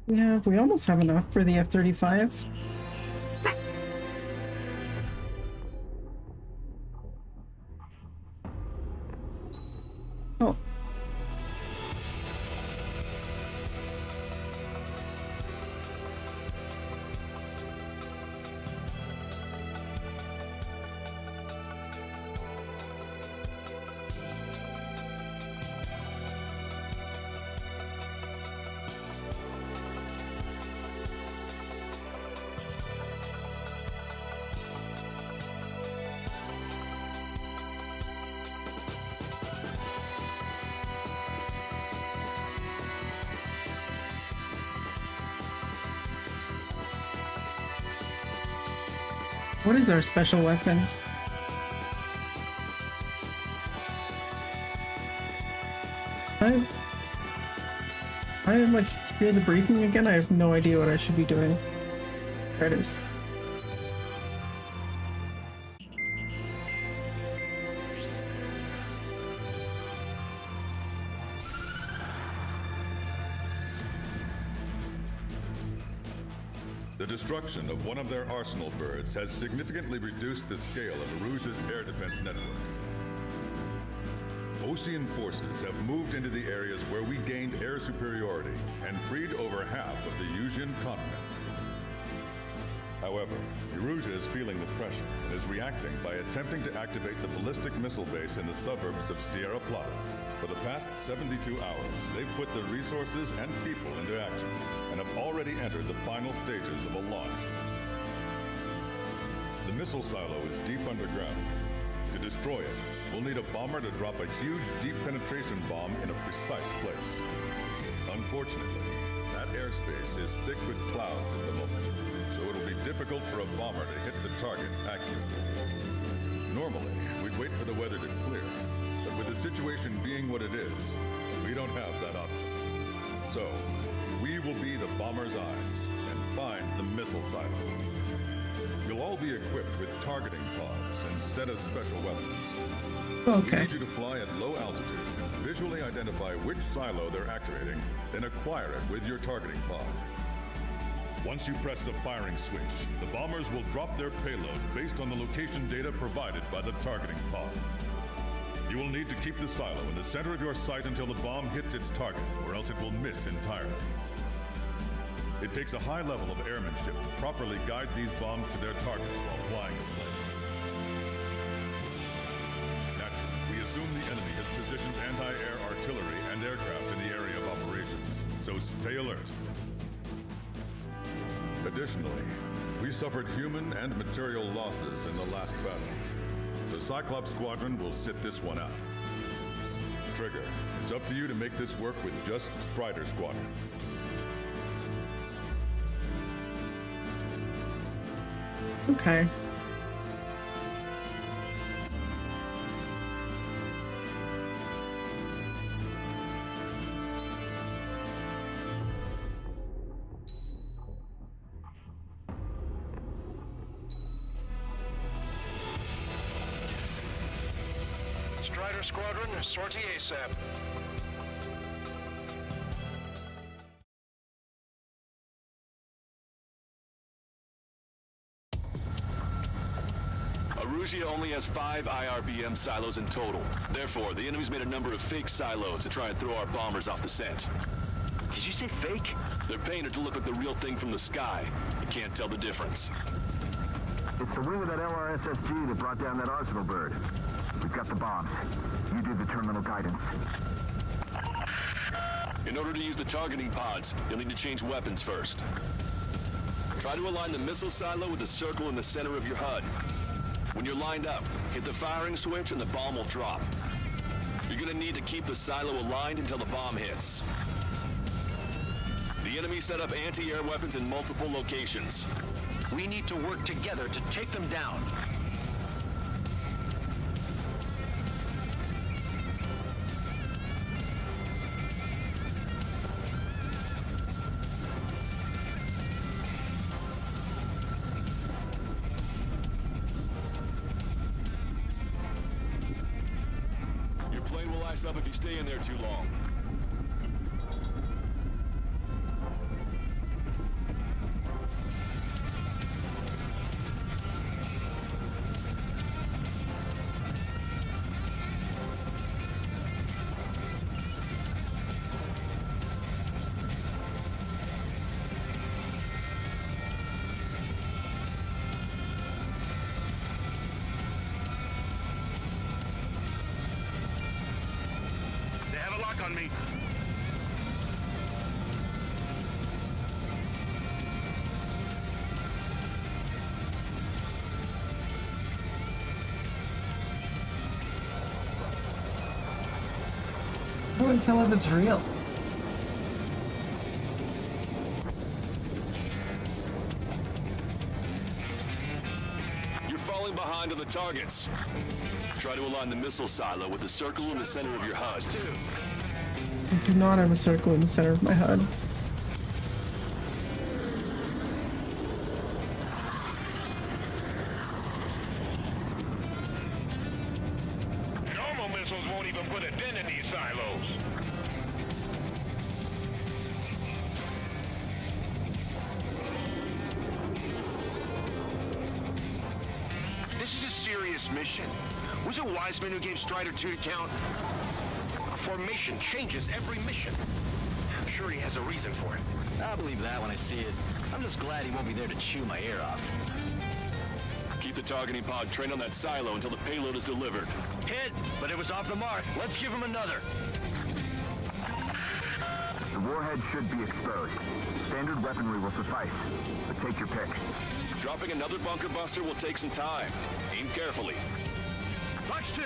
Yeah, we almost have enough for the F-35. Oh. What is our special weapon? I like hear the briefing again. I have no idea what I should be doing. There it is. The destruction of one of their arsenal birds has significantly reduced the scale of Erusia's air defense network. Ocean forces have moved into the areas where we gained air superiority and freed over half of the Yusian continent. However, Erusia is feeling the pressure and is reacting by attempting to activate the ballistic missile base in the suburbs of Sierra Plata. For the past 72 hours, they've put their resources and people into action and have already entered the final stages of a launch. The missile silo is deep underground. To destroy it, we'll need a bomber to drop a huge deep penetration bomb in a precise place. Unfortunately, that airspace is thick with clouds at the moment, so it'll be difficult for a bomber to hit the target accurately. Normally, we'd wait for the weather to clear, but with the situation being what it is, we don't have that option. So, we will be the bomber's eyes and find the missile silo. You'll all be equipped with targeting pods instead of special weapons. Okay. We need you to fly at low altitude, visually identify which silo they're activating, then acquire it with your targeting pod. Once you press the firing switch, the bombers will drop their payload based on the location data provided by the targeting pod. You will need to keep the silo in the center of your sight until the bomb hits its target, or else it will miss entirely. It takes a high level of airmanship to properly guide these bombs to their targets while flying in place. Naturally, we assume the enemy has positioned anti-air artillery and aircraft in the area of operations, so stay alert. Additionally, we suffered human and material losses in the last battle. The Cyclops Squadron will sit this one out. Trigger, it's up to you to make this work with just Strider Squadron. Okay. Strider Squadron, sortie ASAP. Erusia only has 5 IRBM silos in total. Therefore, the enemy's made a number of fake silos to try and throw our bombers off the scent. Did you say fake? They're painted to look like the real thing from the sky. You can't tell the difference. It's the wing of that LRSSG that brought down that arsenal bird. We've got the bombs. You do the terminal guidance. In order to use the targeting pods, you'll need to change weapons first. Try to align the missile silo with the circle in the center of your HUD. When you're lined up, hit the firing switch and the bomb will drop. You're gonna need to keep the silo aligned until the bomb hits. The enemy set up anti-air weapons in multiple locations. We need to work together to take them down. Your plane will ice up if you stay in there too long. They have a lock on me. I wouldn't tell if it's real. You're falling behind on the targets. Try to align the missile silo with the circle in the center of your HUD. I do not have a circle in the center of my HUD. Normal missiles won't even put a dent in these silos. this mission? Was it Wiseman who gave Strider 2 to count? A formation changes every mission. I'm sure he has a reason for it. I'll believe that when I see it. I'm just glad he won't be there to chew my ear off. Keep the targeting pod trained on that silo until the payload is delivered. Hit, but it was off the mark. Let's give him another. The warhead should be exposed. Standard weaponry will suffice, but take your pick. Dropping another bunker buster will take some time. Aim carefully. Punch 2!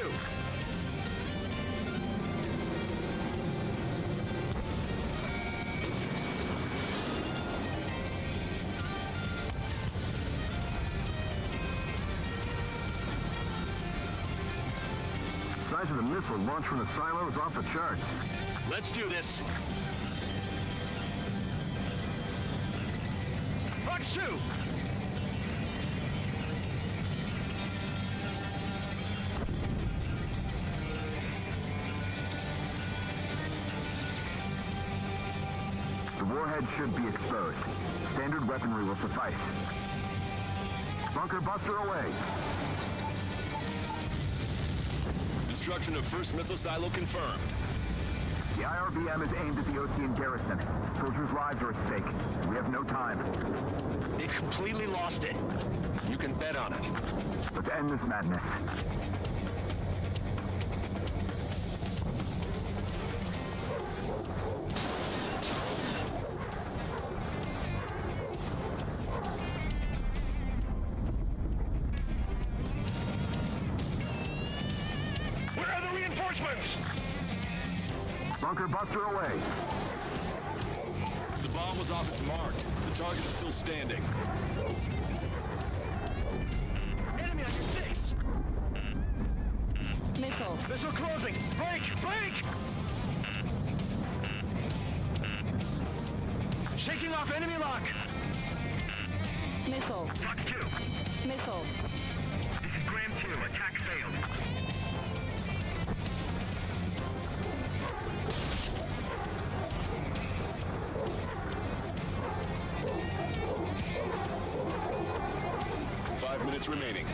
The size of the missile launched from the silo is off the charts. Let's do this. Punch 2! The warhead should be exposed. Standard weaponry will suffice. Bunker buster away. Destruction of first missile silo confirmed. The IRBM is aimed at the Ocean garrison. Soldiers' lives are at stake. We have no time. It completely lost it. You can bet on it. Let's end this madness. Where are the reinforcements? Bunker buster away. The bomb was off its mark. The target is still standing. Enemy on your 6! Missile. Missile closing! Break! Break! Shaking off enemy lock! Missile. Fox 2. Missile. This is Graham 2. Attack failed. Remaining.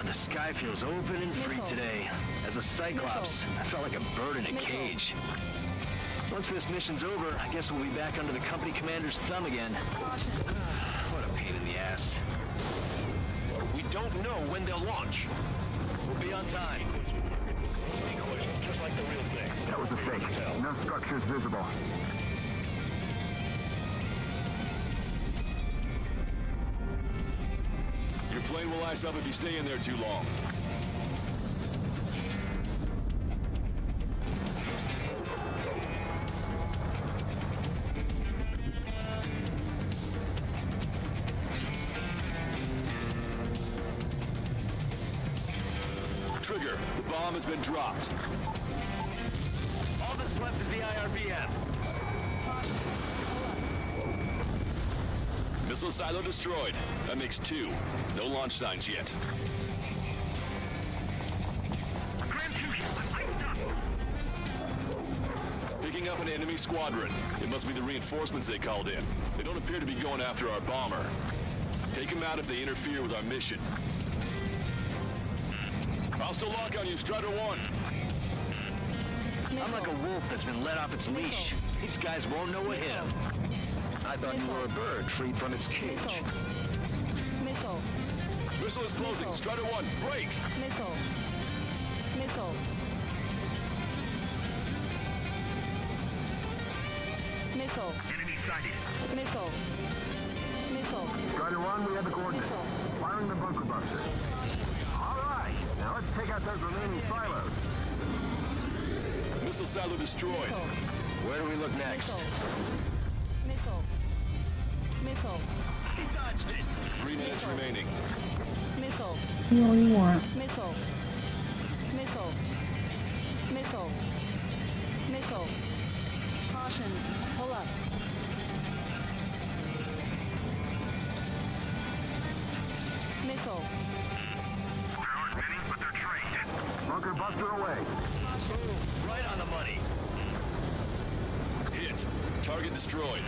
The sky feels open and free today. As a Cyclops, I felt like a bird in a cage. Once this mission's over, I guess we'll be back under the company commander's thumb again. What a pain in the ass. We don't know when they'll launch. We'll be on time. Just like the real thing. That was a fake. No structures visible. Your plane will ice up if you stay in there too long. Trigger, the bomb has been dropped. All that's left is the IRBM. Missile silo destroyed. That makes 2. No launch signs yet. Picking up an enemy squadron. It must be the reinforcements they called in. They don't appear to be going after our bomber. Take them out if they interfere with our mission. Hostile lock on you, Strider 1. I'm like a wolf that's been let off its leash. These guys won't know what hit him. I thought you were a bird freed from its cage. Missile. Missile is closing. Strider 1, break! Missile. Missile. Missile. Enemy sighted. Missile. Missile. Strider 1, we have the coordinates. Firing the bunker buster. All right, now let's take out those remaining silos. Missile silo destroyed. Where do we look next? Missile. Missile. He dodged it. 3 minutes remaining. Missile. What do you want? Missile. Missile. Missile. Missile. Caution. Pull up. Missile. There aren't many, but they're trained. Bunker buster away. Boom. Right on the money. Hit. Target destroyed.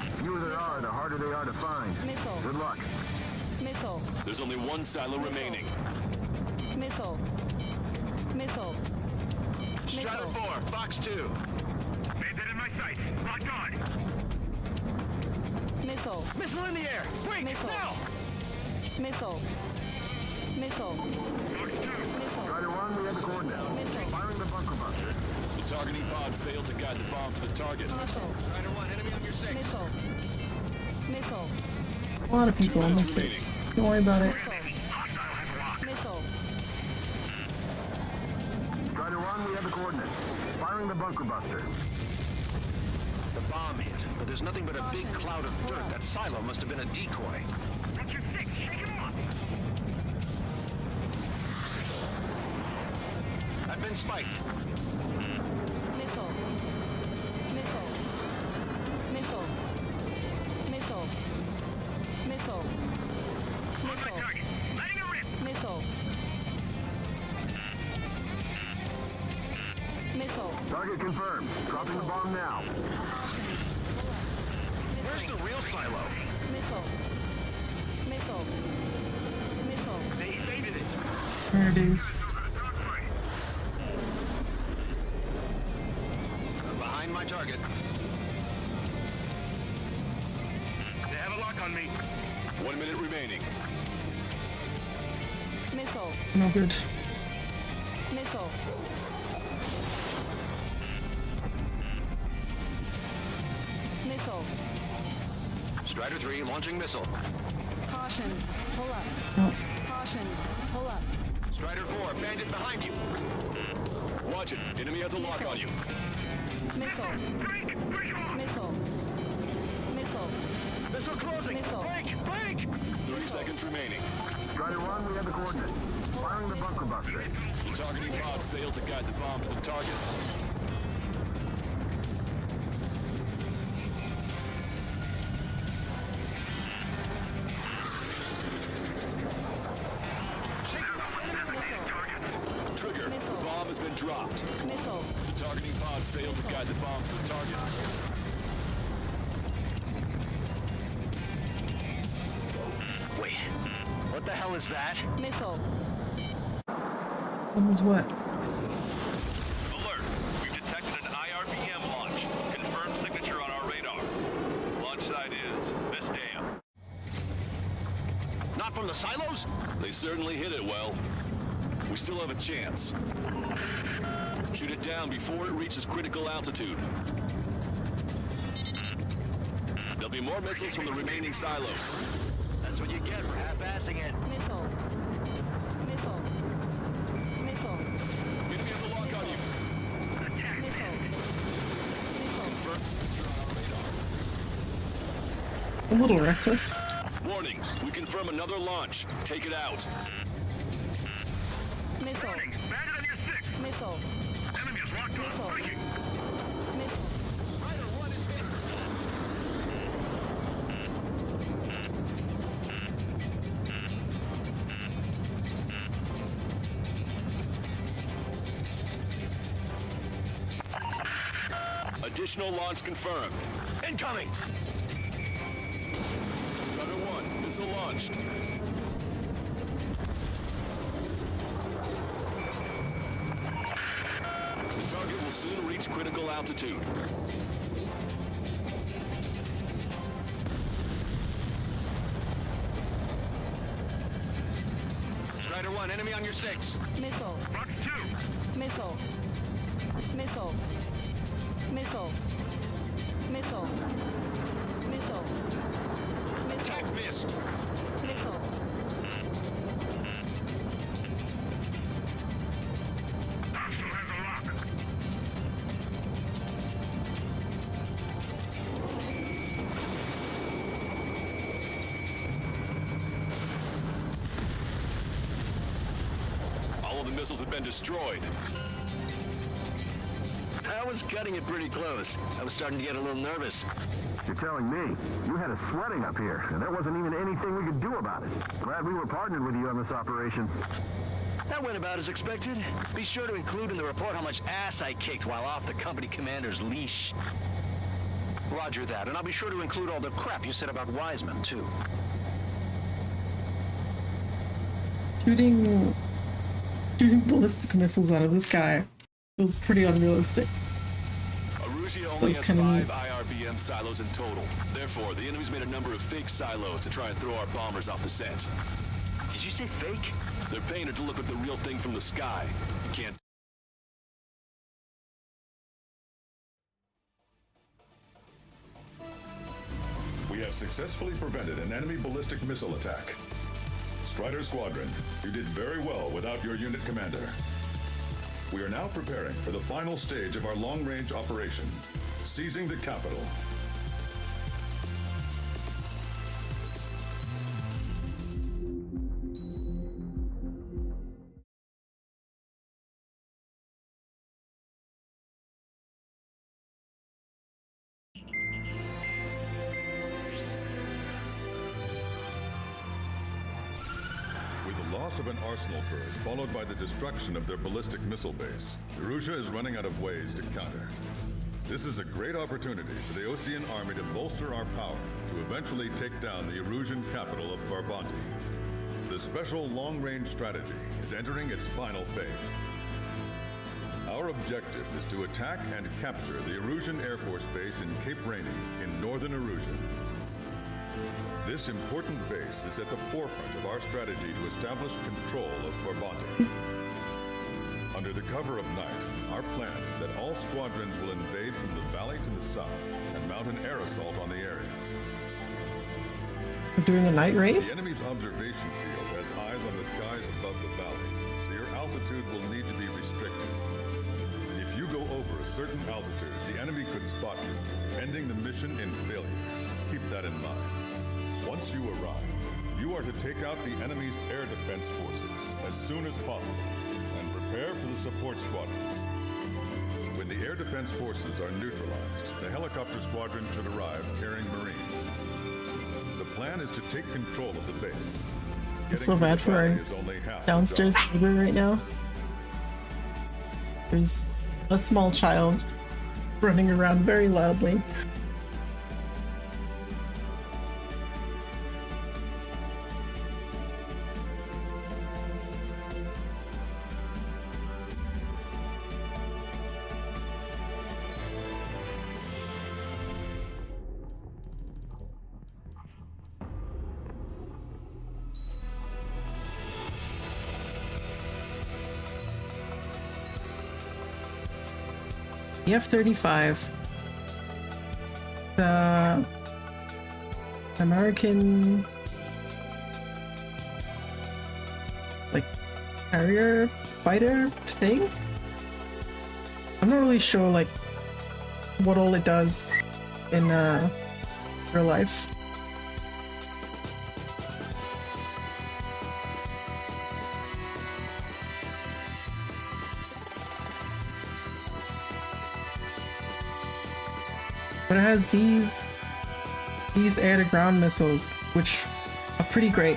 The fewer there are, the harder they are to find. Missile. Good luck. Missile. There's only one silo remaining. Missile. Missile. Strider 4, Fox 2. Made that in my sight. Locked on. Missile. Missile in the air! Break! Missile. Now! Missile. Missile. Strider 1, we have the coordinates. Firing the bunker buster. The targeting pod failed to guide the bomb to the target. Missile. Strider 1, enemy on your 6. Missile. Missile. A lot of people on the 6. Don't worry about it. Missile. Strider 1, we have the coordinates. Firing the bunker buster. The bomb hit, but there's nothing but a big cloud of dirt. That silo must have been a decoy. That's your 6. Shake him off. I've been spiked. Missile. Missile. Missile. Missile. Missile. Missile. Letting it rip. Missile. Missile. Target confirmed. Dropping the bomb now. Where's the real silo? Missile. Missile. Missile. They evaded it. There it is. I'm behind my target. They have a lock on me. 1 minute remaining. Missile. No good. Missile. Missile. Strider 3, launching missile. Caution. Pull up. Oh. Caution. Pull up. Strider 4, bandit behind you. Watch it. Enemy has a lock on you. Missile. Missile. Missile. Missile closing. Missile. Break! Break! 30 seconds remaining. Strider 1, we have the coordinates. Firing the bunker buster. The targeting pod failed to guide the bomb to the target. Trigger, the bomb has been dropped. Missile. The targeting pod failed to guide the bomb to the target. Wait. What the hell is that? Missile. What was what? Alert. We've detected an IRBM launch. Confirmed signature on our radar. Launch site is this dam. Not from the silos? They certainly hit it well. We still have a chance. Shoot it down before it reaches critical altitude. There'll be more missiles from the remaining silos. That's what you get for half-assing it. Missile. Missile. Missile. Enemy has a lock on you. Missile. Missile. Confirmed signature on our radar. A little reckless. Warning, we confirm another launch. Take it out. Missile. Bandit on your 6. Missile. Enemy is locked on. Missile. Breaking. Missile. Strider 1 is hit. Additional launch confirmed. Incoming! Strider 1, missile launched. The target will soon reach critical altitude. Strider 1, enemy on your 6. Missile. Fox 2. Missile. Missile. Missile. Missile. Missile. Attack Missile. missed. Missile. Hostile has a lock. All of the missiles have been destroyed. I was cutting it pretty close. I was starting to get a little nervous. You're telling me you had us sweating up here, and there wasn't even anything we could do about it. Glad we were partnered with you on this operation. That went about as expected. Be sure to include in the report how much ass I kicked while off the company commander's leash. Roger that, and I'll be sure to include all the crap you said about Wiseman, too. Shooting ballistic missiles out of the sky was pretty unrealistic. Arusia only has 5 IRBM silos in total. Therefore, the enemy's made a number of fake silos to try and throw our bombers off the scent. Did you say fake? They're paying her to look at the real thing from the sky. You can't. We have successfully prevented an enemy ballistic missile attack. Strider Squadron, you did very well without your unit commander. We are now preparing for the final stage of our long-range operation, seizing the capital. Of an arsenal bird, followed by the destruction of their ballistic missile base, Erussia is running out of ways to counter. This is a great opportunity for the Osean army to bolster our power to eventually take down the Erusian capital of Farbanti. The special long-range strategy is entering its final phase. Our objective is to attack and capture the Erusian Air Force Base in Cape Rainy in northern Erusia. This important base is at the forefront of our strategy to establish control of Farbanti. Under the cover of night, our plan is that all squadrons will invade from the valley to the south and mount an air assault on the area. We're doing a night raid? The enemy's observation field has eyes on the skies above the valley, so your altitude will need to be restricted. If you go over a certain altitude, the enemy could spot you, ending the mission in failure. Keep that in mind. Once you arrive, you are to take out the enemy's air defense forces as soon as possible and prepare for the support squadrons. When the air defense forces are neutralized, the helicopter squadron should arrive carrying Marines. The plan is to take control of the base. It's so bad for our downstairs neighbor right now. There's a small child running around very loudly. The F-35, the American, like, carrier fighter thing? I'm not really sure, like, what all it does in real life. But it has these air-to-ground missiles, which are pretty great.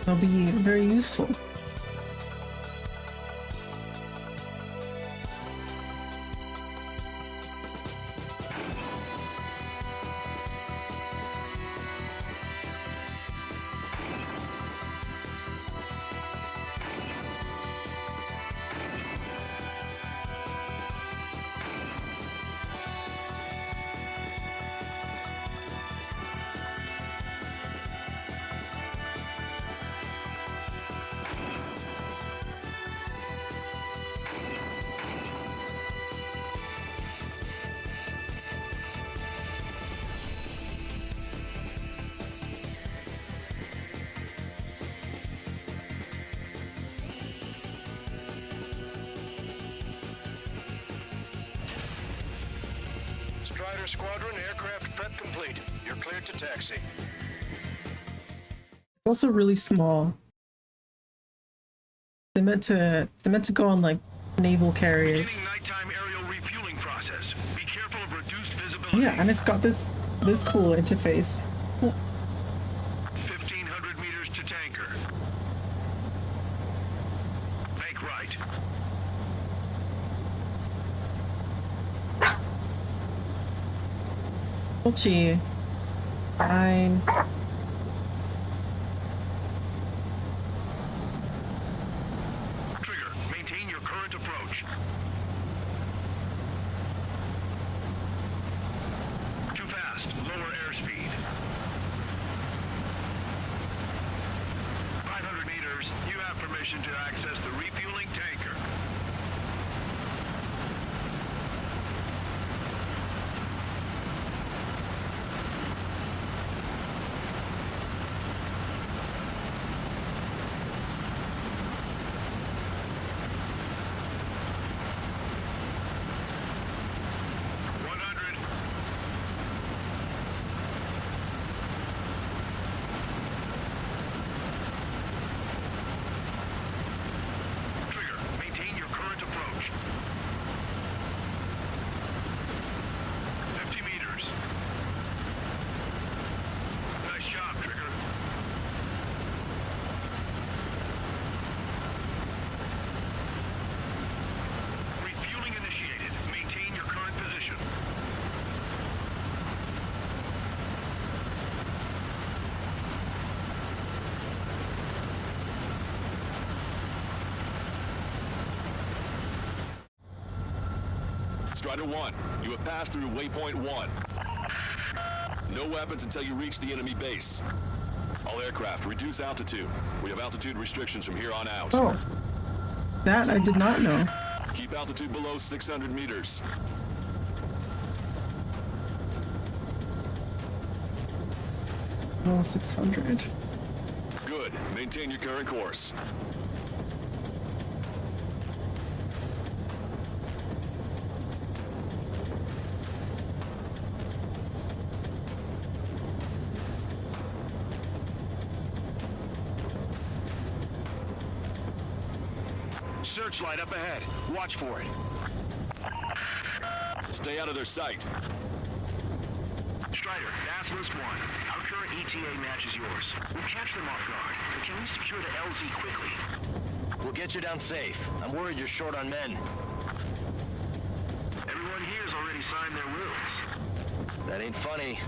They'll be very useful. Strider Squadron, aircraft prep complete. You're cleared to taxi. also really small. They meant to go on like naval carriers. Nighttime aerial refueling process. Be careful of reduced visibility. Yeah, and it's got this cool interface. 1,500 meters to tanker. Bank right. Gee. Fine. Trigger, maintain your current approach. Too fast. Lower airspeed. 500 meters. You have permission to access the refueling tanker. Strider 1, you have passed through waypoint 1. No weapons until you reach the enemy base. All aircraft, reduce altitude. We have altitude restrictions from here on out. Oh. That I did not know. Keep altitude below 600 meters. Oh, 600. Good. Maintain your current course. Searchlight up ahead. Watch for it. Stay out of their sight. Strider, Basilisk 1. Our current ETA matches yours. We'll catch them off guard, but can we secure the LZ quickly? We'll get you down safe. I'm worried you're short on men. Everyone here's already signed their wills. That ain't funny.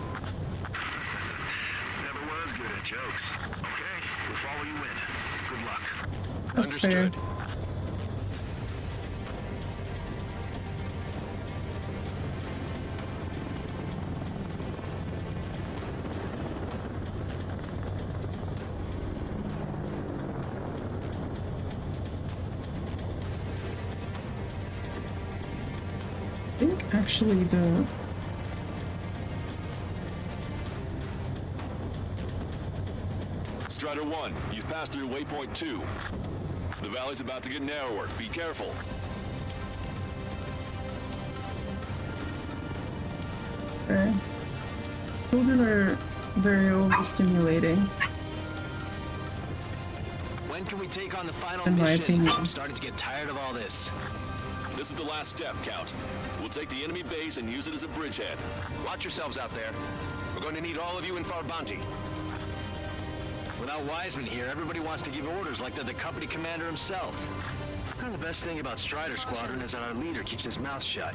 Never was good at jokes. Okay, we'll follow you in. Good luck. That's fair. I think actually the Strider 1, you've passed through waypoint 2. The valley's about to get narrower. Be careful. Sorry. Children are very overstimulating. When can we take on the final In my mission? opinion. I'm starting to get tired of all this. This is the last step, Count. We'll take the enemy base and use it as a bridgehead. Watch yourselves out there. We're going to need all of you in Farbanti. Without Wiseman here, everybody wants to give orders like they're the company commander himself. Kind of the best thing about Strider Squadron is that our leader keeps his mouth shut.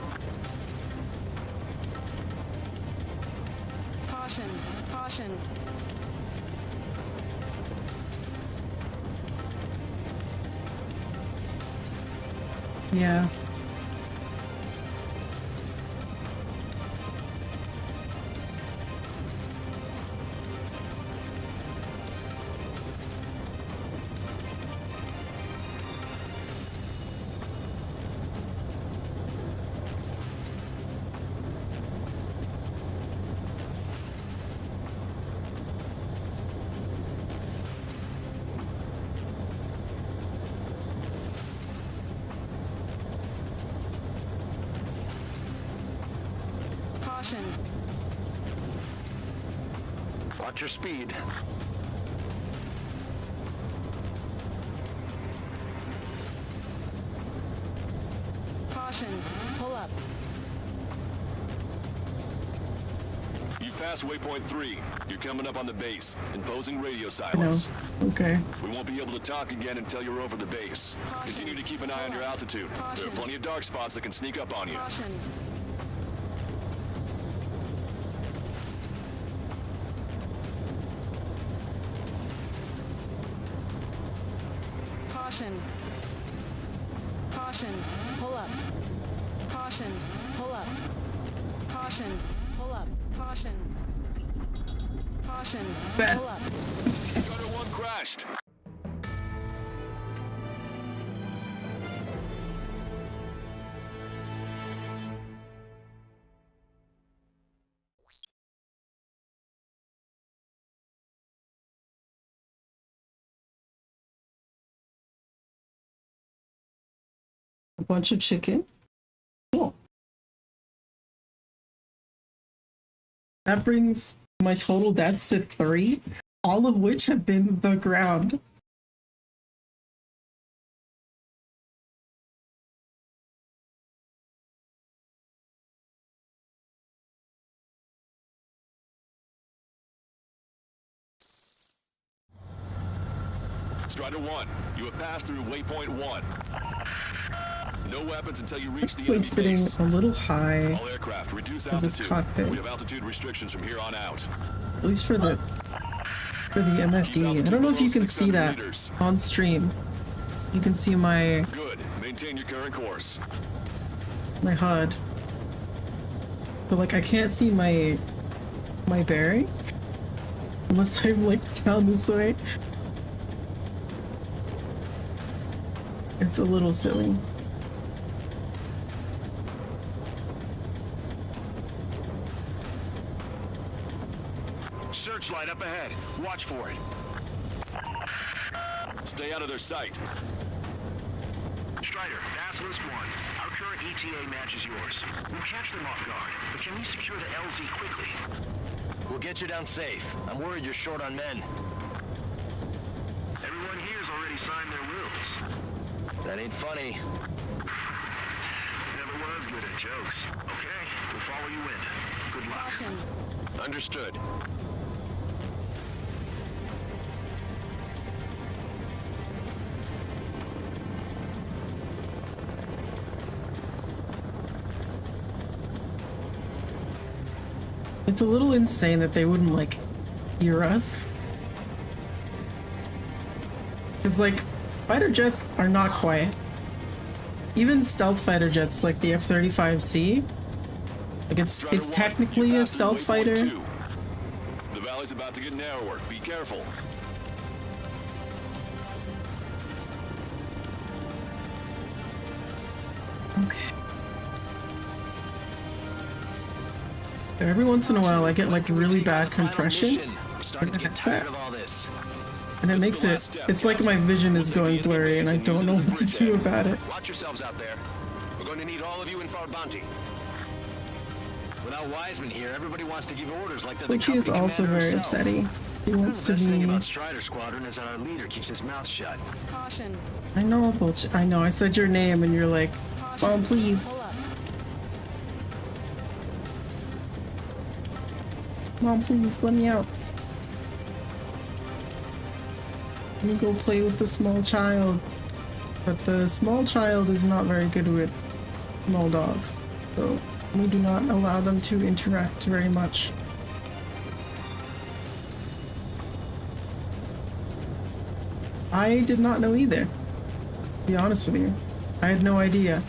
Caution, caution. Yeah. Caution. Watch your speed. Caution. Pull up. You've passed waypoint 3. You're coming up on the base. Imposing radio silence. No. Okay. We won't be able to talk again until you're over the base. Continue to keep an eye on your altitude. There are plenty of dark spots that can sneak up on you. Caution. Caution. Caution. Pull up. Caution. Pull up. Caution. Pull up. Caution. Caution. Pull up. Gunner 1 crashed. A bunch of chicken. Cool. That brings my total deaths to 3, all of which have been the ground. Strider 1, you have passed through waypoint 1. No weapons until you reach the Like enemy sitting base. a little high All aircraft, reduce for this altitude. cockpit. We have altitude restrictions from here on out. At least for the MFD. I don't know if you can see that on stream. You can see my Good. Maintain your current course. HUD. But like I can't see my bearing unless I'm like down this way. It's a little silly. Searchlight up ahead. Watch for it. Stay out of their sight. Strider, Basilisk 1. Our current ETA matches yours. We'll catch them off guard, but can we secure the LZ quickly? We'll get you down safe. I'm worried you're short on men. Everyone here's already signed their wills. That ain't funny. Never was good at jokes. Okay, we'll follow you in. Good luck. Caution. Understood. It's a little insane that they wouldn't like hear us. Cause like fighter jets are not quiet. Even stealth fighter jets like the F-35C, like it's technically a stealth fighter. The valley's about to get narrower. Be careful. Okay. Every once in a while I get like really bad compression in the headset. And it makes it's like my vision is going blurry and I don't know what to do about it. Watch yourselves out there. We're going to need all of you in Farbanti. Without Wiseman here, everybody wants to give orders like they're the Which he is company also commander very himself. upsetting. He wants to The best thing be. about Strider Squadron is that our leader keeps his mouth shut. Caution. I know, but I know. I said your name and you're like, "Mom, please, Pull up. Mom, please, let me out. Let me go play with the small child." But the small child is not very good with small dogs, so we do not allow them to interact very much. I did not know either, to be honest with you. I had no idea.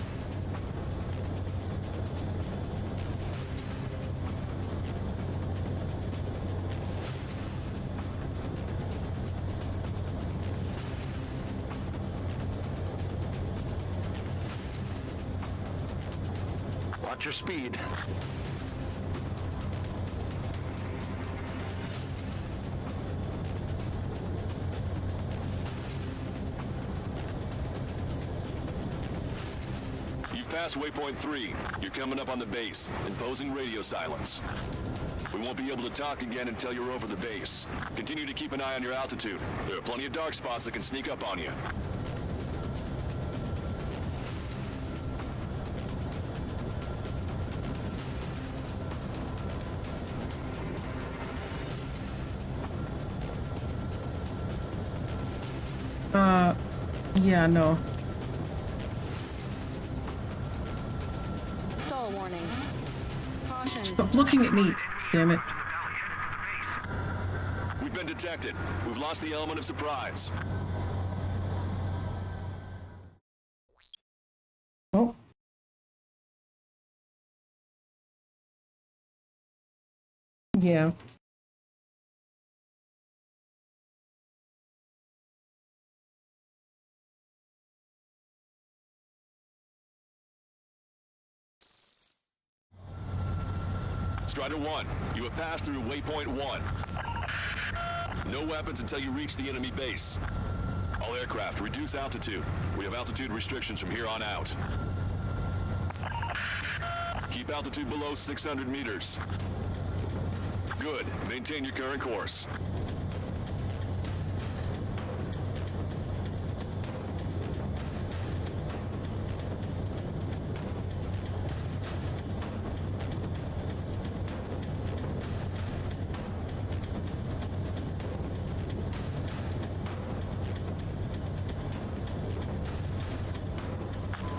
Watch your speed. You've passed waypoint 3. You're coming up on the base, imposing radio silence. We won't be able to talk again until you're over the base. Continue to keep an eye on your altitude. There are plenty of dark spots that can sneak up on you. Yeah, no. Stall warning. Caution. Stop looking at me! Damn it. We've been detected. We've lost the element of surprise. Oh. Yeah. Strider 1, you have passed through waypoint 1. No weapons until you reach the enemy base. All aircraft, reduce altitude. We have altitude restrictions from here on out. Keep altitude below 600 meters. Good. Maintain your current course.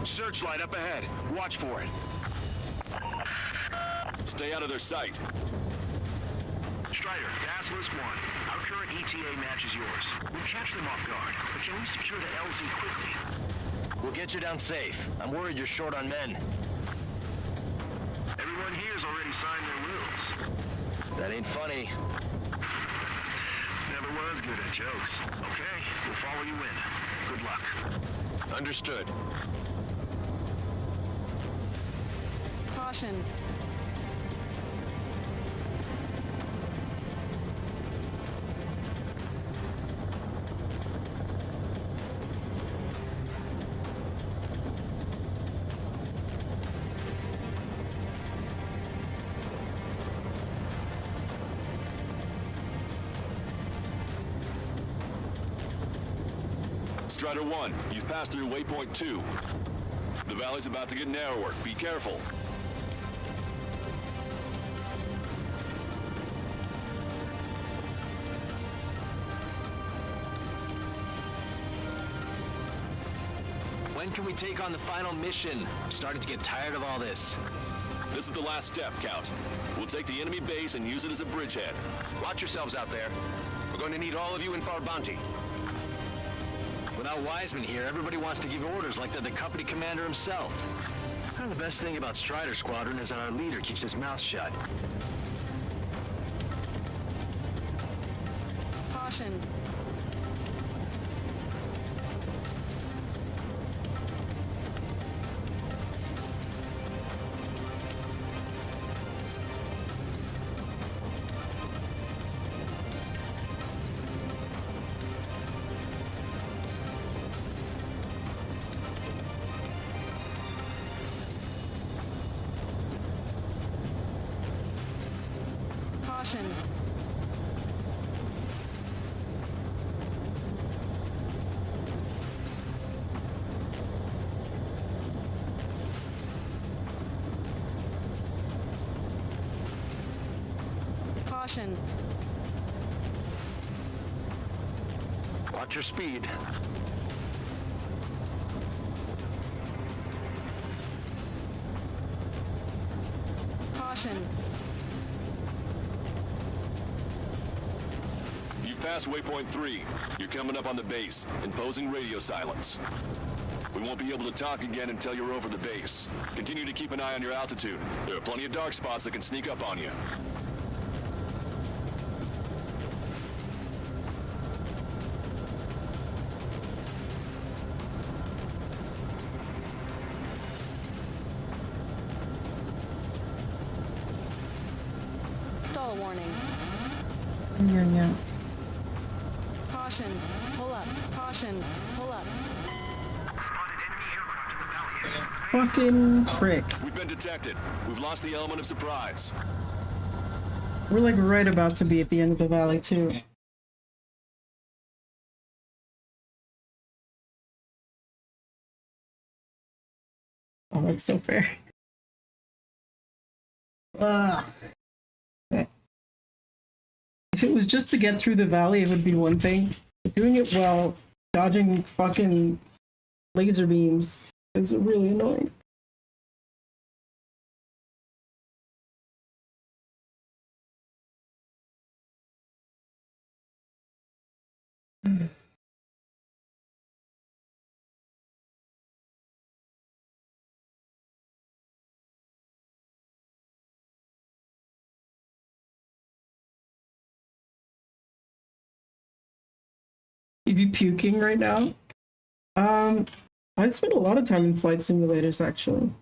Searchlight up ahead. Watch for it. Stay out of their sight. Strider, Basilisk 1. Our current ETA matches yours. We'll catch them off guard, but can we secure the LZ quickly? We'll get you down safe. I'm worried you're short on men. Everyone here's already signed their wills. That ain't funny. Never was good at jokes. Okay, we'll follow you in. Good luck. Understood. Caution. Strider 1, you've passed through waypoint 2. The valley's about to get narrower. Be careful. When can we take on the final mission? I'm starting to get tired of all this. This is the last step, Count. We'll take the enemy base and use it as a bridgehead. Watch yourselves out there. We're going to need all of you in Farbanti. Without Wiseman here, everybody wants to give orders like they're the company commander himself. The best thing about Strider Squadron is that our leader keeps his mouth shut. Caution. Caution. Caution. Watch your speed. Caution. You've passed waypoint 3. You're coming up on the base, imposing radio silence. We won't be able to talk again until you're over the base. Continue to keep an eye on your altitude. There are plenty of dark spots that can sneak up on you. Stall warning. Yeah. Caution. Pull up. Caution. Pull up. Fucking prick. We've been detected. We've lost the element of surprise. We're like right about to be at the end of the valley too. Oh, that's so fair. If it was just to get through the valley, it would be one thing. But doing it well dodging fucking laser beams is really annoying. You be puking right now? I've spent a lot of time in flight simulators actually.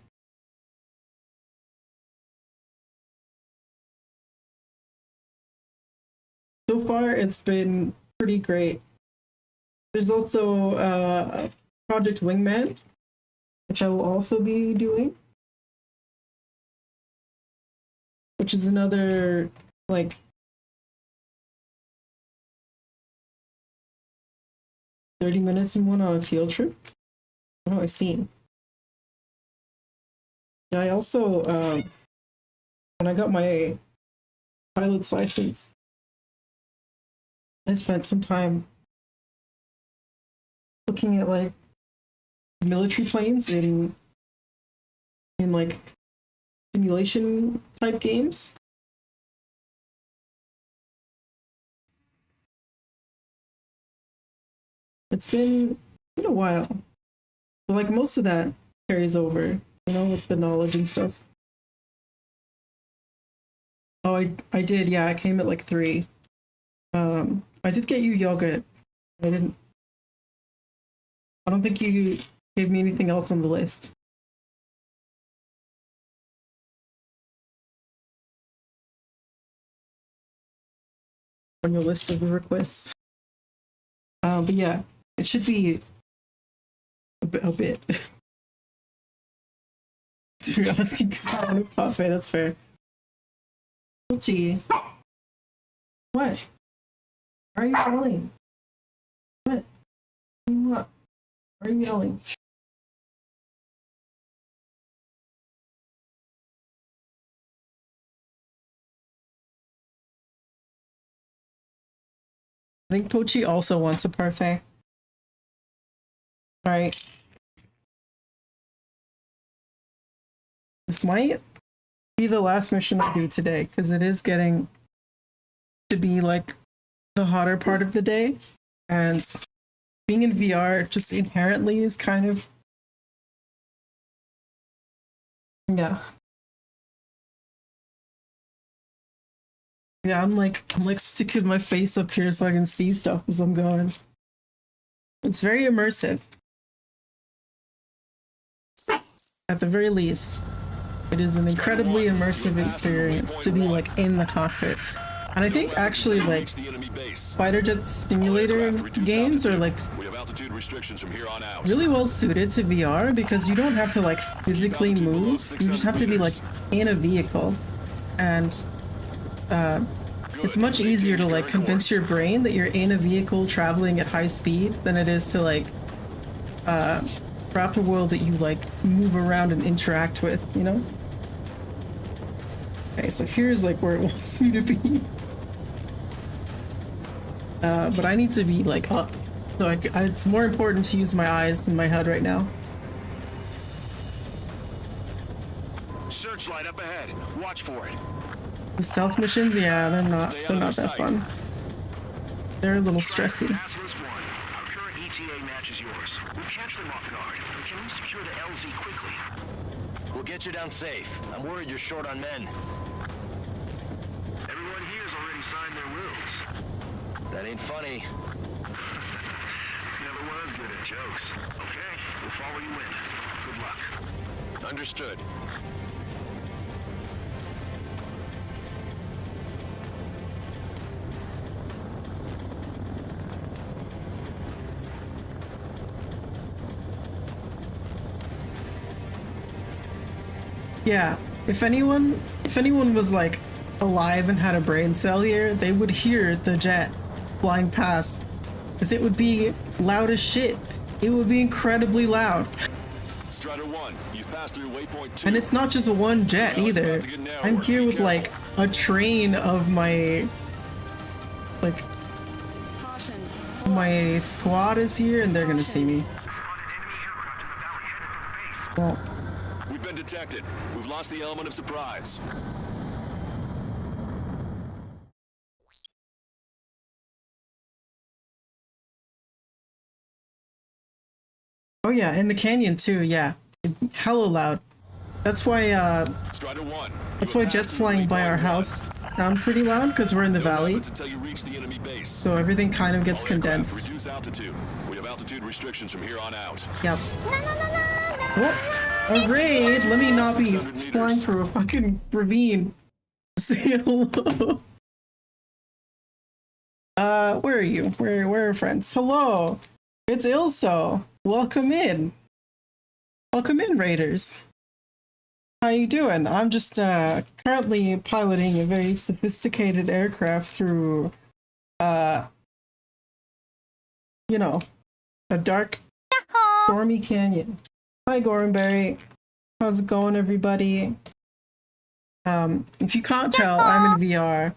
So far, it's been pretty great. There's also Project Wingman, which I will also be doing, which is another like 30 minutes in one on a field trip. Oh, I see. Yeah, I also when I got my pilot's license, I spent some time looking at like military planes in like simulation type games. It's been a while, but like most of that carries over, you know, with the knowledge and stuff. Oh, I did, yeah. I came at like 3. I did get you yogurt. I don't think you gave me anything else on the list. On your list of requests. But yeah, it should be a bit. So you're asking because I want a parfait, that's fair. Gee. What? Why are you yelling? What? What? Why are you yelling? I think Pochi also wants a parfait. Alright. This might be the last mission I do today, because it is getting to be like the hotter part of the day. And being in VR just inherently is kind of... Yeah. Yeah, I'm like sticking my face up here so I can see stuff as I'm going. It's very immersive. At the very least, it is an incredibly immersive experience to be like in the cockpit. And I think actually like fighter jet simulator games are like really well suited to VR because you don't have to like physically move. You just have to be like in a vehicle. And it's much easier to like convince your brain that you're in a vehicle traveling at high speed than it is to like craft a world that you like move around and interact with, you know? Okay, so here's like where it wants me to be. But I need to be like up. So it's more important to use my eyes than my head right now. Searchlight up ahead. Watch for it. The stealth missions, yeah, they're not that fun. They're a little stressy. Our current ETA matches yours. We'll catch them off guard. We can secure the LZ quickly. We'll get you down safe. I'm worried you're short on men. Everyone here's already signed their wills. That ain't funny. Never was good at jokes. Okay, we'll follow you in. Good luck. Understood. Yeah, if anyone was like alive and had a brain cell here, they would hear the jet flying past, because it would be loud as shit. It would be incredibly loud. Strider 1, you've passed through waypoint 2. And it's not just one jet either. I'm here with like a train of my like My squad is here and they're gonna see me. Well, We've been detected. We've lost the element of surprise. oh yeah, in the canyon too, yeah. Hella loud. That's why Strider 1. that's why jets flying by our house sound pretty loud, because we're in the valley. Until you reach the enemy base. So everything kind of gets All aircraft, condensed. reduce altitude. We have altitude restrictions from here on out. Yep. What? A raid? Let me not be flying through a fucking ravine. Say hello. Where are you? Where are friends? Hello. It's Ilso. Welcome in. Welcome in, raiders. How you doing? I'm just currently piloting a very sophisticated aircraft through you know, a dark, stormy canyon. Hi, Gorenberry. How's it going, everybody? If you can't tell, I'm in VR,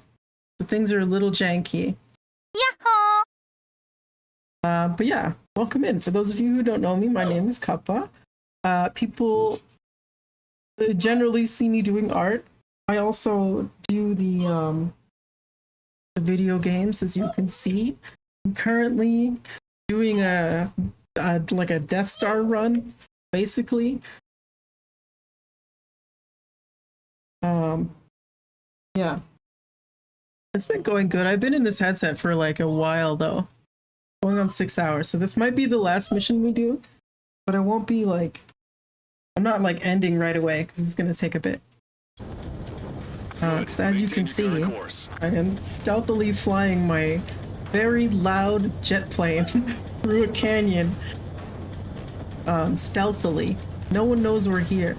so things are a little janky. But yeah, welcome in. For those of you who don't know me, my name is Kappa. People generally see me doing art. I also do the video games, as you can see. I'm currently doing a like a Death Star run, basically. Yeah. It's been going good. I've been in this headset for like a while though. Going on 6 hours. So this might be the last mission we do, but I won't be like, I'm not like ending right away because it's gonna take a bit. Because as you can see, I am stealthily flying my very loud jet plane through a canyon. Stealthily. No one knows we're here.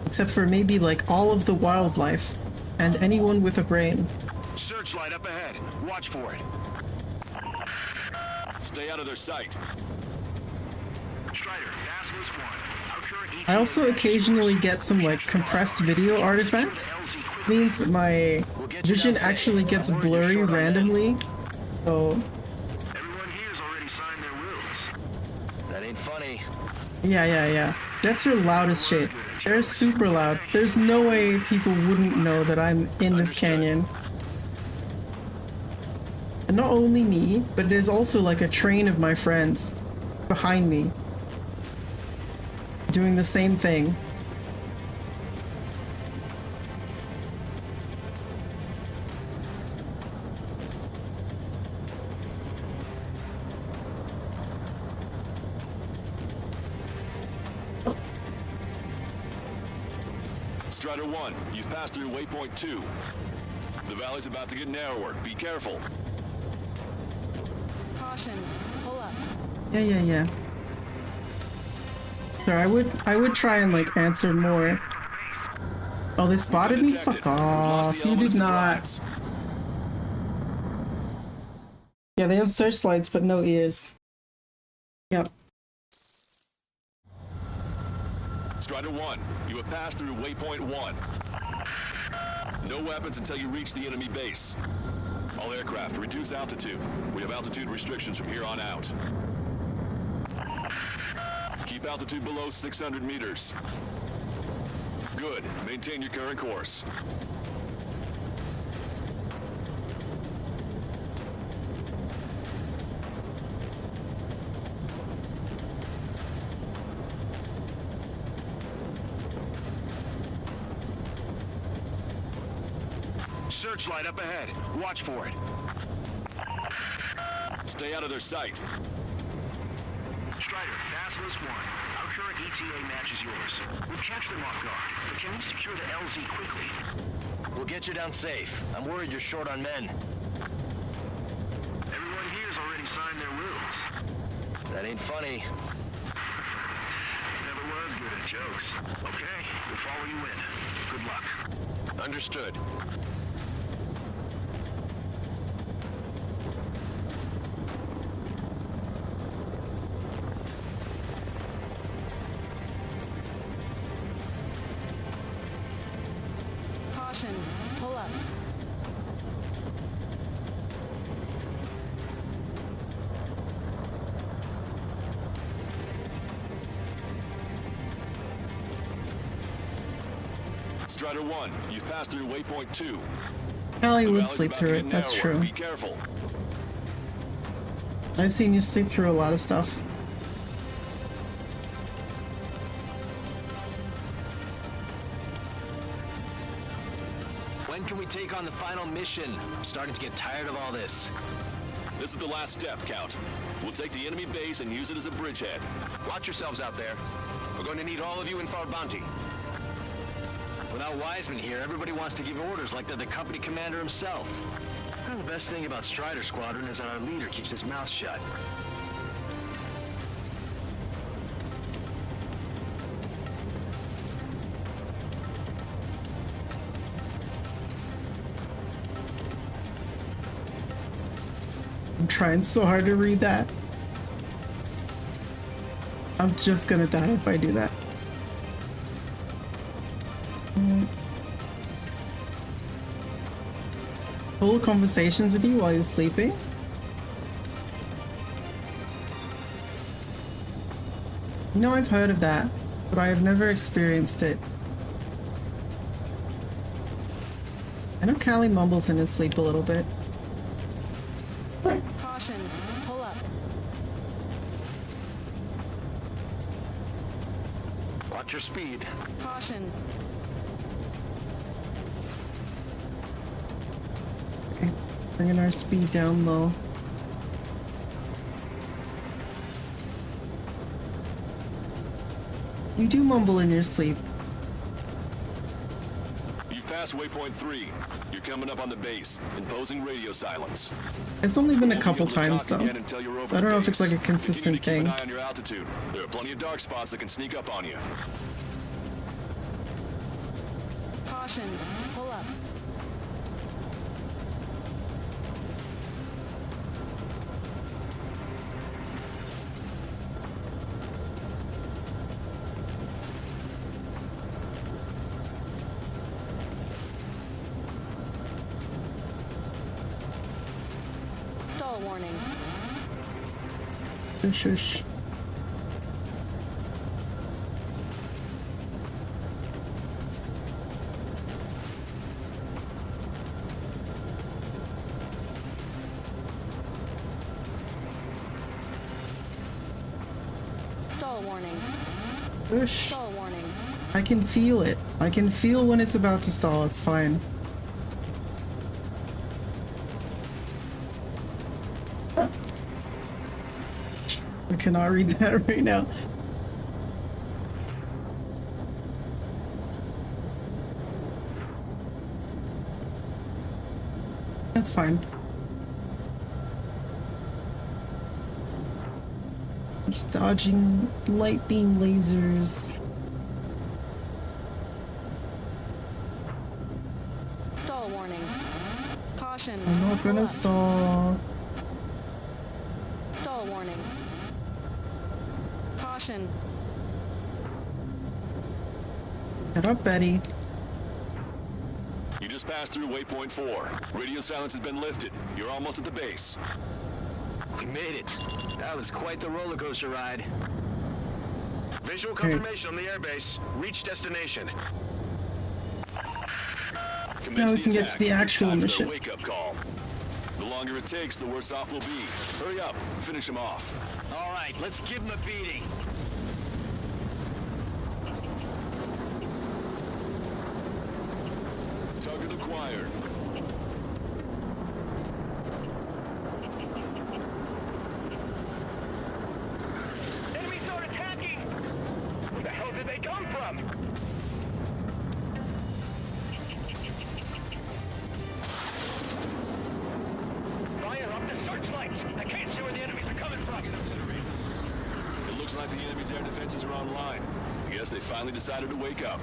Except for maybe like all of the wildlife and anyone with a brain. Searchlight up ahead. Watch for it. Stay out of their sight. Strider, Basilisk 1. Our current I also occasionally get some like compressed video artifacts. Means that my vision actually gets blurry randomly. So Everyone here's already signed their wills. That ain't funny. yeah. Jets are loud as shit. They're super loud. There's no way people wouldn't know that I'm in this canyon. And not only me, but there's also like a train of my friends behind me doing the same thing. Strider 1, you've passed through waypoint 2. The valley's about to get narrower. Be careful. Caution. Pull up. Yeah. So I would try and like answer more. Oh, they spotted me? Fuck off. You did not. Yeah, they have searchlights but no ears. Yep. Strider 1, you have passed through waypoint 1. No weapons until you reach the enemy base. All aircraft, reduce altitude. We have altitude restrictions from here on out. Keep altitude below 600 meters. Good. Maintain your current course. Searchlight up ahead. Watch for it. Stay out of their sight. Strider, Basilisk 1. Our current ETA matches yours. We'll catch them off guard, but can we secure the LZ quickly? We'll get you down safe. I'm worried you're short on men. Everyone here's already signed their wills. That ain't funny. Never was good at jokes. Okay, we'll follow you in. Good luck. Understood. Caution. Pull up. Strider 1, you've passed through waypoint 2. Callie The would valley's sleep about to through get it, that's narrower. true. Be careful. I've seen you sleep through a lot of stuff. When can we take on the final mission? I'm starting to get tired of all this. This is the last step, Count. We'll take the enemy base and use it as a bridgehead. Watch yourselves out there. We're going to need all of you in Farbanti. Without Wiseman here, everybody wants to give orders like they're the company commander himself. Well, the best thing about Strider Squadron is that our leader keeps his mouth shut. I'm trying so hard to read that. I'm just gonna die if I do that. Hold conversations with you while you're sleeping? You know, I've heard of that, but I have never experienced it. I know Callie mumbles in his sleep a little bit. Caution, pull up. Watch your speed. Caution. Okay, bringing our speed down low. You do mumble in your sleep. You've passed waypoint 3. You're coming up on the base, imposing radio silence. It's only been a Won't be couple able to talk times though. again until you're over I don't the know if it's base. like a consistent Continue to thing. keep an eye on your altitude. There are plenty of dark spots that can sneak up on you. Caution, pull up. Stall warning. Shush. Stall warning. Shush. Stall warning. I can feel it. I can feel when it's about to stall. It's fine. I cannot read that right now. That's fine. Just dodging light beam lasers. Stall warning. Caution. I'm not gonna stall. Stall warning. Caution. Shut up, Betty. You just passed through waypoint 4. Radio silence has been lifted. You're almost at the base. We made it. That was quite the roller coaster ride. Visual confirmation on the airbase. Reach destination. Now we can get to the actual mission. Wake-up call. The longer it takes, the worse off we'll be. Hurry up, finish him off. All right, let's give him a beating. Target acquired. Enemies start attacking! Where the hell did they come from? Fire up the searchlights! I can't see where the enemies are coming from! It looks like the enemy's air defenses are online. Guess they finally decided to wake up.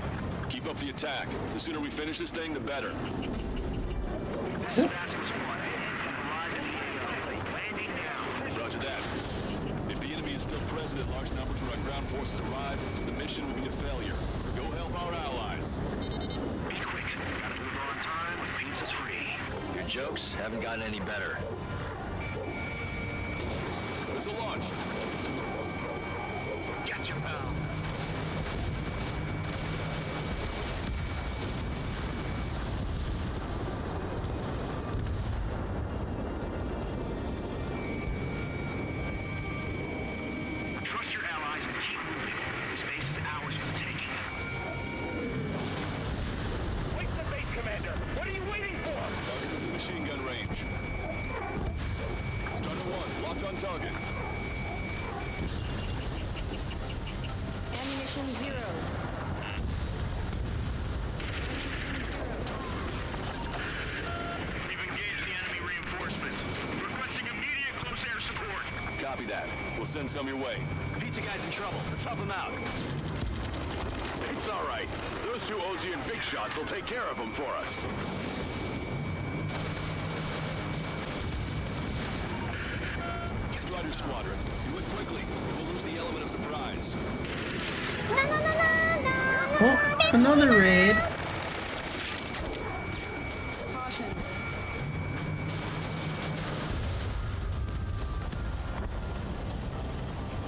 Keep up the attack. The sooner we finish this thing, the better. Roger that. If the enemy is still present at large numbers when our ground forces arrive, the mission will be a failure. Go help our allies. Be quick. Gotta move on time when pizza's free. Your jokes haven't gotten any better. Missile launched. Gotcha, pal. Position 0. We've engaged the enemy reinforcements. Requesting immediate close air support. Copy that. We'll send some your way. Pizza guy's in trouble. Let's help him out. It's all right. Those two Ozian big shots will take care of them for us. Strider Squadron, do it quickly. We'll lose the element of surprise. Oh, another raid.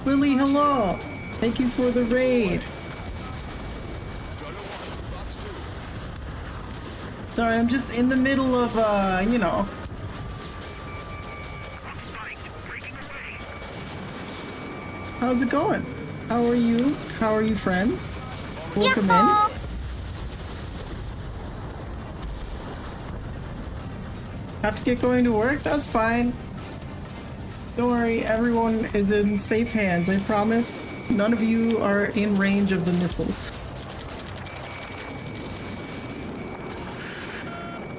Lily, hello. Thank you for the raid. Sorry, I'm just in the middle of, you know. How's it going? How are you? How are you, friends? Welcome in. Have to get going to work? That's fine. Don't worry, everyone is in safe hands, I promise. None of you are in range of the missiles.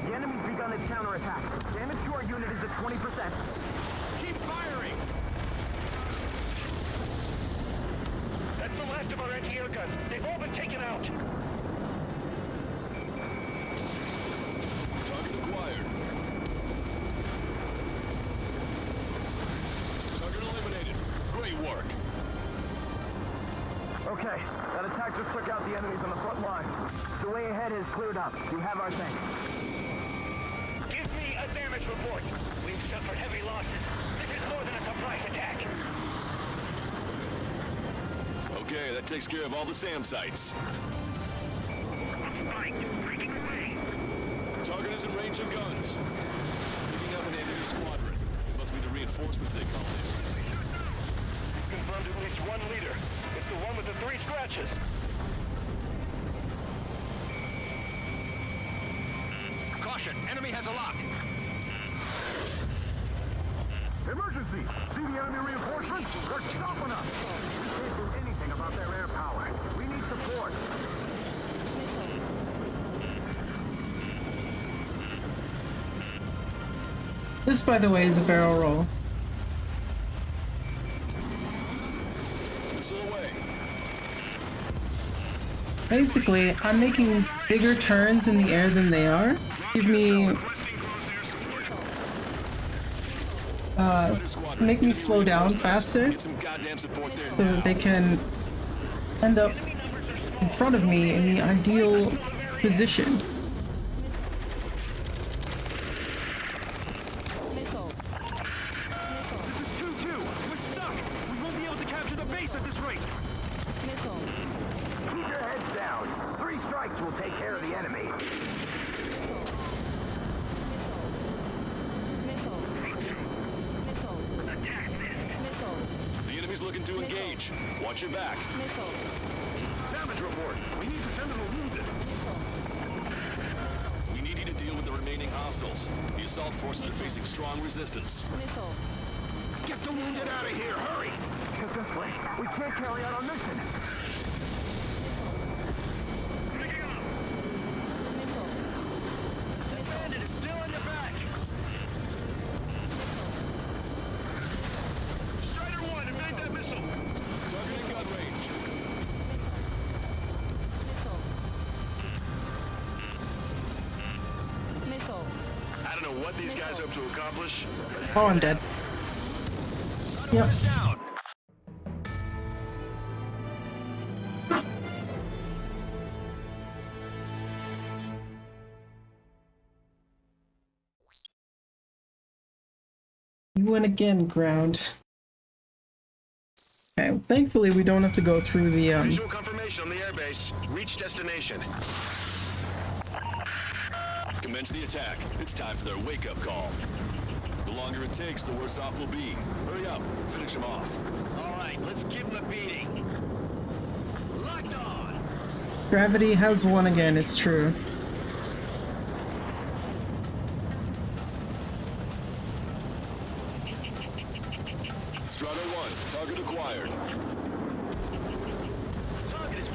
The enemy's begun its counterattack. Damage to our unit is at 20%. Keep firing! That's the last of our anti-air guns. They've all been taken out. Target acquired. Target eliminated. Great work. Okay, that attack just took out the enemies on the front line. The way ahead is cleared up. You have our thanks. Give me a damage report. We've suffered heavy losses. This is more than a surprise attack. Okay, that takes care of all the SAM sites. Target is in range of guns. Picking up an enemy squadron. It must be the reinforcements they called in. Confirmed at least one leader. It's the one with the 3 scratches. Caution! Enemy has a lock. Emergency! See the enemy reinforcements? They're stopping us! We can't do anything about their air power. We need support. This, by the way, is a barrel roll. Missile away. Basically, I'm making bigger turns in the air than they are. Make me slow down faster so that they can end up in front of me in the ideal position. Keep your heads down. 3 strikes will take care of the enemy. The enemy's looking to engage. Watch your back. Damage report. We need to send in a wounded. We need you to deal with the remaining hostiles. The assault forces are facing strong resistance. Get the wounded out of here. Hurry! Get this way. We can't carry out our mission. The bandit is still on your back. Strider 1, evade that missile. Target in gun range. I don't know what these guys hope to accomplish. Oh, I'm dead. Yep. You win again, ground. Okay, thankfully we don't have to go through the Visual confirmation on the airbase. Reach destination. Commence the attack. It's time for their wake-up call. The longer it takes, the worse off we'll be. Hurry up. Finish them off. All right, let's give him a beating. Locked on. Gravity has won again, it's true. Strider 1, target acquired. Target is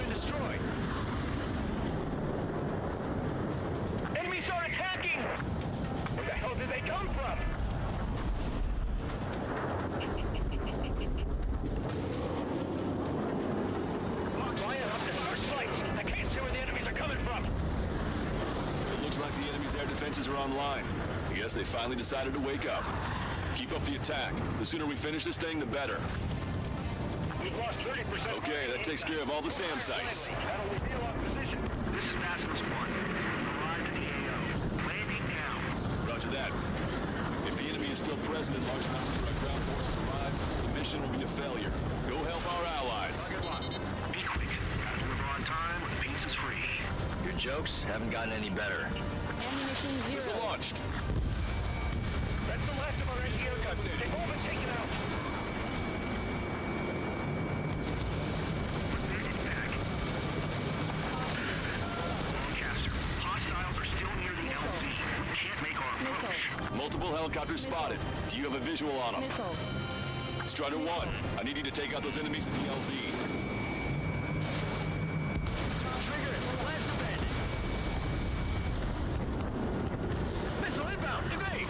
come from? Flying up to first flight. I can't see where the enemies are coming from. It looks like the enemy's air defenses are online. I guess they finally decided to wake up. Keep up the attack. The sooner we finish this thing, the better. We've lost 30%. Okay, that takes care of all the SAM sites. That'll reveal our position. This is Basilisk 1. Arrived at the AO. Landing now. Roger that. If the enemy is still present in large numbers when our ground forces arrive, the mission will be a failure. Go help our allies. Be quick. Gotta deliver on time or the piece is free. Your jokes haven't gotten any better. Missile launched. That's the last of our anti-air guns. They've all been taken out. Lancaster, hostiles are still near the LZ. We can't make our approach. Multiple helicopters spotted. Do you have a visual on them? Strider 1, I need you to take out those enemies at the LZ. Trigger it. Blast abandoned. Missile inbound. Evade.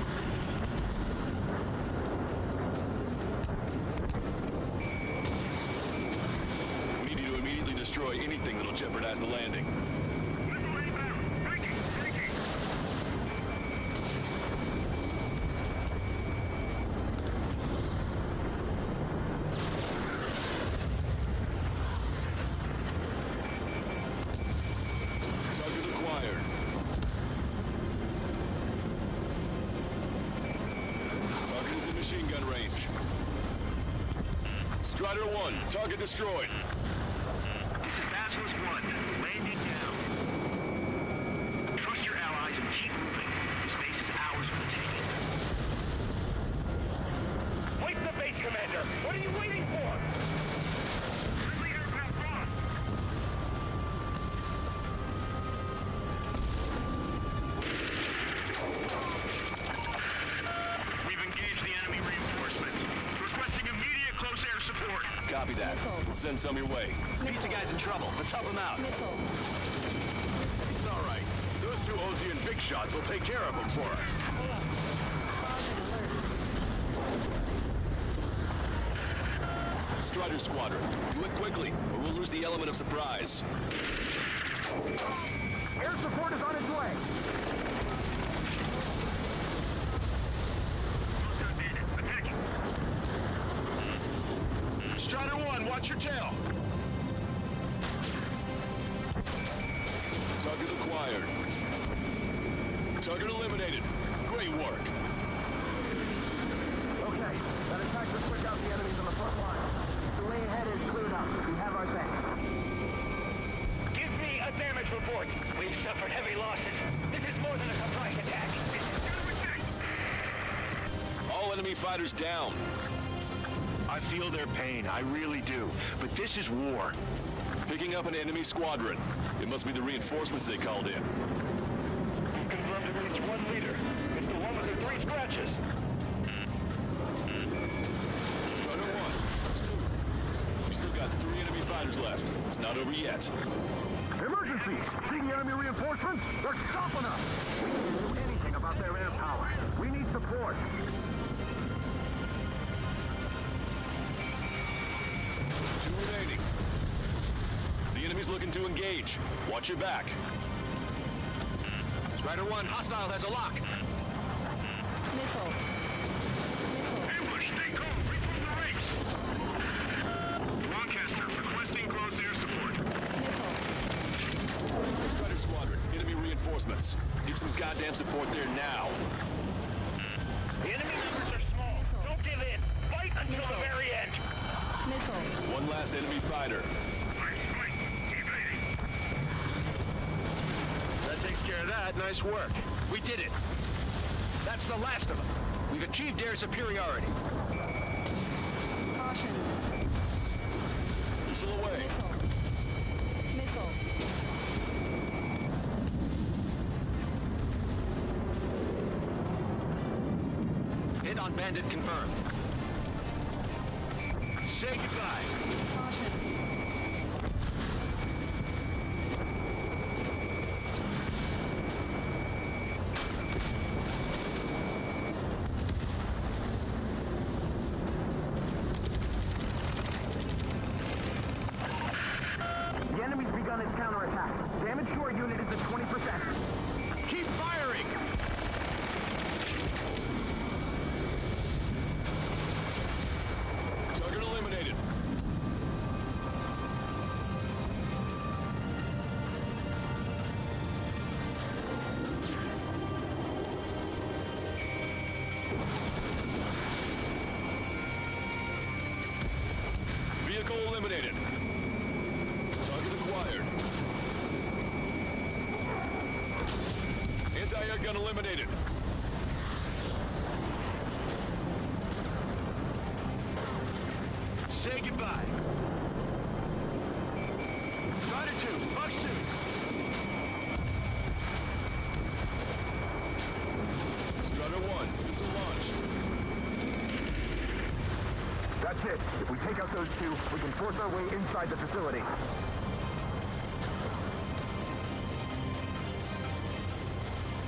We need you to immediately destroy anything that'll jeopardize the landing. Target acquired. Target is in machine gun range. Strider 1, target destroyed. This is Basilisk 1. Landing now. Trust your allies and keep moving. This base is ours for the taking. Wait the base commander. What are you waiting for? Friendly aircraft lost. We've engaged the enemy reinforcements. Requesting immediate close air support. Copy that. We'll send some your way. Pizza guy's in trouble. Let's help him out. It's all right. Those two Ozian big shots will take care of them for us. Strider Squadron, do it quickly, or we'll lose the element of surprise. Air support is on its way. Strider 1, watch your tail. Target acquired. Target eliminated. Great work. Okay, that attack will quick out the enemies on the front line. The lane ahead is cleared up. We have our thing. Give me a damage report. We've suffered heavy losses. This is more than a surprise attack. All enemy fighters down. I feel their pain, I really do. But this is war. Picking up an enemy squadron. It must be the reinforcements they called in. We've confirmed that it's one leader. It's the one with the 3 scratches. Strider 1, that's 2. We still got 3 enemy fighters left. It's not over yet. Emergency! Seeing enemy reinforcements? They're stopping us! We can't do anything about their air power. We need support. 2 remaining. The enemy's looking to engage. Watch your back. Strider 1, hostile has a lock. Ambush, stay calm. Reform the ranks. Lancaster, requesting close air support. Strider Squadron, enemy reinforcements. Need some goddamn support there now. The enemy numbers are small. Don't give in. Fight until the very end. One last enemy fighter. That takes care of that. Nice work. We did it. That's the last of them. We've achieved air superiority. Missile away. Hit on bandit confirmed. Say goodbye. Vehicle eliminated. Target acquired. Anti-air gun eliminated. Say goodbye. Strider 2, Bucks 2. Strider 1, missile launched. That's it. If we take out those two, we can force our way inside the facility.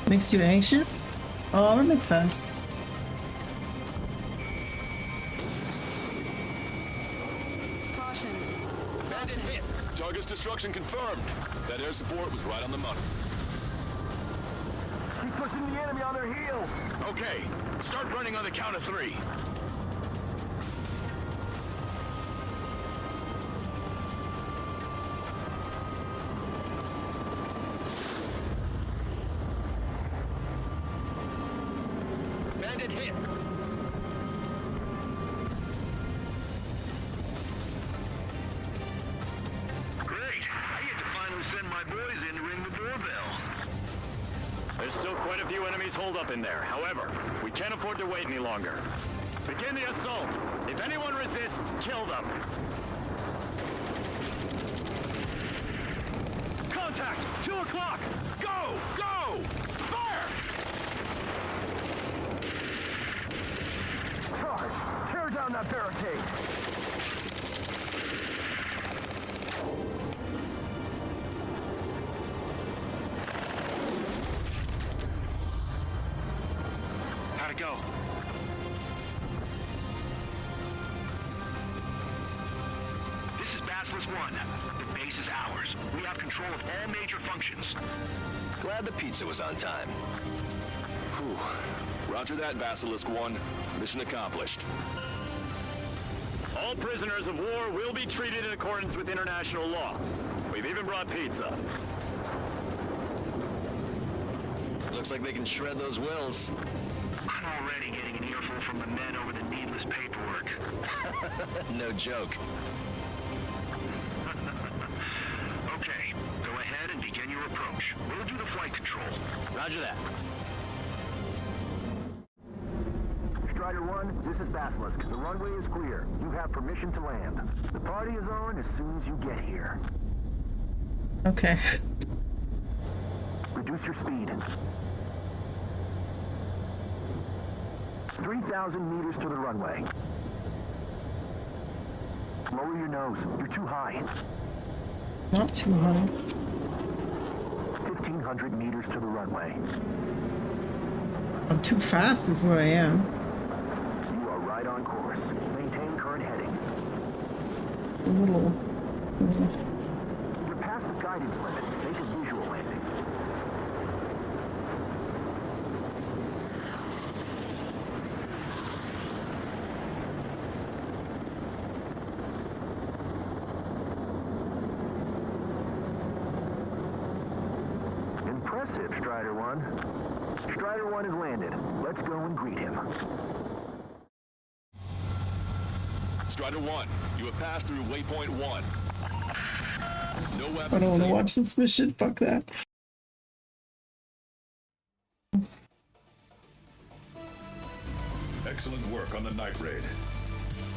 Makes you anxious? Oh, that makes sense. Bandit hit. Target's destruction confirmed. That air support was right on the money. Keep pushing the enemy on their heels. Okay, start running on the count of 3. Bandit hit. Great. I get to finally send my boys in to ring the doorbell. There's still quite a few enemies holed up in there. However, we can't afford to wait any longer. Begin the assault. If anyone resists, kill them. Contact! 2 o'clock! Go! Go! Fire! Charge! Tear down that barricade! How'd it go? This is Basilisk 1. The base is ours. We have control of all major functions. Glad the pizza was on time. Whew. Roger that, Basilisk 1. Mission accomplished. All prisoners of war will be treated in accordance with international law. We've even brought pizza. Looks like they can shred those wills. I'm already getting an earful from the men over the needless paperwork. No joke. Okay, go ahead and begin your approach. We'll do the flight control. Roger that. Strider 1, this is Basilisk. The runway is clear. You have permission to land. The party is on as soon as you get here. Okay. Reduce your speed. 3,000 meters to the runway. Lower your nose. You're too high. Not too high. 1,500 meters to the runway. I'm too fast is what I am. You are right on course. Maintain current heading. A little. You're past the guidance limit. Make a visual landing. Impressive, Strider 1. Strider 1 has landed. Let's go and greet him. Strider 1, you have passed through waypoint 1. No weapons I don't want to until you... watch this mission. Fuck that. Excellent work on the night raid.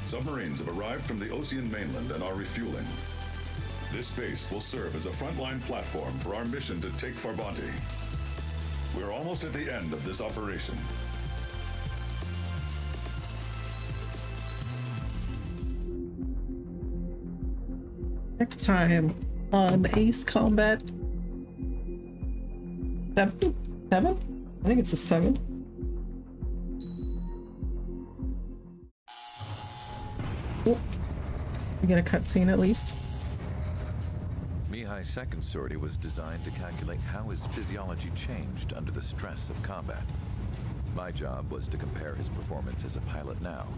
Submarines have arrived from the Ocean mainland and are refueling. This base will serve as a frontline platform for our mission to take Farbanti. We're almost at the end of this operation. Next time on Ace Combat 7? 7? I think it's a 7. Oh, we get a cutscene at least. Mihai's second sortie was designed to calculate how his physiology changed under the stress of combat. My job was to compare his performance as a pilot now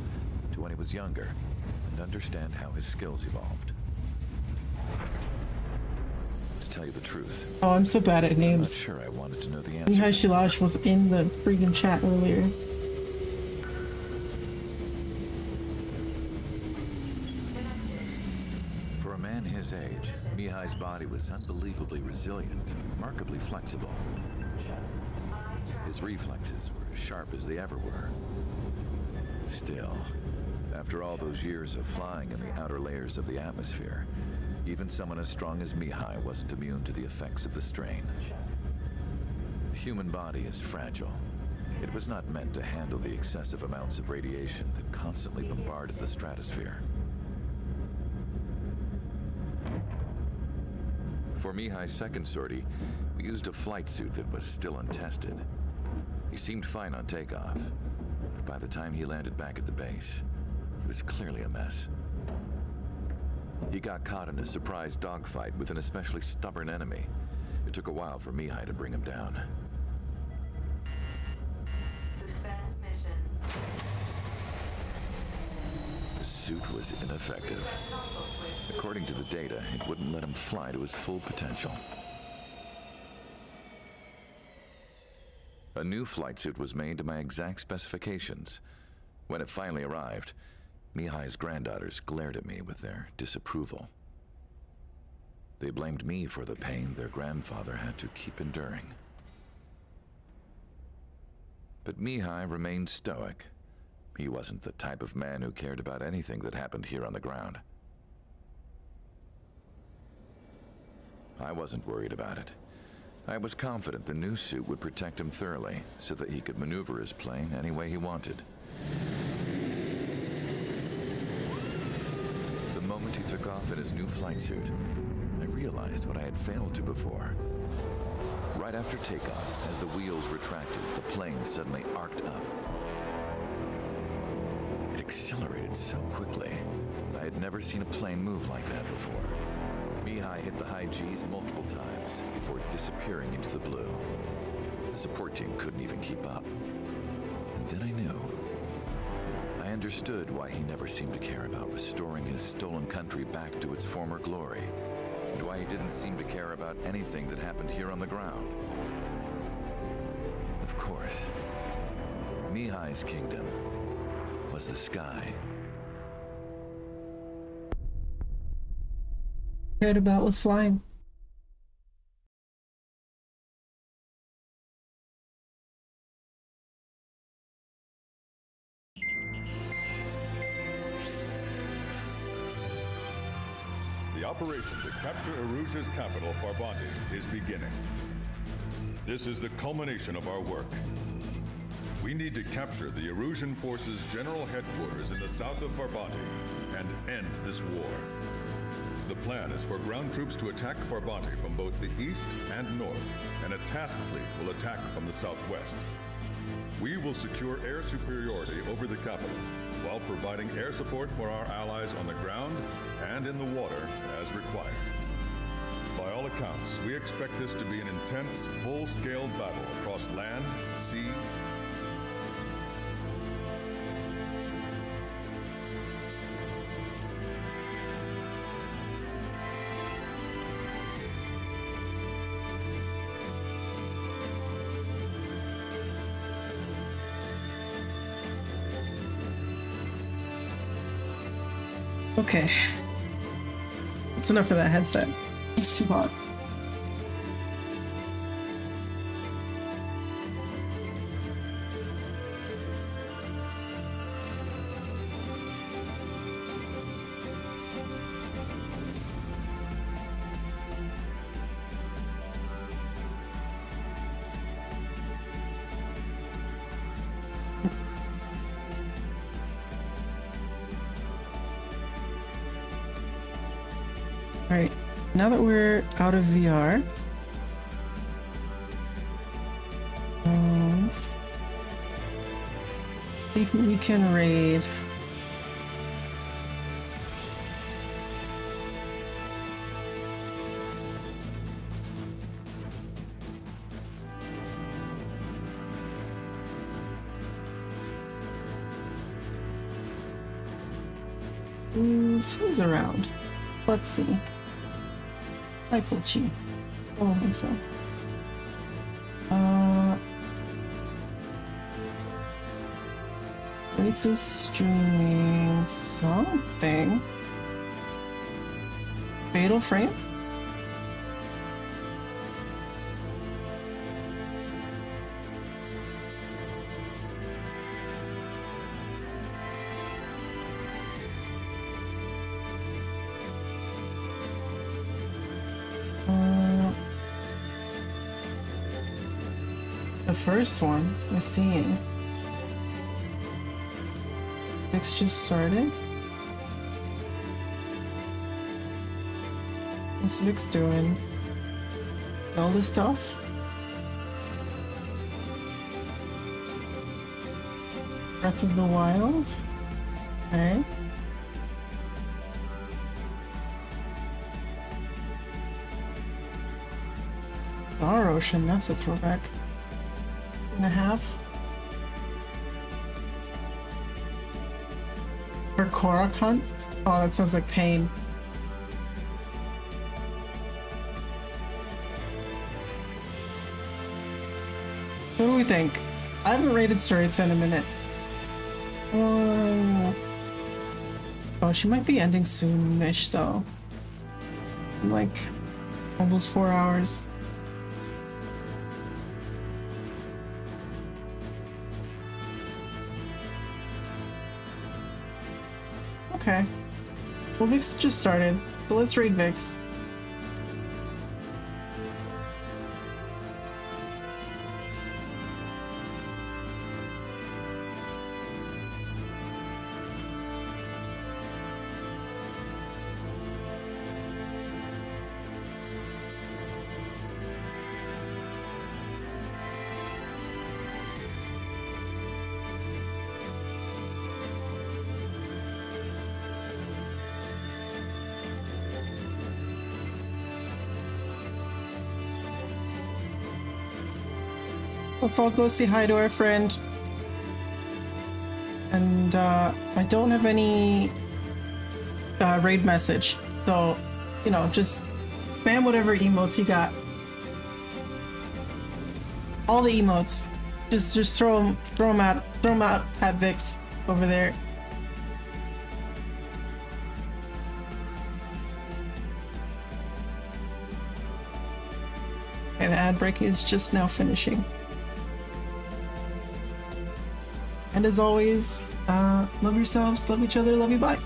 to when he was younger and understand how his skills evolved. To tell you the truth, Oh, I'm so bad at I'm not names. sure I wanted to know the answer. Mihai Shilash was in the freaking chat earlier. man his age, Mihai's body was unbelievably resilient, remarkably flexible. His reflexes were as sharp as they ever were. Still, after all those years of flying in the outer layers of the atmosphere, even someone as strong as Mihai wasn't immune to the effects of the strain. The human body is fragile. It was not meant to handle the excessive amounts of radiation that constantly bombarded the stratosphere. For Mihai's second sortie, we used a flight suit that was still untested. He seemed fine on takeoff, but by the time he landed back at the base, it was clearly a mess. He got caught in a surprise dogfight with an especially stubborn enemy. It took a while for Mihai to bring him down. The suit was ineffective. According to the data, it wouldn't let him fly to his full potential. A new flight suit was made to my exact specifications. When it finally arrived, Mihai's granddaughters glared at me with their disapproval. They blamed me for the pain their grandfather had to keep enduring. But Mihai remained stoic. He wasn't the type of man who cared about anything that happened here on the ground. I wasn't worried about it. I was confident the new suit would protect him thoroughly, so that he could maneuver his plane any way he wanted. The moment he took off in his new flight suit, I realized what I had failed to before. Right after takeoff, as the wheels retracted, the plane suddenly arced up. It accelerated so quickly. I had never seen a plane move like that before. Mihai hit the high G's multiple times before disappearing into the blue. The support team couldn't even keep up. And then I knew. I understood why he never seemed to care about restoring his stolen country back to its former glory, and why he didn't seem to care about anything that happened here on the ground. Of course, Mihai's kingdom was the sky. Cared about was flying. The operation to capture Erusia's capital, Farbanti, is beginning. This is the culmination of our work. We need to capture the Erusian forces' general headquarters in the south of Farbanti and end this war. The plan is for ground troops to attack Farbanti from both the east and north, and a task fleet will attack from the southwest. We will secure air superiority over the capital, while providing air support for our allies on the ground and in the water as required. By all accounts, we expect this to be an intense, full-scale battle across land, sea, Okay. That's enough for that headset. It's too hot. Alright, now that we're out of VR, see who we can raid. Who's around? Let's see. Hi, Pochi. Oh, myself. Rita's streaming something. Fatal frame? The first one, I'm seeing. It's just started. What's Vix doing? All this stuff? Breath of the Wild? Okay. Star Ocean, that's a throwback. And a half. Or Korok Hunt? Oh, that sounds like pain. What do we think? I haven't rated Storytime in a minute. Oh, she might be ending soon-ish though. Like, almost 4 hours. Okay. Well, Vix just started, so let's raid Vix. Let's all go say hi to our friend. And I don't have any raid message, so you know, just spam whatever emotes you got. All the emotes, just throw them out at Vix over there. And the ad break is just now finishing. And as always, love yourselves, love each other, love you, bye.